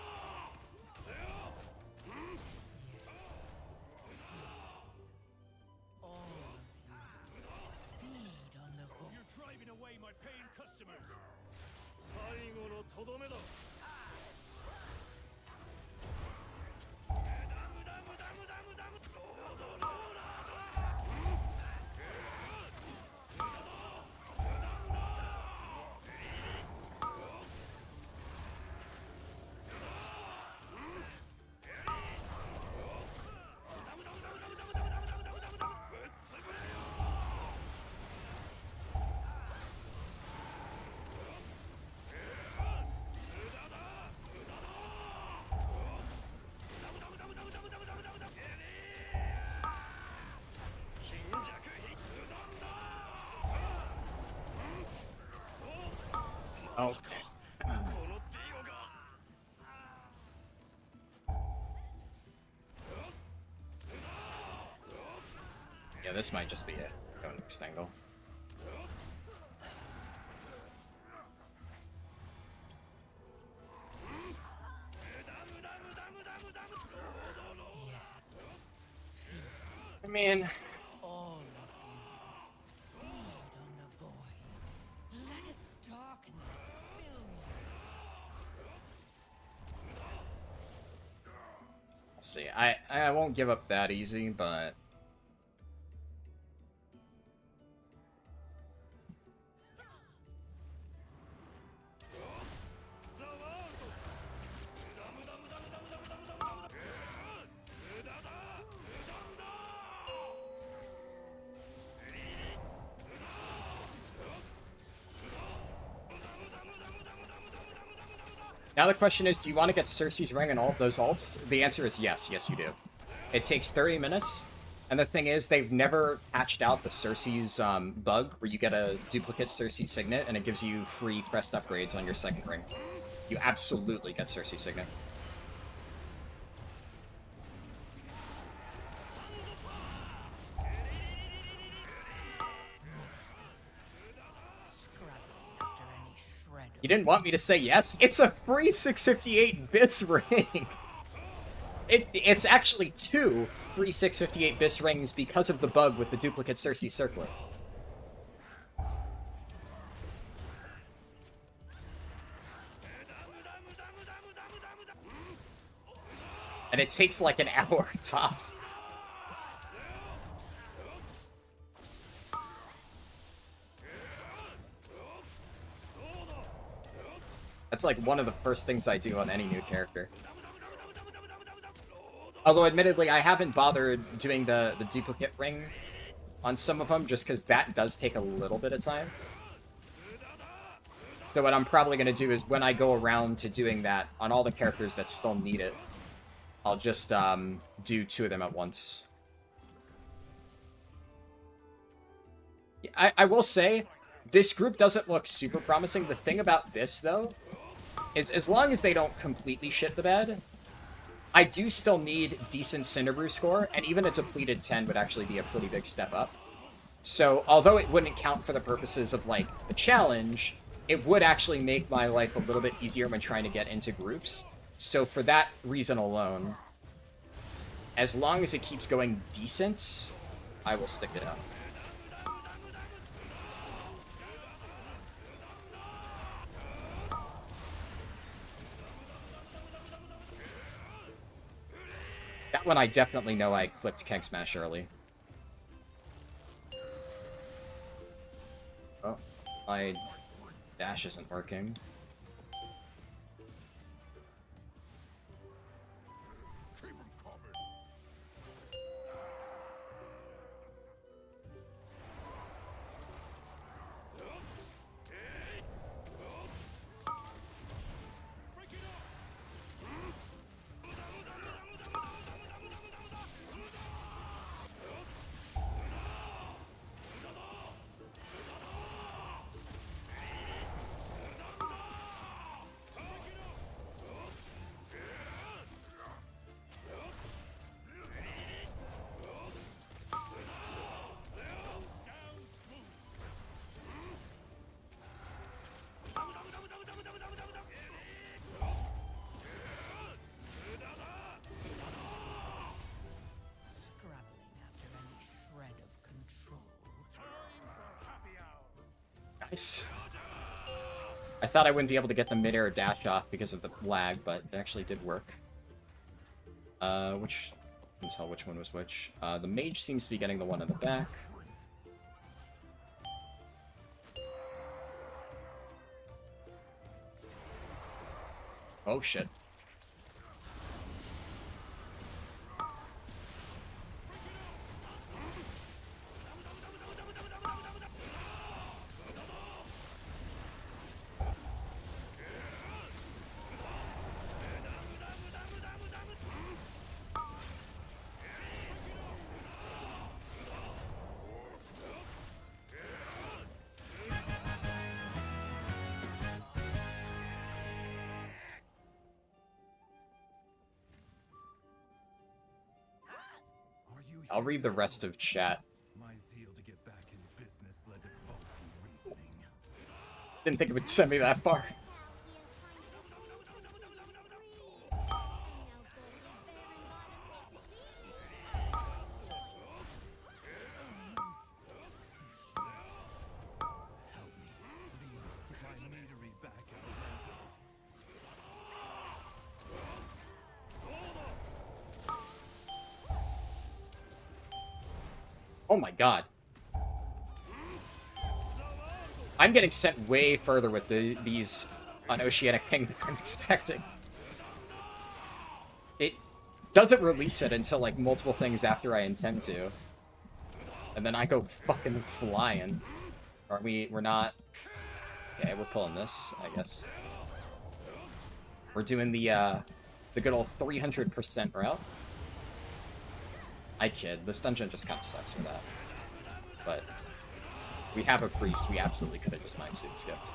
Okay. Yeah, this might just be it. Go next angle. I mean, All of you, feed on the void. Let its darkness fill you. let's see. I won't give up that easy, but now the question is, do you want to get Cersei's ring and all of those alts? The answer is yes. Yes, you do. It takes 30 minutes, and the thing is, they've never patched out the Cersei's bug, where you get a duplicate Cersei signet, and it gives you free crest upgrades on your second ring. You absolutely get Cersei signet. You didn't want me to say yes? It's a free 658 bits ring! It's actually 2 free 658 bits rings because of the bug with the duplicate Cersei circlet. And it takes like an hour tops. That's like one of the first things I do on any new character. Although, admittedly, I haven't bothered doing the duplicate ring on some of them, just because that does take a little bit of time. So what I'm probably going to do is, when I go around to doing that on all the characters that still need it, I'll just do 2 of them at once. I will say, this group doesn't look super promising. The thing about this, though, is as long as they don't completely shit the bed, I do still need decent Cinderbrew score, and even a depleted 10 would actually be a pretty big step up. So, although it wouldn't count for the purposes of, like, the challenge, it would actually make my life a little bit easier when trying to get into groups. So for that reason alone, as long as it keeps going decent, I will stick it out. That one I definitely know I clipped Keg Smash early. Oh, my dash isn't working. Nice. I thought I wouldn't be able to get the mid-air dash off because of the lag, but it actually did work. I can tell which one was which. The Mage seems to be getting the one in the back. Oh shit. I'll read the rest of chat. My zeal to get back in business led to faulty reasoning. Didn't think it would send me that far. Get my meadery back out of Oh my god. I'm getting sent way further with these on Oceanic Ping than I'm expecting. It doesn't release it until, like, multiple things after I intend to. And then I go fucking flying. We're not... Okay, we're pulling this, I guess. We're doing the good old 300% route. I kid. This dungeon just kind of sucks for that. But we have a priest. We absolutely could have just mindsuit skipped.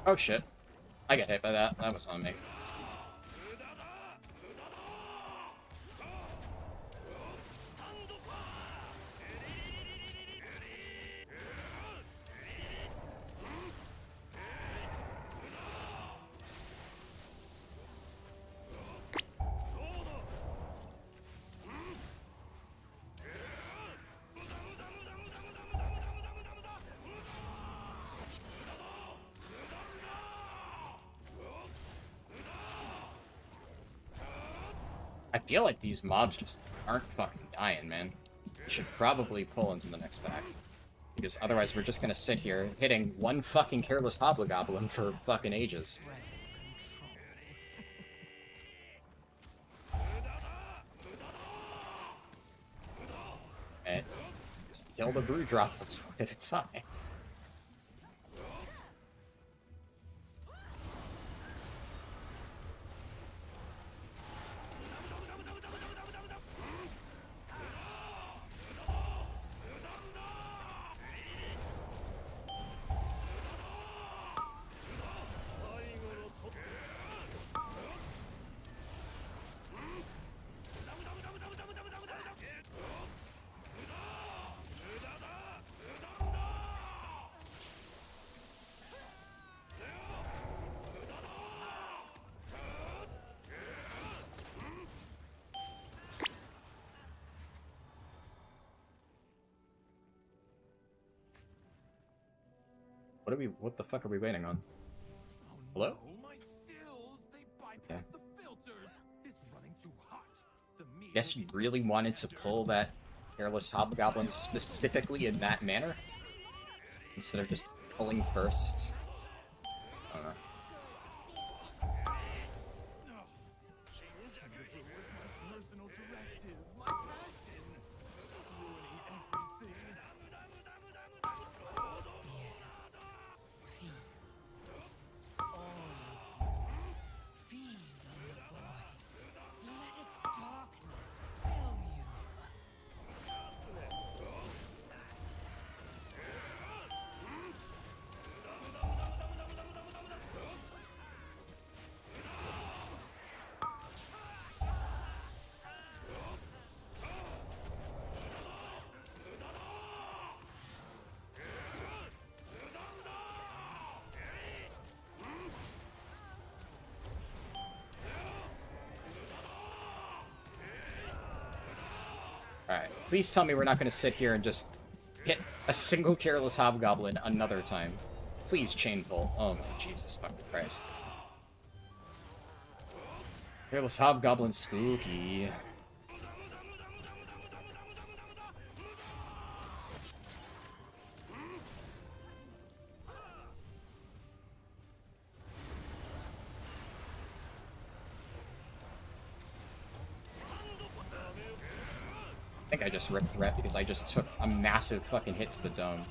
Oh shit. I got hit by that. That was on me. I feel like these mobs just aren't fucking dying, man. We should probably pull into the next pack. Because otherwise we're just gonna sit here hitting one fucking Careless Hobgoblin for fucking ages. And just kill the brew droplets one at a time. What the fuck are we waiting on? Hello? Oh, my stills, they bypass Okay. the filters. It's running too hot. The meat Guess you really wanted to pull that Careless Hobgoblin specifically in that manner? Instead of just pulling first? I don't know. personal directive, my passion, ruining everything. Feed. All of you. Feed on the void. Let its darkness fill you. Alright, please tell me we're not going to sit here and just hit a single Careless Hobgoblin another time. Please chain pull. Oh my Jesus fucking Christ. Fearless Hobgoblin spooky. I think I just ripped threat because I just took a massive fucking hit to the dome.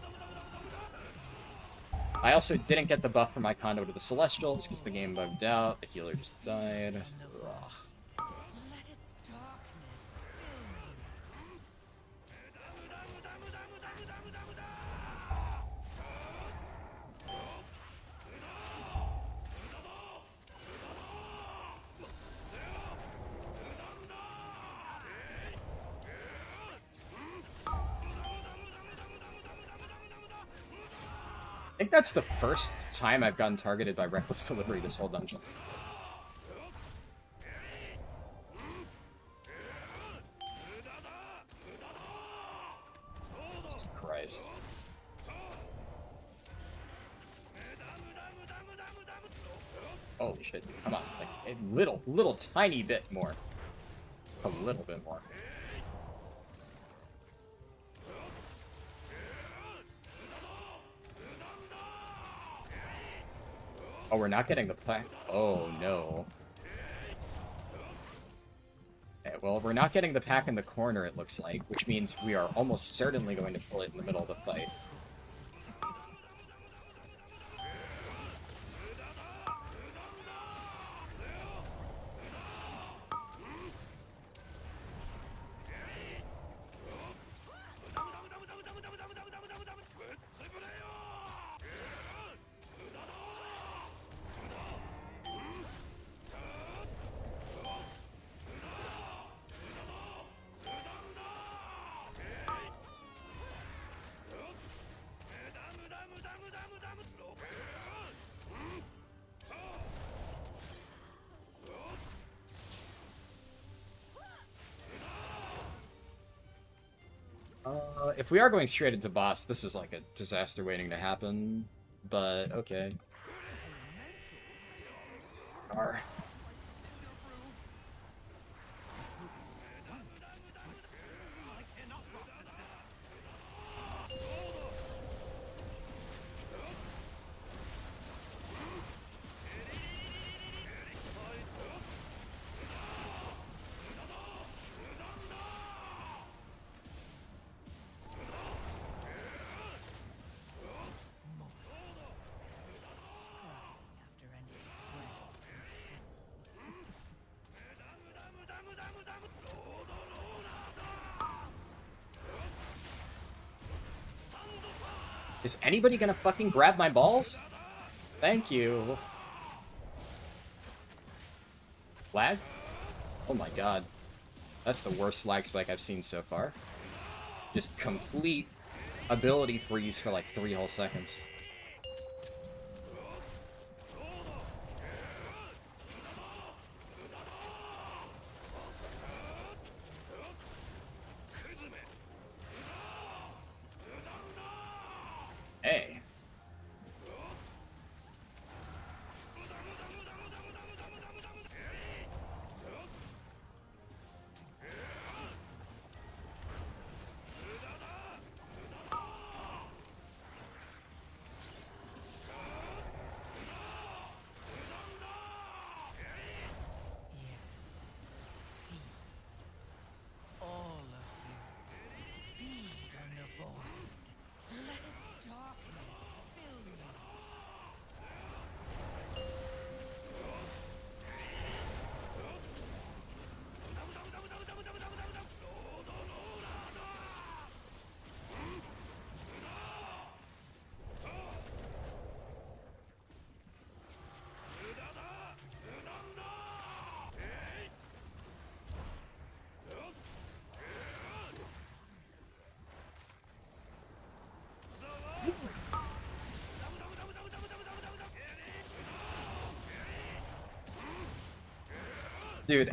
I also didn't get the buff for my condo to the Celestials because the game bugged out. The healer just died. Ugh. Let its darkness fill you. I think that's the first time I've gotten targeted by Reckless Delivery this whole dungeon. Jesus Christ. Holy shit, dude. Come on. Like, a little tiny bit more. A little bit more. Oh, we're not getting the pack. Oh, no. Okay, well, we're not getting the pack in the corner, it looks like, which means we are almost certainly going to pull it in the middle of the fight. If we are going straight into boss, this is like a disaster waiting to happen, but okay. Arr. After any shred of Is anybody gonna fucking grab my balls? Thank you. Lag? Oh my god. That's the worst lag spike I've seen so far. Just complete ability freeze for like 3 whole seconds. Hey. all of you, feed on the void. Let its darkness fill you. Dude,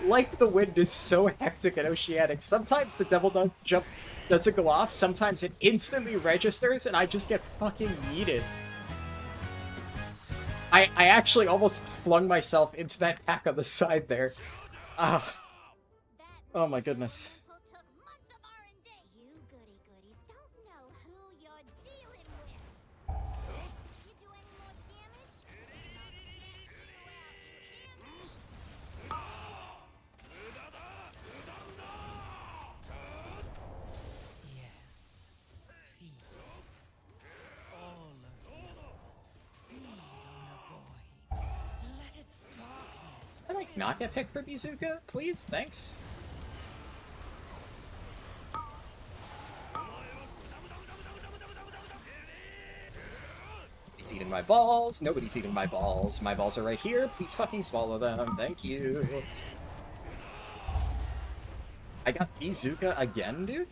Like the Wind is so hectic and oceanic. Sometimes the Devil Jump doesn't go off, sometimes it instantly registers, and I just get fucking yeeted. I actually almost flung myself into that pack on the side there. Ah. Oh my goodness. Took months of R&D. You goody goodies don't know who you're dealing with. You do any more damage? I'll snatch you out, you hear me? Yes. Feed. All of you. Feed on the void. Let its darkness. Can I like not get picked for Bazooka, please? Thanks. Nobody's eating my balls. Nobody's eating my balls. My balls are right here. Please fucking swallow them. Thank you. I got Bazooka again, dude?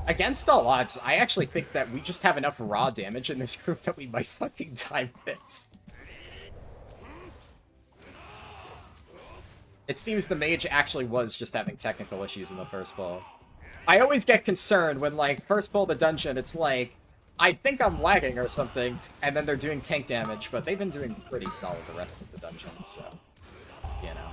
Against all odds, I actually think that we just have enough raw damage in this group that we might fucking time this. It seems the Mage actually was just having technical issues in the first pull. I always get concerned when, like, first pull the dungeon, it's like, I think I'm lagging or something, and then they're doing tank damage, but they've been doing pretty solid the rest of the dungeon, so, you know.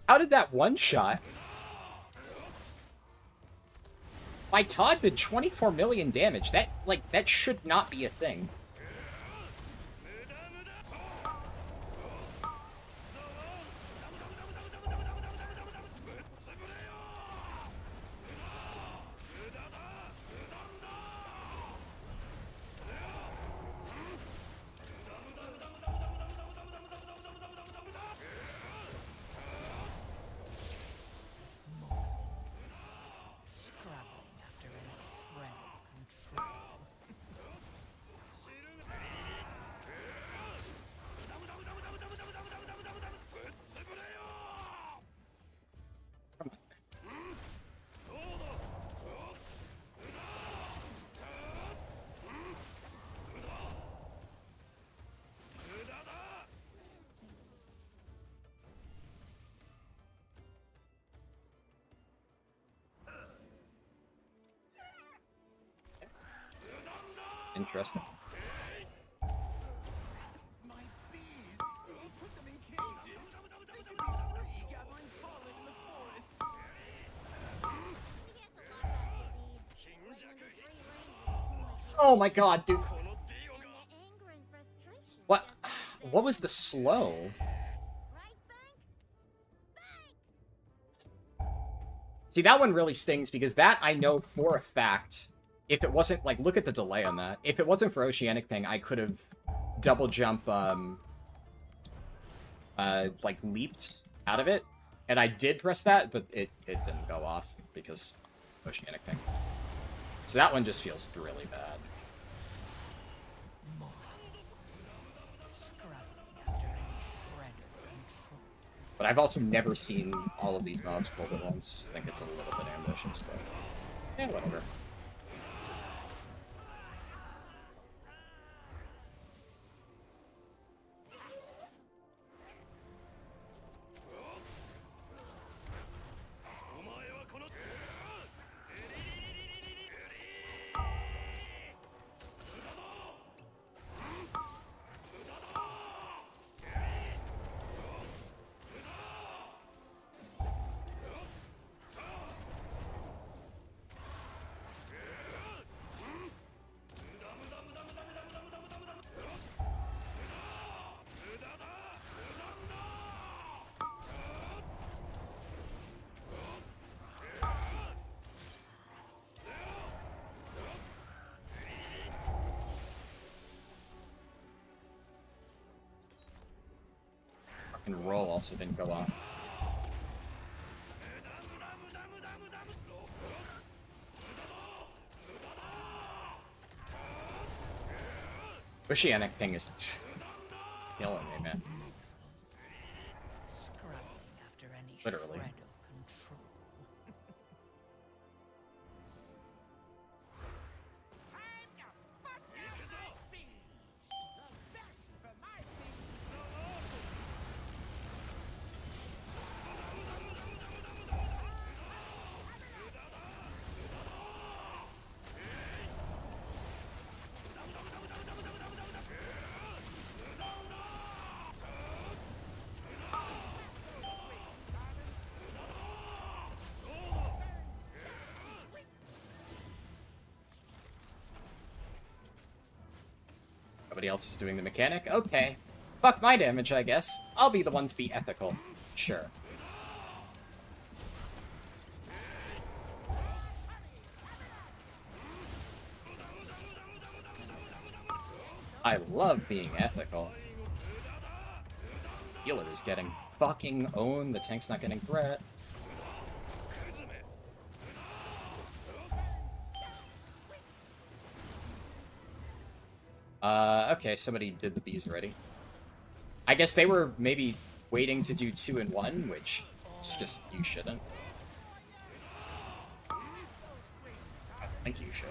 How did that one shot? My Todd did 24 million damage. That, like, that should not be a thing. Interesting. Oh my god, dude. What? What was the slow? See, that one really stings because that I know for a fact, if it wasn't, like, look at the delay on that. If it wasn't for Oceanic Ping, I could have double jump, like, leaped out of it. And I did press that, but it didn't go off because Oceanic Ping. So that one just feels really bad. But I've also never seen all of these mobs pulled at once. I think it's a little bit ambitious, but yeah, whatever. fucking roll also didn't go off. Oceanic ping is killing me, man. Scrubbing after any Literally. shred of control. Time to bust out my speed. The best for my Nobody else is doing the mechanic? Okay. Fuck my damage, I guess. I'll be the one to be ethical. Sure. I love being ethical. Healer is getting fucking owned. The tank's not getting threat. Okay, somebody did the bees already. I guess they were maybe waiting to do 2 in 1, which is just, you shouldn't. I think you should.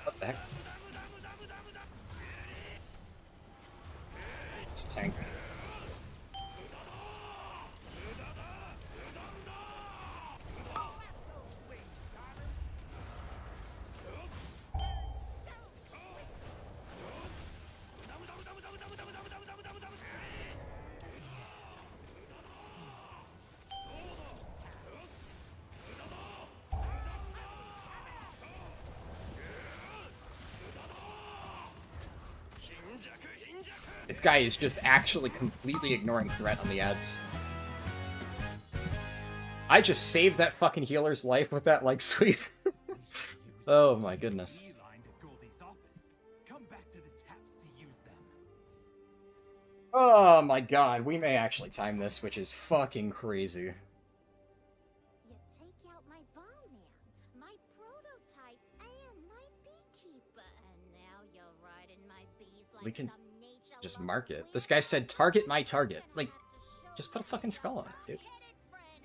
What the heck? This tank. This guy is just actually completely ignoring threat on the ads. I just saved that fucking healer's life with that leg sweep. Oh my goodness. Oh my god, we may actually time this, which is fucking crazy. You take out my Balmung, my prototype, and my beekeeper, and now you're riding my bees like We can some nature just lover mark it. will. This guy said target my target. Like, just put a fucking skull on it, dude. Hit it, friend.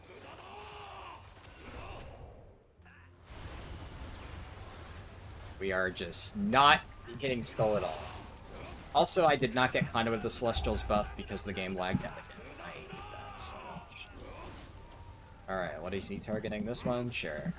Who's boss? We are just not hitting skull at all. Also, I did not get Conduit of the Celestials buff because the game lagged out again. I hate that so much. Alright, what is he targeting? This one? Sure.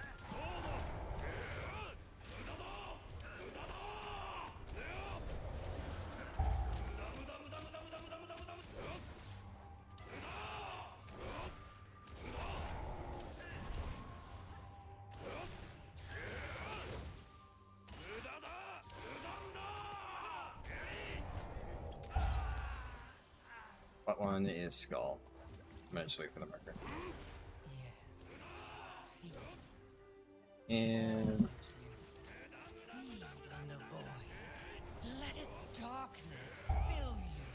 What one is skull? I'm gonna just wait for the marker. And Feed on the void. Let its darkness fill you.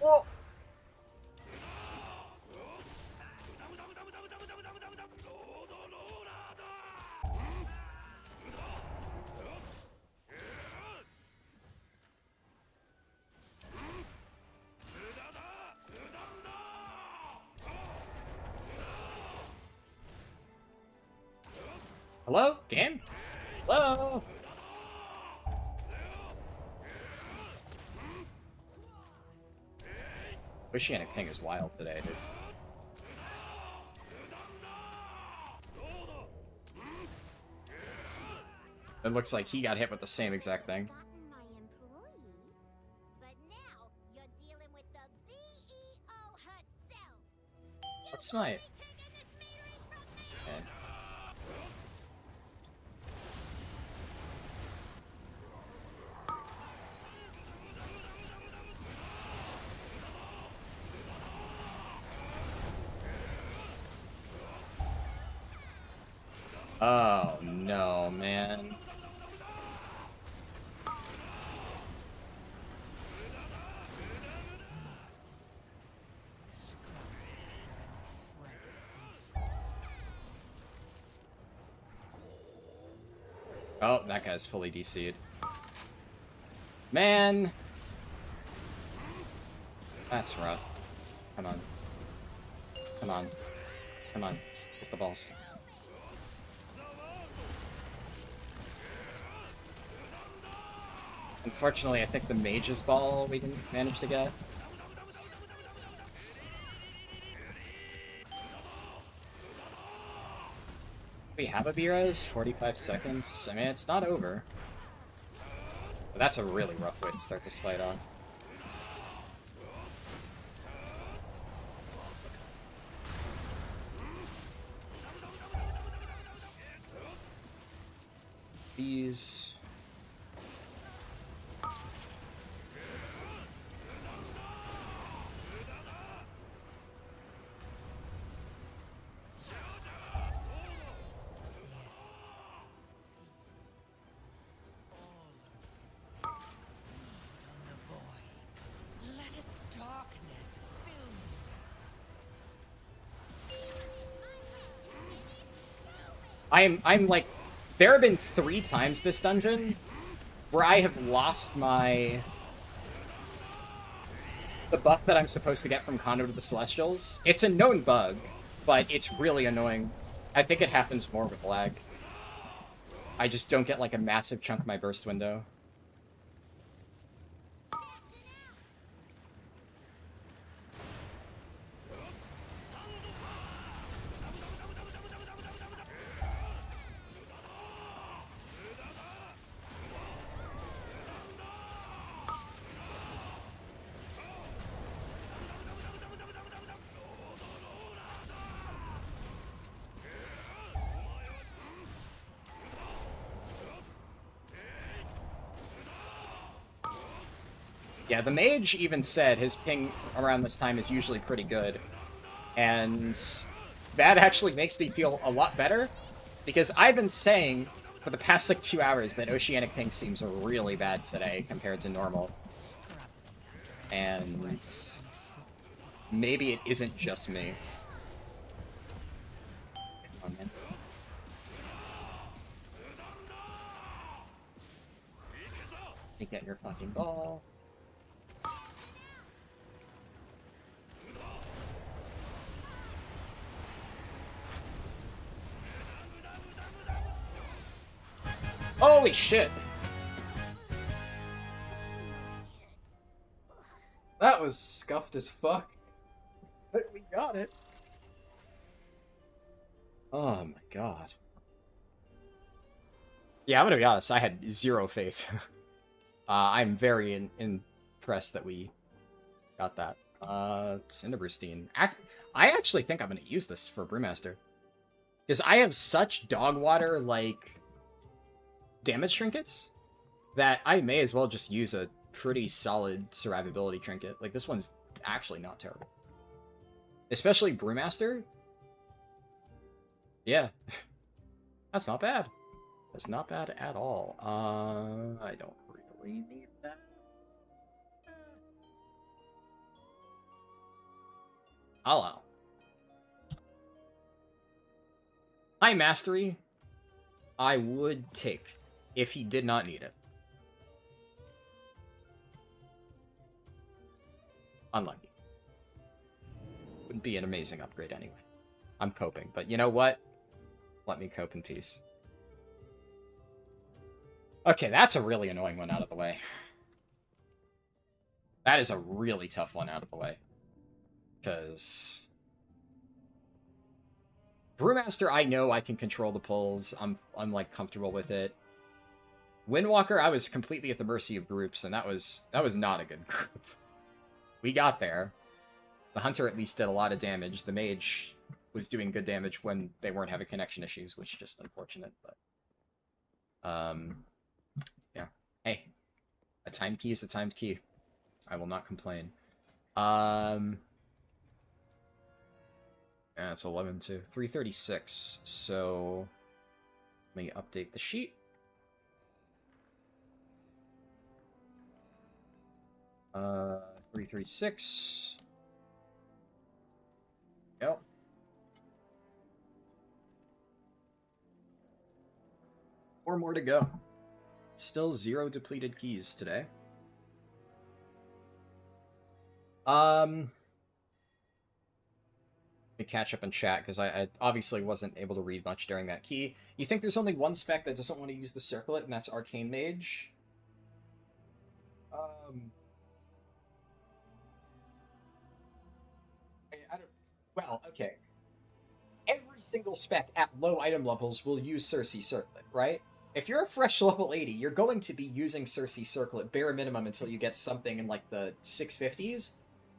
oh. Hello? Game? Hello? Oceanic Ping is wild today, dude. It looks like he got hit with the same exact thing. Gotten my employees, but now you're dealing with the CEO herself. What's my... Taking this metering from me. Okay. Oh, no, man. Oh, that guy's fully DC'd. Man! That's rough. Come on. Come on. Come on. Get the balls. Unfortunately, I think the Mage's ball we didn't manage to get. We have a B-res, 45 seconds. I mean, it's not over. But that's a really rough way to start this fight off. These... Let its darkness fill you. I'm like, there have been 3 times this dungeon where I have lost the buff that I'm supposed to get from Conduit of the Celestials. It's a known bug, but it's really annoying. I think it happens more with lag. I just don't get like a massive chunk of my burst window. Yeah, the Mage even said his ping around this time is usually pretty good. And that actually makes me feel a lot better, because I've been saying for the past like 2 hours that Oceanic ping seems really bad today compared to normal. And maybe it isn't just me. Come on, man. You get your fucking ball. Holy shit! That was scuffed as fuck. But we got it. Oh my god. Yeah, I'm gonna be honest, I had 0 faith. I'm very impressed that we got that. Cinderbrustein. I actually think I'm gonna use this for Brewmaster. Because I have such dog water, like, damage trinkets that I may as well just use a pretty solid survivability trinket. Like, this one's actually not terrible. Especially Brewmaster. Yeah. That's not bad. That's not bad at all. I don't really need that. Hello. High Mastery, I would take if he did not need it. Unlucky. Would be an amazing upgrade anyway. I'm coping, but you know what? Let me cope in peace. Okay, that's a really annoying one out of the way. That is a really tough one out of the way. Because Brewmaster, I know I can control the pulls. I'm like comfortable with it. Windwalker, I was completely at the mercy of groups, and that was not a good group. We got there. The Hunter at least did a lot of damage. The Mage was doing good damage when they weren't having connection issues, which is just unfortunate, but yeah. Hey, a timed key is a timed key. I will not complain. Yeah, it's 11 to 3:36. So let me update the sheet. 3:36. Yep. Four more to go. Still 0 depleted keys today. Let me catch up in chat, because I obviously wasn't able to read much during that key. You think there's only one spec that doesn't want to use the circlet, and that's Arcane Mage? I don't... Well, okay. Every single spec at low item levels will use Circe Circlet, right? If you're a fresh level 80, you're going to be using Circe Circlet bare minimum until you get something in, like, the 650s.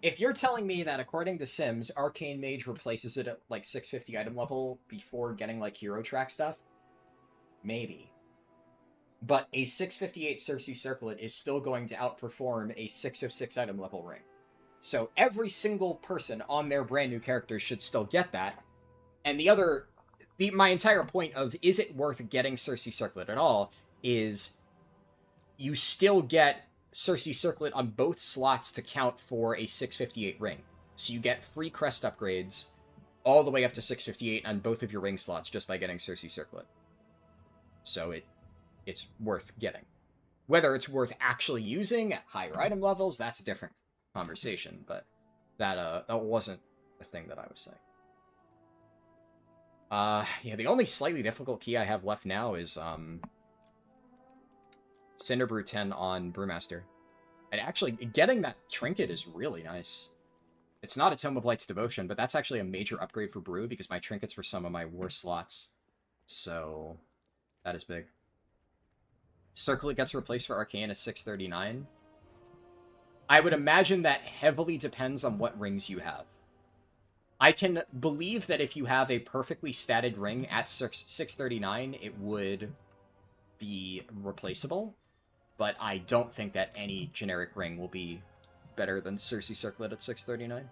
If you're telling me that, according to Sims, Arcane Mage replaces it at, like, 650 item level before getting, like, hero track stuff, maybe. But a 658 Circe Circlet is still going to outperform a 606 item level ring. So every single person on their brand new character should still get that. And my entire point of, is it worth getting Circe Circlet at all, is you still get Circe Circlet on both slots to count for a 658 ring. So you get free crest upgrades all the way up to 658 on both of your ring slots just by getting Circe Circlet. So it's worth getting. Whether it's worth actually using at higher item levels, that's a different conversation, but that wasn't the thing that I was saying. Yeah, the only slightly difficult key I have left now is Cinderbrew 10 on Brewmaster. And actually, getting that trinket is really nice. It's not a Tome of Light's Devotion, but that's actually a major upgrade for Brew, because my trinkets were some of my worst slots. So, that is big. Circlet gets replaced for Arcane at 639. I would imagine that heavily depends on what rings you have. I can believe that if you have a perfectly statted ring at 639, it would be replaceable. But I don't think that any generic ring will be better than Circe Circlet at 639.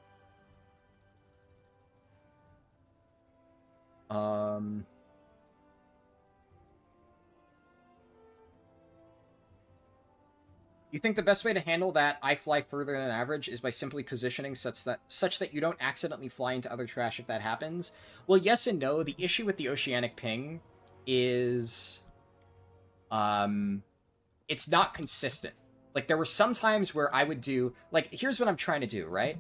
You think the best way to handle that I fly further than average is by simply positioning such that you don't accidentally fly into other trash if that happens? Well, yes and no. The issue with the oceanic ping is it's not consistent. Like, there were some times where I would do, like, here's what I'm trying to do, right?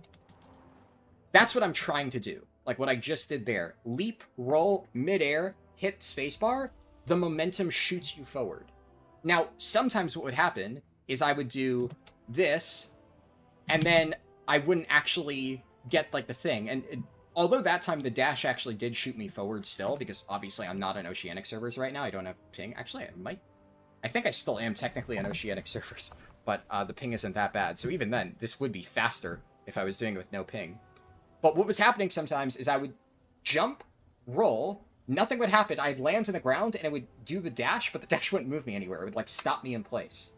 That's what I'm trying to do. Like what I just did there. Leap, roll, midair, hit spacebar, the momentum shoots you forward. Now, sometimes what would happen is I would do this, and then I wouldn't actually get, like, the thing. And although that time the dash actually did shoot me forward still, because obviously I'm not on Oceanic servers right now, I don't have ping. Actually, I think I still am technically on Oceanic servers, but the ping isn't that bad. So even then, this would be faster if I was doing it with no ping. But what was happening sometimes is I would jump, roll, nothing would happen. I'd land on the ground, and it would do the dash, but the dash wouldn't move me anywhere. It would, like, stop me in place.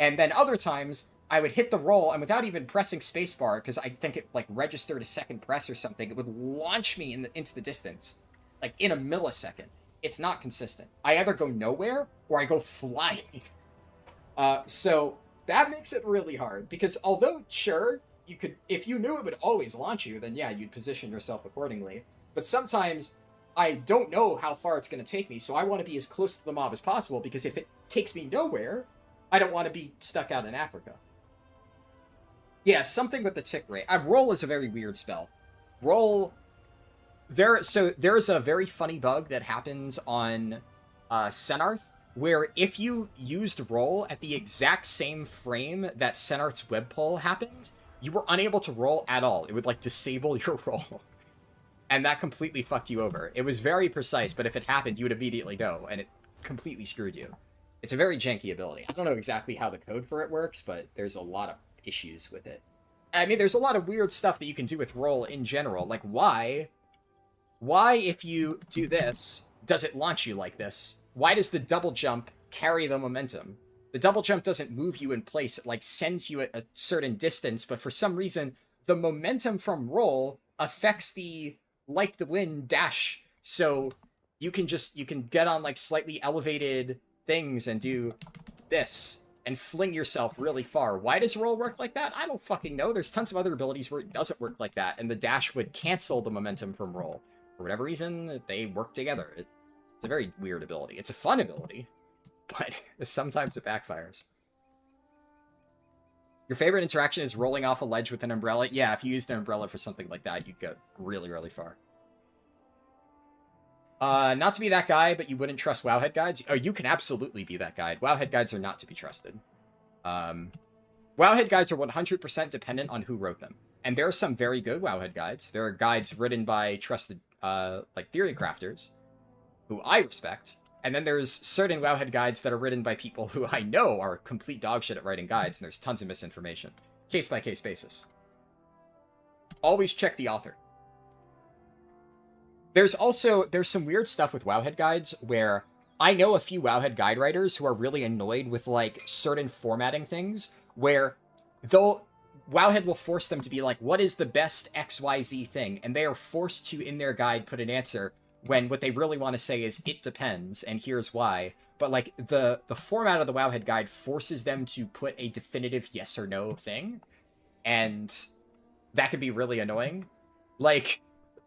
And then other times, I would hit the roll, and without even pressing spacebar, because I think it, like, registered a second press or something, it would launch me into the distance, like, in a millisecond. It's not consistent. I either go nowhere, or I go flying. So that makes it really hard, because although, sure, you could, if you knew it would always launch you, then yeah, you'd position yourself accordingly. But sometimes, I don't know how far it's going to take me, so I want to be as close to the mob as possible, because if it takes me nowhere, I don't want to be stuck out in Africa. Yeah, something with the tick rate. Roll is a very weird spell. Roll... There's a very funny bug that happens on Senarth, where if you used roll at the exact same frame that Senart's web pull happened, you were unable to roll at all. It would, like, disable your roll. And that completely fucked you over. It was very precise, but if it happened, you would immediately know, and it completely screwed you. It's a very janky ability. I don't know exactly how the code for it works, but there's a lot of issues with it. I mean, there's a lot of weird stuff that you can do with roll in general. Like, why, if you do this, does it launch you like this? Why does the double jump carry the momentum? The double jump doesn't move you in place. It, like, sends you at a certain distance, but for some reason, the momentum from roll affects the like the wind dash. So you can get on, like, slightly elevated things and do this and fling yourself really far. Why does roll work like that? I don't fucking know. There's tons of other abilities where it doesn't work like that, and the dash would cancel the momentum from roll. For whatever reason, they work together. It's a very weird ability. It's a fun ability, but sometimes it backfires. Your favorite interaction is rolling off a ledge with an umbrella? Yeah, if you used an umbrella for something like that, you'd go really, really far. Not to be that guy, but you wouldn't trust Wowhead guides? Oh, you can absolutely be that guide. Wowhead guides are not to be trusted. Wowhead guides are 100% dependent on who wrote them. And there are some very good Wowhead guides. There are guides written by trusted, like, theory crafters, who I respect. And then there's certain Wowhead guides that are written by people who I know are complete dogshit at writing guides, and there's tons of misinformation. Case-by-case basis. Always check the author. There's some weird stuff with Wowhead guides where I know a few Wowhead guide writers who are really annoyed with, like, certain formatting things where Wowhead will force them to be like, what is the best XYZ thing? And they are forced to, in their guide, put an answer when what they really want to say is, it depends, and here's why. But, like, the format of the Wowhead guide forces them to put a definitive yes or no thing, and that can be really annoying. Like,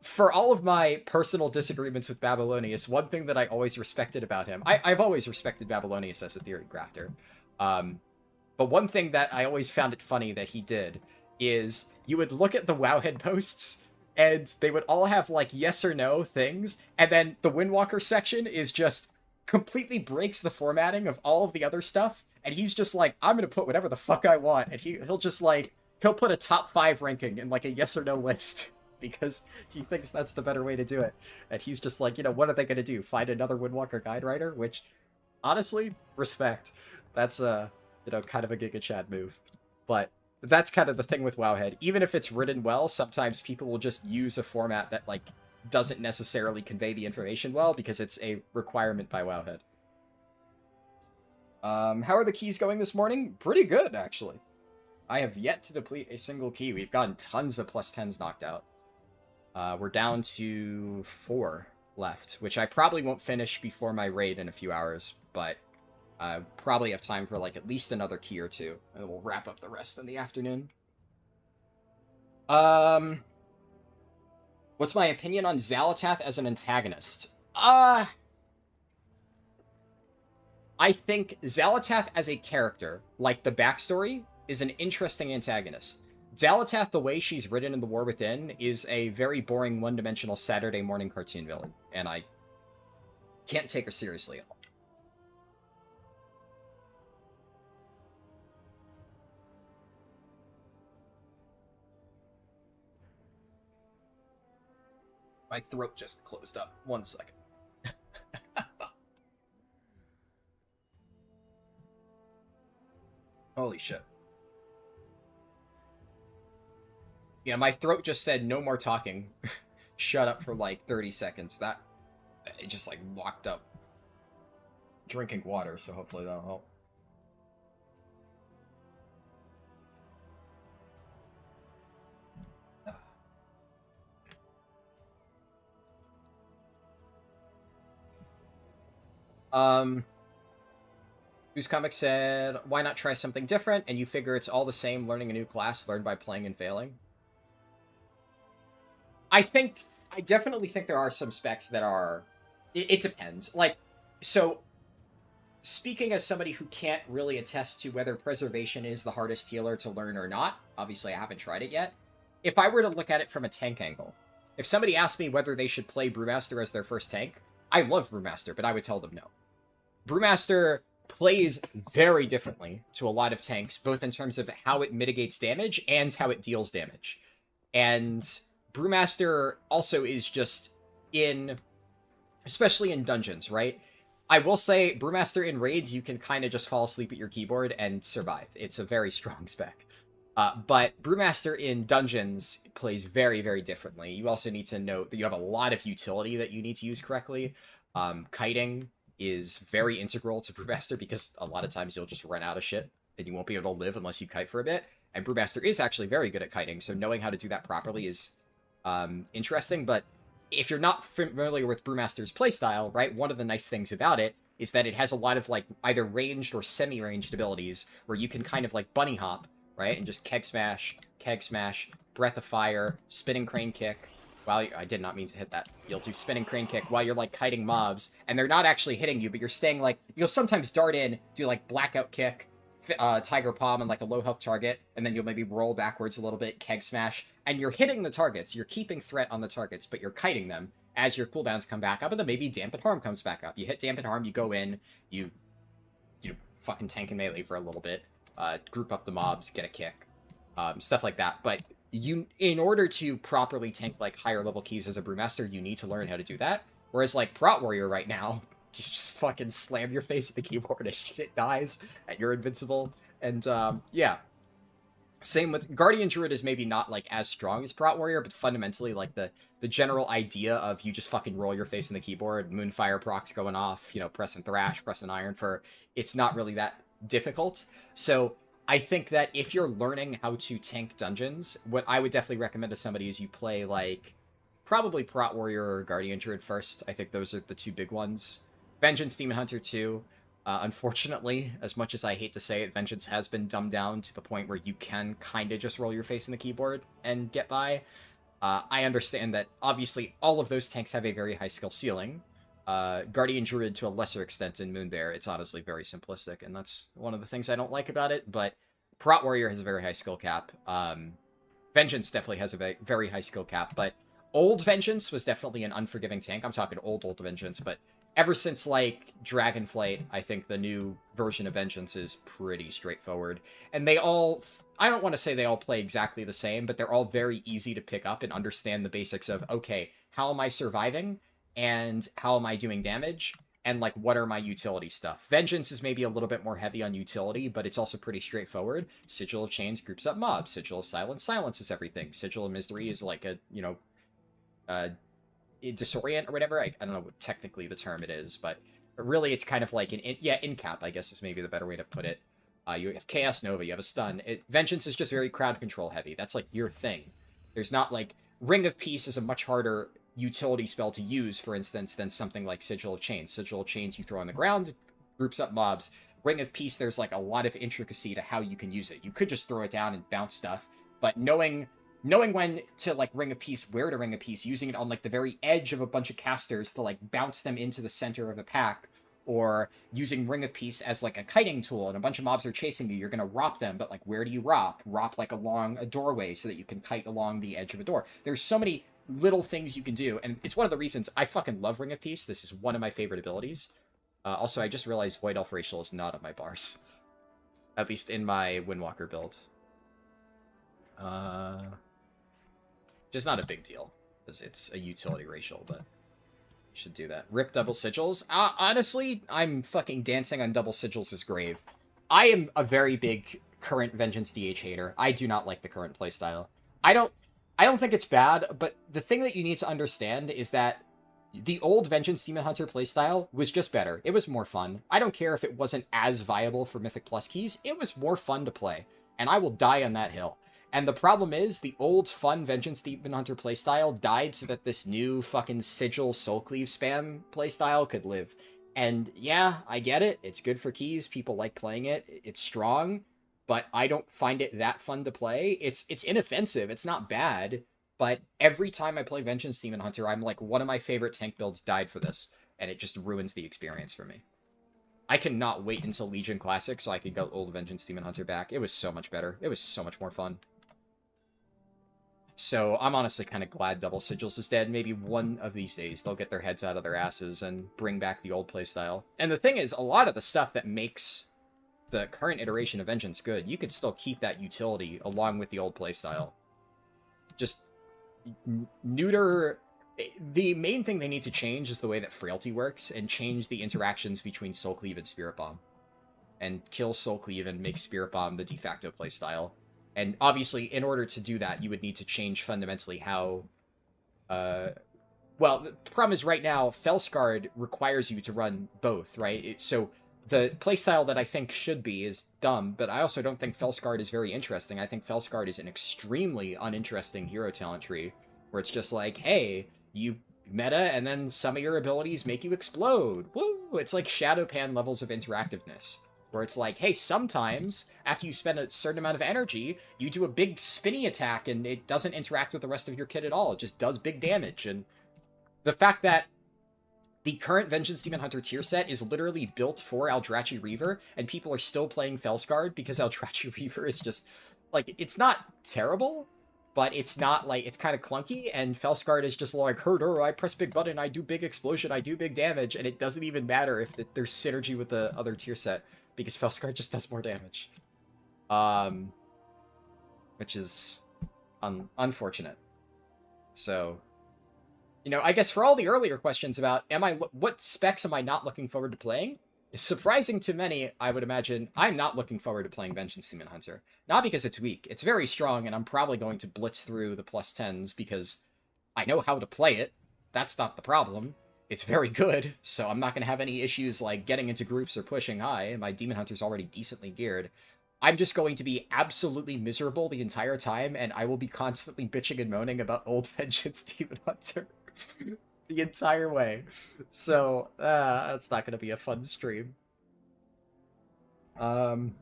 for all of my personal disagreements with Babylonius, one thing that I always respected about him, I've always respected Babylonius as a theory crafter, but one thing that I always found it funny that he did is you would look at the Wowhead posts, and they would all have, like, yes or no things, and then the Windwalker section is just completely breaks the formatting of all of the other stuff, and he's just like, I'm gonna put whatever the fuck I want, and he'll just, like, he'll put a top 5 ranking in, like, a yes or no list, because he thinks that's the better way to do it. And he's just like, you know, what are they gonna do? Find another Windwalker guide writer? Which, honestly, respect. That's you know, kind of a Giga Chad move. But that's kind of the thing with Wowhead. Even if it's written well, sometimes people will just use a format that, like, doesn't necessarily convey the information well because it's a requirement by Wowhead. How are the keys going this morning? Pretty good, actually. I have yet to deplete a single key. We've gotten tons of +10s knocked out. We're down to 4 left, which I probably won't finish before my raid in a few hours, but I probably have time for, like, at least another key or 2, and we'll wrap up the rest in the afternoon. What's my opinion on Xal'atath as an antagonist? I think Xal'atath as a character, like the backstory, is an interesting antagonist. Xal'atath, the way she's written in The War Within, is a very boring one-dimensional Saturday morning cartoon villain, and I can't take her seriously at all. My throat just closed up. 1 second. Holy shit. Yeah, my throat just said no more talking. Shut up for like 30 seconds. That, it just like locked up. Drinking water, so hopefully that'll help. Whose comic said, why not try something different? And you figure it's all the same, learning a new class, learned by playing and failing. I definitely think there are some specs that are, it depends. Like, so, speaking as somebody who can't really attest to whether preservation is the hardest healer to learn or not, obviously I haven't tried it yet, if I were to look at it from a tank angle, if somebody asked me whether they should play Brewmaster as their first tank, I love Brewmaster, but I would tell them no. Brewmaster plays very differently to a lot of tanks, both in terms of how it mitigates damage and how it deals damage. And Brewmaster also is just especially in dungeons, right? I will say, Brewmaster in raids, you can kind of just fall asleep at your keyboard and survive. It's a very strong spec. But Brewmaster in dungeons plays very, very differently. You also need to note that you have a lot of utility that you need to use correctly. Kiting is very integral to Brewmaster because a lot of times you'll just run out of shit and you won't be able to live unless you kite for a bit. And Brewmaster is actually very good at kiting, so knowing how to do that properly is interesting. But if you're not familiar with Brewmaster's playstyle, right, one of the nice things about it is that it has a lot of, like, either ranged or semi-ranged abilities where you can kind of, like, bunny hop, right, and just keg smash, breath of fire, spinning crane kick. Well, I did not mean to hit that. You'll do spinning crane kick while you're, like, kiting mobs, and they're not actually hitting you, but you're staying, like, you'll sometimes dart in, do, like, blackout kick, tiger palm and, like, a low health target, and then you'll maybe roll backwards a little bit, keg smash, and you're hitting the targets. You're keeping threat on the targets, but you're kiting them as your cooldowns come back up, and then maybe dampen harm comes back up. You hit dampen harm, you go in, you fucking tank and melee for a little bit, group up the mobs, get a kick, stuff like that. But in order to properly tank, like, higher level keys as a Brewmaster, you need to learn how to do that. Whereas, like, Prot Warrior right now, you just fucking slam your face at the keyboard and shit dies, and you're invincible. And, yeah. Same with Guardian Druid is maybe not, like, as strong as Prot Warrior, but fundamentally, like, the general idea of you just fucking roll your face in the keyboard, Moonfire procs going off, you know, press and thrash, press and iron for, it's not really that difficult. So I think that if you're learning how to tank dungeons, what I would definitely recommend to somebody is you play, like, probably Prot Warrior or Guardian Druid first. I think those are the two big ones. Vengeance Demon Hunter 2. Unfortunately, as much as I hate to say it, Vengeance has been dumbed down to the point where you can kind of just roll your face in the keyboard and get by. I understand that, obviously, all of those tanks have a very high skill ceiling. Guardian Druid, to a lesser extent in Moonbear, it's honestly very simplistic, and that's one of the things I don't like about it, but Prot Warrior has a very high skill cap. Vengeance definitely has a very high skill cap, but old Vengeance was definitely an unforgiving tank. I'm talking old Vengeance, but ever since, like, Dragonflight, I think the new version of Vengeance is pretty straightforward. And they all, I don't want to say they all play exactly the same, but they're all very easy to pick up and understand the basics of, okay, how am I surviving? And how am I doing damage? And, like, what are my utility stuff? Vengeance is maybe a little bit more heavy on utility, but it's also pretty straightforward. Sigil of Chains groups up mobs. Sigil of Silence silences everything. Sigil of Misery is like a, you know, disorient or whatever. I don't know what technically the term it is, but really it's kind of like an in-cap, I guess is maybe the better way to put it. You have Chaos Nova, you have a stun. Vengeance is just very crowd control heavy. That's like your thing. There's not like Ring of Peace is a much harder utility spell to use, for instance, than something like Sigil of Chains. Sigil of Chains you throw on the ground, groups up mobs. Ring of Peace, there's like a lot of intricacy to how you can use it. You could just throw it down and bounce stuff, but knowing when to, like, Ring of Peace, where to Ring of Peace, using it on, like, the very edge of a bunch of casters to, like, bounce them into the center of the pack, or using Ring of Peace as, like, a kiting tool, and a bunch of mobs are chasing you, you're gonna rop them, but, like, where do you rop? Rop, like, along a doorway so that you can kite along the edge of a door. There's so many little things you can do, and it's one of the reasons I fucking love Ring of Peace. This is one of my favorite abilities. Also, I just realized Void Elf Racial is not on my bars. At least in my Windwalker build. Just not a big deal, because it's a utility racial, but should do that. Rip double sigils. Honestly, I'm fucking dancing on double sigils' grave. I am a very big current Vengeance DH hater. I do not like the current playstyle. I don't think it's bad, but the thing that you need to understand is that the old Vengeance Demon Hunter playstyle was just better. It was more fun. I don't care if it wasn't as viable for Mythic Plus keys. It was more fun to play, and I will die on that hill. And the problem is, the old fun Vengeance Demon Hunter playstyle died so that this new fucking Sigil Soulcleave spam playstyle could live. And yeah, I get it. It's good for keys. People like playing it. It's strong, but I don't find it that fun to play. It's inoffensive. It's not bad, but every time I play Vengeance Demon Hunter, I'm like, one of my favorite tank builds died for this, and it just ruins the experience for me. I cannot wait until Legion Classic so I can go old Vengeance Demon Hunter back. It was so much better. It was so much more fun. So I'm honestly kind of glad Double Sigils is dead. Maybe one of these days they'll get their heads out of their asses and bring back the old playstyle. And the thing is, a lot of the stuff that makes the current iteration of Vengeance good, you could still keep that utility along with the old playstyle. Just neuter... The main thing they need to change is the way that Frailty works, and change the interactions between Soul Cleave and Spirit Bomb. And kill Soul Cleave and make Spirit Bomb the de facto playstyle. And obviously, in order to do that, you would need to change fundamentally how... well, the problem is right now, Felscard requires you to run both, right? So the playstyle that I think should be is dumb, but I also don't think Felscard is very interesting. I think Felscard is an extremely uninteresting hero talent tree, where it's just like, hey, you meta, and then some of your abilities make you explode. Woo! It's like Shadowpan levels of interactiveness. Where it's like, hey, sometimes, after you spend a certain amount of energy, you do a big spinny attack, and it doesn't interact with the rest of your kit at all. It just does big damage. And the fact that the current Vengeance Demon Hunter tier set is literally built for Eldrachi Reaver, and people are still playing Felscard because Eldrachi Reaver is just, like, it's not terrible, but it's not, like, it's kind of clunky, and Felscard is just like, Herder, I press big button, I do big explosion, I do big damage, and it doesn't even matter if there's synergy with the other tier set. Because Felscard just does more damage. Which is unfortunate. So, you know, I guess for all the earlier questions about what specs am I not looking forward to playing? Surprising to many, I would imagine, I'm not looking forward to playing Vengeance Demon Hunter. Not because it's weak. It's very strong, and I'm probably going to blitz through the +10s because I know how to play it. That's not the problem. It's very good, so I'm not going to have any issues like getting into groups or pushing high. My Demon Hunter's already decently geared. I'm just going to be absolutely miserable the entire time, and I will be constantly bitching and moaning about old Vengeance Demon Hunter the entire way. So, that's not going to be a fun stream. You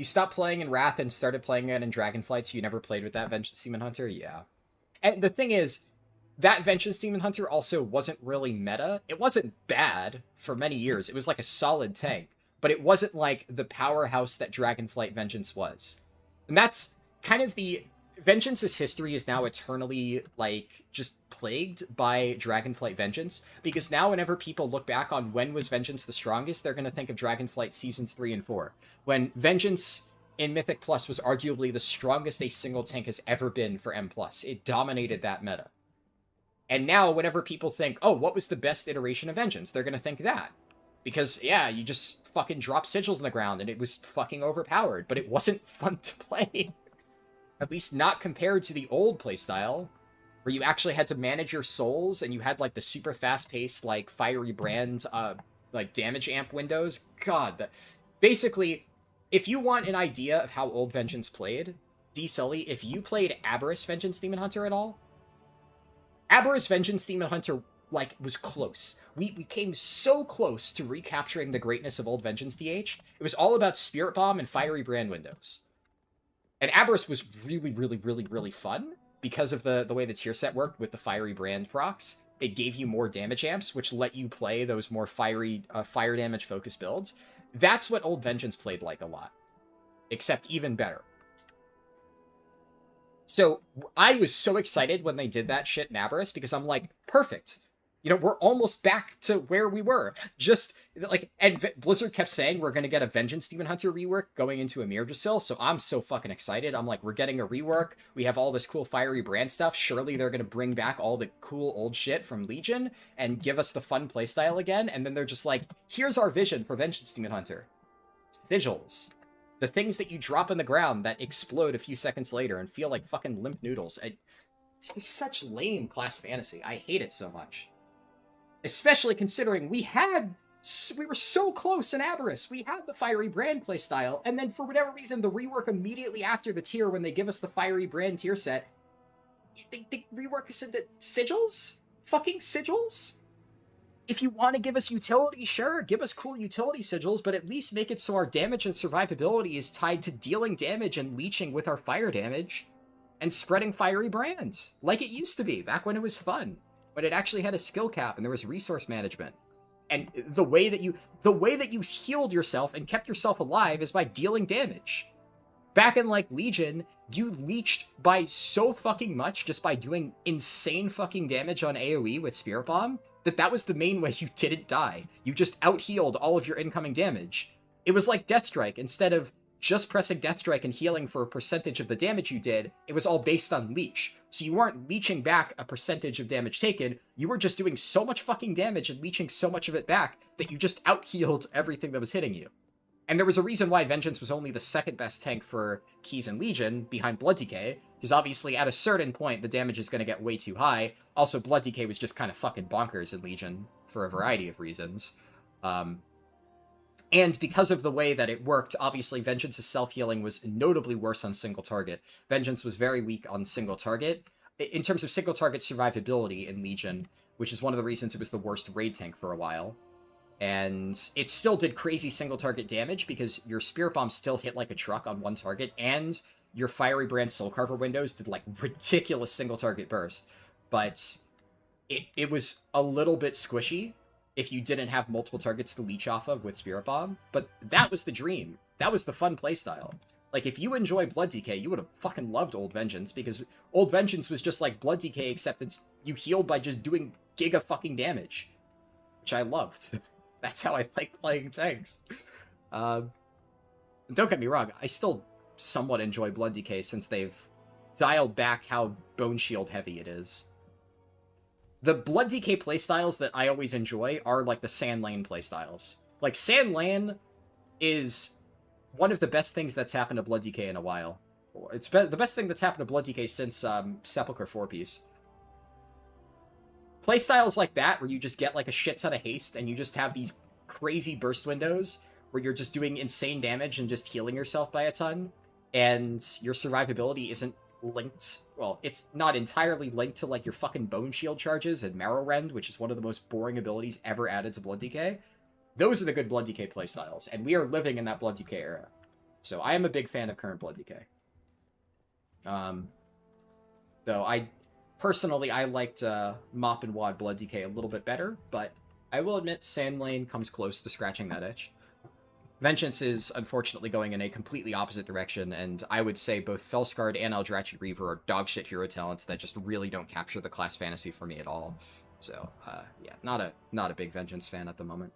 stopped playing in Wrath and started playing it in Dragonflight, so you never played with that Vengeance Demon Hunter? Yeah. And the thing is, that Vengeance Demon Hunter also wasn't really meta. It wasn't bad for many years. It was like a solid tank, but it wasn't like the powerhouse that Dragonflight Vengeance was. And that's kind of the... Vengeance's history is now eternally, like, just plagued by Dragonflight Vengeance, because now whenever people look back on when was Vengeance the strongest, they're going to think of Dragonflight Seasons 3 and 4, when Vengeance in Mythic Plus was arguably the strongest a single tank has ever been for M+. It dominated that meta. And now, whenever people think, oh, what was the best iteration of Vengeance? They're going to think that. Because, yeah, you just fucking drop sigils in the ground, and it was fucking overpowered, but it wasn't fun to play. At least not compared to the old playstyle, where you actually had to manage your souls, and you had, like, the super fast-paced, like, Fiery Brand, like, damage amp windows. God, basically, if you want an idea of how old Vengeance played, D-Sully, if you played Aberrus Vengeance Demon Hunter at all, Aberrus Vengeance Demon Hunter, like, was close. We came so close to recapturing the greatness of old Vengeance DH. It was all about Spirit Bomb and Fiery Brand windows. And Aberrus was really, really, really, really fun because of the way the tier set worked with the Fiery Brand procs. It gave you more damage amps, which let you play those more fire damage focused builds. That's what old Vengeance played like a lot. Except even better. So, I was so excited when they did that shit in Aberrus, because I'm like, perfect. You know, we're almost back to where we were. Just, like, and Blizzard kept saying we're going to get a Vengeance Demon Hunter rework going into Emir Drasil, so I'm so fucking excited. I'm like, we're getting a rework. We have all this cool Fiery Brand stuff. Surely they're going to bring back all the cool old shit from Legion and give us the fun playstyle again. And then they're just like, here's our vision for Vengeance Demon Hunter. Sigils. The things that you drop in the ground that explode a few seconds later and feel like fucking limp noodles. It's just such lame class fantasy. I hate it so much. Especially considering we were so close in Aberrus. We had the Fiery Brand playstyle, and then for whatever reason, the rework immediately after the tier, when they give us the Fiery Brand tier set, they rework us into sigils? Fucking sigils? If you want to give us utility, sure, give us cool utility sigils, but at least make it so our damage and survivability is tied to dealing damage and leeching with our fire damage, and spreading Fiery Brands, like it used to be, back when it was fun. But it actually had a skill cap, and there was resource management. And the way that you healed yourself and kept yourself alive is by dealing damage. Back in, like, Legion, you leeched by so fucking much just by doing insane fucking damage on AoE with Spirit Bomb that was the main way you didn't die. You just out-healed all of your incoming damage. It was like Deathstrike. Instead of just pressing Deathstrike and healing for a percentage of the damage you did, it was all based on leech. So you weren't leeching back a percentage of damage taken, you were just doing so much fucking damage and leeching so much of it back that you just out-healed everything that was hitting you. And there was a reason why Vengeance was only the second best tank for keys in Legion, behind Blood Decay, because obviously at a certain point the damage is going to get way too high. Also, Blood Decay was just kind of fucking bonkers in Legion, for a variety of reasons. And because of the way that it worked, obviously Vengeance's self-healing was notably worse on single target. Vengeance was very weak on single target. In terms of single target survivability in Legion, which is one of the reasons it was the worst raid tank for a while. And it still did crazy single target damage because your Spirit Bomb still hit like a truck on one target, and your Fiery Brand Soulcarver windows did like ridiculous single target burst. But it was a little bit squishy if you didn't have multiple targets to leech off of with Spirit Bomb, but that was the dream. That was the fun playstyle. Like, if you enjoy Blood Decay, you would have fucking loved Old Vengeance, because Old Vengeance was just like Blood Decay, except you healed by just doing giga fucking damage, which I loved. That's how I like playing tanks. Don't get me wrong, I still somewhat enjoy Blood Decay since they've dialed back how Bone Shield heavy it is. The Blood Decay playstyles that I always enjoy are, like, the Sand Lane playstyles. Like, Sand Lane is one of the best things that's happened to Blood Decay in a while. It's the best thing that's happened to Blood Decay since Sepulchre 4-piece. Playstyles like that, where you just get, like, a shit ton of haste, and you just have these crazy burst windows, where you're just doing insane damage and just healing yourself by a ton, and your survivability isn't linked, well, it's not entirely linked to, like, your fucking Bone Shield charges and Marrow Rend, which is one of the most boring abilities ever added to Blood Decay. Those are the good Blood Decay playstyles, and we are living in that Blood Decay era. So I am a big fan of current Blood Decay. Though personally, I liked Mop and Wad Blood Decay a little bit better, but I will admit Sand Lane comes close to scratching that itch. Vengeance is unfortunately going in a completely opposite direction, and I would say both Felscard and Eldrachi Reaver are dogshit hero talents that just really don't capture the class fantasy for me at all. So, yeah, not a big Vengeance fan at the moment.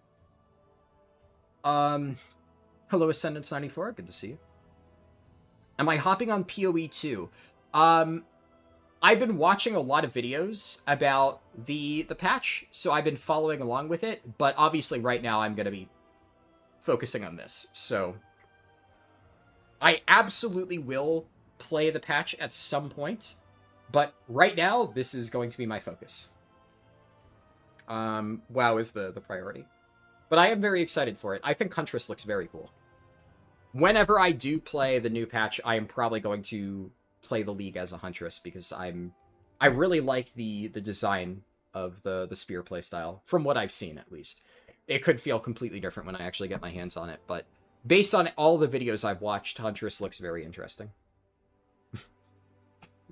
Hello Ascendance94, good to see you. Am I hopping on PoE 2? I've been watching a lot of videos about the patch, so I've been following along with it, but obviously right now I'm going to be focusing on this. So I absolutely will play the patch at some point, but right now this is going to be my focus. WoW is the priority. But I am very excited for it. I think Huntress looks very cool. Whenever I do play the new patch, I am probably going to play the League as a Huntress, because I really like the design of the Spear playstyle, from what I've seen at least. It could feel completely different when I actually get my hands on it, but based on all the videos I've watched, Huntress looks very interesting.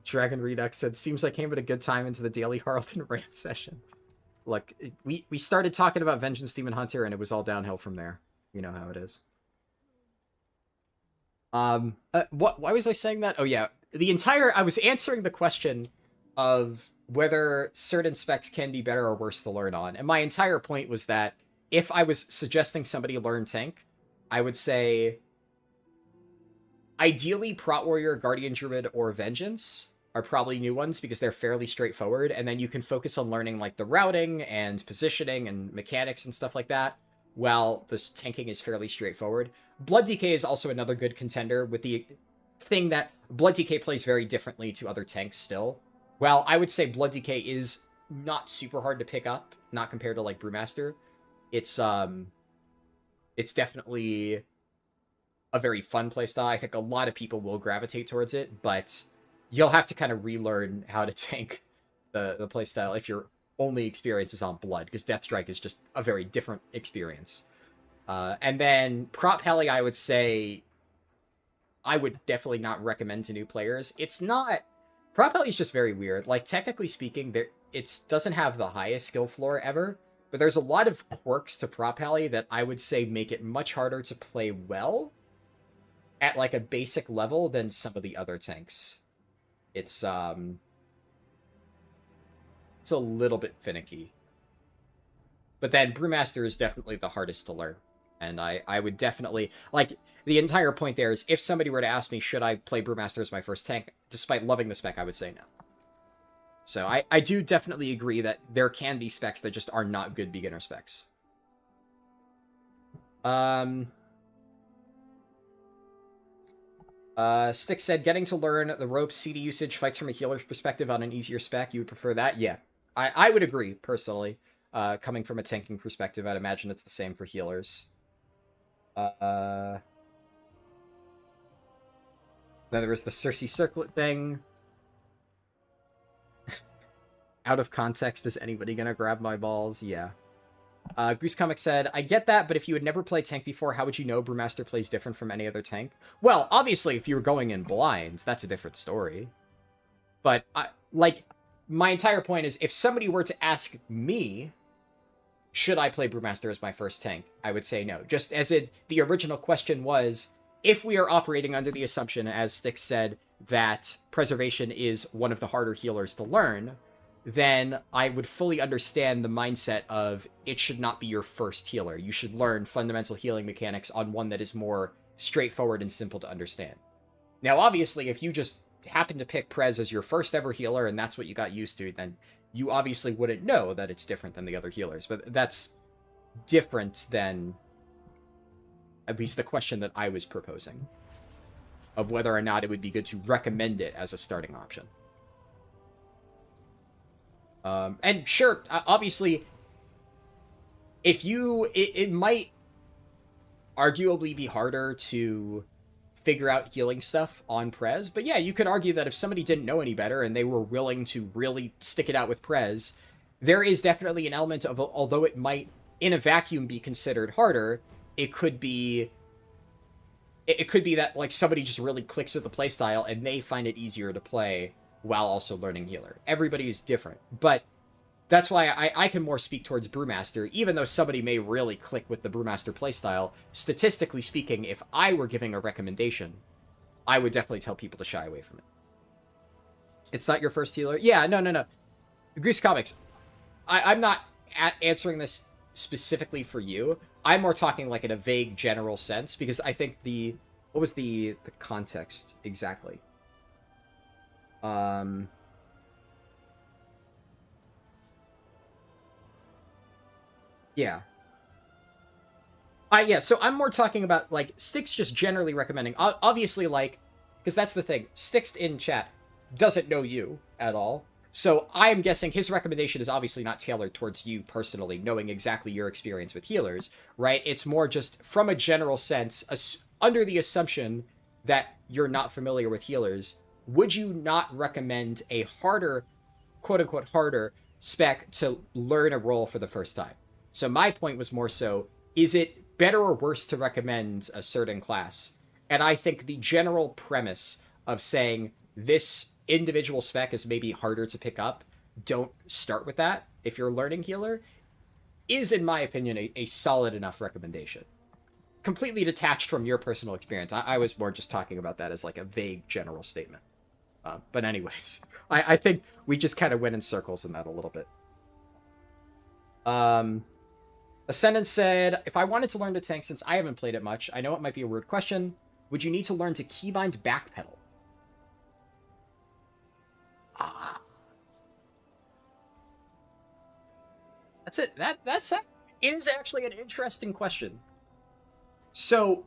Dragon Redux said, seems like came at a good time into the daily Harldan rant session. Look, we started talking about Vengeance Demon Hunter, and it was all downhill from there. You know how it is. Why was I saying that? Oh yeah, I was answering the question of whether certain specs can be better or worse to learn on, and my entire point was that if I was suggesting somebody learn tank, I would say ideally Prot Warrior, Guardian Druid, or Vengeance are probably new ones because they're fairly straightforward, and then you can focus on learning like the routing and positioning and mechanics and stuff like that, while this tanking is fairly straightforward. Blood Decay is also another good contender, with the thing that Blood Decay plays very differently to other tanks still. Well, I would say Blood Decay is not super hard to pick up, not compared to like Brewmaster. It's definitely a very fun playstyle. I think a lot of people will gravitate towards it, but you'll have to kind of relearn how to tank the playstyle if your only experience is on Blood, because Deathstrike is just a very different experience. And then Prop Heli, I would say, I would definitely not recommend to new players. It's not... Prop Heli is just very weird. Like, technically speaking, it doesn't have the highest skill floor ever, but there's a lot of quirks to Prop Heli that I would say make it much harder to play well. at like a basic level than some of the other tanks. It's a little bit finicky. But then Brewmaster is definitely the hardest to learn. And I would definitely, like, the entire point there is, if somebody were to ask me, should I play Brewmaster as my first tank, despite loving the spec, I would say no. So I do definitely agree that there can be specs that just are not good beginner specs. Stick said, getting to learn the ropes, CD usage, fights from a healer's perspective on an easier spec, you would prefer that? Yeah, I would agree, personally. Coming from a tanking perspective, I'd imagine it's the same for healers. Then there was the Cersei circlet thing. Out of context, is anybody gonna grab my balls? Yeah. Goose Comic said, I get that, but if you had never played tank before, how would you know Brewmaster plays different from any other tank? Well, obviously, if you were going in blind, that's a different story. But, like, my entire point is, if somebody were to ask me, should I play Brewmaster as my first tank, I would say no. Just as the original question was, if we are operating under the assumption, as Styx said, that Preservation is one of the harder healers to learn, then I would fully understand the mindset of it should not be your first healer. You should learn fundamental healing mechanics on one that is more straightforward and simple to understand. Now, obviously, if you just happen to pick Prez as your first ever healer and that's what you got used to, then you obviously wouldn't know that it's different than the other healers. But that's different than at least the question that I was proposing of whether or not it would be good to recommend it as a starting option. And sure, obviously, if it might arguably be harder to figure out healing stuff on Prez, but yeah, you could argue that if somebody didn't know any better and they were willing to really stick it out with Prez, there is definitely an element of, although it might in a vacuum be considered harder, it could be that like somebody just really clicks with the playstyle and they find it easier to play while also learning healer. Everybody is different, but that's why I can more speak towards Brewmaster, even though somebody may really click with the Brewmaster playstyle. Statistically speaking, if I were giving a recommendation, I would definitely tell people to shy away from it. It's not your first healer? Yeah, no. Grease Comics, I'm not answering this specifically for you. I'm more talking like in a vague general sense, because I think what was the context exactly? Yeah. Yeah, so I'm more talking about, like, Styx just generally recommending. Obviously, like, because that's the thing. Styx in chat doesn't know you at all. So I'm guessing his recommendation is obviously not tailored towards you personally, knowing exactly your experience with healers, right? It's more just from a general sense, under the assumption that you're not familiar with healers, would you not recommend a harder, quote-unquote harder, spec to learn a role for the first time? So my point was more so, is it better or worse to recommend a certain class? And I think the general premise of saying this individual spec is maybe harder to pick up, don't start with that if you're a learning healer, is, in my opinion, a solid enough recommendation. Completely detached from your personal experience. I was more just talking about that as like a vague general statement. But anyways, I think we just kind of went in circles in that a little bit. Ascendant said, if I wanted to learn to tank since I haven't played it much, I know it might be a weird question, would you need to learn to keybind backpedal? That's it. It is actually an interesting question. So,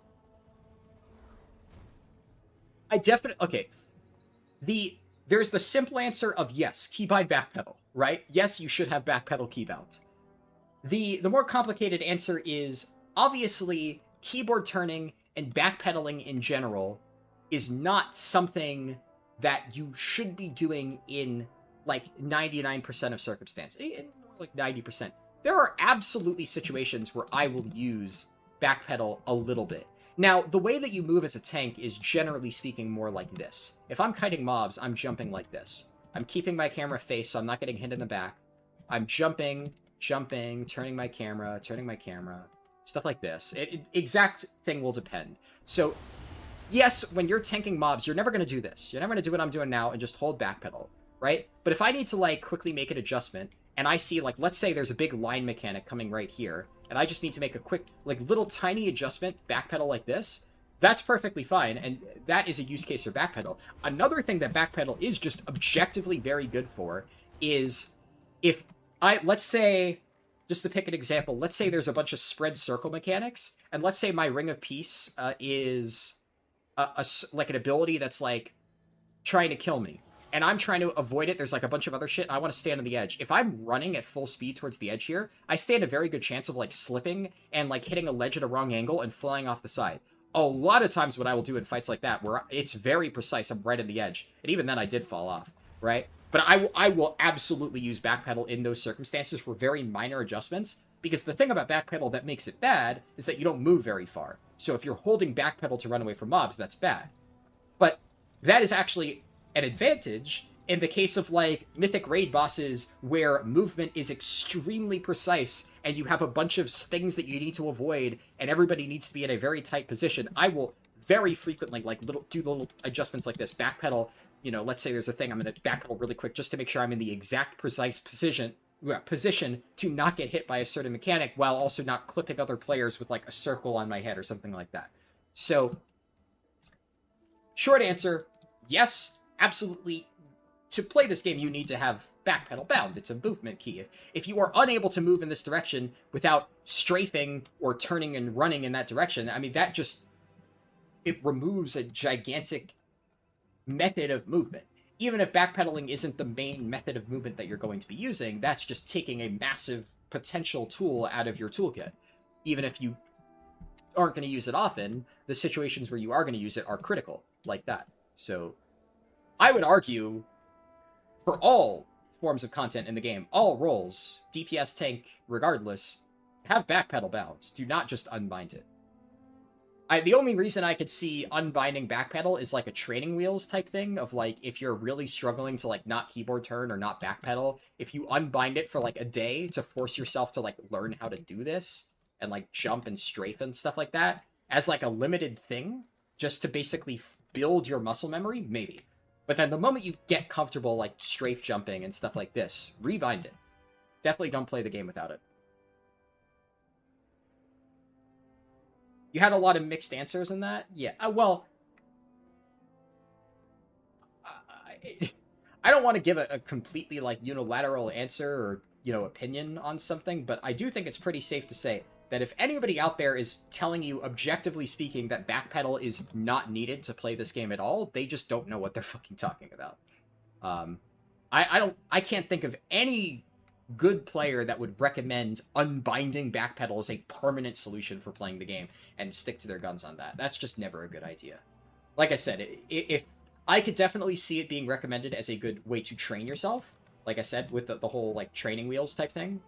okay. There's the simple answer of yes, keybind backpedal, right? Yes, you should have backpedal keybound. The more complicated answer is, obviously, keyboard turning and backpedaling in general is not something that you should be doing in, like, 99% of circumstances. Like 90%. There are absolutely situations where I will use backpedal a little bit. Now, the way that you move as a tank is generally speaking more like this. If I'm kiting mobs, I'm jumping like this. I'm keeping my camera face so I'm not getting hit in the back. I'm jumping, turning my camera, stuff like this. Exact thing will depend. So yes, when you're tanking mobs, you're never going to do this. You're never going to do what I'm doing now and just hold backpedal, right? But if I need to, like, quickly make an adjustment, and I see, like, let's say there's a big line mechanic coming right here, and I just need to make a quick, like, little tiny adjustment, backpedal like this, that's perfectly fine, and that is a use case for backpedal. Another thing that backpedal is just objectively very good for is if let's say, just to pick an example, let's say there's a bunch of spread circle mechanics, and let's say my Ring of Peace is like an ability that's like trying to kill me, and I'm trying to avoid it. There's like a bunch of other shit. I want to stand on the edge. If I'm running at full speed towards the edge here, I stand a very good chance of like slipping and like hitting a ledge at a wrong angle and flying off the side. A lot of times what I will do in fights like that, where it's very precise, I'm right at the edge, and even then I did fall off, right? But I will absolutely use backpedal in those circumstances for very minor adjustments, because the thing about backpedal that makes it bad is that you don't move very far. So if you're holding backpedal to run away from mobs, that's bad. But that is actually an advantage in the case of, like, Mythic Raid bosses where movement is extremely precise and you have a bunch of things that you need to avoid and everybody needs to be in a very tight position. I will very frequently, like, do little adjustments like this. Backpedal, you know, let's say there's a thing, I'm going to backpedal really quick just to make sure I'm in the exact precise position to not get hit by a certain mechanic while also not clipping other players with, like, a circle on my head or something like that. So, short answer, yes, absolutely. To play this game, you need to have backpedal bound. It's a movement key. If you are unable to move in this direction without strafing or turning and running in that direction, I mean, that just, it removes a gigantic method of movement. Even if backpedaling isn't the main method of movement that you're going to be using, that's just taking a massive potential tool out of your toolkit. Even if you aren't going to use it often, the situations where you are going to use it are critical, like that. So, I would argue, for all forms of content in the game, all roles, DPS tank regardless, have backpedal bound. Do not just unbind it. The only reason I could see unbinding backpedal is like a training wheels type thing of like, if you're really struggling to like not keyboard turn or not backpedal, if you unbind it for like a day to force yourself to like learn how to do this and like jump and strafe and stuff like that as like a limited thing just to basically build your muscle memory, maybe. But then the moment you get comfortable like strafe jumping and stuff like this, rebind it. Definitely don't play the game without it. You had a lot of mixed answers in that? Yeah, well, I don't want to give a completely, like, unilateral answer or, you know, opinion on something, but I do think it's pretty safe to say that if anybody out there is telling you, objectively speaking, that backpedal is not needed to play this game at all, they just don't know what they're fucking talking about. I can't think of any good player that would recommend unbinding backpedal as a permanent solution for playing the game and stick to their guns on that. That's just never a good idea. Like I said, if I could definitely see it being recommended as a good way to train yourself, like I said, with the whole like training wheels type thing.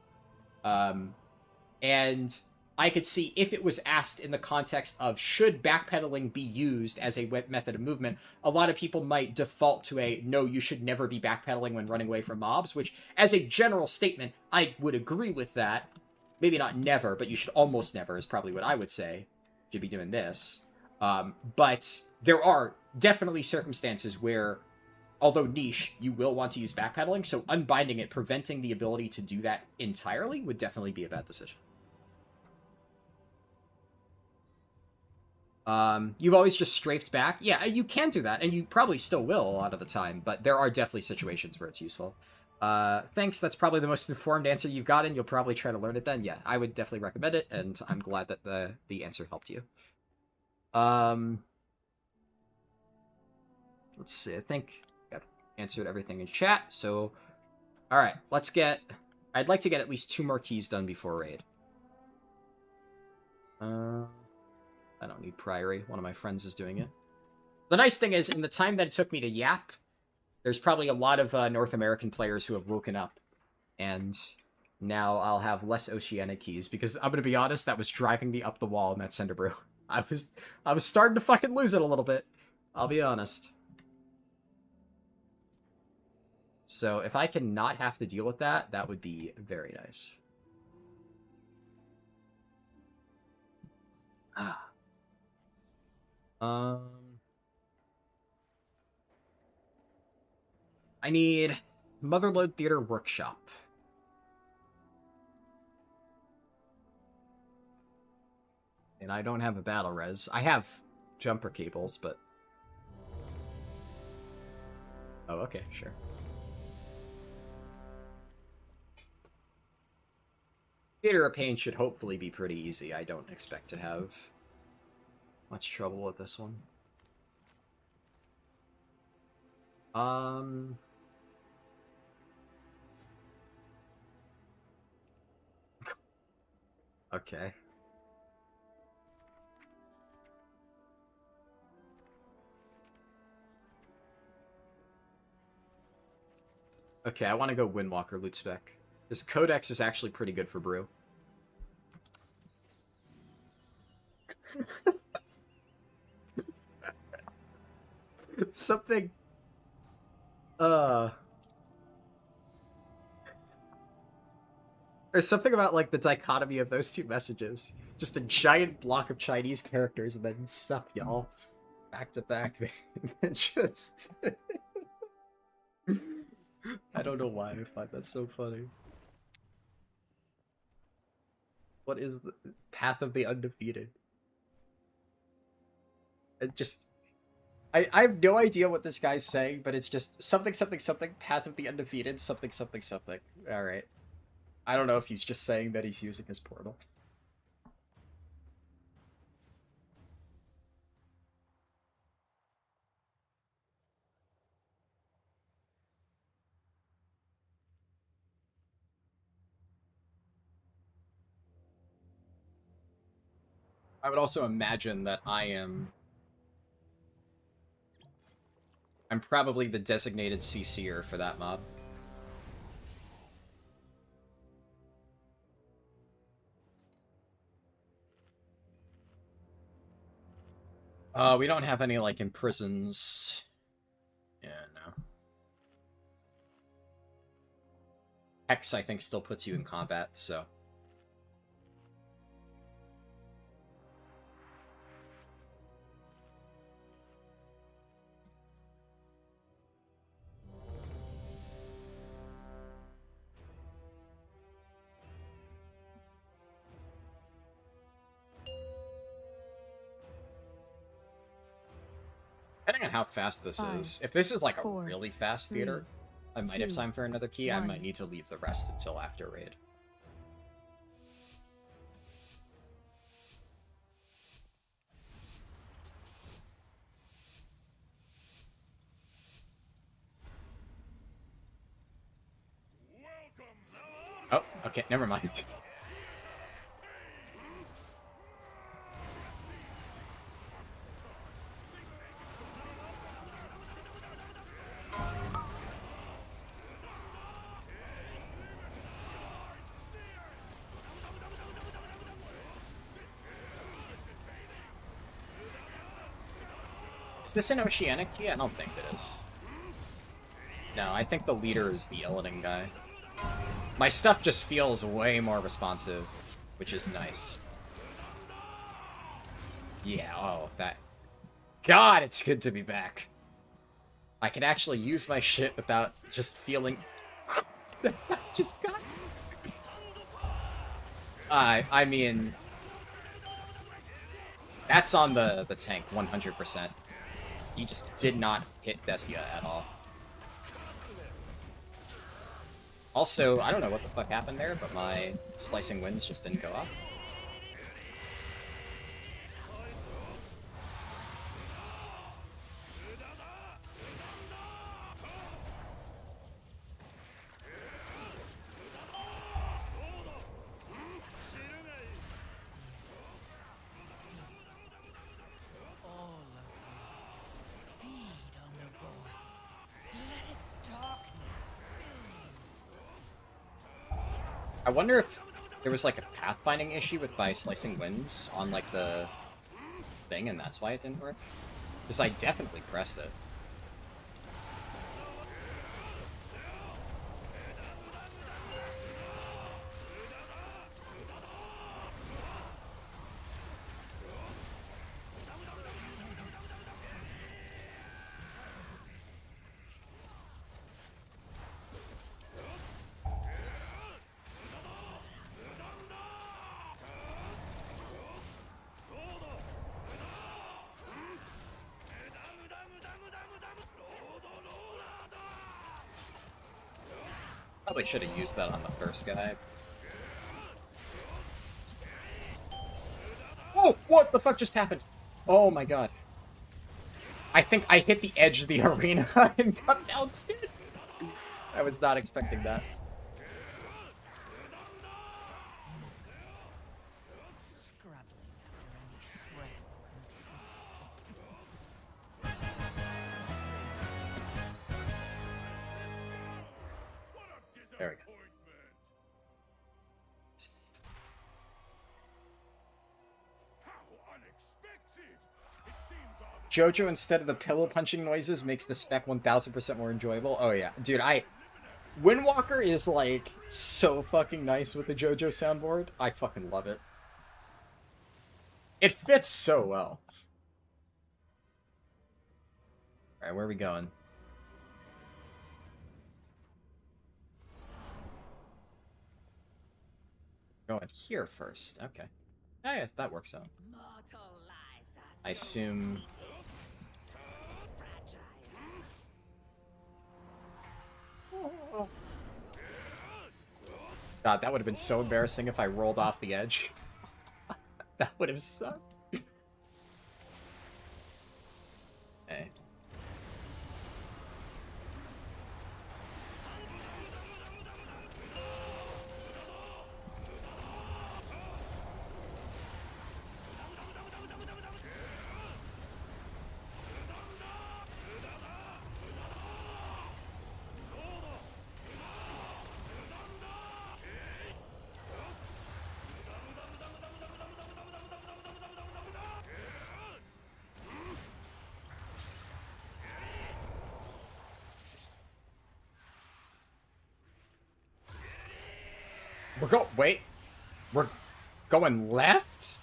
And I could see if it was asked in the context of should backpedaling be used as a method of movement, a lot of people might default to a no, you should never be backpedaling when running away from mobs, which as a general statement, I would agree with that. Maybe not never, but you should almost never is probably what I would say. You should be doing this. But there are definitely circumstances where, although niche, you will want to use backpedaling, so unbinding it, preventing the ability to do that entirely would definitely be a bad decision. You've always just strafed back. Yeah, you can do that, and you probably still will a lot of the time, but there are definitely situations where it's useful. Thanks, that's probably the most informed answer you've gotten. You'll probably try to learn it then. Yeah, I would definitely recommend it, and I'm glad that the answer helped you. Let's see, I think I've answered everything in chat, so... Alright, let's get... I'd like to get at least 2 more keys done before raid. I don't need Priory. One of my friends is doing it. The nice thing is, in the time that it took me to yap, there's probably a lot of North American players who have woken up. And now I'll have less Oceanic keys, because I'm going to be honest, that was driving me up the wall in that Cinder Brew. I was starting to fucking lose it a little bit. I'll be honest. So if I can not have to deal with that, that would be very nice. Ah. I need Motherlode Theater Workshop. And I don't have a battle res. I have jumper cables, but... Oh, okay, sure. Theater of Pain should hopefully be pretty easy. I don't expect to have much trouble with this one. Okay. Okay, I want to go Windwalker loot spec. This Codex is actually pretty good for brew. Something... There's something about, like, the dichotomy of those two messages. Just a giant block of Chinese characters and then suck y'all back to back. And just... I don't know why I find that so funny. What is the Path of the Undefeated? It just... I have no idea what this guy's saying, but it's just something, something, something, Path of the Undefeated, something, something, something. Alright. I don't know if he's just saying that he's using his portal. I would also imagine that I'm probably the designated CC'er for that mob. We don't have any, like, imprisons. Yeah, no. Hex, I think, still puts you in combat, so... Depending on how fast this is. If this is like a really fast theater, I might have time for another key. I might need to leave the rest until after raid. Oh, okay, never mind. Is this an Oceanic key? I don't think it is. No, I think the leader is the Illidan guy. My stuff just feels way more responsive, which is nice. Yeah, oh, that... God, it's good to be back. I can actually use my shit without just feeling... just got... I mean... That's on the tank, 100%. He just did not hit Desia at all. Also, I don't know what the fuck happened there, but my Slicing Winds just didn't go off. I wonder if there was like a pathfinding issue with my Slicing Winds on like the thing and that's why it didn't work. Because I definitely pressed it. Probably should have used that on the first guy. Oh, what the fuck just happened? Oh my god. I think I hit the edge of the arena and got bounced in. I was not expecting that. Scrabbling after any shred of control. There we go. Jojo, instead of the pillow punching noises, makes the spec 1000% more enjoyable. Oh yeah. Dude, Windwalker is, like, so fucking nice with the Jojo soundboard. I fucking love it. It fits so well. Alright, where are we going? Going here first. Okay. Oh, yeah, that works out. Mortal lives are I assume... God, that would have been so embarrassing if I rolled off the edge. That would have sucked. Okay. Wait. We're going left?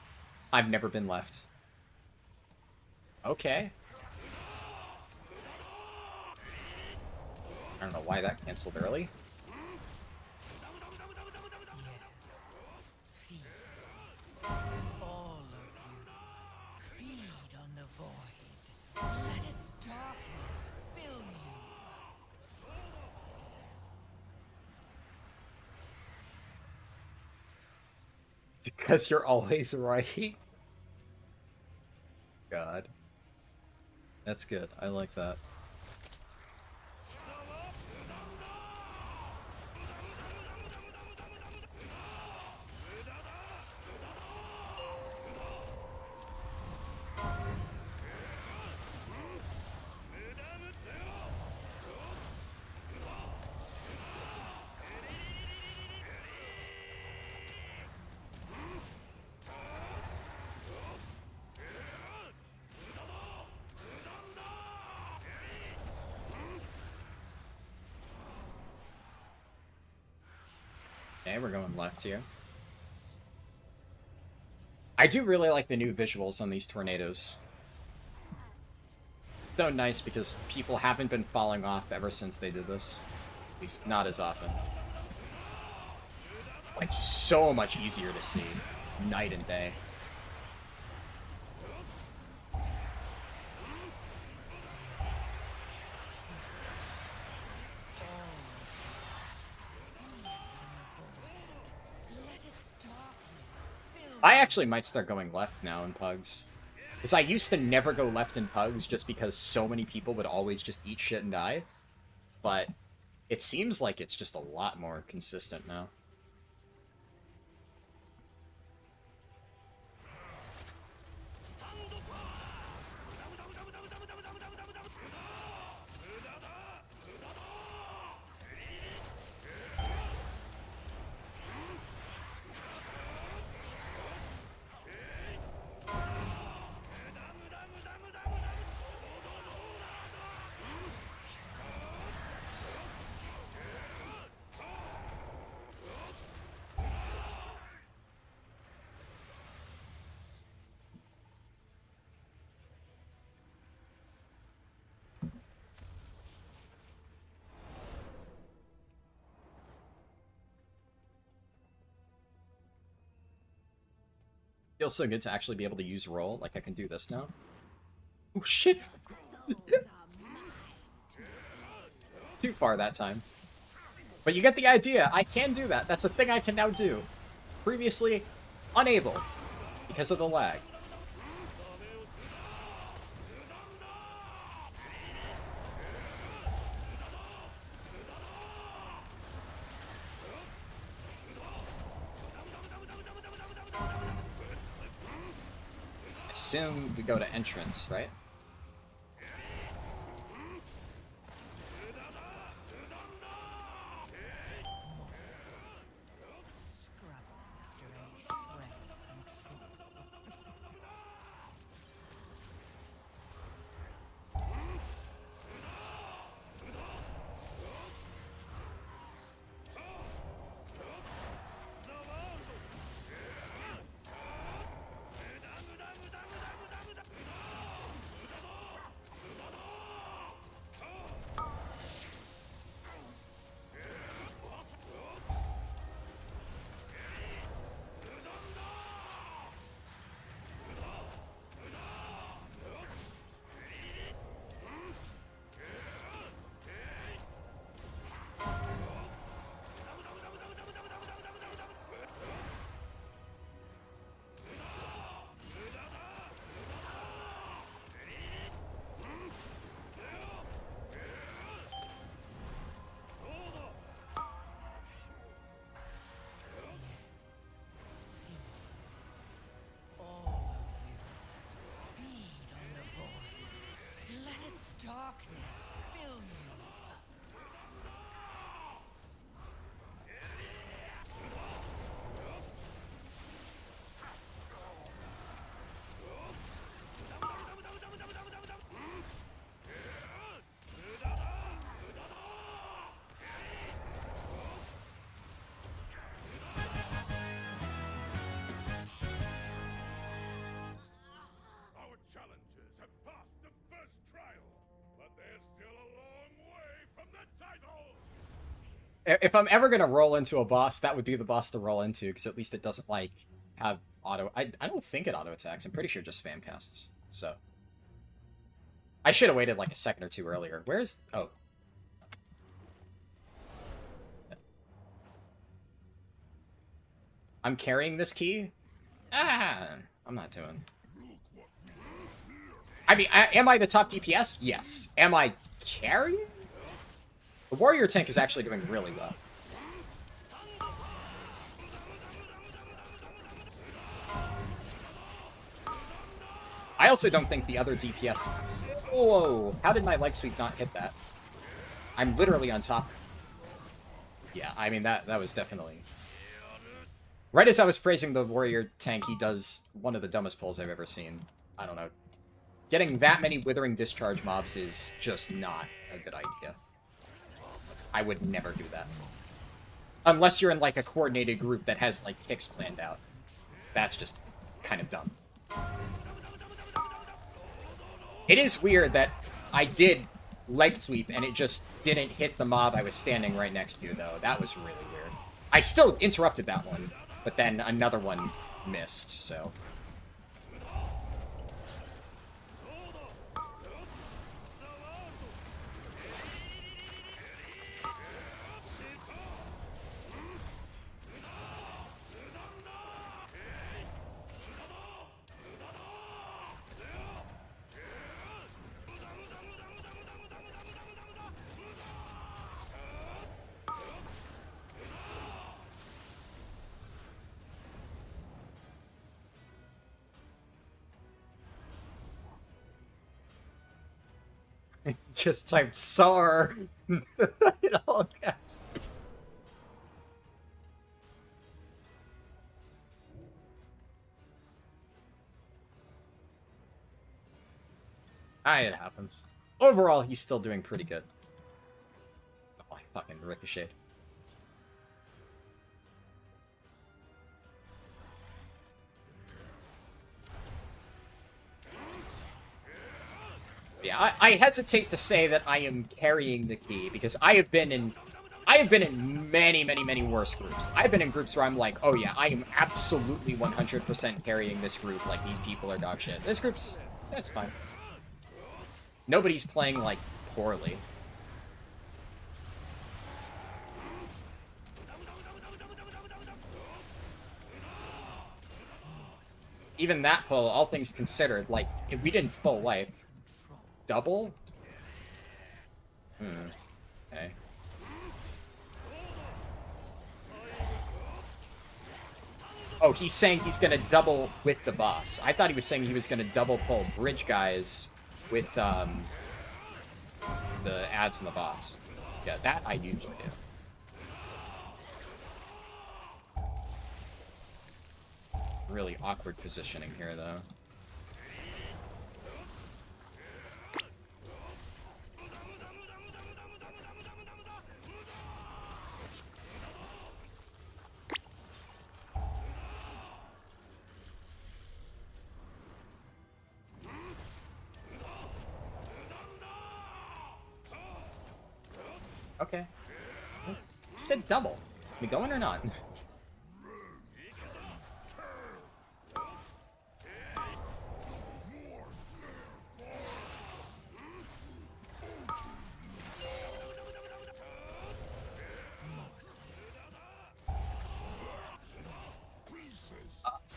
I've never been left. Okay. I don't know why that canceled early. Feed. All of you. Feed on the void. Let its darkness fill you. Because you're always right. God. That's good. I like that. Okay, we're going left here. I do really like the new visuals on these tornadoes. It's so nice because people haven't been falling off ever since they did this. At least not as often. Like, so much easier to see. Night and day. I actually might start going left now in Pugs. Because I used to never go left in Pugs just because so many people would always just eat shit and die. But it seems like it's just a lot more consistent now. Feels so good to actually be able to use roll. Like, I can do this now. Oh, shit! Too far that time. But you get the idea. I can do that. That's a thing I can now do. Previously, unable because of the lag. I assume we go to entrance, right? Darkness fill you. Our challengers have passed the first trial, but they're still a long way from the title! If I'm ever gonna roll into a boss, that would be the boss to roll into, because at least it doesn't, like, have auto... I don't think it auto-attacks. I'm pretty sure it just spam casts, so... I should have waited, like, a second or two earlier. Where's... Oh. I'm carrying this key? Ah, I'm not doing... I mean, am I the top DPS? Yes. Am I carrying? The warrior tank is actually doing really well. I also don't think the other DPS... Whoa! How did my leg sweep not hit that? I'm literally on top. Yeah, I mean, that was definitely... Right as I was praising the warrior tank, he does one of the dumbest pulls I've ever seen. I don't know. Getting that many Withering Discharge mobs is just not a good idea. I would never do that. Unless you're in, like, a coordinated group that has, like, kicks planned out. That's just kind of dumb. It is weird that I did leg sweep and it just didn't hit the mob I was standing right next to, though. That was really weird. I still interrupted that one, but then another one missed, so... Just typed SAR in all caps. It happens. Overall, he's still doing pretty good. Oh, I fucking ricocheted. Yeah, I hesitate to say that I am carrying the key, because I have been in many, many, many worse groups. I've been in groups where I'm like, oh yeah, I am absolutely 100% carrying this group, like, these people are dog shit. This group's... that's fine. Nobody's playing, like, poorly. even that pull, all things considered, like, if we didn't full life, double? Okay. Oh, he's saying he's gonna double with the boss. I thought he was saying he was gonna double pull bridge guys with, the ads on the boss. Yeah, that I usually do. Really awkward positioning here, though. Okay. He said double. We going or not?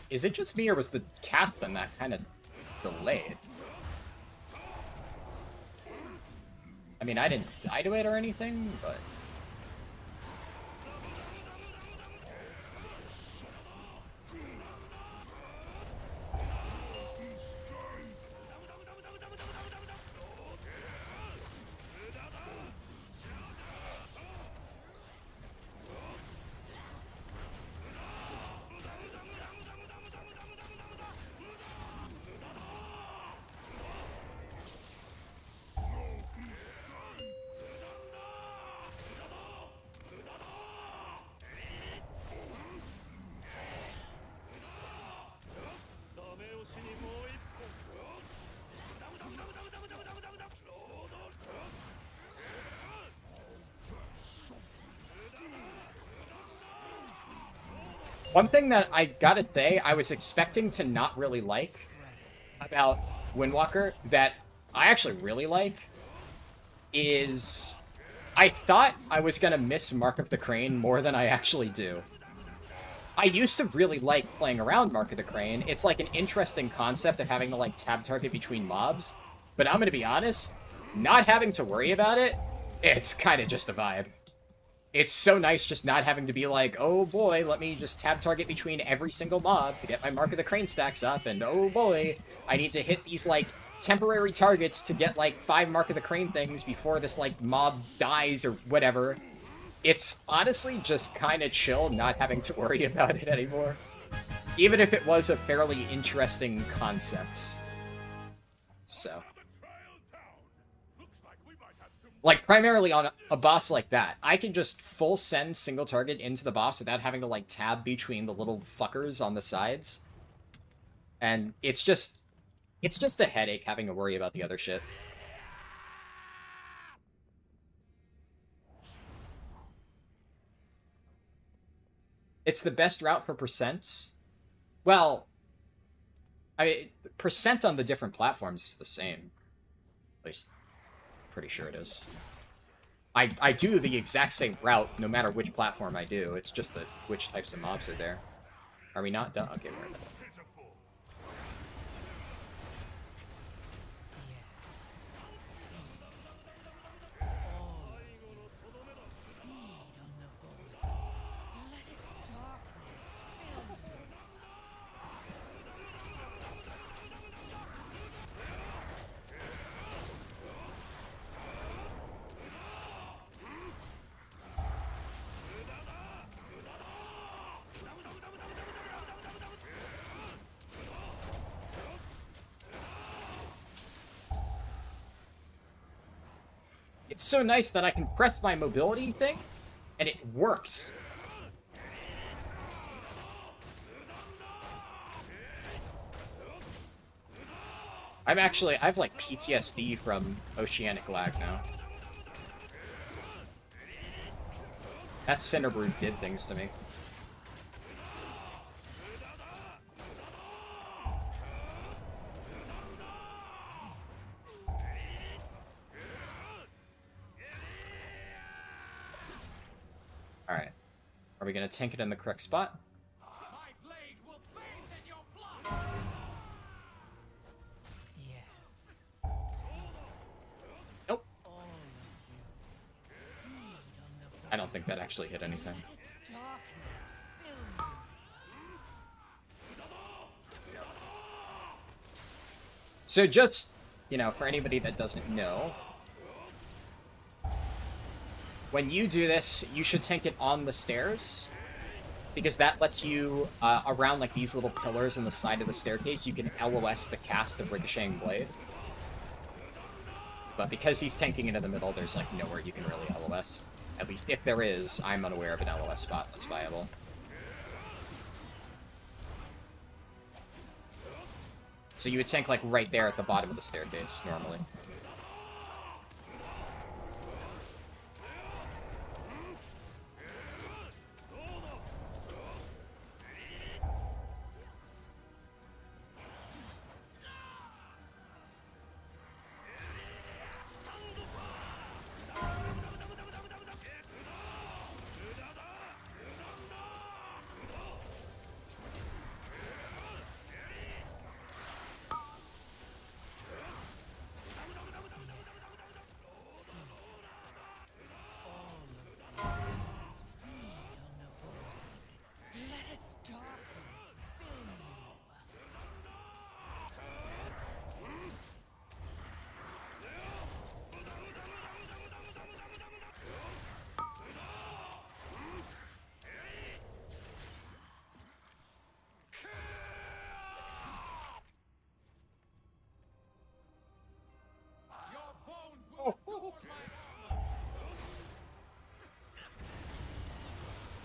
Is it just me, or was the cast on that kind of delayed? I mean, I didn't die to it or anything, but... One thing that I gotta say I was expecting to not really like about Windwalker, that I actually really like, is I thought I was gonna miss Mark of the Crane more than I actually do. I used to really like playing around Mark of the Crane. It's like an interesting concept of having to like tab target between mobs, but I'm gonna be honest, not having to worry about it, it's kind of just a vibe. It's so nice just not having to be like, oh boy, let me just tab target between every single mob to get my Mark of the Crane stacks up, and oh boy, I need to hit these, like, temporary targets to get, like, 5 Mark of the Crane things before this, like, mob dies or whatever. It's honestly just kind of chill not having to worry about it anymore. Even if it was a fairly interesting concept. So... like, primarily on a boss like that, I can just full send single target into the boss without having to, like, tab between the little fuckers on the sides. And it's just a headache having to worry about the other shit. It's the best route for percent. Well, I mean, percent on the different platforms is the same. At least... pretty sure it is. I do the exact same route no matter which platform I do. It's just that which types of mobs are there. Are we not done? Okay, we're done. It's so nice that I can press my mobility thing, and it works. I've like PTSD from oceanic lag now. That Cinderbrew did things to me. Alright. Are we gonna tank it in the correct spot? My blade will bathe in your blood. I don't think that actually hit anything. So just, you know, for anybody that doesn't know, when you do this, you should tank it on the stairs, because that lets you, around like these little pillars in the side of the staircase, you can LOS the cast of Ricocheting Blade. But because he's tanking it in the middle, there's like nowhere you can really LOS. At least if there is, I'm unaware of an LOS spot that's viable. So you would tank like right there at the bottom of the staircase, normally.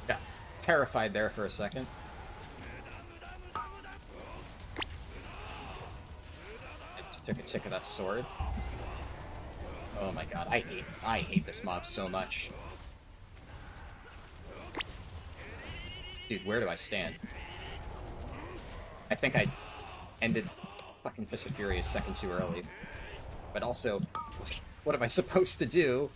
Yeah, terrified there for a second. I just took a tick of that sword. Oh my god, I hate this mob so much. Dude, where do I stand? I think I ended fucking Fist of Fury a second too early. But also, what am I supposed to do?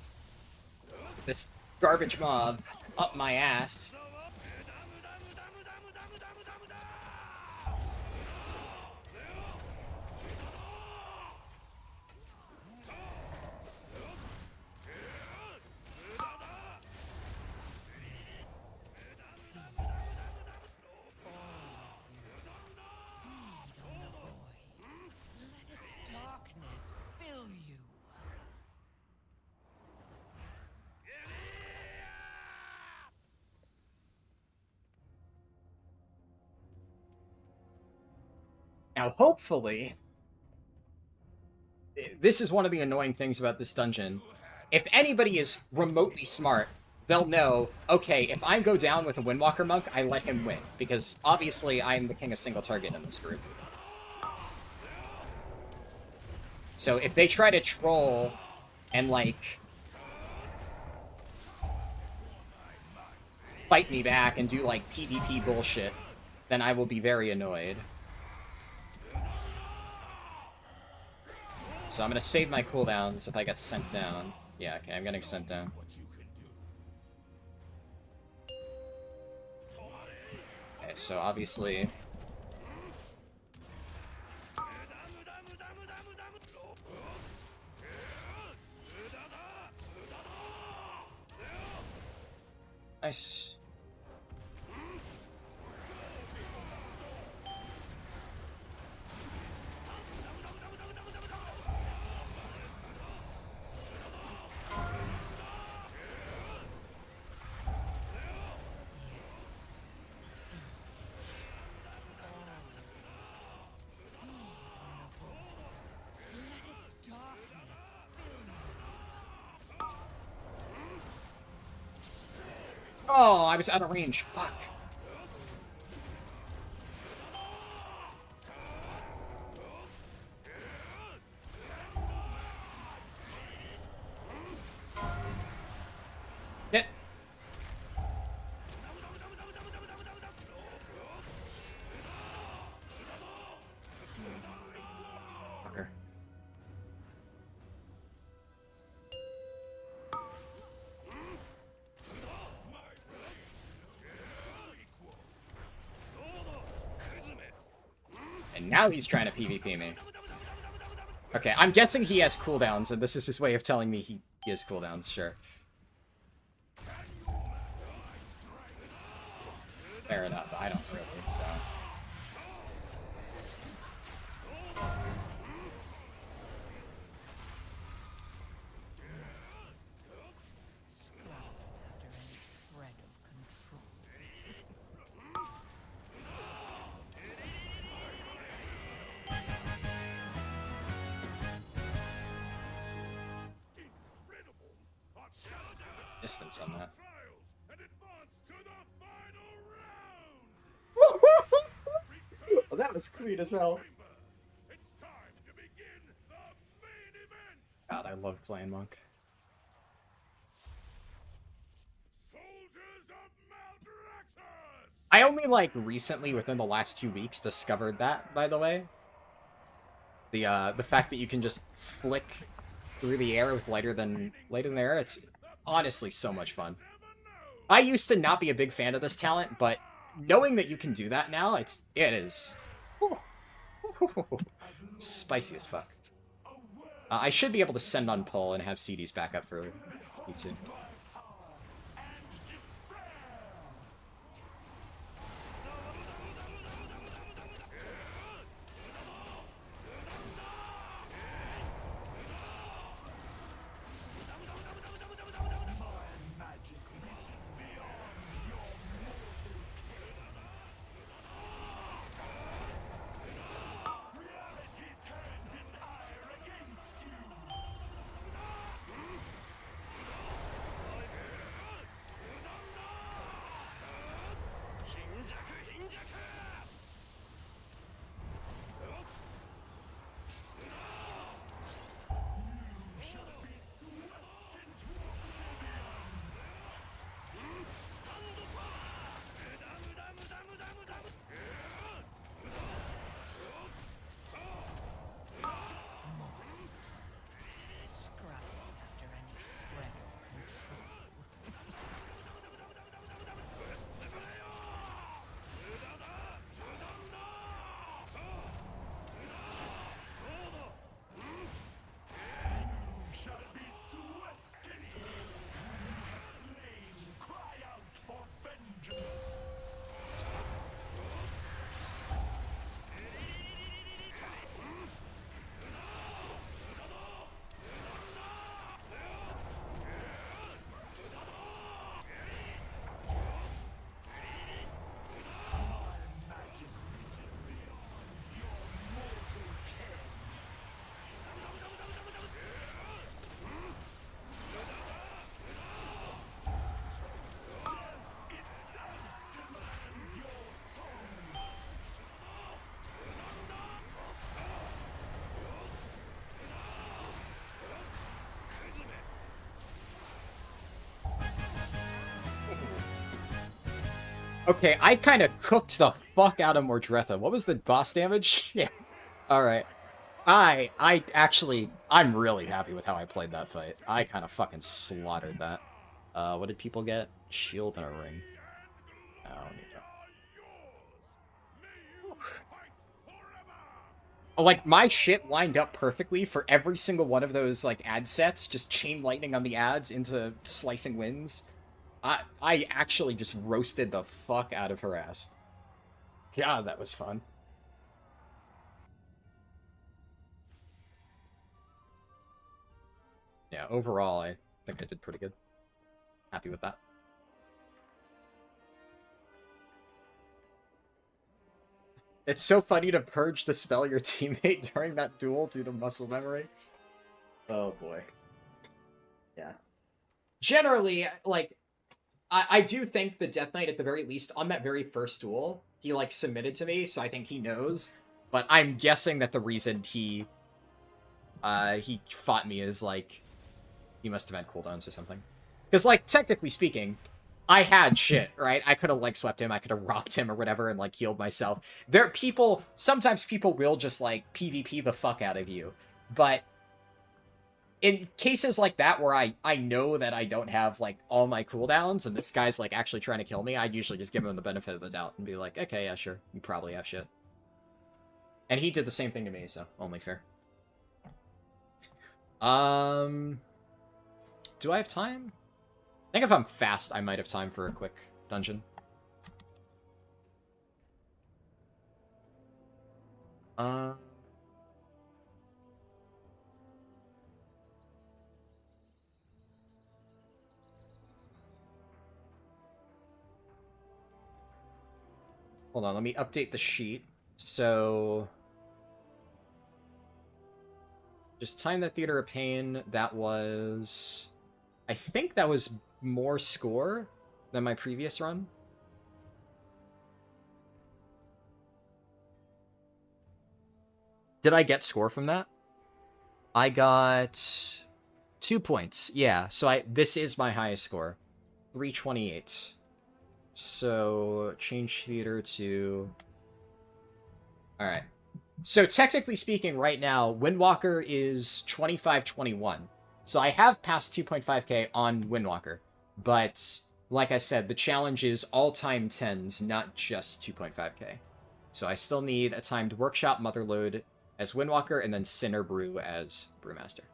This garbage mob up my ass. Now, hopefully, this is one of the annoying things about this dungeon. If anybody is remotely smart, they'll know, okay, if I go down with a Windwalker monk, I let him win. Because, obviously, I'm the king of single target in this group. So, if they try to troll and, like, fight me back and do, like, PvP bullshit, then I will be very annoyed. So I'm gonna save my cooldowns if I get sent down. Yeah, okay, I'm getting sent down. Okay, so obviously... Nice. Oh, I was out of range. Fuck. Hit. Fucker. And now he's trying to PvP me. Okay, I'm guessing he has cooldowns, and this is his way of telling me he has cooldowns, sure. Fair enough. I don't really, so. After any shred of control. Incredible! Our challenges Distance on that. trials and advance to the final round! Well, that was clean as hell. It's time to begin the main event! God, I love playing Monk. Soldiers of Maldraxxus! I only, like, recently, within the last 2 weeks, discovered that, by the way. The fact that you can just flick through the air with lighter than air, it's honestly so much fun. I used to not be a big fan of this talent, but knowing that you can do that now, it is spicy as fuck. I should be able to send on pull and have CDs back up for E2. After any shred of control. Okay, I kind of cooked the fuck out of Mordretha. What was the boss damage? Yeah. Alright. I'm really happy with how I played that fight. I kind of fucking slaughtered that. What did people get? Shield and a ring. Oh, yeah. Like, my shit lined up perfectly for every single one of those, like, ad sets. Just chain lightning on the ads into slicing winds. I actually just roasted the fuck out of her ass. God, that was fun. Yeah, overall, I think I did pretty good. Happy with that. It's so funny to purge dispel your teammate during that duel due to muscle memory. Oh boy. Yeah. Generally, like, I do think the Death Knight, at the very least, on that very first duel, he, like, submitted to me, so I think he knows. But I'm guessing that the reason he fought me is, like, he must have had cooldowns or something. Because, like, technically speaking, I had shit, right? I could have leg swept him, I could have robbed him or whatever and, like, healed myself. Sometimes people will just, like, PvP the fuck out of you. But in cases like that where I know that I don't have, like, all my cooldowns and this guy's, like, actually trying to kill me, I'd usually just give him the benefit of the doubt and be like, okay, yeah, sure, you probably have shit. And he did the same thing to me, so only fair. Do I have time? I think if I'm fast, I might have time for a quick dungeon. Uh... Hold on, let me update the sheet. So... Just Time the Theater of Pain, that was... I think that was more score than my previous run. Did I get score from that? I got 2 points. Yeah, so this is my highest score. 328. So, change theater to... Alright. So, technically speaking, right now, Windwalker is 25-21. So, I have passed 2.5k on Windwalker. But, like I said, the challenge is all-time 10s, not just 2.5k. So, I still need a timed Workshop Motherlode as Windwalker, and then Sinner Brew as Brewmaster.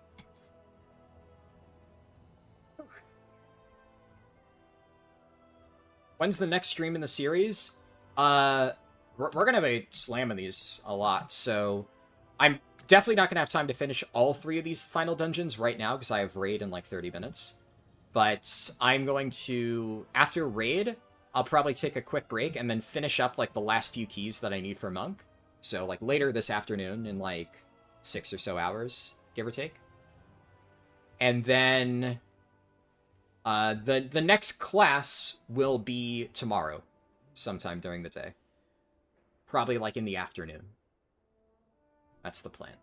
When's the next stream in the series? We're gonna have a slam of these a lot, so I'm definitely not gonna have time to finish all 3 of these final dungeons right now, because I have raid in like 30 minutes. But I'm going to, after raid, I'll probably take a quick break and then finish up like the last few keys that I need for Monk. So, like, later this afternoon in, like, 6 or so hours, give or take. And then, the next class will be tomorrow, sometime during the day. Probably, like, in the afternoon. That's the plan.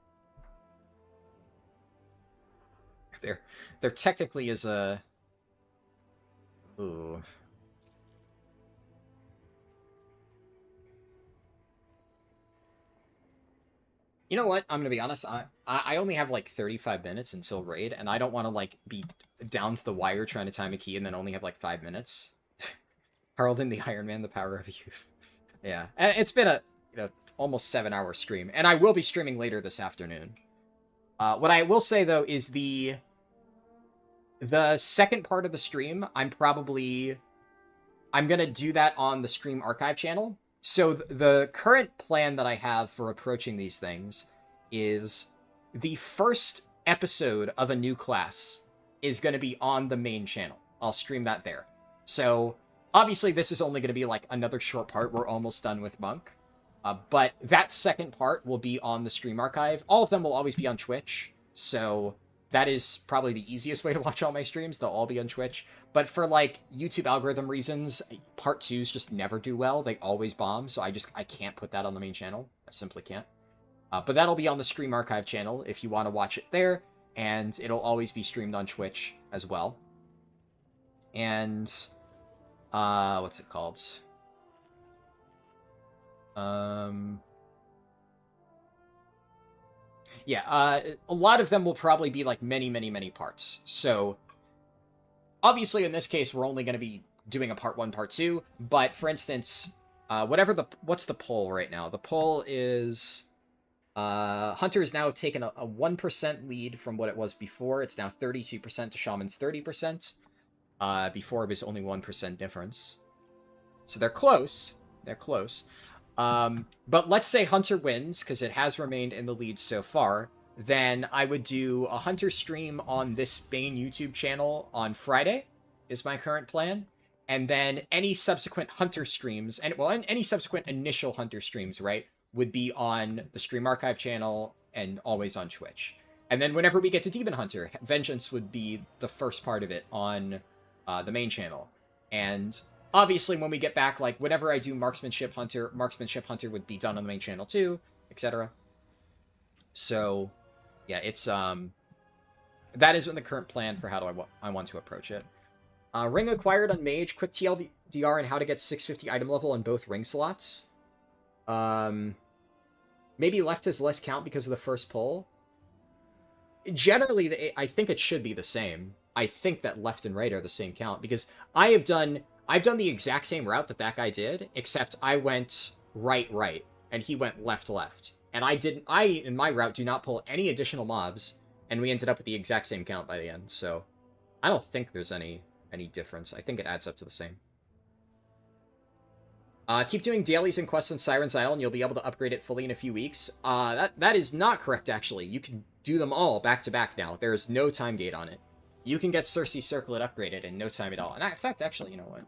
There technically is a... Ooh... You know what? I'm gonna be honest. I only have like 35 minutes until raid, and I don't want to like be down to the wire trying to time a key and then only have like 5 minutes. Harldan the Iron Man, the power of youth. Yeah, and it's been a almost 7-hour stream, and I will be streaming later this afternoon. What I will say though is the second part of the stream, I'm gonna do that on the stream archive channel. So the current plan that I have for approaching these things is the first episode of a new class is going to be on the main channel. I'll stream that there. So obviously this is only going to be like another short part. We're almost done with Monk. But that second part will be on the stream archive. All of them will always be on Twitch. So that is probably the easiest way to watch all my streams. They'll all be on Twitch. But for, like, YouTube algorithm reasons, part 2s just never do well. They always bomb, so I can't put that on the main channel. I simply can't. But that'll be on the Stream Archive channel if you want to watch it there, and it'll always be streamed on Twitch as well. And, what's it called? Yeah, a lot of them will probably be, like, many parts. So... Obviously, in this case, we're only going to be doing a part 1, part 2, but for instance, what's the poll right now? The poll is, Hunter has now taken a 1% lead from what it was before. It's now 32% to Shaman's 30%. Before it was only 1% difference. So they're close. They're close. But let's say Hunter wins, because it has remained in the lead so far. Then I would do a Hunter stream on this main YouTube channel on Friday, is my current plan. And then any subsequent Hunter streams, and well, any subsequent initial Hunter streams, right, would be on the Stream Archive channel and always on Twitch. And then whenever we get to Demon Hunter, Vengeance would be the first part of it on the main channel. And obviously when we get back, like, whenever I do Marksmanship Hunter would be done on the main channel too, etc. So... yeah, it's, that is the current plan for how I want to approach it. Ring acquired on Mage, quick TLDR, and how to get 650 item level on both ring slots. Maybe left has less count because of the first pull. Generally, I think it should be the same. I think that left and right are the same count, because I've done the exact same route that guy did, except I went right, and he went left. And I, in my route, do not pull any additional mobs, and we ended up with the exact same count by the end, so I don't think there's any difference. I think it adds up to the same. Keep doing dailies and quests on Siren's Isle, and you'll be able to upgrade it fully in a few weeks. That is not correct, actually. You can do them all back-to-back now. There is no time gate on it. You can get Cersei Circlet upgraded in no time at all. And in fact, actually, you know what?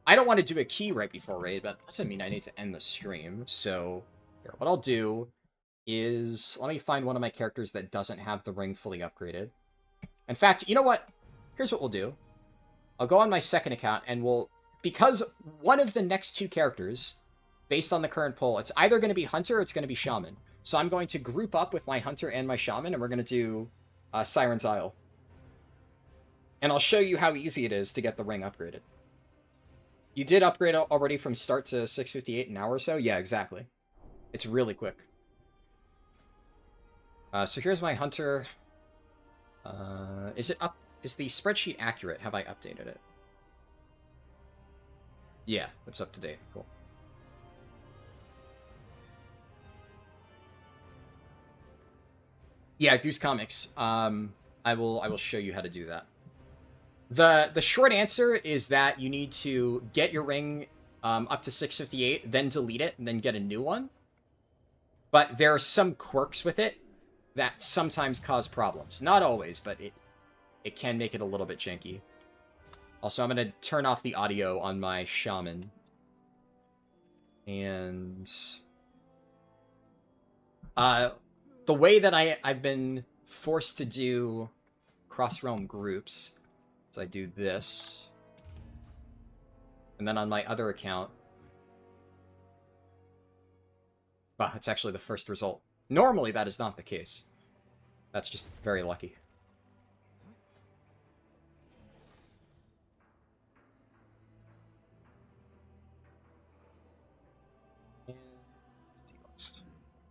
I don't want to do a key right before raid, but that doesn't mean I need to end the stream. So, here, what I'll do is... Let me find one of my characters that doesn't have the ring fully upgraded. In fact, you know what? Here's what we'll do. I'll go on my second account, and we'll... Because one of the next two characters, based on the current poll, it's either going to be Hunter or it's going to be Shaman. So I'm going to group up with my Hunter and my Shaman, and we're going to do Siren's Isle. And I'll show you how easy it is to get the ring upgraded. You did upgrade already from start to 658 an hour or so? Yeah, exactly. It's really quick. So here's my Hunter. Is it up? Is the spreadsheet accurate? Have I updated it? Yeah, it's up to date. Cool. Yeah, Goose Comics. I will show you how to do that. The short answer is that you need to get your ring up to 658, then delete it, and then get a new one. But there are some quirks with it that sometimes cause problems. Not always, but it can make it a little bit janky. Also, I'm going to turn off the audio on my Shaman. And... the way that I've been forced to do cross-realm groups is I do this. And then on my other account... Wow, it's actually the first result. Normally, that is not the case. That's just very lucky.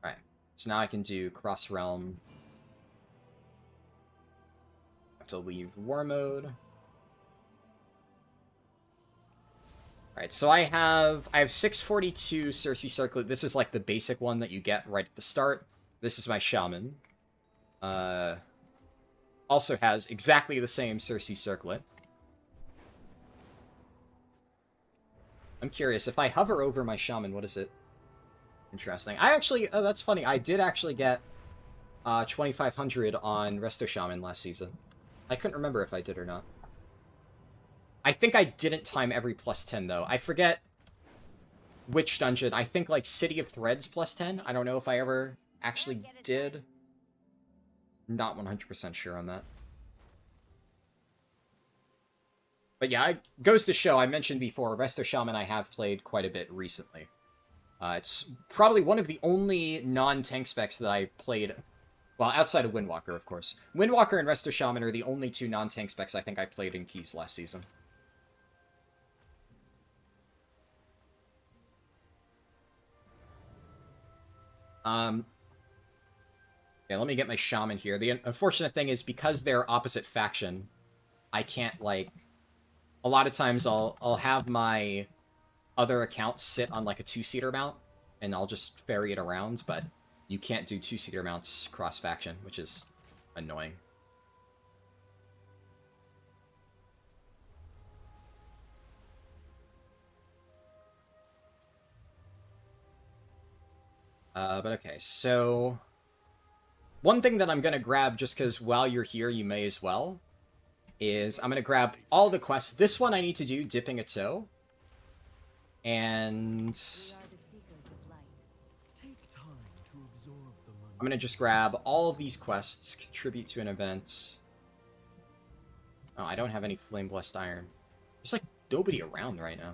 Alright, so now I can do cross-realm. Have to leave war mode. Alright, so I have 642 Cersei Circlet. This is like the basic one that you get right at the start. This is my Shaman. Also has exactly the same Cersei Circlet. I'm curious, if I hover over my Shaman, what is it? Interesting. I actually... Oh, that's funny. I did actually get 2,500 on Resto Shaman last season. I couldn't remember if I did or not. I think I didn't time every +10, though. I forget which dungeon. I think, like, City of Threads +10. I don't know if I ever actually did. Not 100% sure on that. But yeah, it goes to show, I mentioned before, Resto Shaman I have played quite a bit recently. It's probably one of the only non-tank specs that I played, well, outside of Windwalker, of course. Windwalker and Resto Shaman are the only two non-tank specs I think I played in Keys last season. Yeah, let me get my Shaman here. The unfortunate thing is, because they're opposite faction, I can't, like... A lot of times I'll have my other account sit on, like, a two-seater mount, and I'll just ferry it around, but you can't do two-seater mounts cross-faction, which is annoying. But okay, so... One thing that I'm gonna grab, just because while you're here you may as well, is I'm gonna grab all the quests. This one I need to do, Dipping a Toe. And... I'm gonna just grab all of these quests, contribute to an event. Oh, I don't have any Flame Blessed Iron. There's like nobody around right now.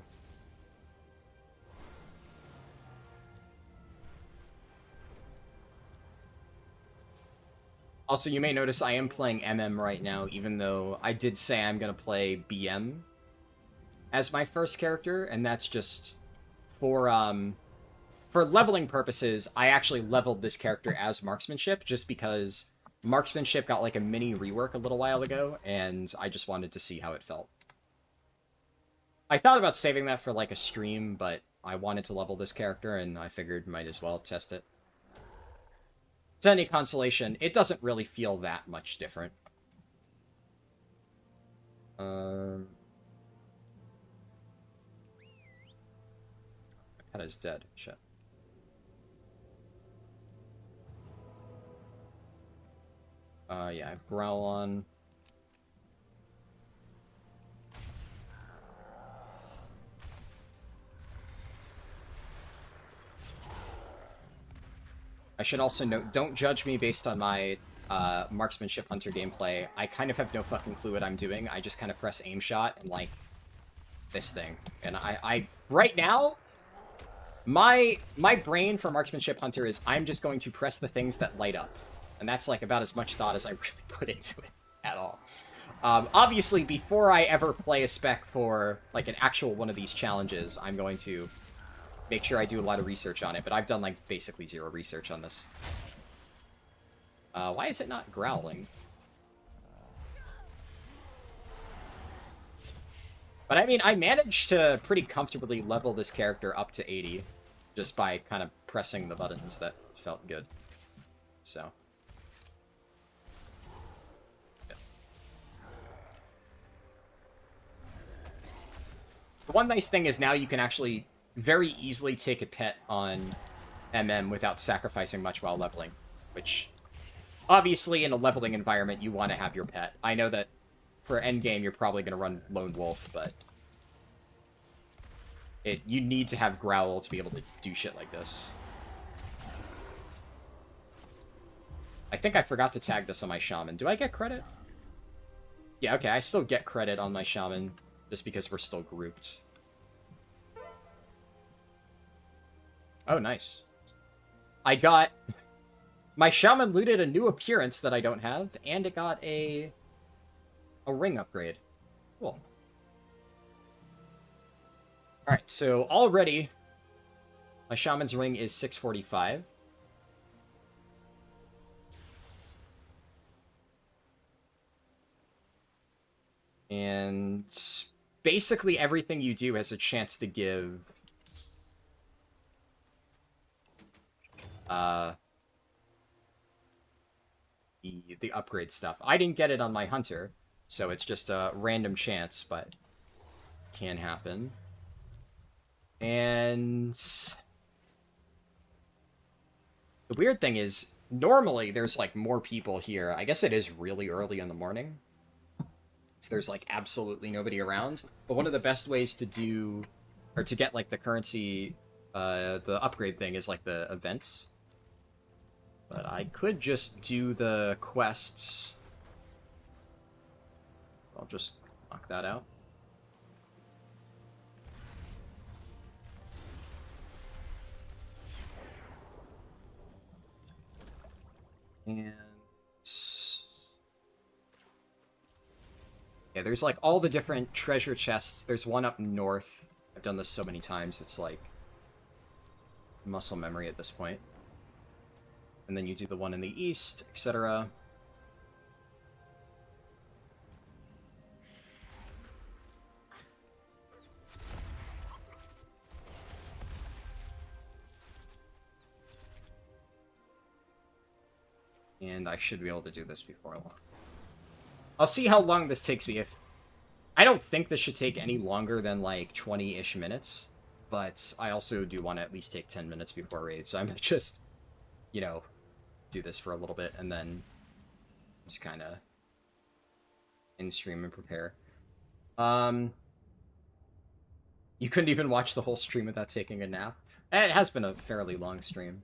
Also, you may notice I am playing MM right now, even though I did say I'm going to play BM as my first character, and that's just for leveling purposes. I actually leveled this character as Marksmanship, just because Marksmanship got like a mini rework a little while ago, and I just wanted to see how it felt. I thought about saving that for like a stream, but I wanted to level this character, and I figured might as well test it. To any consolation, it doesn't really feel that much different. Katana's dead. Shit. Yeah, I have Growl on. I should also note, don't judge me based on my marksmanship hunter gameplay. I kind of have no fucking clue what I'm doing. I just kind of press aim shot and, like, this thing. And I right now, my brain for marksmanship hunter is I'm just going to press the things that light up. And that's, like, about as much thought as I really put into it at all. Obviously, before I ever play a spec for, like, an actual one of these challenges, I'm going to make sure I do a lot of research on it, but I've done, like, basically zero research on this. Why is it not growling? But, I mean, I managed to pretty comfortably level this character up to 80, just by kind of pressing the buttons. That felt good. So. Yeah. The one nice thing is now you can actually very easily take a pet on MM without sacrificing much while leveling, which obviously in a leveling environment you want to have your pet. I know that for endgame you're probably going to run Lone Wolf, but you need to have Growl to be able to do shit like this. I think I forgot to tag this on my Shaman. Do I get credit? Yeah, okay, I still get credit on my Shaman just because we're still grouped. Oh, nice. I got... My Shaman looted a new appearance that I don't have, and it got a ring upgrade. Cool. Alright, so already, my Shaman's ring is 645. And basically everything you do has a chance to give... the upgrade stuff. I didn't get it on my hunter, so it's just a random chance, but can happen. And the weird thing is, normally there's like more people here. I guess it is really early in the morning, so there's like absolutely nobody around. But one of the best ways to do, or to get like the currency, the upgrade thing is like the events. But I could just do the quests. I'll just knock that out. And... yeah, there's like all the different treasure chests. There's one up north. I've done this so many times, it's like muscle memory at this point. And then you do the one in the east, etc. And I should be able to do this before long. I'll see how long this takes me. I don't think this should take any longer than like 20-ish minutes, but I also do want to at least take 10 minutes before raid, so I'm gonna just, you know, do this for a little bit and then just kind of in stream and prepare. You couldn't even watch the whole stream without taking a nap. It has been a fairly long stream.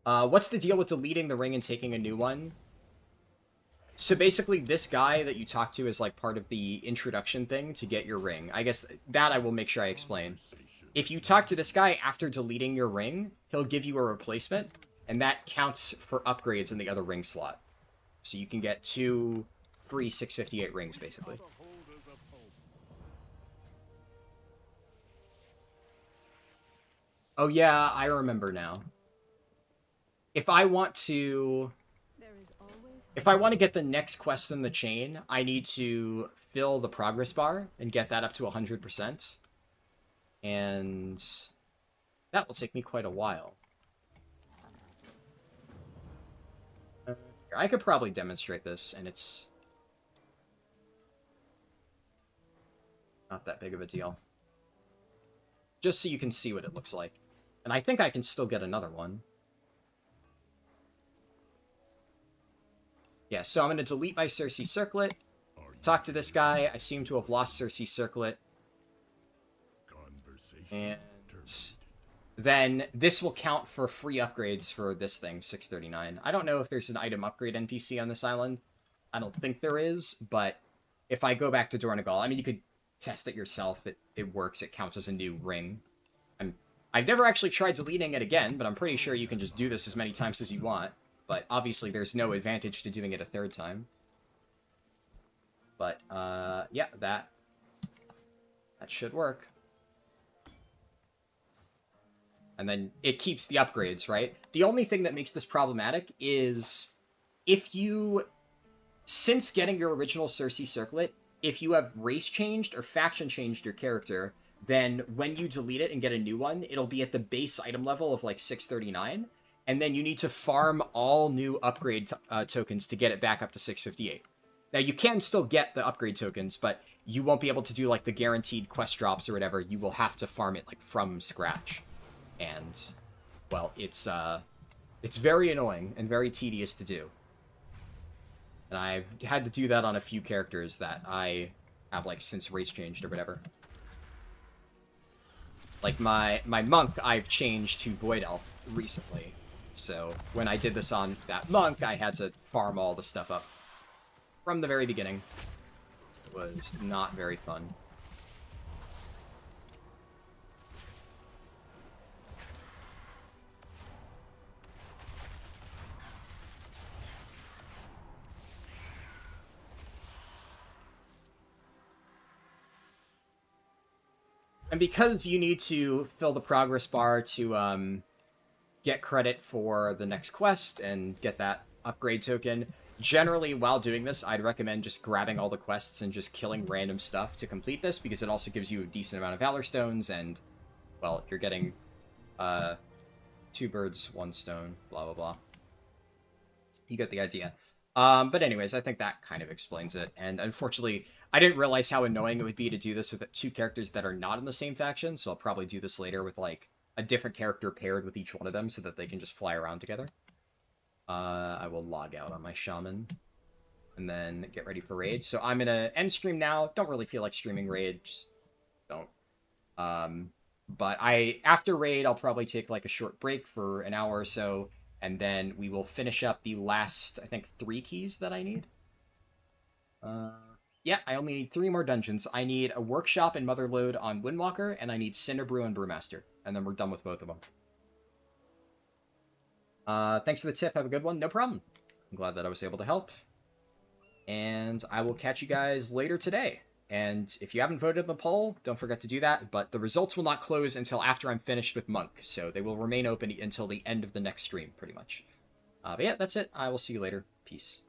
What's the deal with deleting the ring and taking a new one? So basically this guy that you talk to is like part of the introduction thing to get your ring. I guess that I will make sure I explain. If you talk to this guy after deleting your ring, he'll give you a replacement. And that counts for upgrades in the other ring slot. So you can get 2 free 658 rings, basically. Oh yeah, I remember now. If I want to get the next quest in the chain, I need to fill the progress bar and get that up to 100%. And that will take me quite a while. I could probably demonstrate this, and it's not that big of a deal. just so you can see what it looks like. And I think I can still get another one. Yeah, so I'm going to delete my Cersei Circlet, talk to this guy. I seem to have lost Cersei Circlet. And then this will count for free upgrades for this thing, 639. I don't know if there's an item upgrade NPC on this island. I don't think there is, but if I go back to Dornegal, I mean, you could test it yourself. It works. It counts as a new ring. I've never actually tried deleting it again, but I'm pretty sure you can just do this as many times as you want. But obviously, there's no advantage to doing it a third time. But, yeah, that should work. And then it keeps the upgrades, right? The only thing that makes this problematic is if you, since getting your original Cersei Circlet, if you have race changed or faction changed your character, then when you delete it and get a new one, it'll be at the base item level of like 639, and then you need to farm all new upgrade tokens to get it back up to 658. Now, you can still get the upgrade tokens, but you won't be able to do like the guaranteed quest drops or whatever. You will have to farm it like from scratch. And, well, it's very annoying and very tedious to do. And I've had to do that on a few characters that I have, like, since race changed or whatever. Like, my monk, I've changed to Void Elf recently. So, when I did this on that monk, I had to farm all the stuff up from the very beginning. It was not very fun. And because you need to fill the progress bar to get credit for the next quest and get that upgrade token, generally while doing this, I'd recommend just grabbing all the quests and just killing random stuff to complete this, because it also gives you a decent amount of Valor Stones, and, well, you're getting 2 birds, 1 stone, blah, blah, blah. You get the idea. But anyways, I think that kind of explains it, and unfortunately, I didn't realize how annoying it would be to do this with 2 characters that are not in the same faction, so I'll probably do this later with, like, a different character paired with each one of them so that they can just fly around together. I will log out on my Shaman, and then get ready for Raid. So I'm gonna end stream now. Don't really feel like streaming Raid, just don't. But after Raid, I'll probably take, like, a short break for an hour or so, and then we will finish up the last, I think, 3 keys that I need. Yeah, I only need 3 more dungeons. I need a Workshop and Motherlode on Windwalker, and I need Cinderbrew and Brewmaster. And then we're done with both of them. Thanks for the tip. Have a good one. No problem. I'm glad that I was able to help. And I will catch you guys later today. And if you haven't voted in the poll, don't forget to do that. But the results will not close until after I'm finished with Monk. So they will remain open until the end of the next stream, pretty much. But yeah, that's it. I will see you later. Peace.